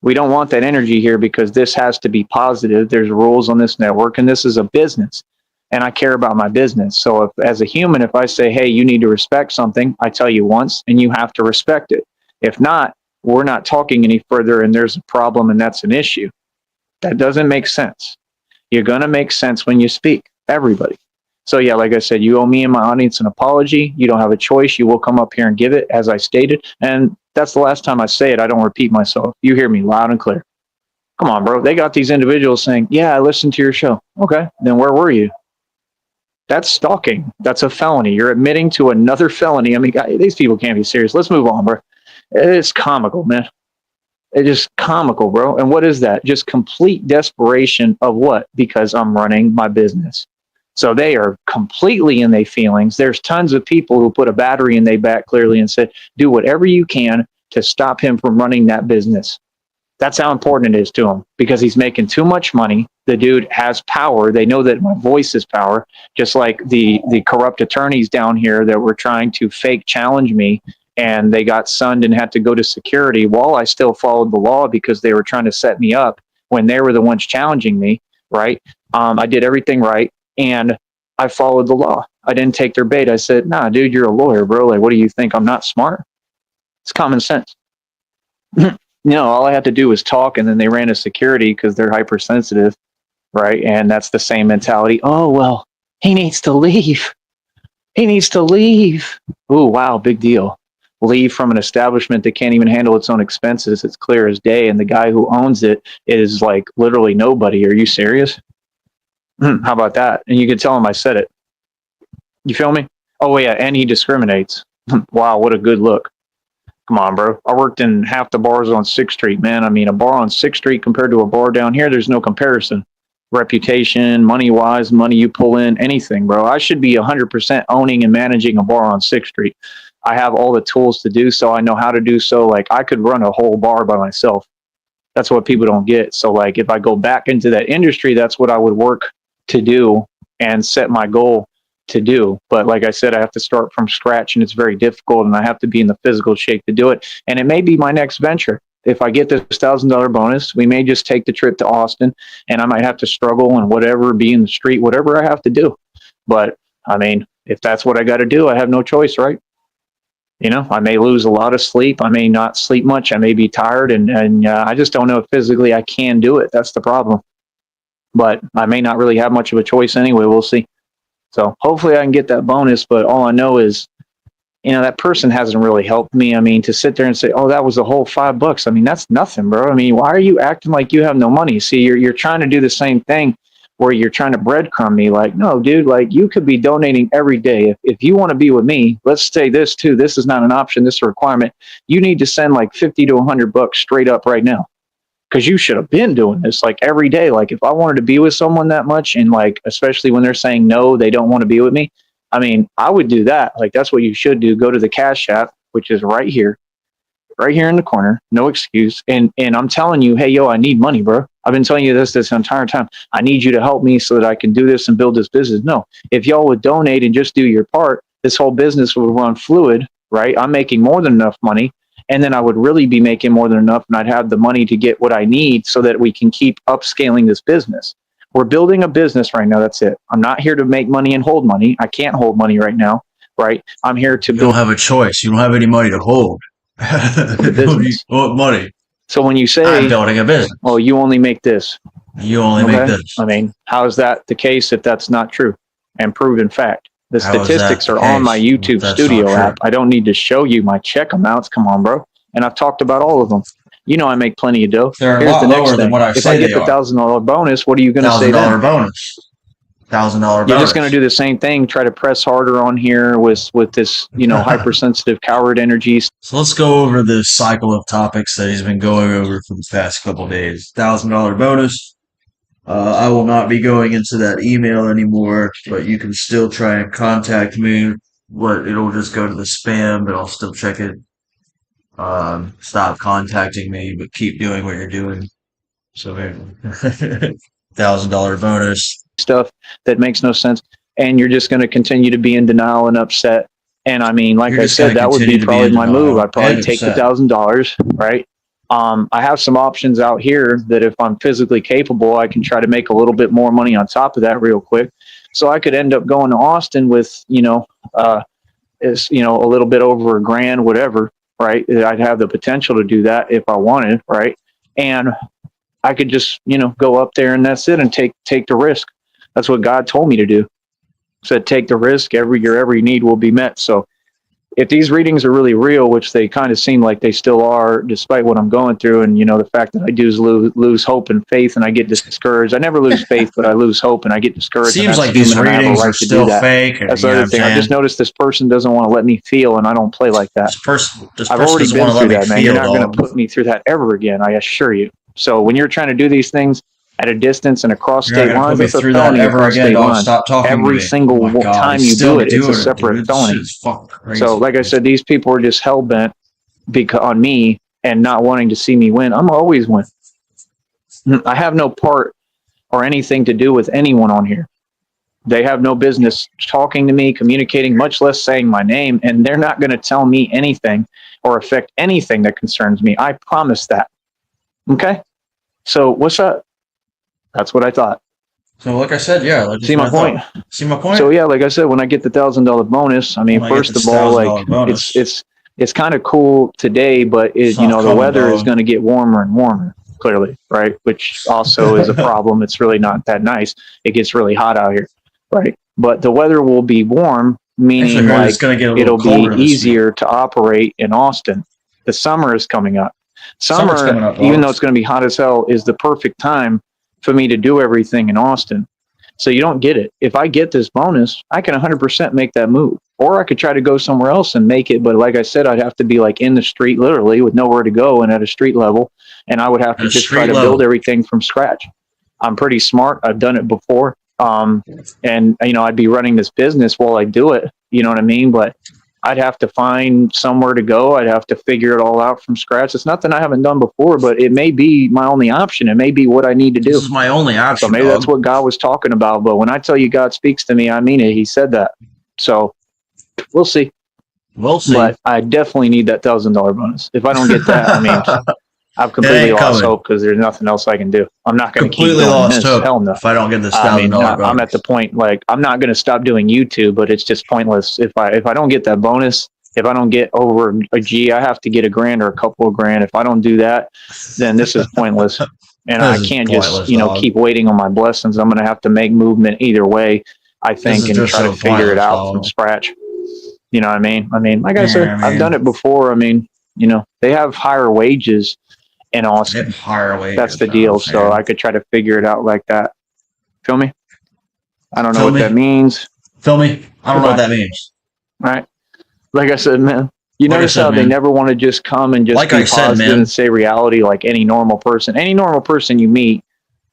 We don't want that energy here, because this has to be positive. There's rules on this network, and this is a business. And I care about my business. So if, as a human, if I say, hey, you need to respect something, I tell you once, and you have to respect it. If not, we're not talking any further, and there's a problem, and that's an issue. That doesn't make sense. You're going to make sense when you speak, everybody. So yeah, like I said, you owe me and my audience an apology. You don't have a choice. You will come up here and give it, as I stated. And that's the last time I say it. I don't repeat myself. You hear me loud and clear. Come on, bro. They got these individuals saying, yeah, I listened to your show. Okay, then where were you? That's stalking. That's a felony. You're admitting to another felony. I mean, these people can't be serious. Let's move on, bro. It's comical, man. It's just comical, bro. And what is that? Just complete desperation of what? Because I'm running my business. So they are completely in their feelings. There's tons of people who put a battery in their back clearly and said, do whatever you can to stop him from running that business. That's how important it is to him, because he's making too much money. The dude has power. They know that my voice is power, just like the corrupt attorneys down here that were trying to fake challenge me, and they got sunned and had to go to security while I still followed the law, because they were trying to set me up when they were the ones challenging me, right? I did everything right, and I followed the law. I didn't take their bait. I said, nah, dude, you're a lawyer, bro. Like, what do you think? I'm not smart? It's common sense. All I had to do was talk, and then they ran a security because they're hypersensitive, right? And that's the same mentality. Oh, well, he needs to leave. He needs to leave. Oh, wow, big deal. Leave from an establishment that can't even handle its own expenses. It's clear as day. And the guy who owns it is like literally nobody. Are you serious? How about that? And you can tell him I said it. You feel me? Oh, yeah, and he discriminates. Wow, what a good look. Come on, bro. I worked in half the bars on 6th Street, man. I mean, a bar on 6th Street compared to a bar down here, there's no comparison. Reputation, money-wise, money you pull in, anything, bro. I should be 100% owning and managing a bar on 6th Street. I have all the tools to do so. I know how to do so. Like, I could run a whole bar by myself. That's what people don't get. So, like, if I go back into that industry, that's what I would work to do and set my goal to do. But like I said, I have to start from scratch, and it's very difficult, and I have to be in the physical shape to do it. And it may be my next venture. If I get this $1,000 bonus, we may just take the trip to Austin, and I might have to struggle and whatever, be in the street, whatever I have to do. But I mean, if that's what I got to do, I have no choice, right? I may lose a lot of sleep. I may not sleep much. I may be tired, and I just don't know if physically I can do it. That's the problem. But I may not really have much of a choice anyway. We'll see. So hopefully I can get that bonus, but all I know is, that person hasn't really helped me. I mean, to sit there and say, oh, that was a whole $5. I mean, that's nothing, bro. I mean, why are you acting like you have no money? See, you're trying to do the same thing where you're trying to breadcrumb me. Like, no, dude, like you could be donating every day. If you want to be with me, let's say this too. This is not an option. This is a requirement. You need to send like 50 to $100 straight up right now. Because you should have been doing this like every day. Like if I wanted to be with someone that much, and like especially when they're saying no, they don't want to be with me. I mean, I would do that. Like that's what you should do. Go to the Cash App, which is right here in the corner. No excuse. And I'm telling you, hey, yo, I need money, bro. I've been telling you this entire time. I need you to help me so that I can do this and build this business. No, if y'all would donate and just do your part, this whole business would run fluid, right? I'm making more than enough money. And then I would really be making more than enough, and I'd have the money to get what I need so that we can keep upscaling this business. We're building a business right now. That's it. I'm not here to make money and hold money. I can't hold money right now, right? I'm here to You don't have a choice. You don't have any money to hold. the business. What money? So when you I'm say, building a business. "Oh, you only make this," You only make this. I mean, how is that the case if that's not true and proven fact? The How is that statistics the are on case my if YouTube that's Studio not true? app. I don't need to show you my check amounts. Come on, bro. And I've talked about all of them. You know I make plenty of dough. They're a Here's lot the next lower than thing. what I If say I get they the are. $1,000 bonus, what are you going to say $1,000 then? bonus. $1,000 bonus. You're just going to do the same thing, try to press harder on here with this, hypersensitive coward energies. So let's go over the cycle of topics that he's been going over for the past couple of days. $1,000 bonus. I will not be going into that email anymore, but you can still try and contact me. It'll just go to the spam, but I'll still check it. Stop contacting me, but keep doing what you're doing. So, $1,000 bonus. Stuff that makes no sense. And you're just going to continue to be in denial and upset. And I mean, like You're I just said, gonna that would continue be to be probably in my move. denial I'd probably and take the upset. $1,000, right? I have some options out here that if I'm physically capable, I can try to make a little bit more money on top of that real quick. So I could end up going to Austin with, a little bit over $1,000, whatever, right? I'd have the potential to do that if I wanted, right? And I could just, go up there and that's it and take the risk. That's what God told me to do. Said, take the risk. Your every need will be met. So if these readings are really real, which they kind of seem like they still are, despite what I'm going through, and the fact that I do lose hope and faith, and I get discouraged. I never lose faith, but I lose hope and I get discouraged. Seems like these readings are still fake. That's the other thing. I just noticed this person doesn't want to let me feel, and I don't play like that. This I've person already doesn't been want to through let me that, man. You're feel, not going dog. to put me through that ever again. I assure you. So when you're trying to do these things at a distance and across You're not state gonna put lines, me it's a through that felony ever across again, state dog. lines. Stop talking to Every me. single Oh my God, time he's you still do it, it's doing a separate dude. This felony. shit is fucking crazy. So, like I said, these people are just hell bent on me and not wanting to see me win. I'm always win. I have no part or anything to do with anyone on here. They have no business talking to me, communicating, much less saying my name, and they're not going to tell me anything or affect anything that concerns me. I promise that. Okay? So, what's up? That's what I thought. So, like I said, yeah. Like See my point? See my point? So, yeah, like I said, when I get the $1,000 bonus, I mean, When I get first this of all, $1,000 like, bonus. it's kind of cool today, but It's the not coming, weather is dog. going to get warmer and warmer, clearly, right? Which also is a problem. It's really not that nice. It gets really hot out here, right? But the weather will be warm, meaning Actually, like it's gonna get a little it'll colder be this easier to operate in Austin. The summer is coming up. Summer's Summer, coming up, even dog. though it's going to be hot as hell, is the perfect time for me to do everything in Austin. So you don't get it. If I get this bonus, I can 100% make that move. Or I could try to go somewhere else and make it. But like I said, I'd have to be like in the street, literally, with nowhere to go and at a street level. And I would have to just try to build everything from scratch. I'm pretty smart. I've done it before. And, I'd be running this business while I do it. You know what I mean? But I'd have to find somewhere to go. I'd have to figure it all out from scratch. It's nothing I haven't done before, but it may be my only option. It may be what I need to do. This is my only option. So maybe that's what God was talking about. But when I tell you God speaks to me, I mean it. He said that. So we'll see. We'll see. But I definitely need that $1,000 bonus. If I don't get that, I mean, I've completely lost hope because there's nothing else I can do. I'm not going to keep Completely doing lost this. hope. Hell no. If I don't get this $1,000 bonus. I'm at the point, like, I'm not going to stop doing YouTube, but it's just pointless. If I don't get that bonus, if I don't get over a G, I have to get $1,000 or a couple of grand. If I don't do that, then this is pointless. And I can't just, keep waiting on my blessings. I'm going to have to make movement either way, I think, and try to figure it out from scratch. You know what I mean? I mean, like I said, I've done it before. I mean, they have higher wages in Austin. Higher wages. That's the deal. So I could try to figure it out like that. Feel me? I don't know what that means. Feel me? I don't know what that means. All right. Like I said, man, notice how they never want to just come and just be positive and say reality like any normal person. Any normal person you meet,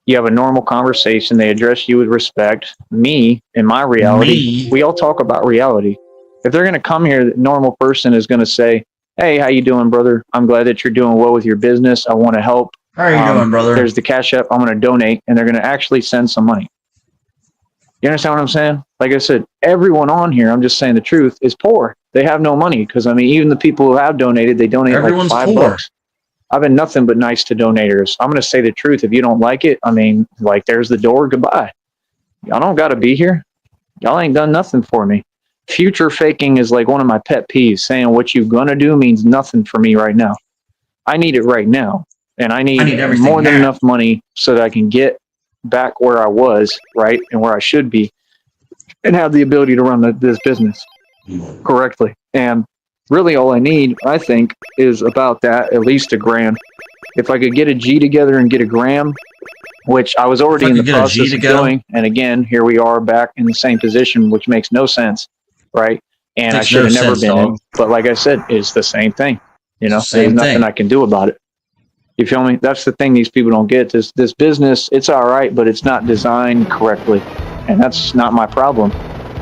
you have a normal conversation. They address you with respect. Me, in my reality, we all talk about reality. If they're going to come here, the normal person is going to say, hey, how you doing, brother? I'm glad that you're doing well with your business. I want to help. How are you doing, brother? There's the Cash App. I'm going to donate, and they're going to actually send some money. You understand what I'm saying? Like I said, everyone on here, I'm just saying the truth, is poor. They have no money because, I mean, even the people who have donated, they donate like $5. I've been nothing but nice to donators. I'm going to say the truth. If you don't like it, I mean, like, there's the door. Goodbye. Y'all don't got to be here. Y'all ain't done nothing for me. Future faking is like one of my pet peeves. Saying what you're going to do means nothing for me right now. I need it right now. And I need more than enough money so that I can get back where I was, right, and where I should be, and have the ability to run this business correctly. And really all I need, I think, is about that, at least $1,000. If I could get a G together and get $1,000, which I was already in the process of doing, and again, here we are back in the same position, which makes no sense, right? And I should have never been in. But like I said, it's the same thing. You know, there's nothing I can do about it. You feel me? That's the thing these people don't get. This business, it's all right, but it's not designed correctly. And that's not my problem.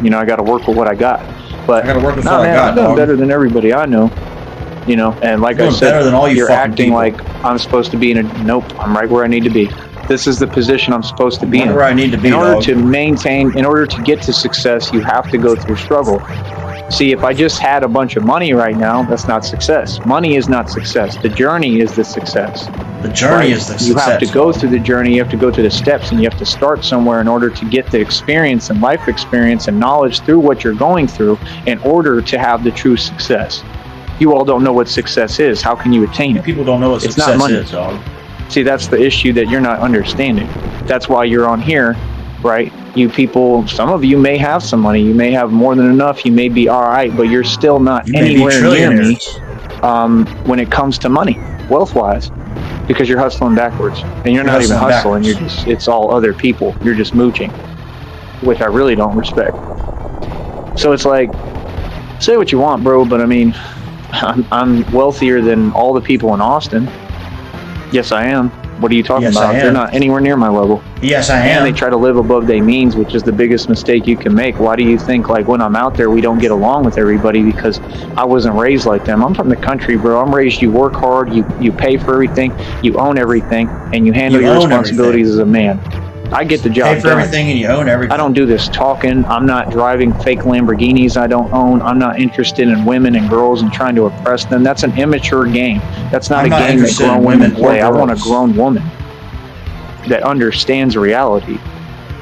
You know, I got to work with what I got. But I got to work with what I got, I'm doing better than everybody I know. You know, and like I said, you're acting like I'm supposed to be in a... Nope, I'm right where I need to be. This is the position I'm supposed to be in. Where I need to be, in order to maintain, in order to get to success, you have to go through struggle. See, if I just had a bunch of money right now, that's not success. Money is not success. The journey is the success. The journey is the success. You have to go through the journey. You have to go through the steps, and you have to start somewhere in order to get the experience and life experience and knowledge through what you're going through in order to have the true success. You all don't know what success is. How can you attain it? People don't know what success is, dog. See, that's the issue that you're not understanding. That's why you're on here, right? You people, some of you may have some money. You may have more than enough. You may be all right, but you're still not anywhere near me when it comes to money, wealth-wise, because you're hustling backwards. And you're not even hustling. You're just, it's all other people. You're just mooching, which I really don't respect. So it's like, say what you want, bro, but I mean, I'm wealthier than all the people in Austin. Yes, I am. What are you talking about? They're not anywhere near my level. Yes, I am. And they try to live above their means, which is the biggest mistake you can make. Why do you think, like, when I'm out there, we don't get along with everybody? Because I wasn't raised like them. I'm from the country, bro. I'm raised, you work hard, you pay for everything, you own everything, and you handle your responsibilities as a man. I get the job done. Pay for everything and you own everything. I don't do this talking. I'm not driving fake Lamborghinis I don't own. I'm not interested in women and girls and trying to oppress them. That's an immature game. That's not a game that grown women play. I want a grown woman that understands reality.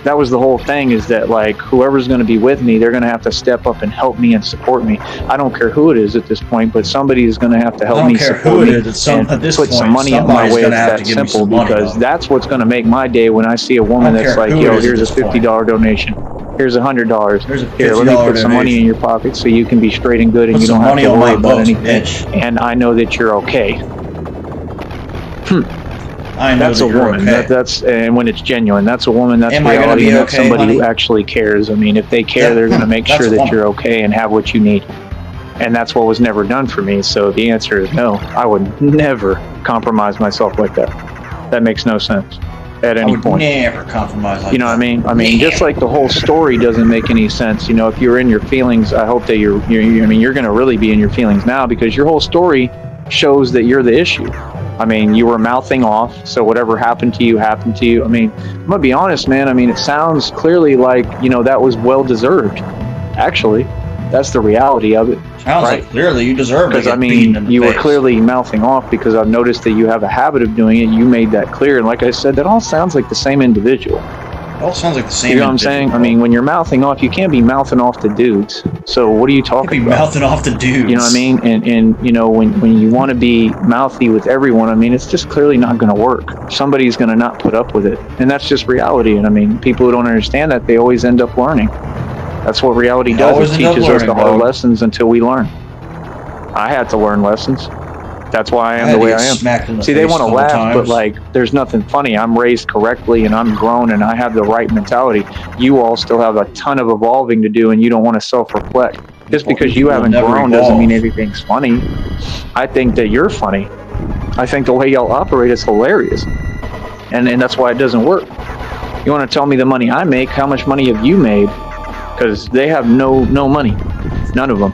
That was the whole thing, is that, like, whoever's going to be with me, they're going to have to step up and help me and support me. I don't care who it is at this point, but somebody is going to have to help me support me and put some money in my way. It's that simple, because that's what's going to make my day when I see a woman that's like, yo, here's a $50 donation. Here's $100. Here, let me put some money in your pocket so you can be straight and good and you don't have to worry about anything. And I know that you're okay. That's a woman. That's and when it's genuine, that's a woman. That's reality. And that's somebody who actually cares. I mean, if they care, they're going to make sure that you're okay and have what you need. And that's what was never done for me. So the answer is no. I would never compromise myself like that. That makes no sense at any point. Never compromise like you know what I mean? I mean, just like the whole story doesn't make any sense. You know, if you're in your feelings, I hope that you're I mean, you're going to really be in your feelings now, because your whole story shows that you're the issue. I mean, you were mouthing off, so whatever happened to you, happened to you. I mean, I'm gonna be honest, man. I mean, it sounds clearly like, you know, that was well-deserved. Actually, that's the reality of it. Sounds like clearly you deserved it. Because, I mean, you were clearly mouthing off because I've noticed that you have a habit of doing it. You made that clear. And like I said, that all sounds like the same individual. It all sounds like the same. You know what I'm saying? I mean, when you're mouthing off, you can't be mouthing off to dudes. So what are you talking about? Mouthing off to dudes. You know what I mean? And you know, when you want to be mouthy with everyone, I mean, it's just clearly not going to work. Somebody's going to not put up with it. And that's just reality. And I mean, people who don't understand that, they always end up learning. That's what reality does. It teaches us the hard lessons until we learn. I had to learn lessons. That's why I am the way I am. See, they want to laugh, but like, there's nothing funny. I'm raised correctly and I'm grown and I have the right mentality. You all still have a ton of evolving to do, and you don't want to self-reflect. Just because you haven't grown doesn't mean anything's funny. I think that you're funny. I think the way y'all operate is hilarious. And that's why it doesn't work. You want to tell me the money I make? How much money have you made? Because they have no money. None of them.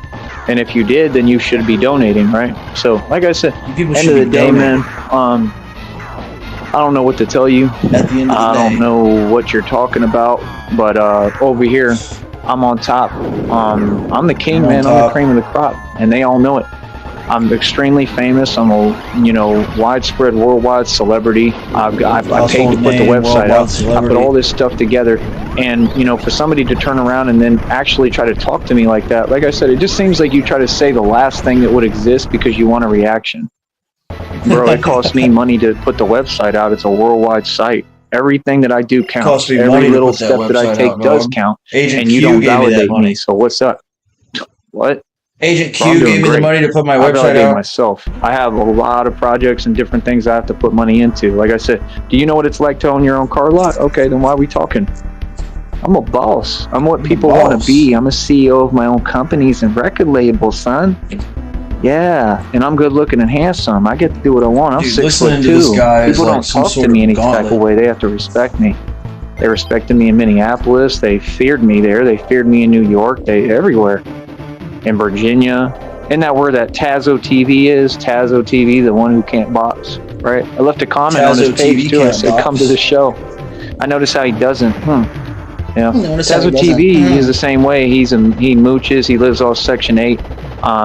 And if you did, then you should be donating, right? So, like I said, end of the day, man, I don't know what to tell you. At the end of the day. I don't know what you're talking about, but over here, I'm on top. I'm the king, man. I'm the cream of the crop, and they all know it. I'm extremely famous. I'm a, you know, widespread worldwide celebrity. I paid to put the website up. I put all this stuff together. And, you know, for somebody to turn around and then actually try to talk to me like that, like I said, it just seems like you try to say the last thing that would exist because you want a reaction. Bro, it costs me money to put the website out. It's a worldwide site. Everything that I do counts. Every little step that I take does count. And you don't validate me, so what's up? What? Agent Q gave me the money to put my website out. Myself. I have a lot of projects and different things I have to put money into. Like I said, do you know what it's like to own your own car lot? Okay, then why are we talking? I'm a boss. I'm what people want to be. I'm a CEO of my own companies and record labels, son. Yeah, and I'm good looking and handsome. I get to do what I want. I'm 6'2". People don't talk to me any type of way. They have to respect me. They respected me in Minneapolis. They feared me there. They feared me in New York. They everywhere. In Virginia. Isn't that where that Tazo TV is? Tazo TV, the one who can't box, right? I left a comment on his page too. I said, come to the show. I noticed how he doesn't. Yeah. Tazo TV is the same way. He mooches. He lives off Section 8.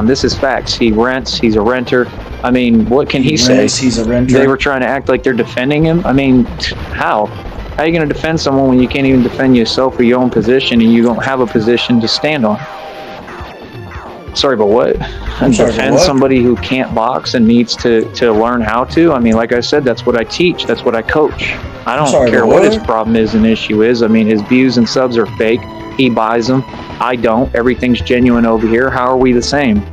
This is facts. He rents. He's a renter. I mean, what can he say? He's a renter. They were trying to act like they're defending him. I mean, how? How are you going to defend someone when you can't even defend yourself or your own position and you don't have a position to stand on? Sorry, but what? Defend somebody who can't box and needs to learn how to? I mean, like I said, that's what I teach. That's what I coach. I don't care what his problem is and issue is. I mean, his views and subs are fake. He buys them. I don't. Everything's genuine over here. How are we the same?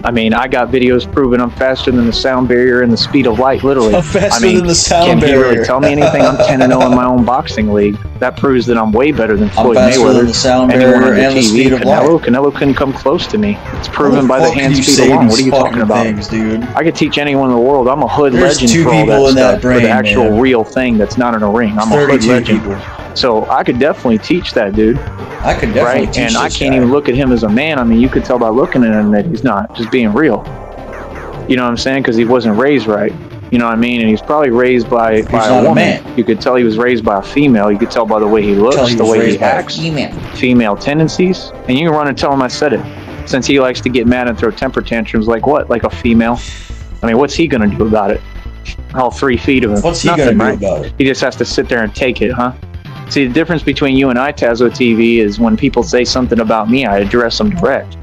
I mean, I got videos proving I'm faster than the sound barrier and the speed of light, literally. I'm faster than the sound barrier. Can he really tell me anything? I'm 10-0 in my own boxing league. That proves that I'm way better than Floyd Mayweather. Than the sound barrier and the speed of light. Canelo couldn't come close to me. It's proven by the hand speed alone. What are you talking about? Dude? I could teach anyone in the world. I'm a hood legend for all that stuff. For the actual real thing that's not in a ring. I'm a hood legend. So I could definitely teach that, dude. I could definitely teach and I can't even look at him as a man. I mean, you could tell by looking at him that he's not just being real. You know what I'm saying? Because he wasn't raised right. You know what I mean? And he's probably raised by a woman. You could tell he was raised by a female. You could tell by the way he looks, the way he acts, female tendencies. And you can run and tell him I said it. Since he likes to get mad and throw temper tantrums like what? Like a female? I mean, what's he going to do about it? All 3 feet of him. What's he going to do about it? He just has to sit there and take it, huh? See, the difference between you and I, Tazo TV, is when people say something about me, I address them direct.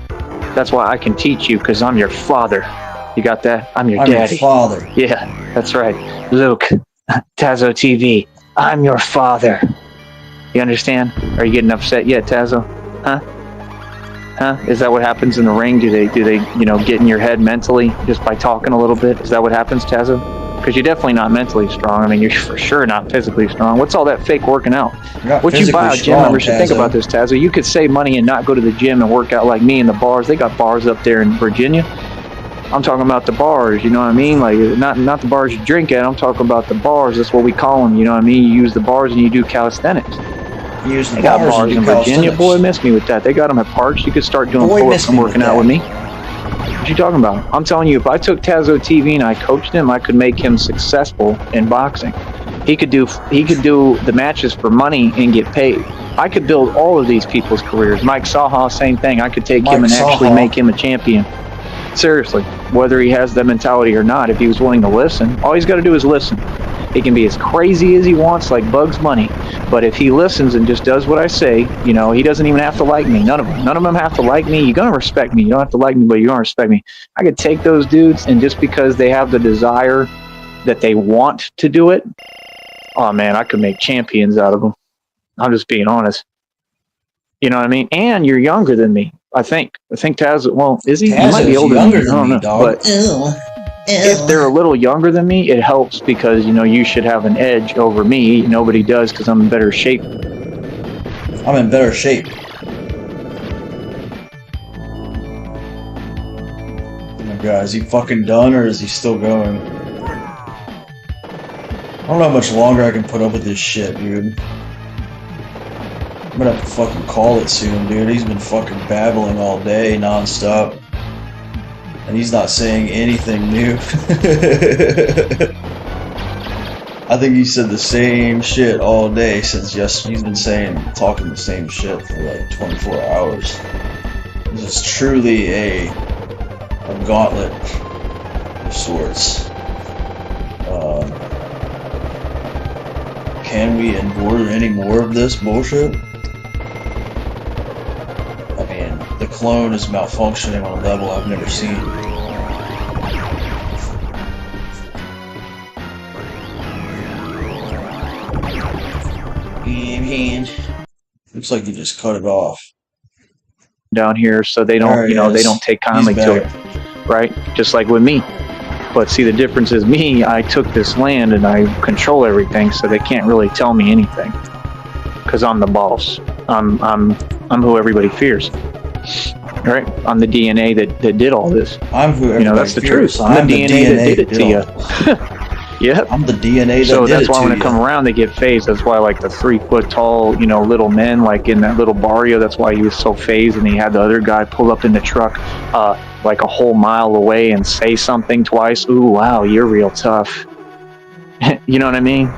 That's why I can teach you, because I'm your father. You got that? I'm your daddy. Your father. Yeah, that's right. Luke, Tazo TV, I'm your father. You understand? Are you getting upset yet, Tazo? Huh? Is that what happens in the ring? Do they, you know, get in your head mentally just by talking a little bit? Is that what happens, Tazo? Because you're definitely not mentally strong. I mean, you're for sure not physically strong. What's all that fake working out? What you buy a gym membership? Think about this, Tazo. You could save money and not go to the gym and work out like me in the bars. They got bars up there in Virginia. I'm talking about the bars, you know what I mean? Like, not the bars you drink at. I'm talking about the bars. That's what we call them, you know what I mean? You use the bars and you do calisthenics. They got bars in Virginia. Boy, miss me with that. They got them at parks. You could start doing pull-ups and working out with me. What you talking about? I'm telling you, if I took Tazo TV and I coached him, I could make him successful in boxing. He could do the matches for money and get paid. I could build all of these people's careers. Mike Saha, same thing. I could take him and actually make him a champion. Seriously, whether he has that mentality or not, if he was willing to listen, all he's got to do is listen. He can be as crazy as he wants, like Bugs Bunny, but if he listens and just does what I say, you know, he doesn't even have to like me. None of them have to like me. You're gonna respect me. You don't have to like me, but you're gonna respect me. I could take those dudes, and just because they have the desire that they want to do it, oh man, I could make champions out of them. I'm just being honest. You know what I mean? And you're younger than me. I think Taz. Well, is he? He might be older than me. I don't know. But if they're a little younger than me, it helps because, you know, you should have an edge over me. Nobody does because I'm in better shape. I'm in better shape. Oh my god, is he fucking done or is he still going? I don't know how much longer I can put up with this shit, dude. I'm gonna have to fucking call it soon, dude. He's been fucking babbling all day, non-stop. And he's not saying anything new. I think he said the same shit all day since yesterday. He's been talking the same shit for like 24 hours. This is truly a a gauntlet of sorts. Can we endure any more of this bullshit? I mean, the clone is malfunctioning on a level I've never seen. Looks like you just cut it off. Down here, so they don't, they don't take kindly to it, right? Just like with me. But see, the difference is me, I took this land and I control everything, so they can't really tell me anything. Because I'm the boss. I'm who everybody fears. Right? I'm the DNA that did all this. I'm who everybody that's the fears. truth. I'm the DNA that did it to you. Yep. I'm the DNA that did it to you. So that's why when I come around, they get phased. That's why, like, the 3-foot tall, little men, like in that little barrio, that's why he was so phased, and he had the other guy pull up in the truck, like a whole mile away and say something twice. Ooh, wow, you're real tough. You know what I mean?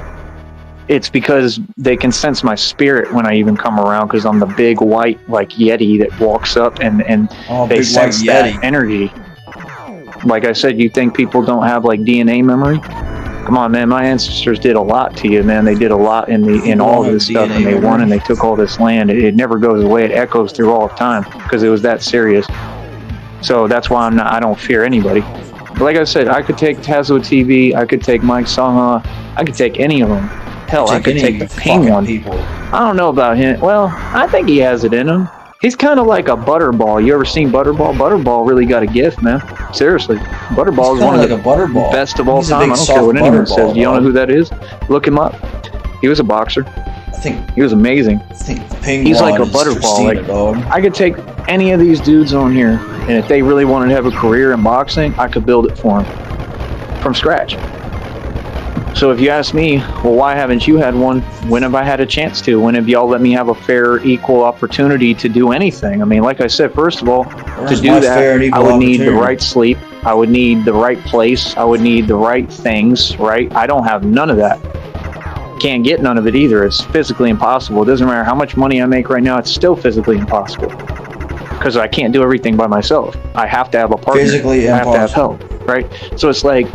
It's because they can sense my spirit when I even come around, because I'm the big white, like, Yeti that walks up and they sense that energy. Like I said, you think people don't have, like, DNA memory? Come on, man, my ancestors did a lot to you, man. They did a lot in all this stuff, and they won and they took all this land. It never goes away. It echoes through all of time because it was that serious. So that's why I don't fear anybody. But like I said, I could take Tazo TV, I could take Mike Saha, I could take any of them. Hell, I could take the Ping one. I don't know about him. Well, I think he has it in him. He's kind of like a Butterball. You ever seen Butterball? Butterball really got a gift, man. Seriously. Butterball is one of the best of all time. I don't care what anyone says. You don't know who that is? Look him up. He was a boxer. He was amazing. He's like a Butterball. Like, I could take any of these dudes on here, and if they really wanted to have a career in boxing, I could build it for them from scratch. So if you ask me, well, why haven't you had one? When have I had a chance to? When have y'all let me have a fair, equal opportunity to do anything? I mean, like I said, first of all, to do that, I would need the right sleep. I would need the right place. I would need the right things, right? I don't have none of that. Can't get none of it either. It's physically impossible. It doesn't matter how much money I make right now, it's still physically impossible. Because I can't do everything by myself. I have to have a partner. Physically I have to have help, right? So it's like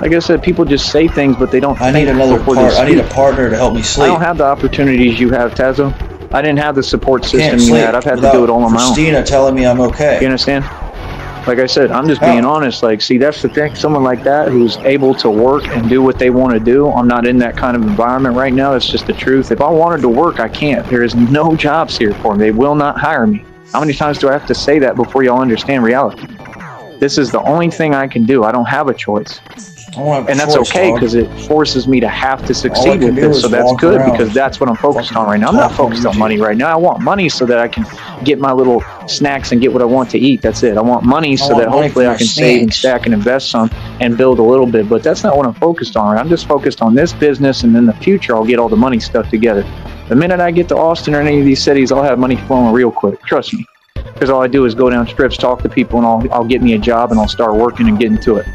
I said, people just say things, but they don't. I need another partner. I need a partner to help me sleep. I don't have the opportunities you have, Tazo. I didn't have the support system you had. I've had to do it all on my own. Christina telling me I'm okay. You understand? Like I said, I'm just being honest. Like, see, that's the thing. Someone like that who's able to work and do what they want to do. I'm not in that kind of environment right now. That's just the truth. If I wanted to work, I can't. There is no jobs here for me. They will not hire me. How many times do I have to say that before y'all understand reality? This is the only thing I can do. I don't have a choice. And that's okay, because it forces me to have to succeed with this. So that's good, because that's what I'm focused on right now. I'm not focused on money right now. I want money so that I can get my little snacks and get what I want to eat. That's it. I want money so that hopefully I can save and stack and invest some and build a little bit. But that's not what I'm focused on. I'm just focused on this business, and in the future I'll get all the money stuff together. The minute I get to Austin or any of these cities, I'll have money flowing real quick. Trust me. Because all I do is go down strips, talk to people, and I'll get me a job, and I'll start working and getting to it.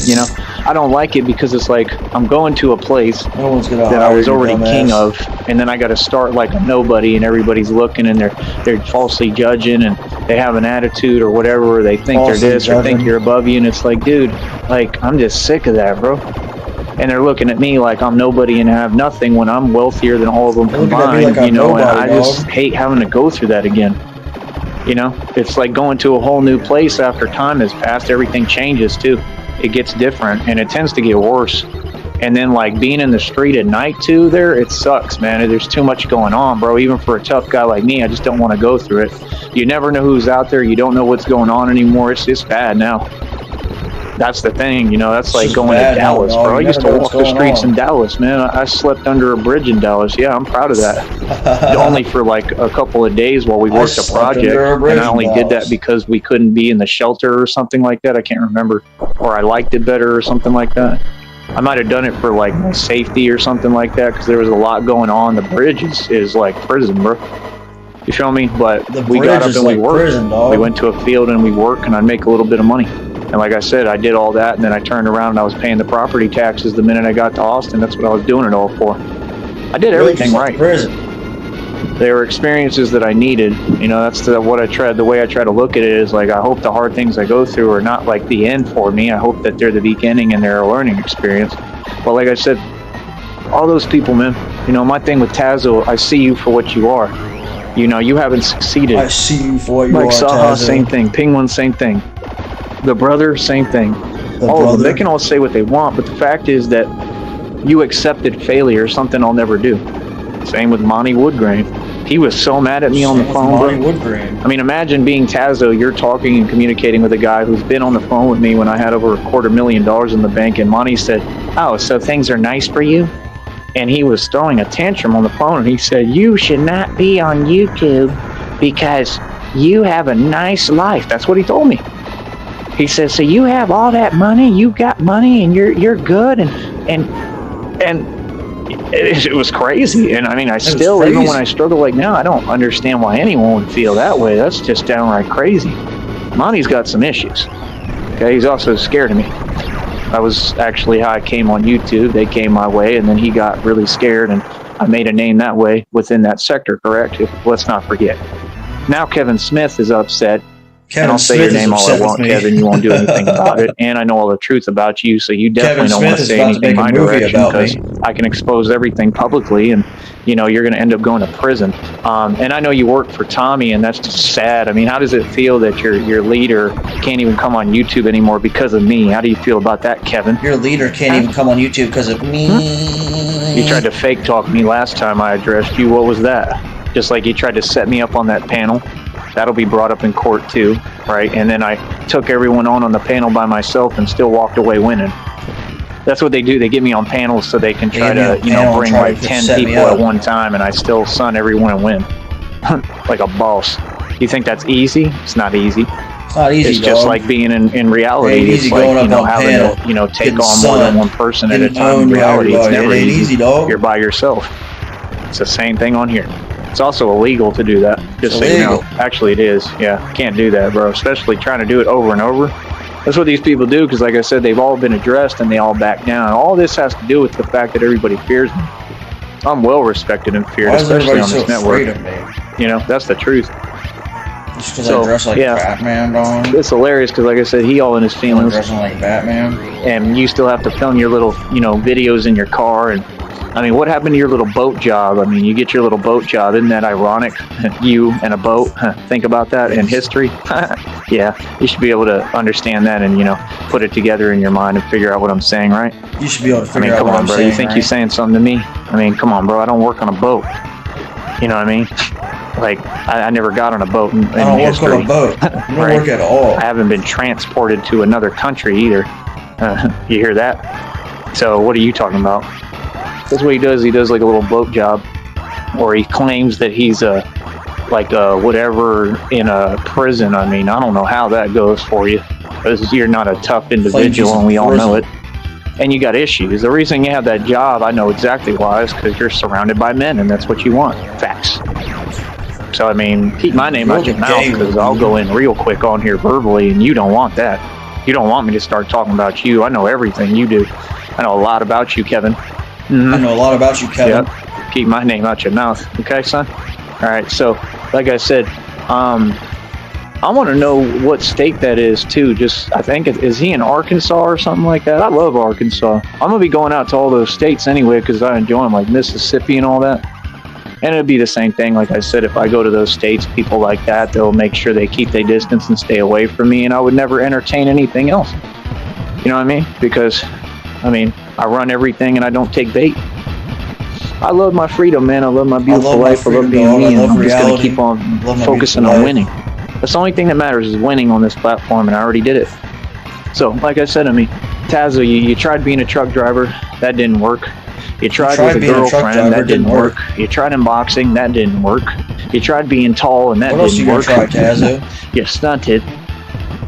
You know, I don't like it because it's like I'm going to a place that I was already king of, and then I got to start like a nobody, and everybody's looking and they're falsely judging, and they have an attitude or whatever, or they think they're this or think you're above you, and it's like, dude, like, I'm just sick of that, bro. And they're looking at me like I'm nobody and I have nothing when I'm wealthier than all of them combined, you know, and I just hate having to go through that again. You know, it's like going to a whole new place after time has passed. Everything changes too. It gets different, and it tends to get worse. And then, like, being in the street at night too, it sucks, man. There's too much going on, bro. Even for a tough guy like me, I just don't want to go through it. You never know who's out there. You don't know what's going on anymore. It's just bad now. That's the thing, you know. That's like going to Dallas, bro. I used to walk the streets in Dallas, man. I slept under a bridge in Dallas. Yeah, I'm proud of that. Only for like a couple of days while we worked a project, and I only did that because we couldn't be in the shelter or something like that. I can't remember, or I liked it better or something like that. I might have done it for like my safety or something like that, because there was a lot going on. The bridge is like prison, bro. You feel me? But we got up and we worked. We went to a field and we worked, and I'd make a little bit of money. And like I said, I did all that, and then I turned around and I was paying the property taxes the minute I got to Austin. That's what I was doing it all for. I did everything right. they were experiences that I needed. You know, that's the way I try to look at it is like, I hope the hard things I go through are not like the end for me. I hope that they're the beginning and they're a learning experience. But like I said, all those people, man, you know, my thing with Tazo, I see you for what you are. You know, you haven't succeeded. I see you for what you Mike are, Saha, Tazo. same thing. Penguin, same thing. The brother, same thing. All of them, they can all say what they want, but the fact is that you accepted failure, something I'll never do. Same with Monty Woodgrain. He was so mad at me on the phone, bro. I mean, imagine being Tazo, you're talking and communicating with a guy who's been on the phone with me when I had over $250,000 in the bank, and Monty said, "Oh, so things are nice for you?" And he was throwing a tantrum on the phone, and he said, "You should not be on YouTube because you have a nice life." That's what he told me. He said, "So you have all that money, you got money, and you're good," and it was crazy. And I mean, I still, even when I struggle like now, I don't understand why anyone would feel that way. That's just downright crazy. Monty's got some issues. Okay, he's also scared of me. That was actually how I came on YouTube. They came my way, and then he got really scared, and I made a name that way within that sector, correct? Let's not forget. Now Kevin Smith is upset. And I'll say your name all I want, Kevin. You won't do anything about it. And I know all the truth about you, so you definitely don't want to say anything in my direction because I can expose everything publicly, and you know you're going to end up going to prison. And I know you work for Tommy, and that's just sad. I mean, how does it feel that your leader can't even come on YouTube anymore because of me? How do you feel about that, Kevin? Your leader can't even come on YouTube because of me. You tried to fake talk me last time I addressed you. What was that? Just like you tried to set me up on that panel. That'll be brought up in court too, right? And then I took everyone on the panel by myself and still walked away winning. That's what they do. They get me on panels so they can try to, you know, bring like 10 people at one time, and I still son everyone and win. Like a boss. You think that's easy? It's not easy. It's not easy, It's just like being in reality. It's like, you know, having to, you know, take on more than one person at a time. In reality, it's never easy. You're by yourself. It's the same thing on here. It's also illegal to do that, just so you know. Actually, it is. Yeah, can't do that, bro. Especially trying to do it over and over. That's what these people do, because like I said, they've all been addressed and they all back down. All this has to do with the fact that everybody fears me. I'm well respected and feared, especially on this network. You know, that's the truth. Just because I dress like Batman, dog. It's hilarious because, like I said, he all in his feelings. Dressing like Batman. And you still have to film your little, you know, videos in your car. And I mean, what happened to your little boat job? I mean, you get your little boat job. Isn't that ironic? You and a boat. Think about that in history. Yeah, you should be able to understand that and, you know, put it together in your mind and figure out what I'm saying, right? You should be able to figure out what I'm saying. Come on, bro. You think you're saying something to me? I mean, come on, bro. I don't work on a boat. You know what I mean? Like, I never got on a boat in history. I don't work on a boat. I don't work at all. I haven't been transported to another country either. You hear that? So what are you talking about? That's what he does. He does like a little boat job, or he claims that he's whatever in a prison. I mean, I don't know how that goes for you, because you're not a tough individual, and we all know it. And you got issues. The reason you have that job, I know exactly why, is because you're surrounded by men, and that's what you want. Facts. So I mean, keep my name out your mouth, because I'll go in real quick on here verbally, and you don't want that. You don't want me to start talking about you. I know everything you do. I know a lot about you, Kevin. I know a lot about you, Kevin. Yep. Keep my name out your mouth. Okay, son? All right, so, like I said, I want to know what state that is, too. Just, I think, is he in Arkansas or something like that? I love Arkansas. I'm going to be going out to all those states anyway, because I enjoy them, like Mississippi and all that. And it'll be the same thing, like I said, if I go to those states, people like that, they'll make sure they keep their distance and stay away from me, and I would never entertain anything else. You know what I mean? Because, I mean, I run everything and I don't take bait. I love my freedom, man. I love my beautiful life. I love being me, and I'm just going to keep on focusing on winning. That's the only thing that matters is winning on this platform, and I already did it. So, like I said, I mean, Tazo, you tried being a truck driver. That didn't work. You tried with a girlfriend. That didn't work. You tried in boxing. That didn't work. You tried being tall, and that didn't work. What else you gonna try, Tazo? You stunted,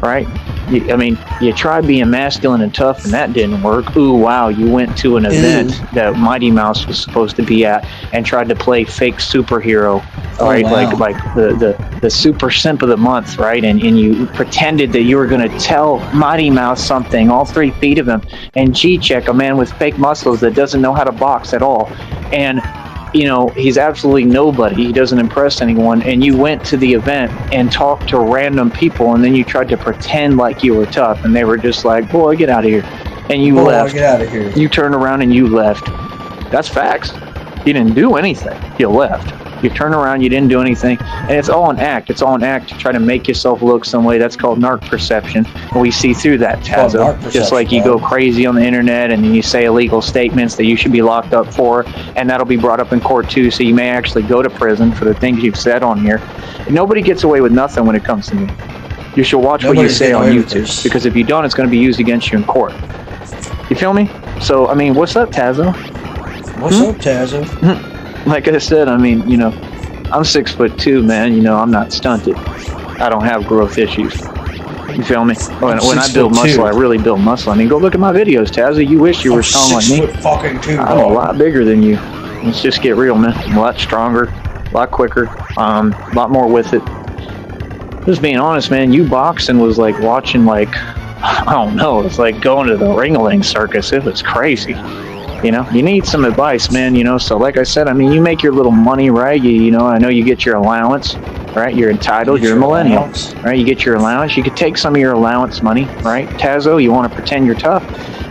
right? You tried being masculine and tough, and that didn't work. Ooh, wow, you went to an event that Mighty Mouse was supposed to be at and tried to play fake superhero, right? Wow. Like the super simp of the month, right? And you pretended that you were going to tell Mighty Mouse something, all 3 feet of him, and G-Check, a man with fake muscles that doesn't know how to box at all. And you know, he's absolutely nobody. He doesn't impress anyone. And you went to the event and talked to random people, and then you tried to pretend like you were tough, and they were just like, boy, get out of here. And you left. Get out of here. You turned around and you left. That's facts. You didn't do anything. You left. You turn around, you didn't do anything, and it's all an act. It's all an act to try to make yourself look some way. That's called narc perception. And we see through that, Tazo. Just like you go crazy on the internet and then you say illegal statements that you should be locked up for, and that'll be brought up in court too, so you may actually go to prison for the things you've said on here. And nobody gets away with nothing when it comes to me. You should watch what you say on YouTube, because if you don't, it's going to be used against you in court. You feel me? So, I mean, what's up, Tazo? What's up, Tazo? Like I said, I mean, you know, I'm 6'2", man. You know, I'm not stunted. I don't have growth issues. You feel me? When I build muscle, I really build muscle. I mean, go look at my videos, Tazo. You wish you were strong like me. I'm a lot bigger than you. Let's just get real, man. I'm a lot stronger, a lot quicker, a lot more with it. Just being honest, man, you boxing was like watching, like, I don't know, it's like going to the Ring-a-Ling circus. It was crazy. You know, you need some advice, man, you know, so like I said, I mean, you make your little money, right? You know, I know you get your allowance, right? You're entitled, you're a millennial, right? You get your allowance. You could take some of your allowance money, right? Tazo, you want to pretend you're tough.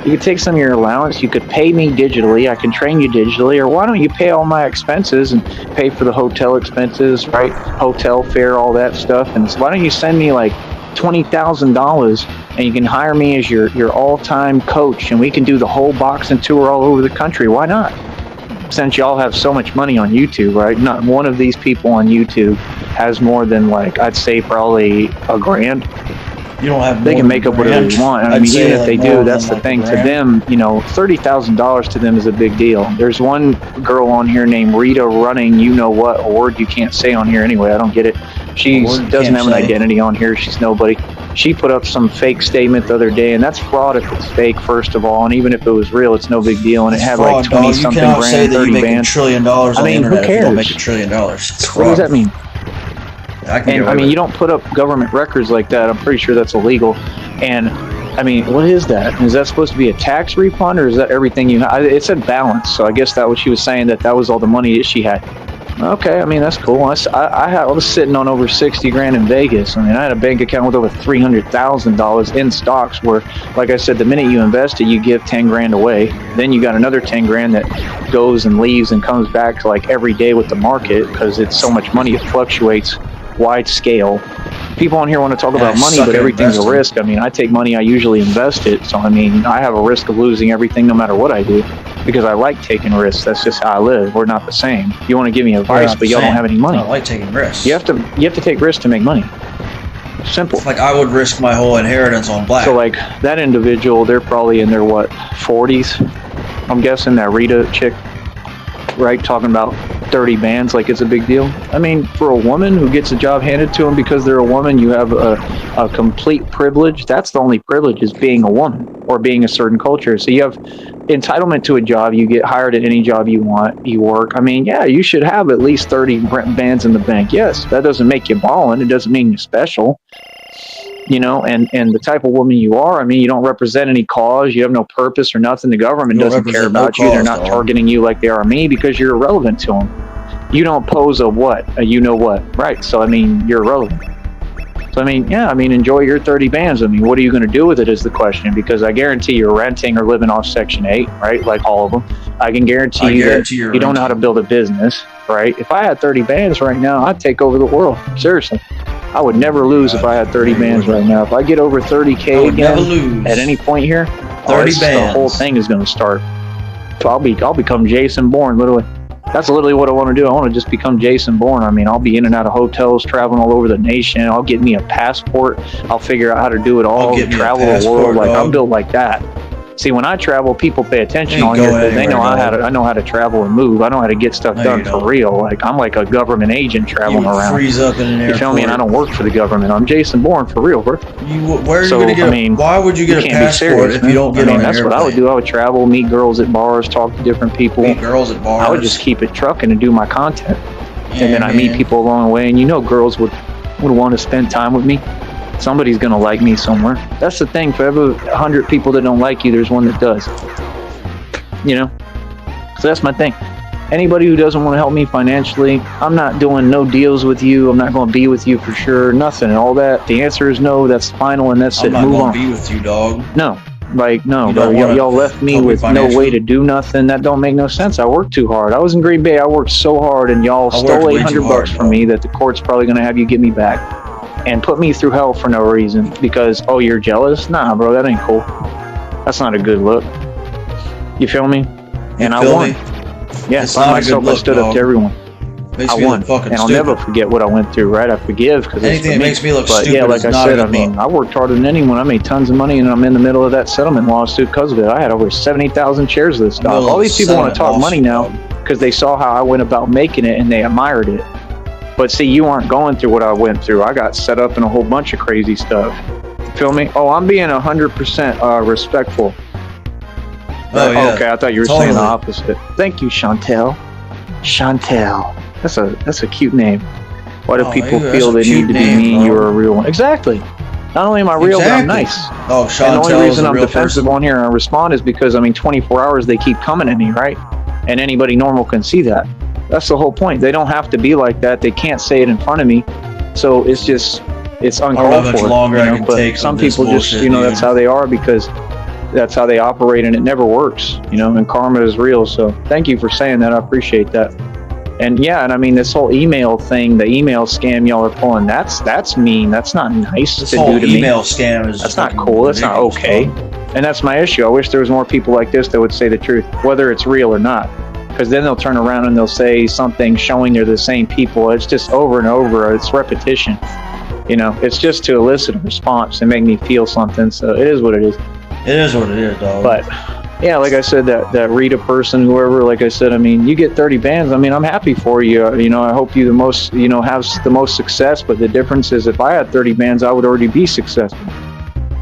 You could take some of your allowance. You could pay me digitally. I can train you digitally. Or why don't you pay all my expenses and pay for the hotel expenses, right? Hotel fare, all that stuff. And so why don't you send me like $20,000 and you can hire me as your all-time coach, and we can do the whole boxing tour all over the country. Why not? Since y'all have so much money on YouTube, right? Not one of these people on YouTube has more than, like, I'd say probably $1,000. You don't have. They can make up whatever they want. I mean, even if they do, that's the thing. To them, you know, $30,000 to them is a big deal. There's one girl on here named Rita running, you know what, a word you can't say on here anyway. I don't get it. She doesn't have an identity on here. She's nobody. She put up some fake statement the other day, and that's fraud if it's fake, first of all. And even if it was real, it's no big deal. And it had like 20-something grand, 30 bands. $1 trillion I mean, who cares? You don't make $1 trillion. What does that mean? I mean, you don't put up government records like that. I'm pretty sure that's illegal. And I mean, what is that? Is that supposed to be a tax refund, or is that everything you have? It said balance, so I guess that was she was saying that was all the money that she had. Okay, I mean, that's cool. I was sitting on over 60 grand in Vegas. I mean, I had a bank account with over $300,000 in stocks where, like I said, the minute you invest it, you give 10 grand away. Then you got another 10 grand that goes and leaves and comes back like every day with the market, because it's so much money, it fluctuates wide scale. People on here want to talk about money, but everything's a risk. I mean, I take money, I usually invest it. So, I mean, I have a risk of losing everything no matter what I do, because I like taking risks. That's just how I live. We're not the same. You want to give me advice, but y'all don't have any money. I like taking risks. You have to take risks to make money. Simple. It's like I would risk my whole inheritance on black. So, like, that individual, they're probably in their, 40s? I'm guessing, that Rita chick, right? Talking about 30 bands like it's a big deal. I mean, for a woman who gets a job handed to them because they're a woman, you have a complete privilege. That's the only privilege, is being a woman or being a certain culture. So you have entitlement to a job. You get hired at any job you want. You work. I mean, yeah, you should have at least 30 bands in the bank. Yes, that doesn't make you ballin'. It doesn't mean you're special. You know, and the type of woman you are, I mean, you don't represent any cause, you have no purpose or nothing. The government doesn't care about you. They're not targeting you like they are me, because you're irrelevant to them. You don't pose a what, a you know what, right? So, I mean, you're irrelevant. So, I mean, yeah, I mean, enjoy your 30 bands. I mean, what are you going to do with it is the question, because I guarantee you're renting or living off Section 8, right? Like all of them. I can guarantee you that you don't know how to build a business, right? If I had 30 bands right now, I'd take over the world. Seriously. I would never lose if I had 30 bands right now. If I get over 30K again at any point here, 30 bands. The whole thing is going to start. So I'll become Jason Bourne, literally. That's literally what I want to do. I want to just become Jason Bourne. I mean, I'll be in and out of hotels, traveling all over the nation. I'll get me a passport. I'll figure out how to do it all, travel the world. Like, I'm built like that. See, when I travel, people pay attention on here because they know I know how to travel and move. I know how to get stuff done for real. Like, I'm like a government agent traveling around. Freeze up in an airport. You feel me? And I don't work for the government. I'm Jason Bourne for real, bro. Where are you going to get? Why would you get a passport if you don't get on an airplane? That's what I would do. I would travel, meet girls at bars, talk to different people. Meet girls at bars. I would just keep it trucking and do my content, and then I meet people along the way. And you know, girls would want to spend time with me. Somebody's going to like me somewhere. That's the thing. For every 100 people that don't like you, there's one that does. You know? So that's my thing. anybody who doesn't want to help me financially, I'm not doing no deals with you. I'm not going to be with you for sure. Nothing. All that. The answer is no. That's final, and that's it. I'm not Move gonna on. be with you, dog. No. Like, no, You bro. don't wanna Y'all left me help me with no financially? way to do nothing. That don't make no sense. I worked too hard. I was in Green Bay. I worked so hard, and y'all I worked stole way 800 too hard, bucks from bro. me that the court's probably going to have you give me back. And put me through hell for no reason because, oh, you're jealous? Nah, bro, that ain't cool. That's not a good look. You feel me? And I feel won. me? Yeah, It's by not a good myself, I look, stood up dog. to everyone. Makes I me won, look fucking and I'll stupid. never forget what I went through. Right, I forgive because it's Anything for that me. makes me look But stupid yeah, like is I not a said, good I mean, look. I worked harder than anyone. I made tons of money, and I'm in the middle of that settlement lawsuit because of it. I had over 70,000 shares of this stock. Middle All of these a people want to talk settlement money now lawsuit, because they saw how I went about making it and they admired it. But see, you aren't going through what I went through. I got set up in a whole bunch of crazy stuff. Feel me? Oh, I'm being 100% respectful. Oh, yeah. Okay, I thought you were saying the Totally. opposite. Thank you, Chantel. Chantel. That's a cute name. Why do Oh, people that's feel a they cute need to be name, mean? bro. You're a real one. Exactly. Not only am I real, but I'm Exactly. nice. Oh, And the Chantel's only reason a I'm real defensive person. on here and I respond is because, 24 hours they keep coming at me, right? And anybody normal can see that. That's the whole point. They don't have to be like that. They can't say it in front of me. So it's just, it's I don't know uncalled how much for. longer I you know? can But take some of this people just, bullshit, that's dude. how they are because that's how they operate and it never works, and karma is real. So thank you for saying that. I appreciate that. And yeah, and this whole email thing, the email scam y'all are pulling, that's mean. That's not nice This to whole do to email me. scam is That's not fucking cool. That's not ridiculous, okay. dog. And that's my issue. I wish there was more people like this that would say the truth, whether it's real or not. Because then they'll turn around and they'll say something showing they're the same people. It's just over and over. It's repetition. It's just to elicit a response and make me feel something. So it is what it is. It is what it is, dog. But yeah, like I said, that Rita person, whoever, like I said, you get 30 bands. I'm happy for you. I hope you have the most success. But the difference is if I had 30 bands, I would already be successful.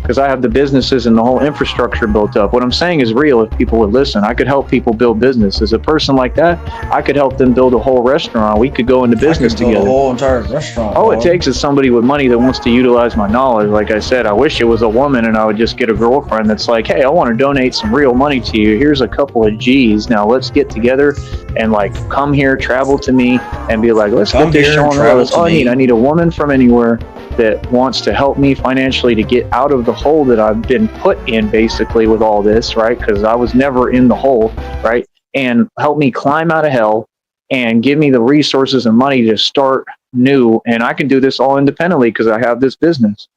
Because I have the businesses and the whole infrastructure built up. What I'm saying is real if people would listen. I could help people build businesses. A person like that, I could help them build a whole restaurant. We could go into business I could build together. a whole entire restaurant. All dog. it takes is somebody with money that wants to utilize my knowledge. Like I said, I wish it was a woman and I would just get a girlfriend that's like, hey, I want to donate some real money to you. Here's a couple of G's. Now let's get together and come here, travel to me and be like, let's Come get this here show and on the road. travel That's all I to need. me. I need a woman from anywhere that wants to help me financially to get out of the hole that I've been put in basically with all this, right? Because I was never in the hole, right? And help me climb out of hell and give me the resources and money to start new. And I can do this all independently because I have this business.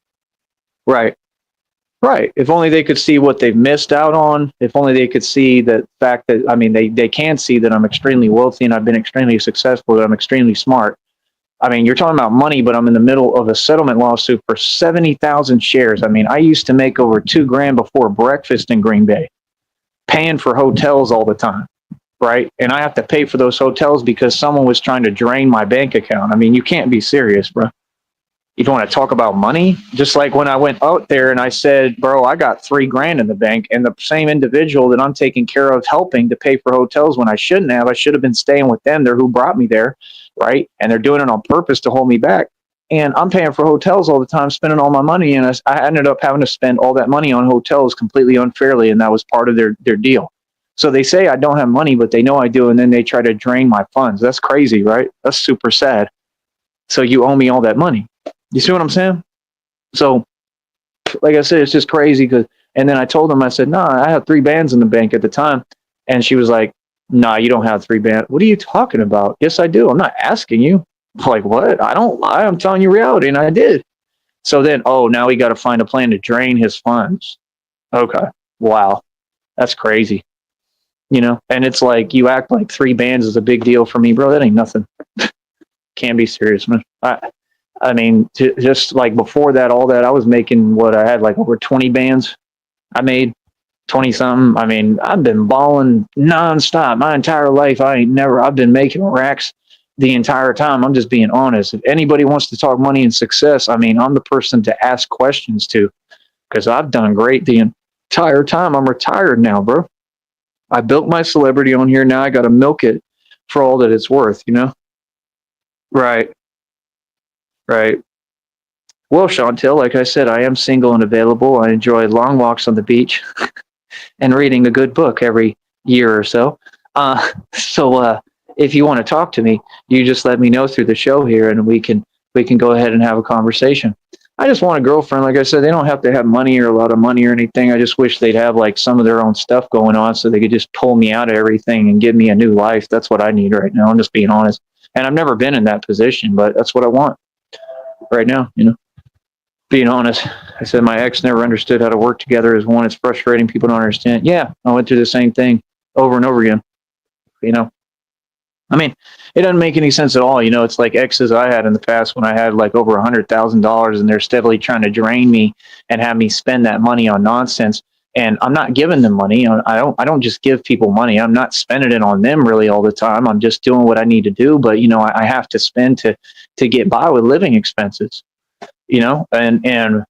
Right. Right. If only they could see what they've missed out on. If only they could see the fact that, they can see that I'm extremely wealthy and I've been extremely successful, that I'm extremely smart. You're talking about money, but I'm in the middle of a settlement lawsuit for 70,000 shares. I used to make over $2,000 before breakfast in Green Bay, paying for hotels all the time, right? And I have to pay for those hotels because someone was trying to drain my bank account. You can't be serious, bro. You don't want to talk about money? Just like when I went out there and I said, bro, I got $3,000 in the bank, and the same individual that I'm taking care of helping to pay for hotels when I shouldn't have. I should have been staying with them. They're who brought me there, right? And they're doing it on purpose to hold me back. And I'm paying for hotels all the time, spending all my money, and I ended up having to spend all that money on hotels completely unfairly, and that was part of their deal. So they say I don't have money, but they know I do, and then they try to drain my funds. That's crazy, right? That's super sad. So you owe me all that money. You see what I'm saying? So, like I said, it's just crazy. And then I told them, I said, no, I have 3 bands in the bank at the time. And she was like, no, you don't have 3 bands. What are you talking about? Yes, I do. I'm not asking you. I'm like, what? I don't lie. I'm telling you reality. And I did. So then, now we got to find a plan to drain his funds. Okay. Wow. That's crazy. And it's like, you act like 3 bands is a big deal for me, bro. That ain't nothing. Can't be serious, man. Just like before that, all that, I was making I had like over 20 bands. I made 20 something. I've been balling nonstop my entire life. I've been making racks the entire time. I'm just being honest. If anybody wants to talk money and success, I'm the person to ask questions to, because I've done great the entire time. I'm retired now, bro. I built my celebrity on here. Now I got to milk it for all that it's worth, Right. Right. Well, Chantel, like I said, I am single and available. I enjoy long walks on the beach and reading a good book every year or so. if you want to talk to me, you just let me know through the show here, and we can go ahead and have a conversation. I just want a girlfriend. Like I said, they don't have to have money or a lot of money or anything. I just wish they'd have like some of their own stuff going on so they could just pull me out of everything and give me a new life. That's what I need right now. I'm just being honest. And I've never been in that position, but that's what I want right now, you know. Being honest, I said my ex never understood how to work together as one. It's frustrating. People don't understand. Yeah, I went through the same thing over and over again. You know, I mean, it doesn't make any sense at all. You know, it's like exes I had in the past when I had like over $100,000 and they're steadily trying to drain me and have me spend that money on nonsense. And I'm not giving them money. I don't just give people money. I'm not spending it on them really all the time. I'm just doing what I need to do. But, you know, I have to spend to get by with living expenses, you know, and,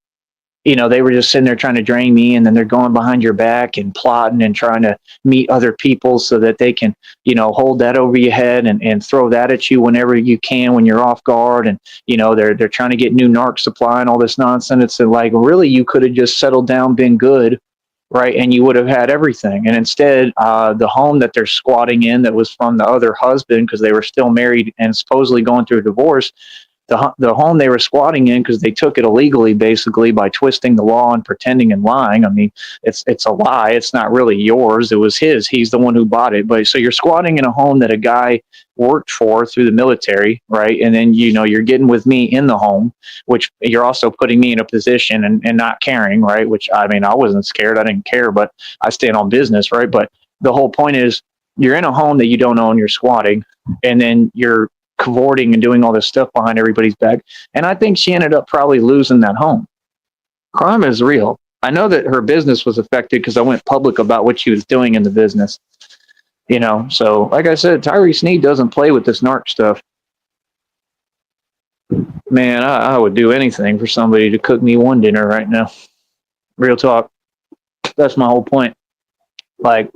you know, they were just sitting there trying to drain me, and then they're going behind your back and plotting and trying to meet other people so that they can, you know, hold that over your head and throw that at you whenever you can when you're off guard. And, you know, they're trying to get new narc supply and all this nonsense. It's like, really, you could have just settled down, been good, right? And you would have had everything. And instead, the home that they're squatting in that was from the other husband, because they were still married and supposedly going through a divorce, the home they were squatting in, because they took it illegally, basically, by twisting the law and pretending and lying. I mean, it's a lie. It's not really yours. It was his. He's the one who bought it. But so you're squatting in a home that a guy worked for through the military, right? And then, you know, you're getting with me in the home, which you're also putting me in a position and not caring, right? Which, I mean, I wasn't scared. I didn't care, but I stand on business, right? But the whole point is, you're in a home that you don't own, you're squatting, and then you're cavorting and doing all this stuff behind everybody's back. And I think she ended up probably losing that home. Crime is real. I know that her business was affected because I went public about what she was doing in the business. You know, so like I said, Tyree Sneed doesn't play with this narc stuff. Man, I would do anything for somebody to cook me one dinner right now. Real talk. That's my whole point. Like,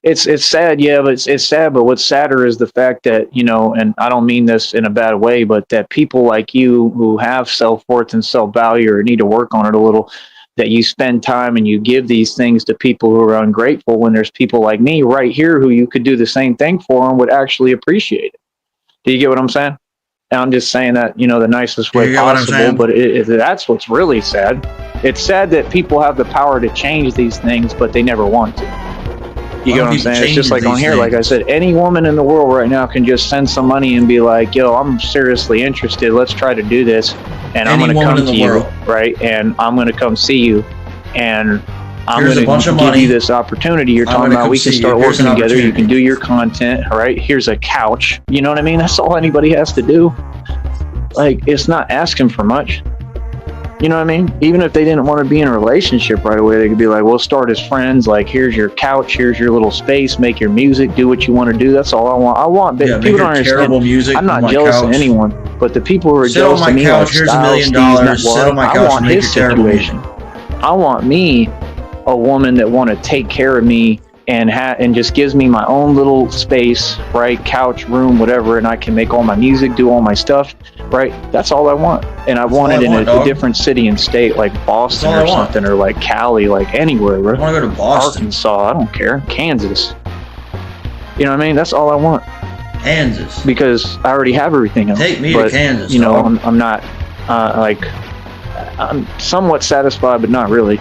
it's sad, yeah, but it's sad. But what's sadder is the fact that, you know, and I don't mean this in a bad way, but that people like you who have self-worth and self-value or need to work on it a little, that you spend time and you give these things to people who are ungrateful, when there's people like me right here who you could do the same thing for and would actually appreciate it. Do you get what I'm saying? And I'm just saying that, you know, the nicest way possible, but that's what's really sad. It's sad that people have the power to change these things, but they never want to. You get what I'm saying? It's just like on here, like I said, any woman in the world right now can just send some money and be like, yo, I'm seriously interested. Let's try to do this. And I'm going to come to you, right? And I'm going to come see you. And I'm going to give you this opportunity. You're talking about we can start working together. You can do your content, right? Here's a couch. You know what I mean? That's all anybody has to do. Like, it's not asking for much. You know what I mean? Even if they didn't want to be in a relationship right away, they could be like, we'll start as friends. Like, here's your couch. Here's your little space. Make your music. Do what you want to do. That's all I want. I want people don't understand. Music I'm not jealous of anyone, but the people who are jealous of me, like Styles, Steve, I want his situation. I want me a woman that want to take care of me and just gives me my own little space, right? Couch, room, whatever, and I can make all my music, do all my stuff, right? That's all I want. And I want it in a different city and state, like Boston or something, or like Cali, like anywhere, right? I want to go to Boston. Arkansas, I don't care. Kansas. You know what I mean? That's all I want. Kansas. Because I already have everything else. Take me to Kansas. You know, I'm not, I'm somewhat satisfied, but not really.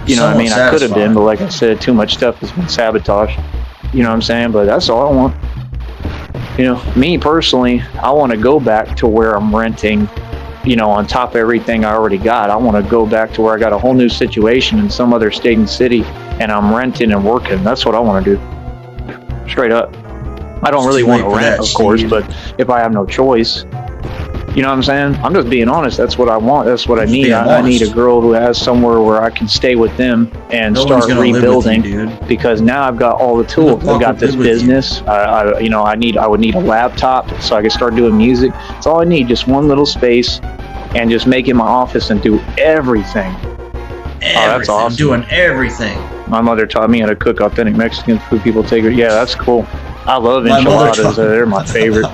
You know what I mean? I could have been, but like I said, too much stuff has been sabotaged. You know what I'm saying? But that's all I want. You know, me personally, I want to go back to where I'm renting, you know, on top of everything I already got. I want to go back to where I got a whole new situation in some other state and city, and I'm renting and working. That's what I want to do. Straight up. I don't really want to rent, of course, but if I have no choice, you know what I'm saying? I'm just being honest. That's what I want. That's what I need. I need a girl who has somewhere where I can stay with them and start rebuilding. Because now I've got all the tools. I've got this business. I would need a laptop so I can start doing music. That's all I need. Just one little space, and just make it my office and do everything. Oh, that's awesome. I'm doing everything. My mother taught me how to cook authentic Mexican food. People take it. Yeah, that's cool. I love enchiladas. They're my favorite.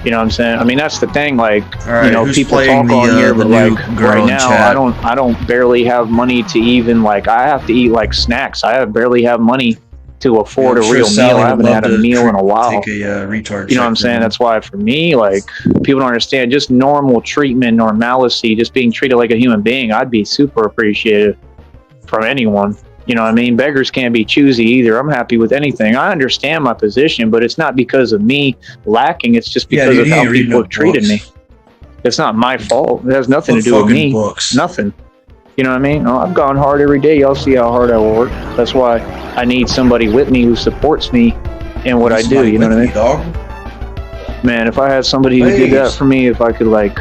You know what I'm saying? I mean, that's the thing. Like, right, you know, people talk on here, but like right now, I don't barely have money to even, like, I have to eat like snacks. I barely have money to afford I'm a sure real Sally meal. I would haven't love had a to meal in a while. Take a retard. You know what I'm saying? That's why for me, like, people don't understand just normal treatment, normalcy, just being treated like a human being. I'd be super appreciative from anyone. You know what I mean? Beggars can't be choosy either. I'm happy with anything. I understand my position, but it's not because of me lacking. It's just because of how people have treated me. It's not my fault. It has nothing to do with me. Nothing. You know what I mean? Oh, I've gone hard every day. Y'all see how hard I work. That's why I need somebody with me who supports me in what I do. You know what I mean? Dog? Man, if I had somebody who did that for me, if I could like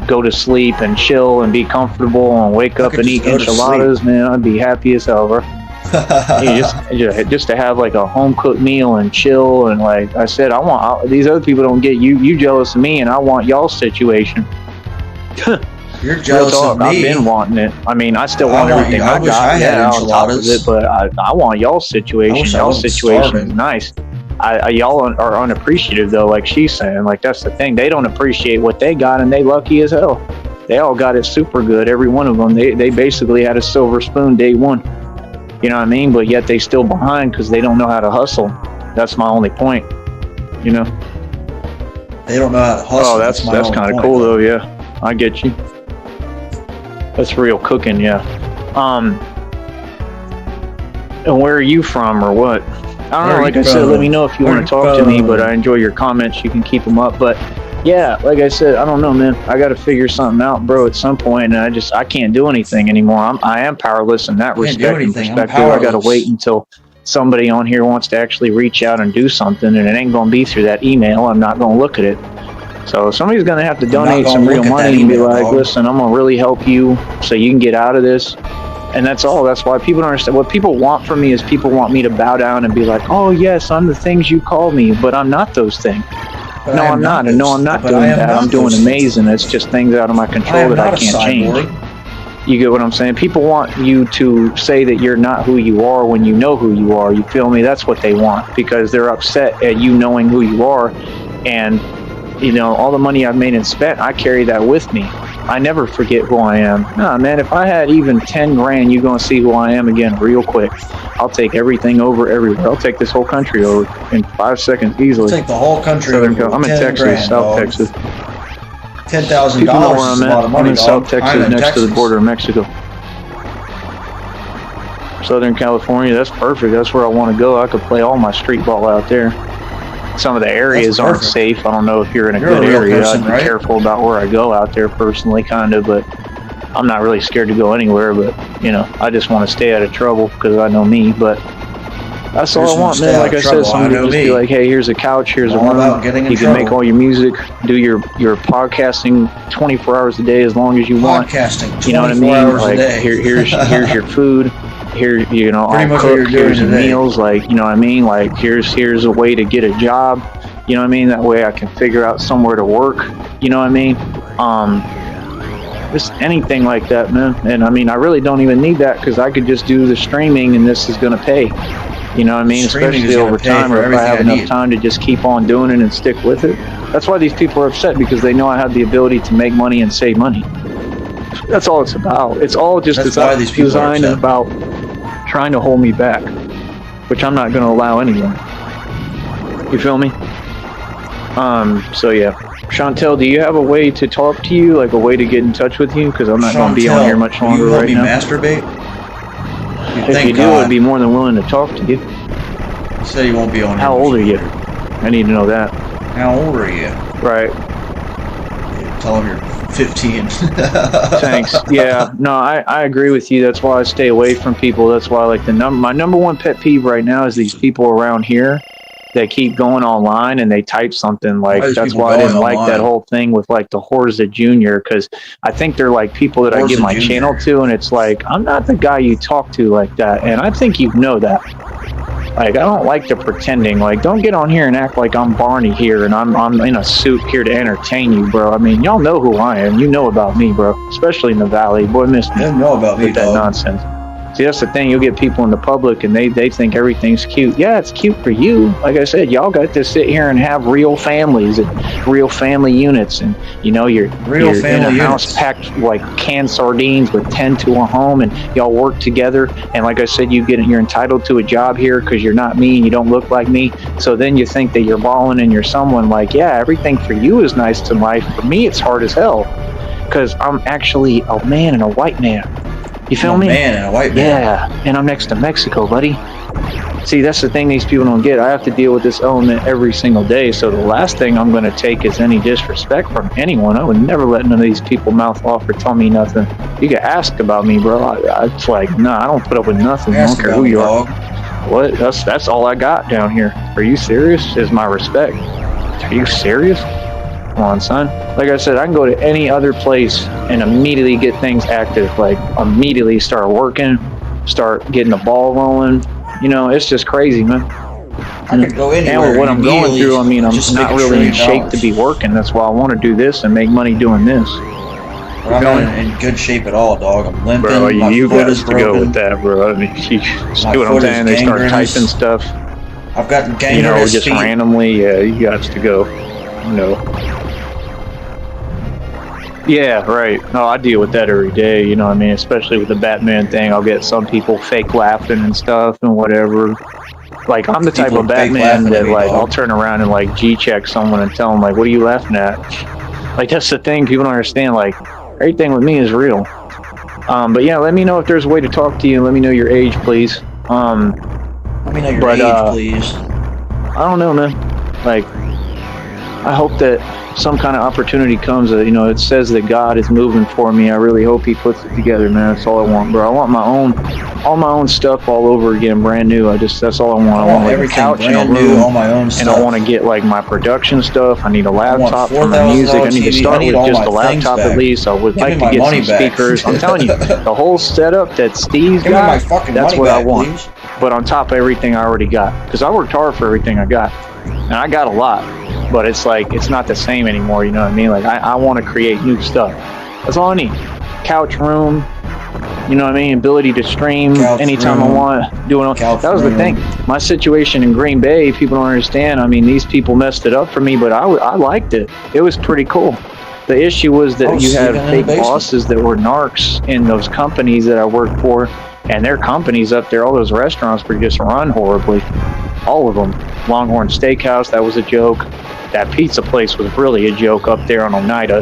go to sleep and chill and be comfortable and wake up and eat enchiladas, man, I'd be happy as hell, bro. just to have like a home cooked meal and chill, and like I said, I want these other people don't get you jealous of me, and I want y'all's situation. You're jealous of me. I've been wanting it. I mean, I still want everything I wish got. I had on top of enchiladas. it, but I want y'all's situation. Y'all's situation is nice. Y'all are unappreciative though, like she's saying. Like that's the thing. They don't appreciate what they got, and they lucky as hell. They all got it super good. Every one of them. They basically had a silver spoon day one. You know what I mean? But yet they still behind because they don't know how to hustle. That's my only point. You know. They don't know how to hustle. Oh, that's kind of cool though. Yeah, I get you. That's real cooking, yeah. And where are you from, or what? I don't know. Like I said, let me know if you want to talk to me. But I enjoy your comments. You can keep them up. But yeah, like I said, I don't know, man. I got to figure something out, bro. At some point, and I can't do anything anymore. I am powerless in that respect. And perspective, I got to wait until somebody on here wants to actually reach out and do something, and it ain't gonna be through that email. I'm not gonna look at it. So somebody's gonna have to donate some real money and be like, listen, I'm gonna really help you so you can get out of this. And that's all. That's why people don't understand. What people want from me is people want me to bow down and be like, oh yes, I'm the things you call me, but I'm not those things. No, I'm not. And no, I'm not doing that. I'm doing amazing. It's just things out of my control that I can't change. You get what I'm saying? People want you to say that you're not who you are when you know who you are. You feel me? That's what they want, because they're upset at you knowing who you are. And you know, all the money I've made and spent, I carry that with me. I never forget who I am. Nah, man, if I had even 10 grand, you're going to see who I am again real quick. I'll take everything over everywhere. I'll take this whole country over in 5 seconds easily. Take the whole country over. I'm in Texas, South Texas. $10,000 People know where is I'm a lot of at. money, I'm in South Texas, next to the border of Mexico. Southern California, that's perfect. That's where I want to go. I could play all my street ball out there. Some of the areas aren't safe. I don't know if you're in a good area. I'd be careful about where I go out there personally, kind of, but I'm not really scared to go anywhere. But, you know, I just want to stay out of trouble because I know me. But that's all I want, man. Like I said, somebody just be like, hey, here's a couch, here's a room. You can make all your music, do your podcasting 24 hours a day as long as you want. You know what I mean? Like, here's your food. Here, you know, I'll cook, here's your meals, like, you know what I mean? Like, here's a way to get a job, you know what I mean? That way I can figure out somewhere to work, you know what I mean? Just anything like that, man. And I mean, I really don't even need that, because I could just do the streaming and this is going to pay, you know what I mean? Especially over time, or if I have enough time to just keep on doing it and stick with it. That's why these people are upset, because they know I have the ability to make money and save money. That's all it's about. It's all just designed about trying to hold me back, which I'm not going to allow anyone. You feel me? So yeah. Chantel, do you have a way to talk to you, like a way to get in touch with you? Because I'm not going to be on here much longer right now. Masturbate? If you do, I'd be more than willing to talk to you. You said you won't be on. How old are you? I need to know that. How old are you? Right. Tell them you're 15. Thanks. Yeah. No, I agree with you. That's why I stay away from people. That's why, like, my number one pet peeve right now is these people around here that keep going online and they type something like, that's why I didn't like that whole thing with like the Horza Jr., because I think they're like people that I give my channel to, and it's like, I'm not the guy you talk to like that, and I think you know that. Like, I don't like the pretending. Like, don't get on here and act like I'm Barney here and I'm in a suit here to entertain you, bro. I mean, y'all know who I am. You know about me, bro. Especially in the Valley. Boy, miss me. You know about me, with that nonsense. See, that's the thing. You'll get people in the public and they think everything's cute. Yeah, it's cute for you. Like I said, y'all got to sit here and have real families and real family units, and you know you're in a house packed like canned sardines with 10 to a home, and y'all work together. And like I said, you're entitled to a job here because you're not me and you don't look like me. So then you think that you're balling and you're someone like, yeah, everything for you is nice to life. For me, it's hard as hell because I'm actually a man and a white man. You feel me? Man and a white man. Yeah, and I'm next to Mexico, buddy. See, that's the thing these people don't get. I have to deal with this element every single day, so the last thing I'm going to take is any disrespect from anyone. I would never let none of these people mouth off or tell me nothing. You can ask about me, bro. It's like, nah, I don't put up with nothing. I don't care who you are. What? That's all I got down here. Are you serious? Is my respect. Are you serious? Come on, son. Like I said, I can go to any other place and immediately get things active. Like, immediately start working, start getting the ball rolling. You know, it's just crazy, man. I could go anywhere. And with what I'm going through, I mean, I'm not really in shape to be working. That's why I want to do this and make money doing this. But I'm not in good shape at all, dog. I'm limping. Bro, you got to go with that, bro. I mean, you see what I'm saying? They start typing stuff. I've got gangrenous, you know, just randomly. Yeah, you got to go. You know. Yeah, right. No, I deal with that every day, you know what I mean? Especially with the Batman thing. I'll get some people fake laughing and stuff and whatever. Like, I'm the type of Batman that, like, I'll turn around and, like, G-check someone and tell them, like, what are you laughing at? Like, that's the thing. People don't understand. Like, everything with me is real. But, yeah, let me know if there's a way to talk to you. Let me know your age, please. Let me know your age, please. I don't know, man. Like, I hope that some kind of opportunity comes. You know, it says that God is moving for me. I really hope He puts it together, man. That's all I want, bro. I want all my own stuff all over again, brand new. That's all I want. I want like everything a couch brand and a new, room, all my own stuff. and I want to get like my production stuff. I need a laptop for my music. I need to start with just a laptop at least. I would like to get some speakers. I'm telling you, the whole setup that Steve's got, that's what I want. Please. But on top of everything I already got, because I worked hard for everything I got, and I got a lot. But it's like, it's not the same anymore, you know what I mean? Like, I want to create new stuff. That's all I need. Couch room, you know what I mean? Ability to stream anytime I want. Doing all that was the thing. My situation in Green Bay, people don't understand. I mean, these people messed it up for me, but I liked it. It was pretty cool. The issue was that you had fake bosses that were narcs in those companies that I worked for, and their companies up there, all those restaurants were just run horribly. All of them. Longhorn Steakhouse, that was a joke. That pizza place was really a joke up there on Oneida.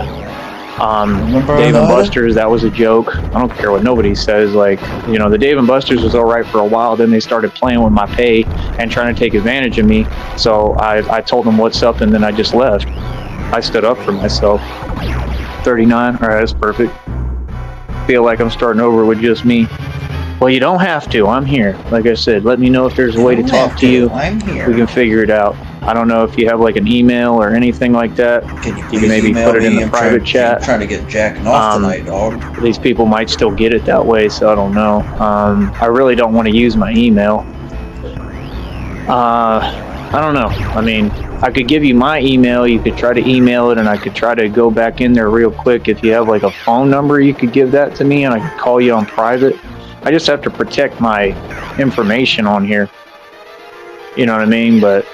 Dave and Buster's, that was a joke. I don't care what nobody says. Like, you know, the Dave and Buster's was all right for a while. Then they started playing with my pay and trying to take advantage of me. So I told them what's up, and then I just left. I stood up for myself. 39, all right, that's perfect. Feel like I'm starting over with just me. Well, you don't have to. I'm here. Like I said, let me know if there's a way to talk to you. I'm here. We can figure it out. I don't know if you have like an email or anything like that. You can maybe put it in the private chat. I'm trying to get jacking off tonight, dog. These people might still get it that way, so I don't know. I really don't want to use my email. I don't know. I mean, I could give you my email. You could try to email it, and I could try to go back in there real quick. If you have like a phone number, you could give that to me, and I could call you on private. I just have to protect my information on here. You know what I mean? But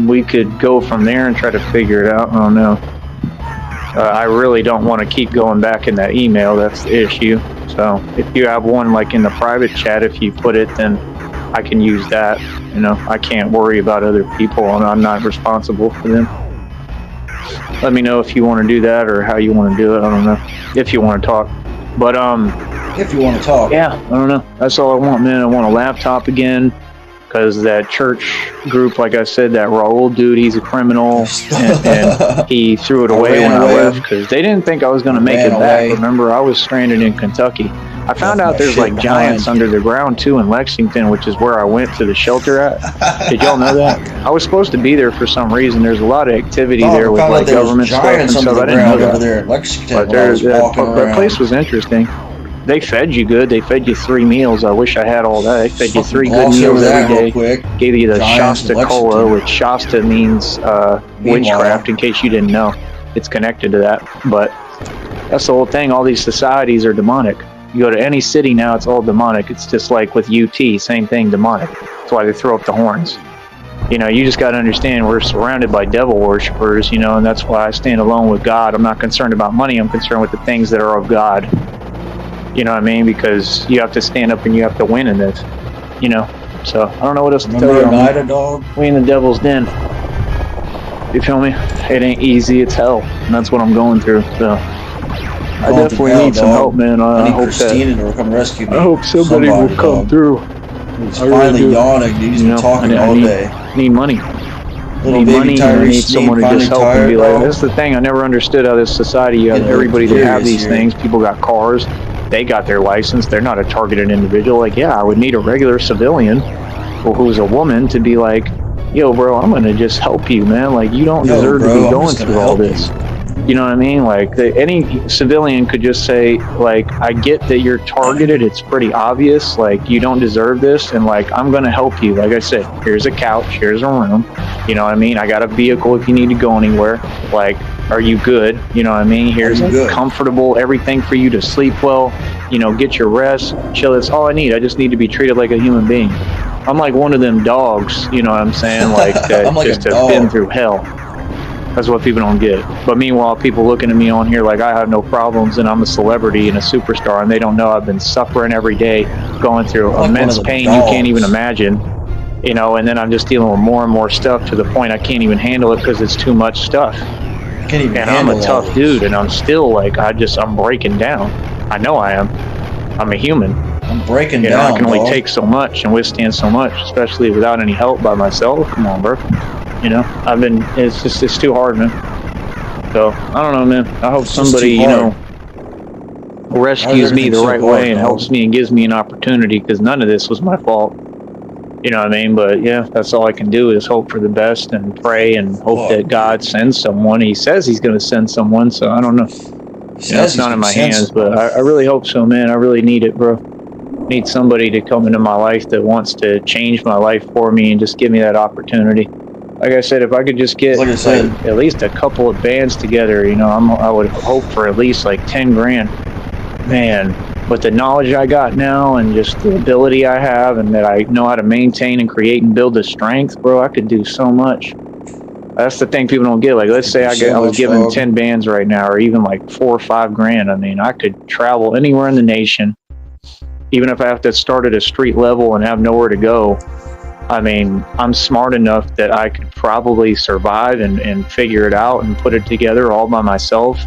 we could go from there and try to figure it out. I don't know. I really don't want to keep going back in that email. That's the issue. So if you have one like in the private chat, if you put it, then I can use that. You know, I can't worry about other people, and I'm not responsible for them. Let me know if you want to do that or how you want to do it. I don't know. If you want to talk. But if you want to talk. Yeah, I don't know. That's all I want, man. I want a laptop again. Because that church group, like I said, that Raul dude, he's a criminal, and he threw it away when I left because they didn't think I was going to make it back. Remember, I was stranded in Kentucky. I found out there's like giants under the ground too in Lexington, which is where I went to the shelter at. Did y'all know that? I was supposed to be there for some reason. There's a lot of activity there with like government stuff and stuff. I didn't know that. There at Lexington, but that place was interesting. They fed you good. They fed you 3 meals. I wish I had all that. They fed you 3 good meals every day. Gave you the Shasta Cola, which Shasta means witchcraft, in case you didn't know. It's connected to that. But that's the whole thing. All these societies are demonic. You go to any city now, it's all demonic. It's just like with UT, same thing, demonic. That's why they throw up the horns. You know, you just got to understand we're surrounded by devil worshippers, you know, and that's why I stand alone with God. I'm not concerned about money. I'm concerned with the things that are of God. You know what I mean? Because you have to stand up and you have to win in this, you know. So I don't know what else to tell you. Remember dog? We in the devil's den. You feel me? It ain't easy. It's hell, and that's what I'm going through. So I definitely need some help, man. I need hope Christina to come rescue me. I hope somebody will come through. He's finally yawning, dude. He's been talking all day. Need money. Little Need baby money. Tyree I need Sneed someone to just finally help and be tired, like, dog. that's the thing. I never understood how this society, you have Getting everybody that have delirious these here. things. People got cars. They got their license. They're not a targeted individual. Like, yeah, I would need a regular civilian or who's a woman to be like, yo, bro, I'm going to just help you, man. Like, you don't deserve to be going through all this. You know what I mean? Like, any civilian could just say, like, I get that you're targeted. It's pretty obvious. Like, you don't deserve this. And, like, I'm going to help you. Like I said, here's a couch. Here's a room. You know what I mean? I got a vehicle if you need to go anywhere. Like, are you good? You know what I mean? Here's comfortable, everything for you to sleep well. You know, get your rest. Chill. That's all I need. I just need to be treated like a human being. I'm like one of them dogs, you know what I'm saying? Like, that like just a have been dog. through hell. That's what people don't get. But meanwhile, people looking at me on here like I have no problems and I'm a celebrity and a superstar, and they don't know I've been suffering every day, going through like immense one of the pain dogs. you can't even imagine. You know, and then I'm just dealing with more and more stuff to the point I can't even handle it because it's too much stuff. Can't even And I'm handle a tough all dude, and I'm still like, I'm breaking down. I know I am. I'm a human. I'm breaking You know, down. I can only dog. take so much and withstand so much, especially without any help by myself. Come on, bro. You know, it's too hard, man. So, I don't know, man. I hope It's just somebody, too you hard. know, rescues me the everything's so right hard, way and dog? helps me and gives me an opportunity, because none of this was my fault. You know what I mean? But yeah, that's all I can do is hope for the best and pray and hope that God sends someone. He says he's going to send someone, so I don't know. You know, it's not in my hands, but I really hope so, man. I really need it, bro. Need somebody to come into my life that wants to change my life for me and just give me that opportunity. Like I said, if I could just get Like I said. at least a couple of bands together, you know, I would hope for at least like 10 grand. Man, with the knowledge I got now and just the ability I have and that I know how to maintain and create and build the strength, bro, I could do so much. That's the thing people don't get. Like, let's say I was given 10 bands right now, or even like 4 or 5 grand. I mean, I could travel anywhere in the nation, even if I have to start at a street level and have nowhere to go. I mean, I'm smart enough that I could probably survive and figure it out and put it together all by myself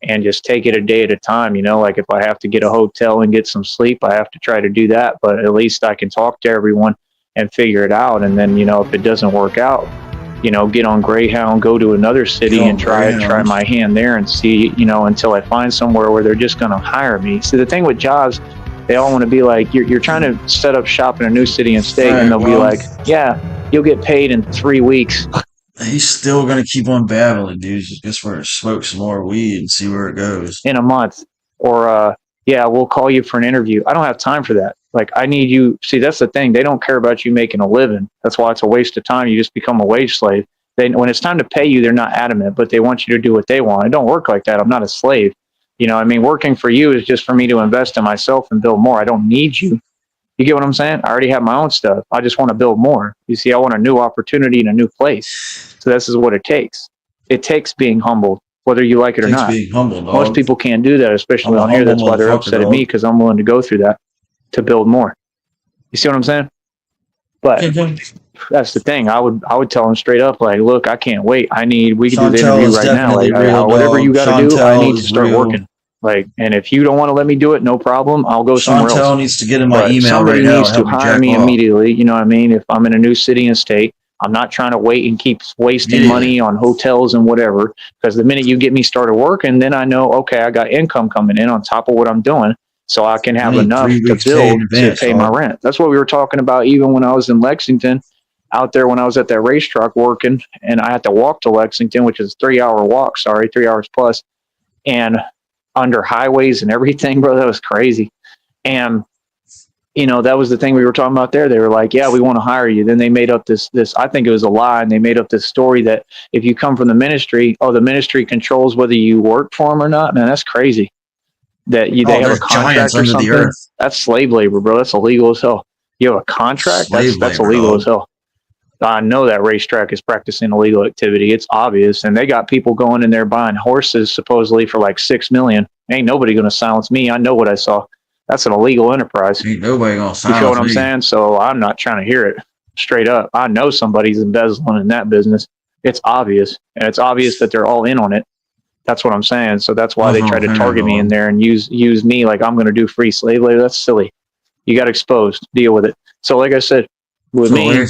and just take it a day at a time. You know, like if I have to get a hotel and get some sleep, I have to try to do that. But at least I can talk to everyone and figure it out. And then, you know, if it doesn't work out, you know, get on Greyhound, go to another city and try my hand there and see, you know, until I find somewhere where they're just going to hire me. See, the thing with jobs, they all want to be like, you're trying to set up shop in a new city and state, and they'll be like, yeah, you'll get paid in 3 weeks. He's still gonna keep on babbling, dude. Just for to smoke some more weed and see where it goes. In a month. Or, yeah, we'll call you for an interview. I don't have time for that. Like, I need you. See, that's the thing. They don't care about you making a living. That's why it's a waste of time. You just become a wage slave. When it's time to pay you, they're not adamant, but they want you to do what they want. It don't work like that. I'm not a slave. You know, I mean, working for you is just for me to invest in myself and build more. I don't need you. You get what I'm saying? I already have my own stuff. I just want to build more. You see, I want a new opportunity in a new place. So this is what it takes. It takes being humbled, whether you like it or not. Being humble, dog. Most people can't do that, especially on here. That's why they're upset at me, because I'm willing to go through that to build more. You see what I'm saying? But that's the thing. I would tell them straight up, like, look, I can't wait. We can do the interview right now. Like, whatever you got to do, I need to start working. Like, and if you don't want to let me do it, no problem. I'll go somewhere else. Chantel needs to get in my email somebody right now. needs to hire me immediately. You know what I mean? If I'm in a new city and state, I'm not trying to wait and keep wasting money on hotels and whatever. Because the minute you get me started working, then I know, okay, I got income coming in on top of what I'm doing. So I can have enough to build to pay my rent. That's what we were talking about even when I was in Lexington, out there when I was at that racetrack working, and I had to walk to Lexington, which is a 3-hour walk, 3 hours plus, and under highways and everything, bro, that was crazy. And, you know, that was the thing we were talking about there. They were like, yeah, we want to hire you. Then they made up this, I think it was a lie, and they made up this story that if you come from the ministry, the ministry controls whether you work for them or not. Man, that's crazy. that they have a contract or something. That's slave labor, bro. That's illegal as hell. You have a contract? That's illegal as hell. I know that racetrack is practicing illegal activity. It's obvious. And they got people going in there buying horses supposedly for like $6 million. Ain't nobody going to silence me. I know what I saw. That's an illegal enterprise. Ain't nobody going to silence me. You feel what I'm saying? So I'm not trying to hear it straight up. I know somebody's embezzling in that business. It's obvious. And it's obvious that they're all in on it. That's what I'm saying. So that's why they tried to target me in there and use me like I'm going to do free slave labor. That's silly. You got exposed. Deal with it. So like I said, with me,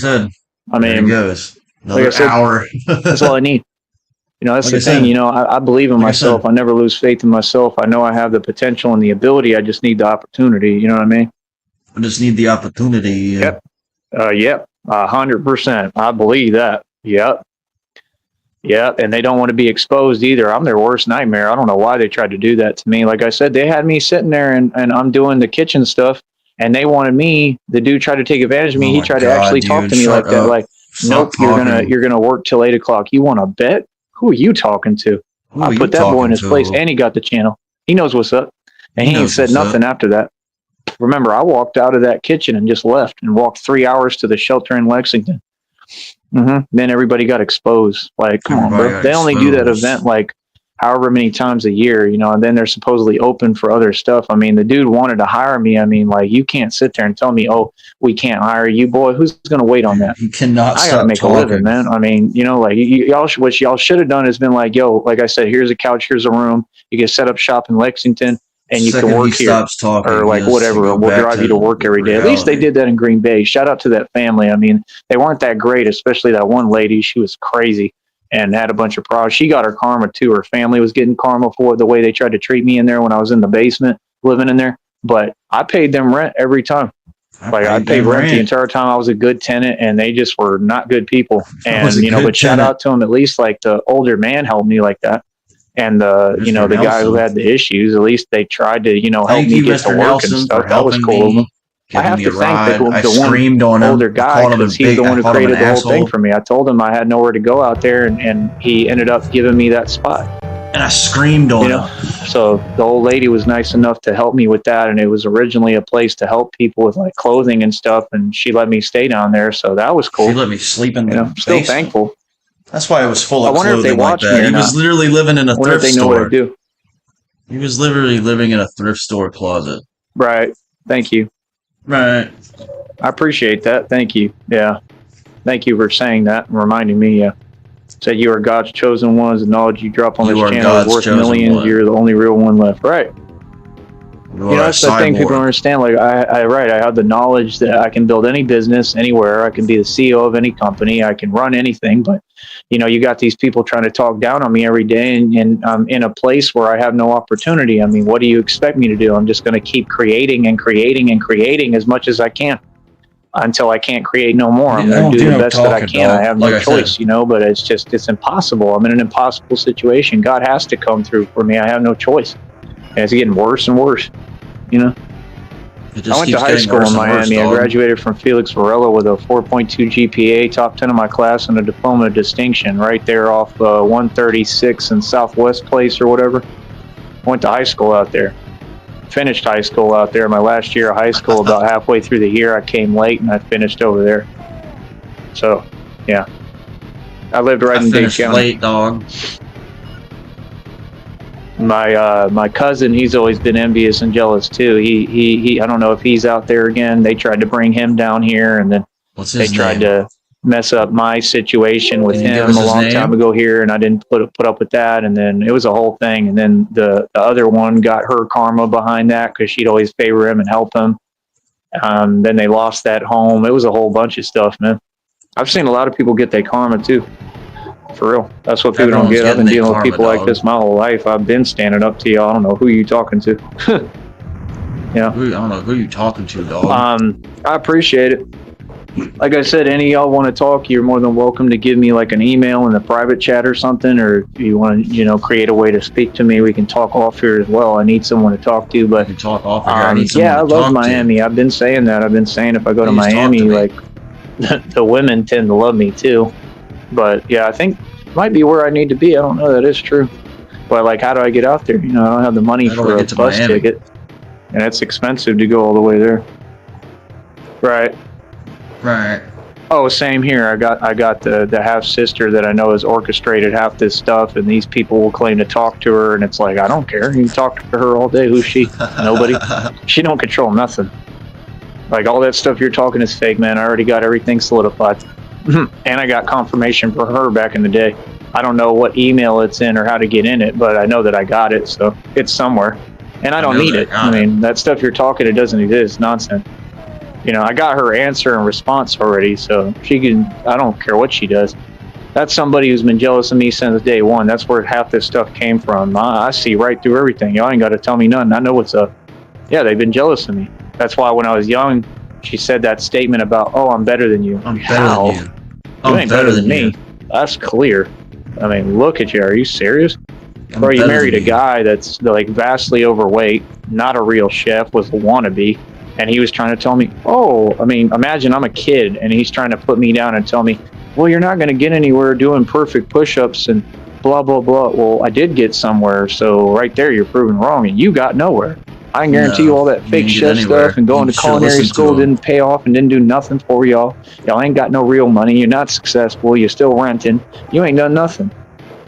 I mean, there it goes. Another like I said, hour. that's all I need. You know, that's like the thing. You know, I believe in myself. I never lose faith in myself. I know I have the potential and the ability. I just need the opportunity. You know what I mean? I just need the opportunity. Yep. Yep. 100%. I believe that. Yep. Yep. And they don't want to be exposed either. I'm their worst nightmare. I don't know why they tried to do that to me. Like I said, they had me sitting there and I'm doing the kitchen stuff. And they wanted me. The dude tried to take advantage of me. He tried to actually talk to me like that. Like, nope, you're gonna work till 8 o'clock. You want to bet? Who are you talking to? I put that boy in his place, and he got the channel. He knows what's up, and he ain't said nothing after that. Remember, I walked out of that kitchen and just left, and walked 3 hours to the shelter in Lexington. Then everybody got exposed. Like, come on, bro. They only do that event like however many times a year, you know, and then they're supposedly open for other stuff. I mean, the dude wanted to hire me. I mean, like, you can't sit there and tell me, oh, we can't hire you, boy. Who's going to wait on that? You cannot. I got to make a living, man. I mean, you know, like, what y'all should have done is been like, yo, like I said, here's a couch, here's a room. You can set up shop in Lexington, and you can work here, or like whatever. We'll drive you to work every day. At least they did that in Green Bay. Shout out to that family. I mean, they weren't that great, especially that one lady. She was crazy and had a bunch of problems. She got her karma too. Her family was getting karma for the way they tried to treat me in there when I was in the basement living in there. But I paid them rent every time. I paid rent the entire time I was a good tenant, and they just were not good people. And you know, but shout out to them. At least like the older man helped me like that. And the the guy who had the issues, at least they tried to help me get to work and stuff. That was cool. I have to thank the one older guy because he's the one who created the whole thing for me. I told him I had nowhere to go out there, and he ended up giving me that spot. And I screamed on him. So the old lady was nice enough to help me with that, and it was originally a place to help people with like clothing and stuff, and she let me stay down there, so that was cool. She let me sleep in the basement. Still thankful. That's why it was full of clothing if they like that. He was literally living in a thrift store. Know what I do. He was literally living in a thrift store closet. Right. Thank you. Right. I appreciate that. Thank you. Yeah. Thank you for saying that and reminding me. Yeah. Said you are God's chosen ones. The knowledge you drop on this channel is worth millions. You're the only real one left. Right. That's the thing people don't understand. Like I have the knowledge that I can build any business anywhere. I can be the CEO of any company. I can run anything. But you got these people trying to talk down on me every day, and I'm in a place where I have no opportunity. I mean, what do you expect me to do? I'm just going to keep creating and creating and creating as much as I can until I can't create no more. I'm going to do the best that I can. I have no choice, but it's impossible. I'm in an impossible situation. God has to come through for me. I have no choice. And it's getting worse and worse, I went to high school in Miami. I graduated from Felix Varela with a 4.2 GPA, top 10 of my class, and a diploma of distinction right there off 136 and Southwest Place or whatever. Went to high school out there. Finished high school out there. My last year of high school, about halfway through the year, I came late and I finished over there. So, yeah. I lived right in Dade County. Late, dog. My cousin, he's always been envious and jealous too. He I don't know if he's out there again. They tried to bring him down here, and then they tried to mess up my situation with him a long time ago here, and I didn't put up with that. And then it was a whole thing. And then the other one got her karma behind that because she'd always favor him and help him. Then they lost that home. It was a whole bunch of stuff, man. I've seen a lot of people get their karma too. For real. That's what people don't get. I've been dealing with people like this my whole life. I've been standing up to y'all. I don't know who you talking to. I don't know who you talking to, dog. I appreciate it. Like I said, any of y'all want to talk, you're more than welcome to give me like an email in the private chat or something, or if you want to, create a way to speak to me, we can talk off here as well. I need someone to talk to, but talk off here. I love Miami. I've been saying that. I've been saying if I go to Miami, like the women tend to love me too. But yeah, I think it might be where I need to be. I don't know. That is true. But like, how do I get out there? You know, I don't have the money How do for I a get to bus Miami? ticket, and it's expensive to go all the way there. Right. Right. Oh, same here. I got the half sister that I know has orchestrated half this stuff, and these people will claim to talk to her, and it's like, I don't care. You can talk to her all day. Who's she? Nobody. She don't control nothing. Like, all that stuff you're talking is fake, man. I already got everything solidified. And I got confirmation for her back in the day. I don't know what email it's in or how to get in it, but I know that I got it, so it's somewhere. And I don't need it. I mean, that stuff you're talking, it doesn't exist. It's nonsense. You know, I got her answer and response already, so she can, I don't care what she does. That's somebody who's been jealous of me since day one. That's where half this stuff came from. I see right through everything. Y'all ain't got to tell me nothing. I know what's up. Yeah, they've been jealous of me. That's why when I was young, she said that statement about, oh, I'm better than you. I'm better than you. You ain't better than me. That's clear. I mean, look at you. Are you serious? Bro, you married a guy that's like vastly overweight, not a real chef, was a wannabe. And he was trying to tell me, oh, I mean, imagine I'm a kid and he's trying to put me down and tell me, well, you're not going to get anywhere doing perfect push-ups and blah, blah, blah. Well, I did get somewhere. So right there, you're proving wrong and you got nowhere. I can guarantee you all that fake chef stuff and going to culinary school didn't pay off and didn't do nothing for y'all. Y'all ain't got no real money. You're not successful. You're still renting. You ain't done nothing.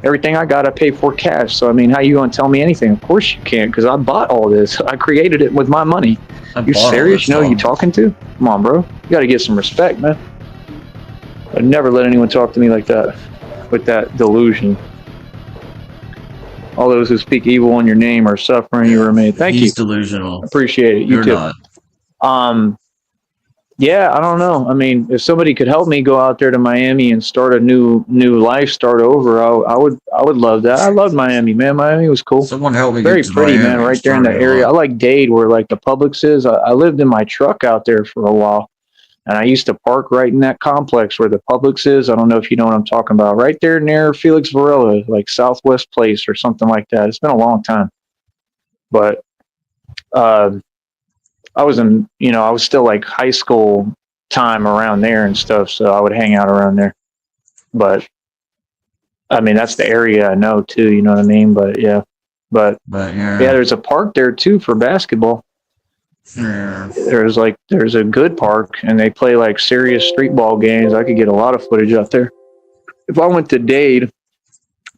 Everything I got, I paid for cash. So, I mean, how you going to tell me anything? Of course you can't, because I bought all this. I created it with my money. You serious? You know who you talking to? Come on, bro. You got to get some respect, man. I'd never let anyone talk to me like that, with that delusion. All those who speak evil in your name are suffering you were made. Thank you. He's delusional. Appreciate it. You You're too. not. Yeah, I don't know. I mean, if somebody could help me go out there to Miami and start a new life, start over, I would love that. I loved Miami, man. Miami was cool. Someone help me. Very get to pretty, Miami man. Right there in the area. I like Dade, where like the Publix is. I lived in my truck out there for a while, and I used to park right in that complex where the Publix is. I don't know if you know what I'm talking about. Right there near Felix Varela, like Southwest Place or something like that. It's been a long time, but I was in, you know, I was still like high school time around there and stuff, so I would hang out around there. But I mean, that's the area I know too, you know what I mean? But yeah, yeah, there's a park there too for basketball. Yeah. There's a good park, and they play like serious street ball games. I could get a lot of footage out there. If I went to Dade,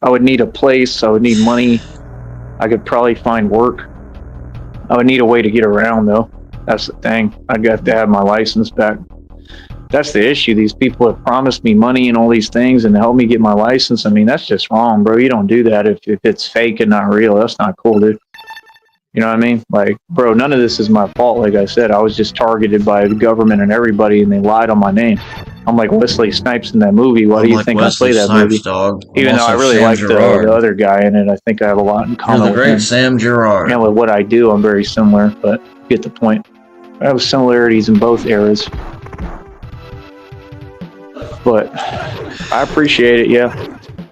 I would need a place. I would need money. I could probably find work. I would need a way to get around though. That's the thing. I'd have to have my license back. That's the issue. These people have promised me money and all these things and help me get my license. I mean, that's just wrong, bro. You don't do that if it's fake and not real. That's not cool, dude. You know what I mean? Like, bro, none of this is my fault. Like I said, I was just targeted by the government and everybody, and they lied on my name. I'm like Wesley Snipes in that movie. Why do you think Wesley I play that Snipes, movie? dog. Even though I really like the other guy in it, I think I have a lot in common You're the with great him. Sam Gerard. And with what I do, I'm very similar, but you get the point. I have similarities in both eras. But I appreciate it, yeah.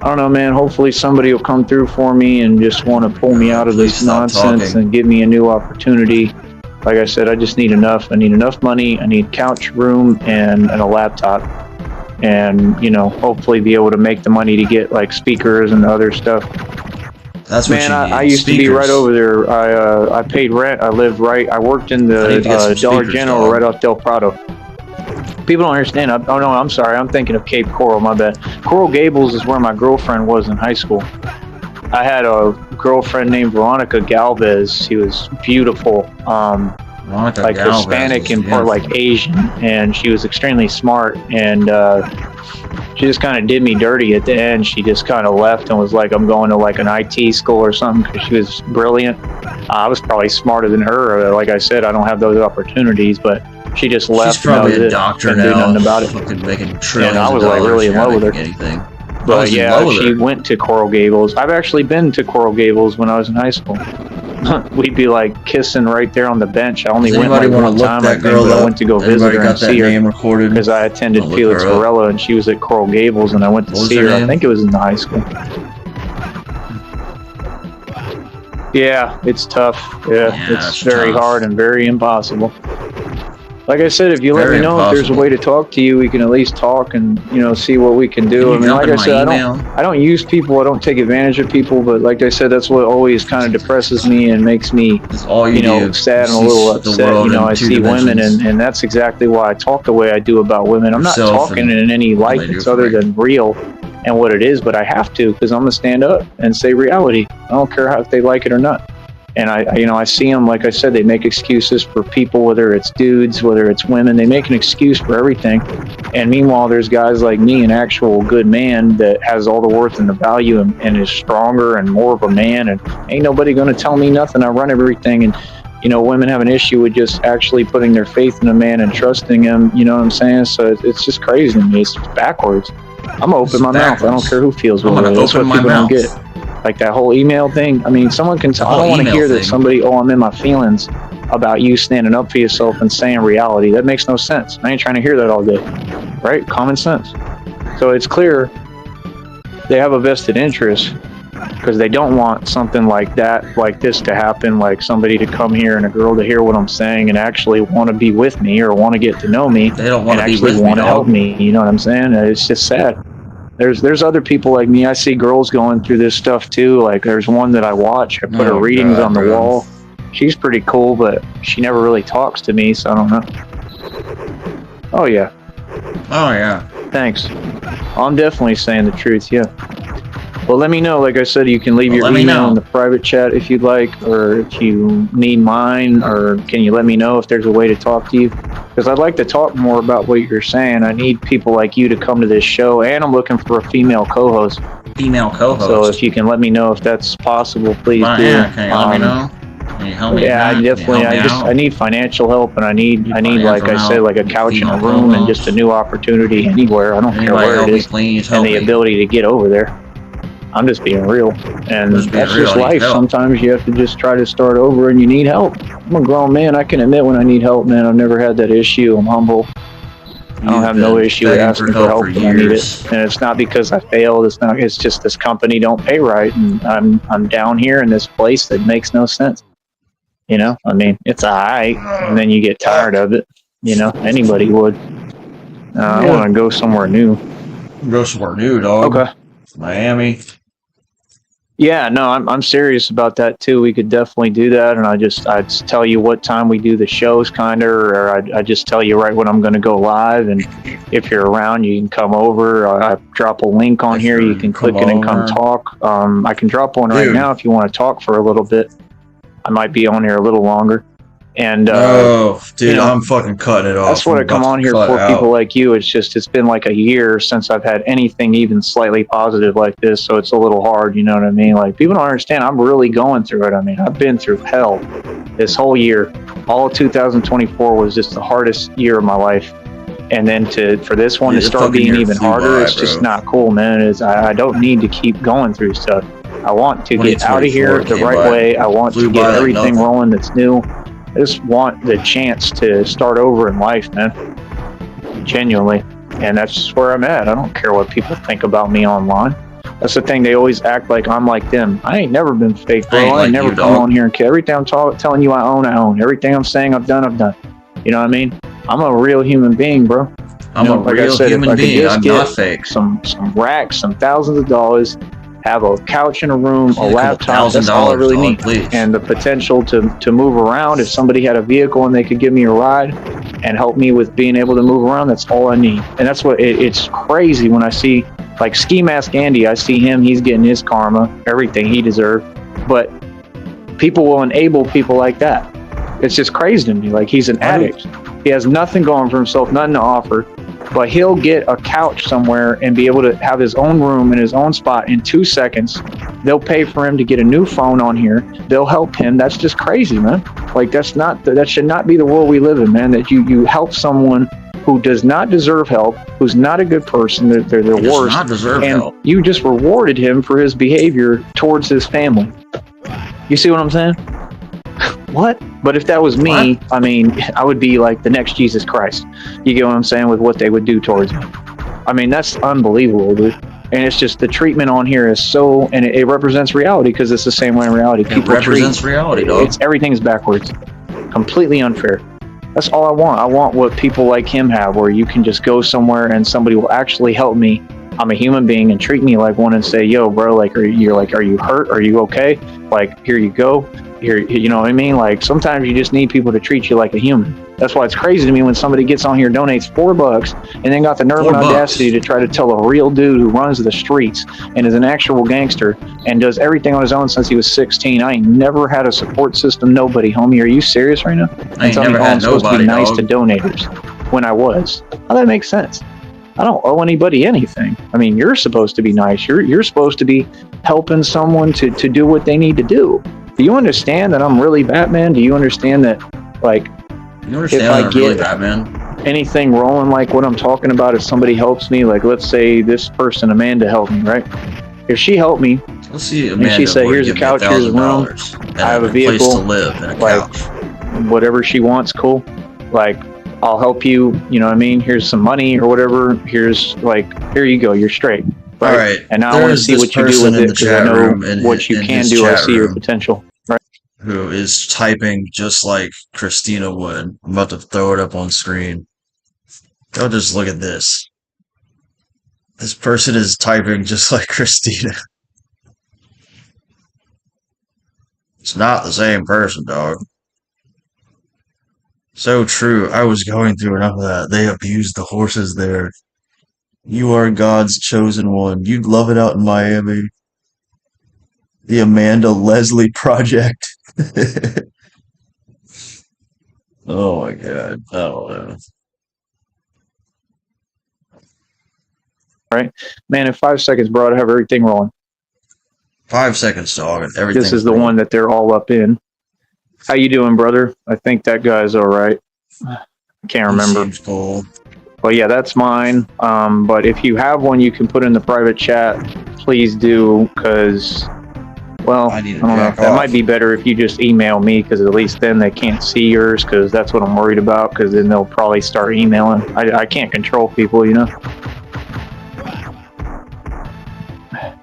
I don't know, man. Hopefully somebody will come through for me and just want to pull me out of this nonsense and give me a new opportunity. Like I said, I just need enough. I need enough money. I need couch room and a laptop. And, you know, hopefully be able to make the money to get like speakers and other stuff. That's what man, you need. I used to be right over there. I paid rent. I lived right. I worked in the Dollar General right off Del Prado. People don't understand. Oh no, I'm sorry. I'm thinking of Cape Coral. My bad. Coral Gables is where my girlfriend was in high school. I had a girlfriend named Veronica Galvez. She was beautiful. Like Galvez Hispanic and part like Asian, and she was extremely smart. And she just kind of did me dirty at the end. She just kind of left and was like, I'm going to like an IT school or something, because she was brilliant. I was probably smarter than her. Like I said, I don't have those opportunities, but she just left. She's probably a doctor and now. Do nothing about it. Fucking making trillions. And I was like really in love with her. Anything. But yeah, she went to Coral Gables. I've actually been to Coral Gables when I was in high school. We'd be like kissing right there on the bench. I only went like one time, I think, but I went to go visit her and see her because I attended Felix Varela, and she was at Coral Gables, and I went to see her. I think it was in the high school. Yeah, it's tough. Yeah, it's very hard and very impossible. Like I said, if you let Very me know if there's a impossible. way to talk to you, we can at least talk and, you know, see what we can do. Can you I mean, jump like in I my said, email? I don't use people. I don't take advantage of people. But like I said, that's what always kind of depresses me and makes me, That's all you, you know, do. sad and a You see little the upset. world You know, in I two see women, dimensions. and that's exactly why I talk the way I do about women. I'm not Yourself talking and in any what light they do that's for other you. than real and what it is, but I have to because I'm gonna stand up and say reality. I don't care how if they like it or not. And I see them, like I said, they make excuses for people, whether it's dudes, whether it's women. They make an excuse for everything. And meanwhile, there's guys like me, an actual good man that has all the worth and the value and is stronger and more of a man. And ain't nobody going to tell me nothing. I run everything. And, you know, women have an issue with just actually putting their faith in a man and trusting him. You know what I'm saying? So it's just crazy to me. It's backwards. I'm going to open my mouth. I don't care who feels I'm with gonna it. That's what open my people don't mouth. get. Like that whole email thing. I mean, someone can tell. I whole don't want to email hear that thing. somebody, I'm in my feelings about you standing up for yourself and saying reality. That makes no sense. I ain't trying to hear that all day. Right? Common sense. So it's clear they have a vested interest because they don't want something like that, like this to happen, like somebody to come here and a girl to hear what I'm saying and actually want to be with me or want to get to know me. They don't and want to be actually with me, want to help dog. me. You know what I'm saying? It's just sad. There's other people like me. I see girls going through this stuff too. Like there's one that I watch. I put her Oh, readings God, on the bro. wall. She's pretty cool, but she never really talks to me, so I don't know. Oh yeah, Oh yeah. thanks. I'm definitely saying the truth. Yeah. Well, let me know. Like I said, you can leave Well, your let me email know. in the private chat if you'd like, or if you need mine, or can you let me know if there's a way to talk to you? Because I'd like to talk more about what you're saying. I need people like you to come to this show, and I'm looking for a female co-host. Female co-host. So if you can let me know if that's possible, please Fine, do. yeah, can you let me know? Can you help me? Yeah, I Can you definitely. help me I out? need financial help, and I need like I financial said, like a help, couch in a female room and co-host. just a new opportunity anywhere. I don't care Anybody where help it me, is, please and help the me. ability to get over there. I'm just being real, and Just being that's real, just I need life. help. Sometimes you have to just try to start over, and you need help. I'm a grown man. I can admit when I need help, man. I've never had that issue. I'm humble. I don't have no issue with asking for help when I need it, and it's not because I failed. It's not. It's just this company don't pay right, and I'm down here in this place that makes no sense. You know, I mean, it's alright, and then you get tired of it. You know, anybody would. I want to go somewhere new. Go somewhere new, dog. Okay. Miami. Yeah, no, I'm serious about that too. We could definitely do that, and I'd tell you what time we do the shows, kinda, or I'd just tell you right when I'm going to go live, and if you're around, you can come over. I drop a link on here. You can click it and come over. talk. I can drop one right Dude. now if you want to talk for a little bit. I might be on here a little longer, and Oh, dude, you know, I'm fucking cutting it off. that's what I I'm come about on to here cut for. out. People like you. It's been like a year since I've had anything even slightly positive like this, so it's a little hard. You know what I mean? Like people don't understand. I'm really going through it. I mean, I've been through hell this whole year. All of 2024 was just the hardest year of my life, and then for this one Yeah, to the start fucking being year even flew harder, by, it's just bro. not cool, man. I don't need to keep going through stuff. I want to get out of here 2024 the came right by. way. I want Flew to by get like everything nothing. rolling that's new. I just want the chance to start over in life, man. Genuinely. And that's just where I'm at. I don't care what people think about me online. That's the thing. They always act like I'm like them. I ain't never been fake, bro. I ain't I like ain't never you, come dog. on here and everything I'm telling you I own. Everything I'm saying I've done. You know what I mean? I'm a real human being, bro. I'm You know, a like I real said, if human I could being. just I'm get not fake. some racks, some thousands of dollars, have a couch in a room, Yeah, a laptop, that's all I $1,000, really dog, need. please. And the potential to move around. If somebody had a vehicle and they could give me a ride and help me with being able to move around, that's all I need. And that's what it's crazy when I see like Ski Mask Andy. I see him, he's getting his karma, everything he deserved. But people will enable people like that. It's just crazy to me. Like he's an addict. He has nothing going for himself, nothing to offer. But he'll get a couch somewhere and be able to have his own room in his own spot in 2 seconds. They'll pay for him to get a new phone on here. They'll help him. That's just crazy, man. Like that should not be the world we live in, man. That you help someone who does not deserve help, who's not a good person. They're the Does worst. not deserve And help. you just rewarded him for his behavior towards his family. You see what I'm saying? What? But if that was me, I mean, I would be like the next Jesus Christ. You get what I'm saying with what they would do towards me. I mean, that's unbelievable, dude. And it's just the treatment on here is so, and it represents reality because it's the same way in reality. It represents reality, dog. Everything's backwards, completely unfair. That's all I want. I want what people like him have, where you can just go somewhere and somebody will actually help me. I'm a human being and treat me like one and say, yo, bro, like, are you hurt? Are you okay? Like, here you go. Here, you know what I mean? Like, sometimes you just need people to treat you like a human. That's why it's crazy to me when somebody gets on here, donates $4, and then got the nerve and audacity to try to tell a real dude who runs the streets and is an actual gangster and does everything on his own since he was 16. I ain't never had a support system. Nobody, homie. Are you serious right now? I ain't never had I'm supposed to nobody, be nice dog. to donators when I was. How that makes sense? I don't owe anybody anything. I mean, you're supposed to be nice. You're supposed to be helping someone to do what they need to do. Do you understand that I'm really Batman? Do you understand that, like, You understand if I that I'm really get Batman? anything rolling like what I'm talking about, if somebody helps me, like, let's say this person, Amanda, helped me, right? If she helped me, Let's see, and Amanda she said, would here's a give me couch, here's a room, $1,000 I have a and place vehicle, to live and a like, couch. whatever she wants, cool. Like, I'll help you, you know what I mean? Here's some money or whatever. Here's, like, here you go, you're straight. Right? All right. And now I want to see what you do with it, because I know what you can do. I see your potential. Right? Who is typing just like Christina would. I'm about to throw it up on screen. Y'all just look at this. This person is typing just like Christina. It's not the same person, dog. So true. I was going through enough of that. They abused the horses there. You are God's chosen one. You'd love it out in Miami. The Amanda Leslie Project. Oh my God. I don't know. Right? Man, in 5 seconds, bro, I have everything rolling. 5 seconds, dog, and everything. This is the one that they're all up in. How you doing, brother? I think that guy's all right. I can't remember. Seems cool. But yeah, that's mine. But if you have one you can put in the private chat, please do, because, well, I don't know. That might be better if you just email me, because at least then they can't see yours, because that's what I'm worried about, because then they'll probably start emailing. I can't control people, you know?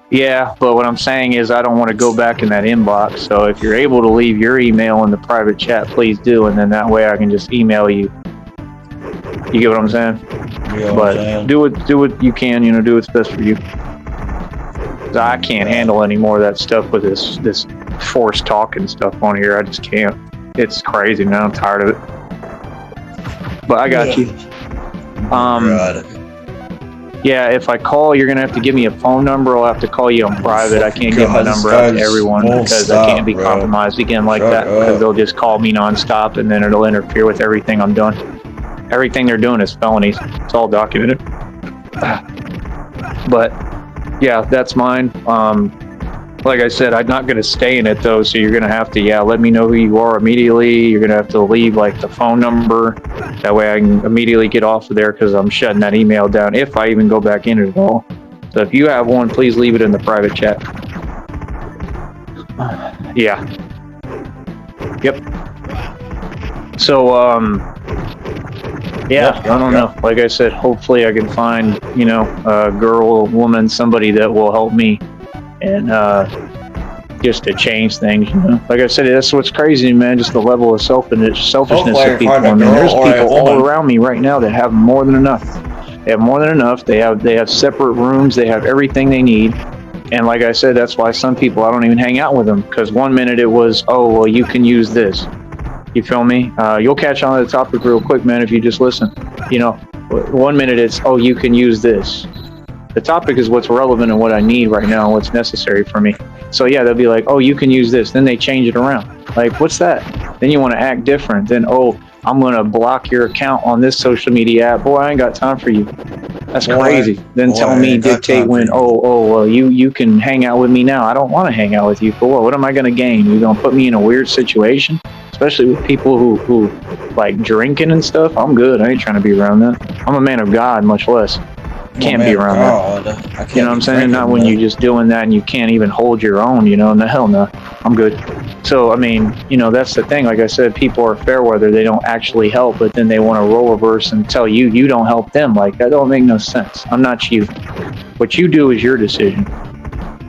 Yeah, but what I'm saying is I don't want to go back in that inbox. So if you're able to leave your email in the private chat, please do, and then that way I can just email you. You get what I'm saying? Yeah, but do what you can. You know, do what's best for you. 'Cause I can't handle any more of that stuff with this forced talking stuff on here. I just can't. It's crazy, man. I'm tired of it. But I got you. Yeah, if I call, you're gonna have to give me a phone number. I'll have to call you on private. I can't give my number out to everyone because I can't be compromised again like that, because they'll just call me nonstop and then it'll interfere with everything I'm doing. Everything they're doing is felonies. It's all documented. But yeah, that's mine. Like I said, I'm not gonna stay in it though, so you're gonna have to, let me know who you are immediately. You're gonna have to leave like the phone number. That way I can immediately get off of there, because I'm shutting that email down if I even go back in it at all. So if you have one, please leave it in the private chat. Yeah. Yep. So, yeah, I don't know. Like I said, hopefully I can find, a girl, a woman, somebody that will help me. And just to change things, Like I said, that's what's crazy, man. Just the level of selfishness of people. I mean, there's people all around me right now that have more than enough. They have more than enough. They have separate rooms. They have everything they need. And like I said, that's why some people, I don't even hang out with them, because one minute it was, oh, well, you can use this. You feel me? You'll catch on to the topic real quick, man, if you just listen. 1 minute it's, oh, you can use this. The topic is what's relevant and what I need right now and what's necessary for me. So yeah, they'll be like, oh, you can use this. Then they change it around. Like, what's that? Then you want to act different. Then, oh, I'm going to block your account on this social media app. Boy, I ain't got time for you. That's crazy. Then tell me, dictate when, well, you can hang out with me now. I don't want to hang out with you. For what am I going to gain? You're going to put me in a weird situation? Especially with people who like drinking and stuff. I'm good. I ain't trying to be around that. I'm a man of God, much less. Can't be around that. You know what I'm saying? Not when you're just doing that and you can't even hold your own, No, hell no. I'm good. So, I mean, that's the thing. Like I said, people are fair weather. They don't actually help, but then they want to role reverse and tell you don't help them. Like, that don't make no sense. I'm not you. What you do is your decision.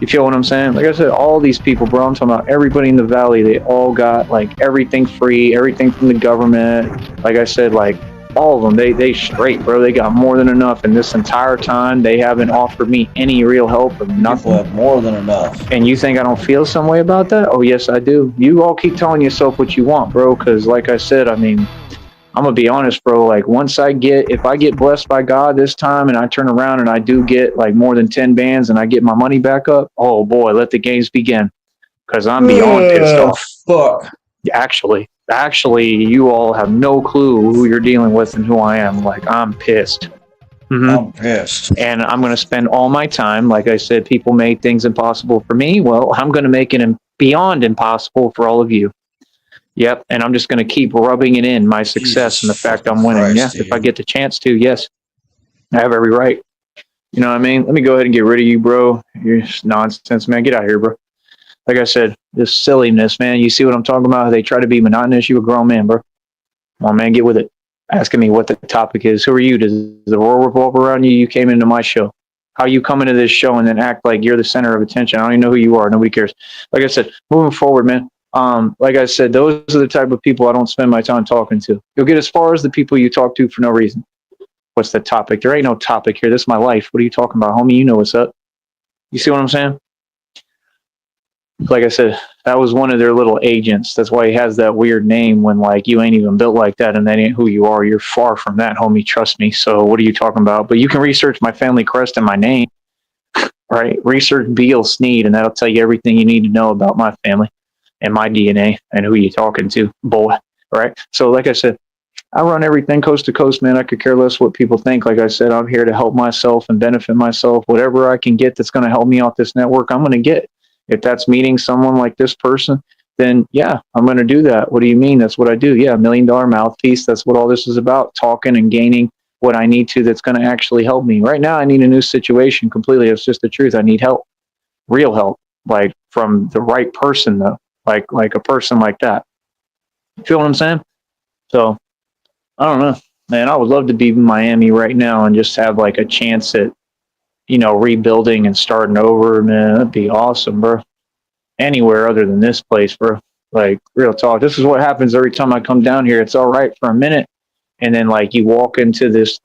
You feel what I'm saying? Like I said, all these people, bro, I'm talking about everybody in the valley, they all got like everything free, everything from the government. Like I said, like all of them, they straight, bro. They got more than enough. And this entire time, they haven't offered me any real help or nothing. People have more than enough. And you think I don't feel some way about that? Oh, yes, I do. You all keep telling yourself what you want, bro, because like I said, I mean, I'm going to be honest, bro. Like, if I get blessed by God this time and I turn around and I do get like more than 10 bands and I get my money back up, oh boy, let the games begin. Because I'm beyond pissed off. Fuck. Actually, you all have no clue who you're dealing with and who I am. Like, I'm pissed. I'm pissed. And I'm going to spend all my time, like I said, people made things impossible for me. Well, I'm going to make it beyond impossible for all of you. Yep, and I'm just going to keep rubbing it in, my success and the fact I'm winning. Christ, If I get the chance to, yes. I have every right. You know what I mean? Let me go ahead and get rid of you, bro. You're just nonsense, man. Get out of here, bro. Like I said, this silliness, man. You see what I'm talking about? They try to be monotonous. You a grown man, bro. Come on, man, get with it. Asking me what the topic is. Who are you? Does the world revolve around you? You came into my show. How you come into this show and then act like you're the center of attention? I don't even know who you are. Nobody cares. Like I said, moving forward, man. Like I said, those are the type of people I don't spend my time talking to. You'll get as far as the people you talk to for no reason. What's the topic? There ain't no topic here. This is my life. What are you talking about, homie? You know what's up. You see what I'm saying? Like I said, that was one of their little agents. That's why he has that weird name when like you ain't even built like that and that ain't who you are. You're far from that, homie. Trust me. So what are you talking about? But you can research my family crest and my name, right? Research Beale Sneed and that'll tell you everything you need to know about my family and my DNA and who you're talking to, boy. Right? So like I said, I run everything coast to coast, man. I could care less what people think. Like I said, I'm here to help myself and benefit myself. Whatever I can get that's going to help me off this network, I'm going to get. If that's meeting someone like this person, then yeah, I'm going to do that. What do you mean? That's what I do. Yeah, $1 million mouthpiece. That's what all this is about. Talking and gaining what I need to that's going to actually help me. Right now, I need a new situation completely. It's just the truth. I need help. Real help. Like from the right person, though. Like a person like that. You feel what I'm saying? So, I don't know. Man, I would love to be in Miami right now and just have like a chance at, you know, rebuilding and starting over, man. That'd be awesome, bro. Anywhere other than this place, bro. Like, real talk. This is what happens every time I come down here. It's all right for a minute. And then, like, you walk into this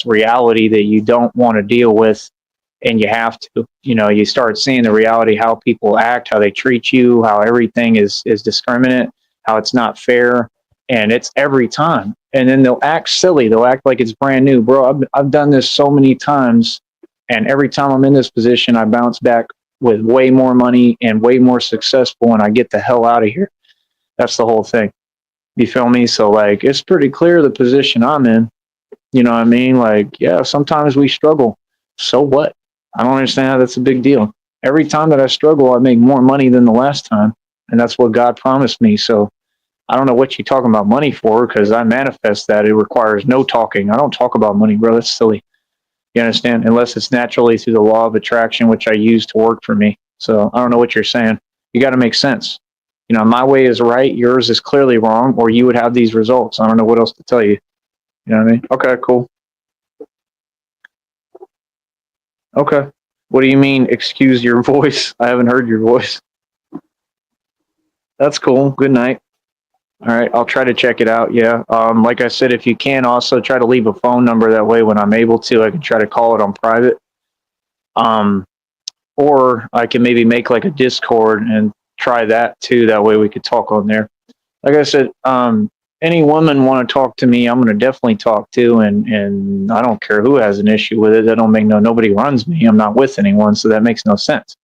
reality that you don't want to deal with. And you have to, you know, you start seeing the reality, how people act, how they treat you, how everything is discriminate, how it's not fair. And it's every time. And then they'll act silly. They'll act like it's brand new. Bro, I've done this so many times. And every time I'm in this position, I bounce back with way more money and way more successful, and I get the hell out of here. That's the whole thing. You feel me? So, like, it's pretty clear the position I'm in. You know what I mean? Like, yeah, sometimes we struggle. So what? I don't understand how that's a big deal. Every time that I struggle, I make more money than the last time, and that's what God promised me. So I don't know what you're talking about money for, because I manifest that. It requires no talking. I don't talk about money, bro. That's silly. You understand? Unless it's naturally through the law of attraction, which I use to work for me. So I don't know what you're saying. You got to make sense. You know, my way is right. Yours is clearly wrong, or you would have these results. I don't know what else to tell you. You know what I mean? Okay, cool. Okay. What do you mean, excuse your voice? I haven't heard your voice. That's cool. Good night. All right, I'll try to check it out. Yeah. Like I said, if you can also try to leave a phone number, that way when I'm able to, I can try to call it on private. Or I can maybe make like a Discord and try that too. That way we could talk on there. Like I said, any woman want to talk to me, I'm going to definitely talk to, and I don't care who has an issue with it. That don't make nobody runs me. I'm not with anyone, so that makes no sense.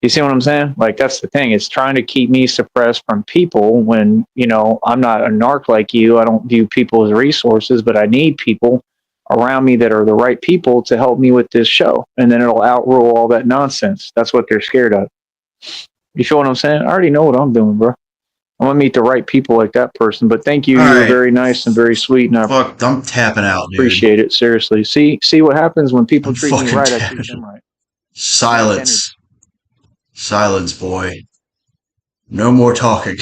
You see what I'm saying? Like, that's the thing. It's trying to keep me suppressed from people when, you know, I'm not a narc like you. I don't view people as resources, but I need people around me that are the right people to help me with this show. And then it'll outrule all that nonsense. That's what they're scared of. You feel what I'm saying? I already know what I'm doing, bro. I'm going to meet the right people like that person. But thank you. All You're right. very nice and very sweet. And I Fuck, I'm tapping out, dude. appreciate it. Seriously. See what happens when people I'm treat me fucking right. I tapping. treat them right. Silence. Silence, boy. No more talking.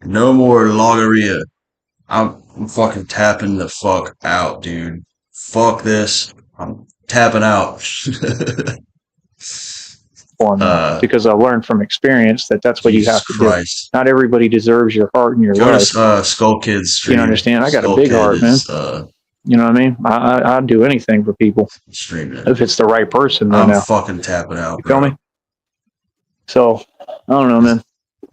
No more logorrhea. I'm fucking tapping the fuck out, dude. Fuck this. I'm tapping out. For me, because I learned from experience that that's what you have to do. Not everybody deserves your heart and your life. Go to Skull Kids stream. You understand? I got a big heart, man. You know what I mean? I'd do anything for people. If it's the right person. I'm fucking tapping out. You feel me? So, I don't know, man.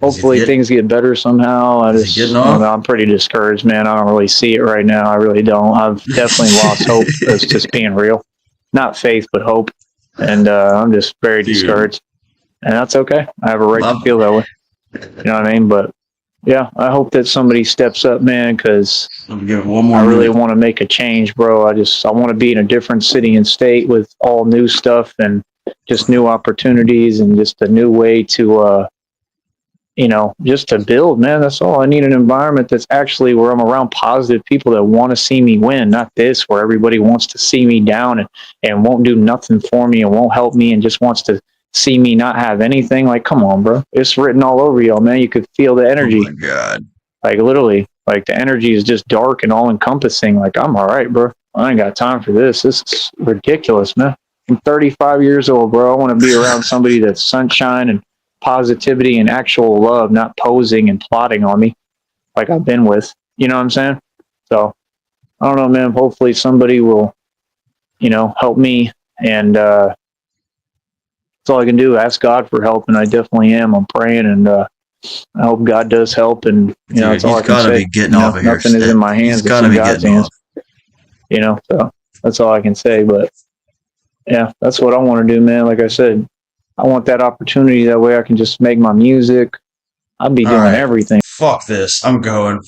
Hopefully things get better somehow. I'm pretty discouraged, man. I don't really see it right now. I really don't. I've definitely lost hope. It's just being real. Not faith, but hope. And I'm just very discouraged. And that's okay. I have a right to feel that way. You know what I mean? But, yeah, I hope that somebody steps up, man, because I really want to make a change, bro. I want to be in a different city and state with all new stuff and just new opportunities and just a new way to, just to build, man. That's all. I need an environment that's actually where I'm around positive people that want to see me win, not this where everybody wants to see me down and won't do nothing for me and won't help me and just wants to see me not have anything. Like, come on, bro. It's written all over y'all, man. You could feel the energy. Oh, my God. Like, literally, like, the energy is just dark and all-encompassing. Like, I'm all right, bro. I ain't got time for this. This is ridiculous, man. I'm 35 years old, bro. I want to be around somebody that's sunshine and positivity and actual love, not posing and plotting on me like I've been with. You know what I'm saying? So, I don't know, man. Hopefully somebody will, help me. And that's all I can do. Ask God for help, and I definitely am. I'm praying, and I hope God does help. And, that's all I can say. Be getting off of nothing is in my hands. It's in God's hands. So that's all I can say. But, yeah, that's what I want to do, man. Like I said, I want that opportunity. That way I can just make my music. I'll be doing everything. Fuck this. I'm going.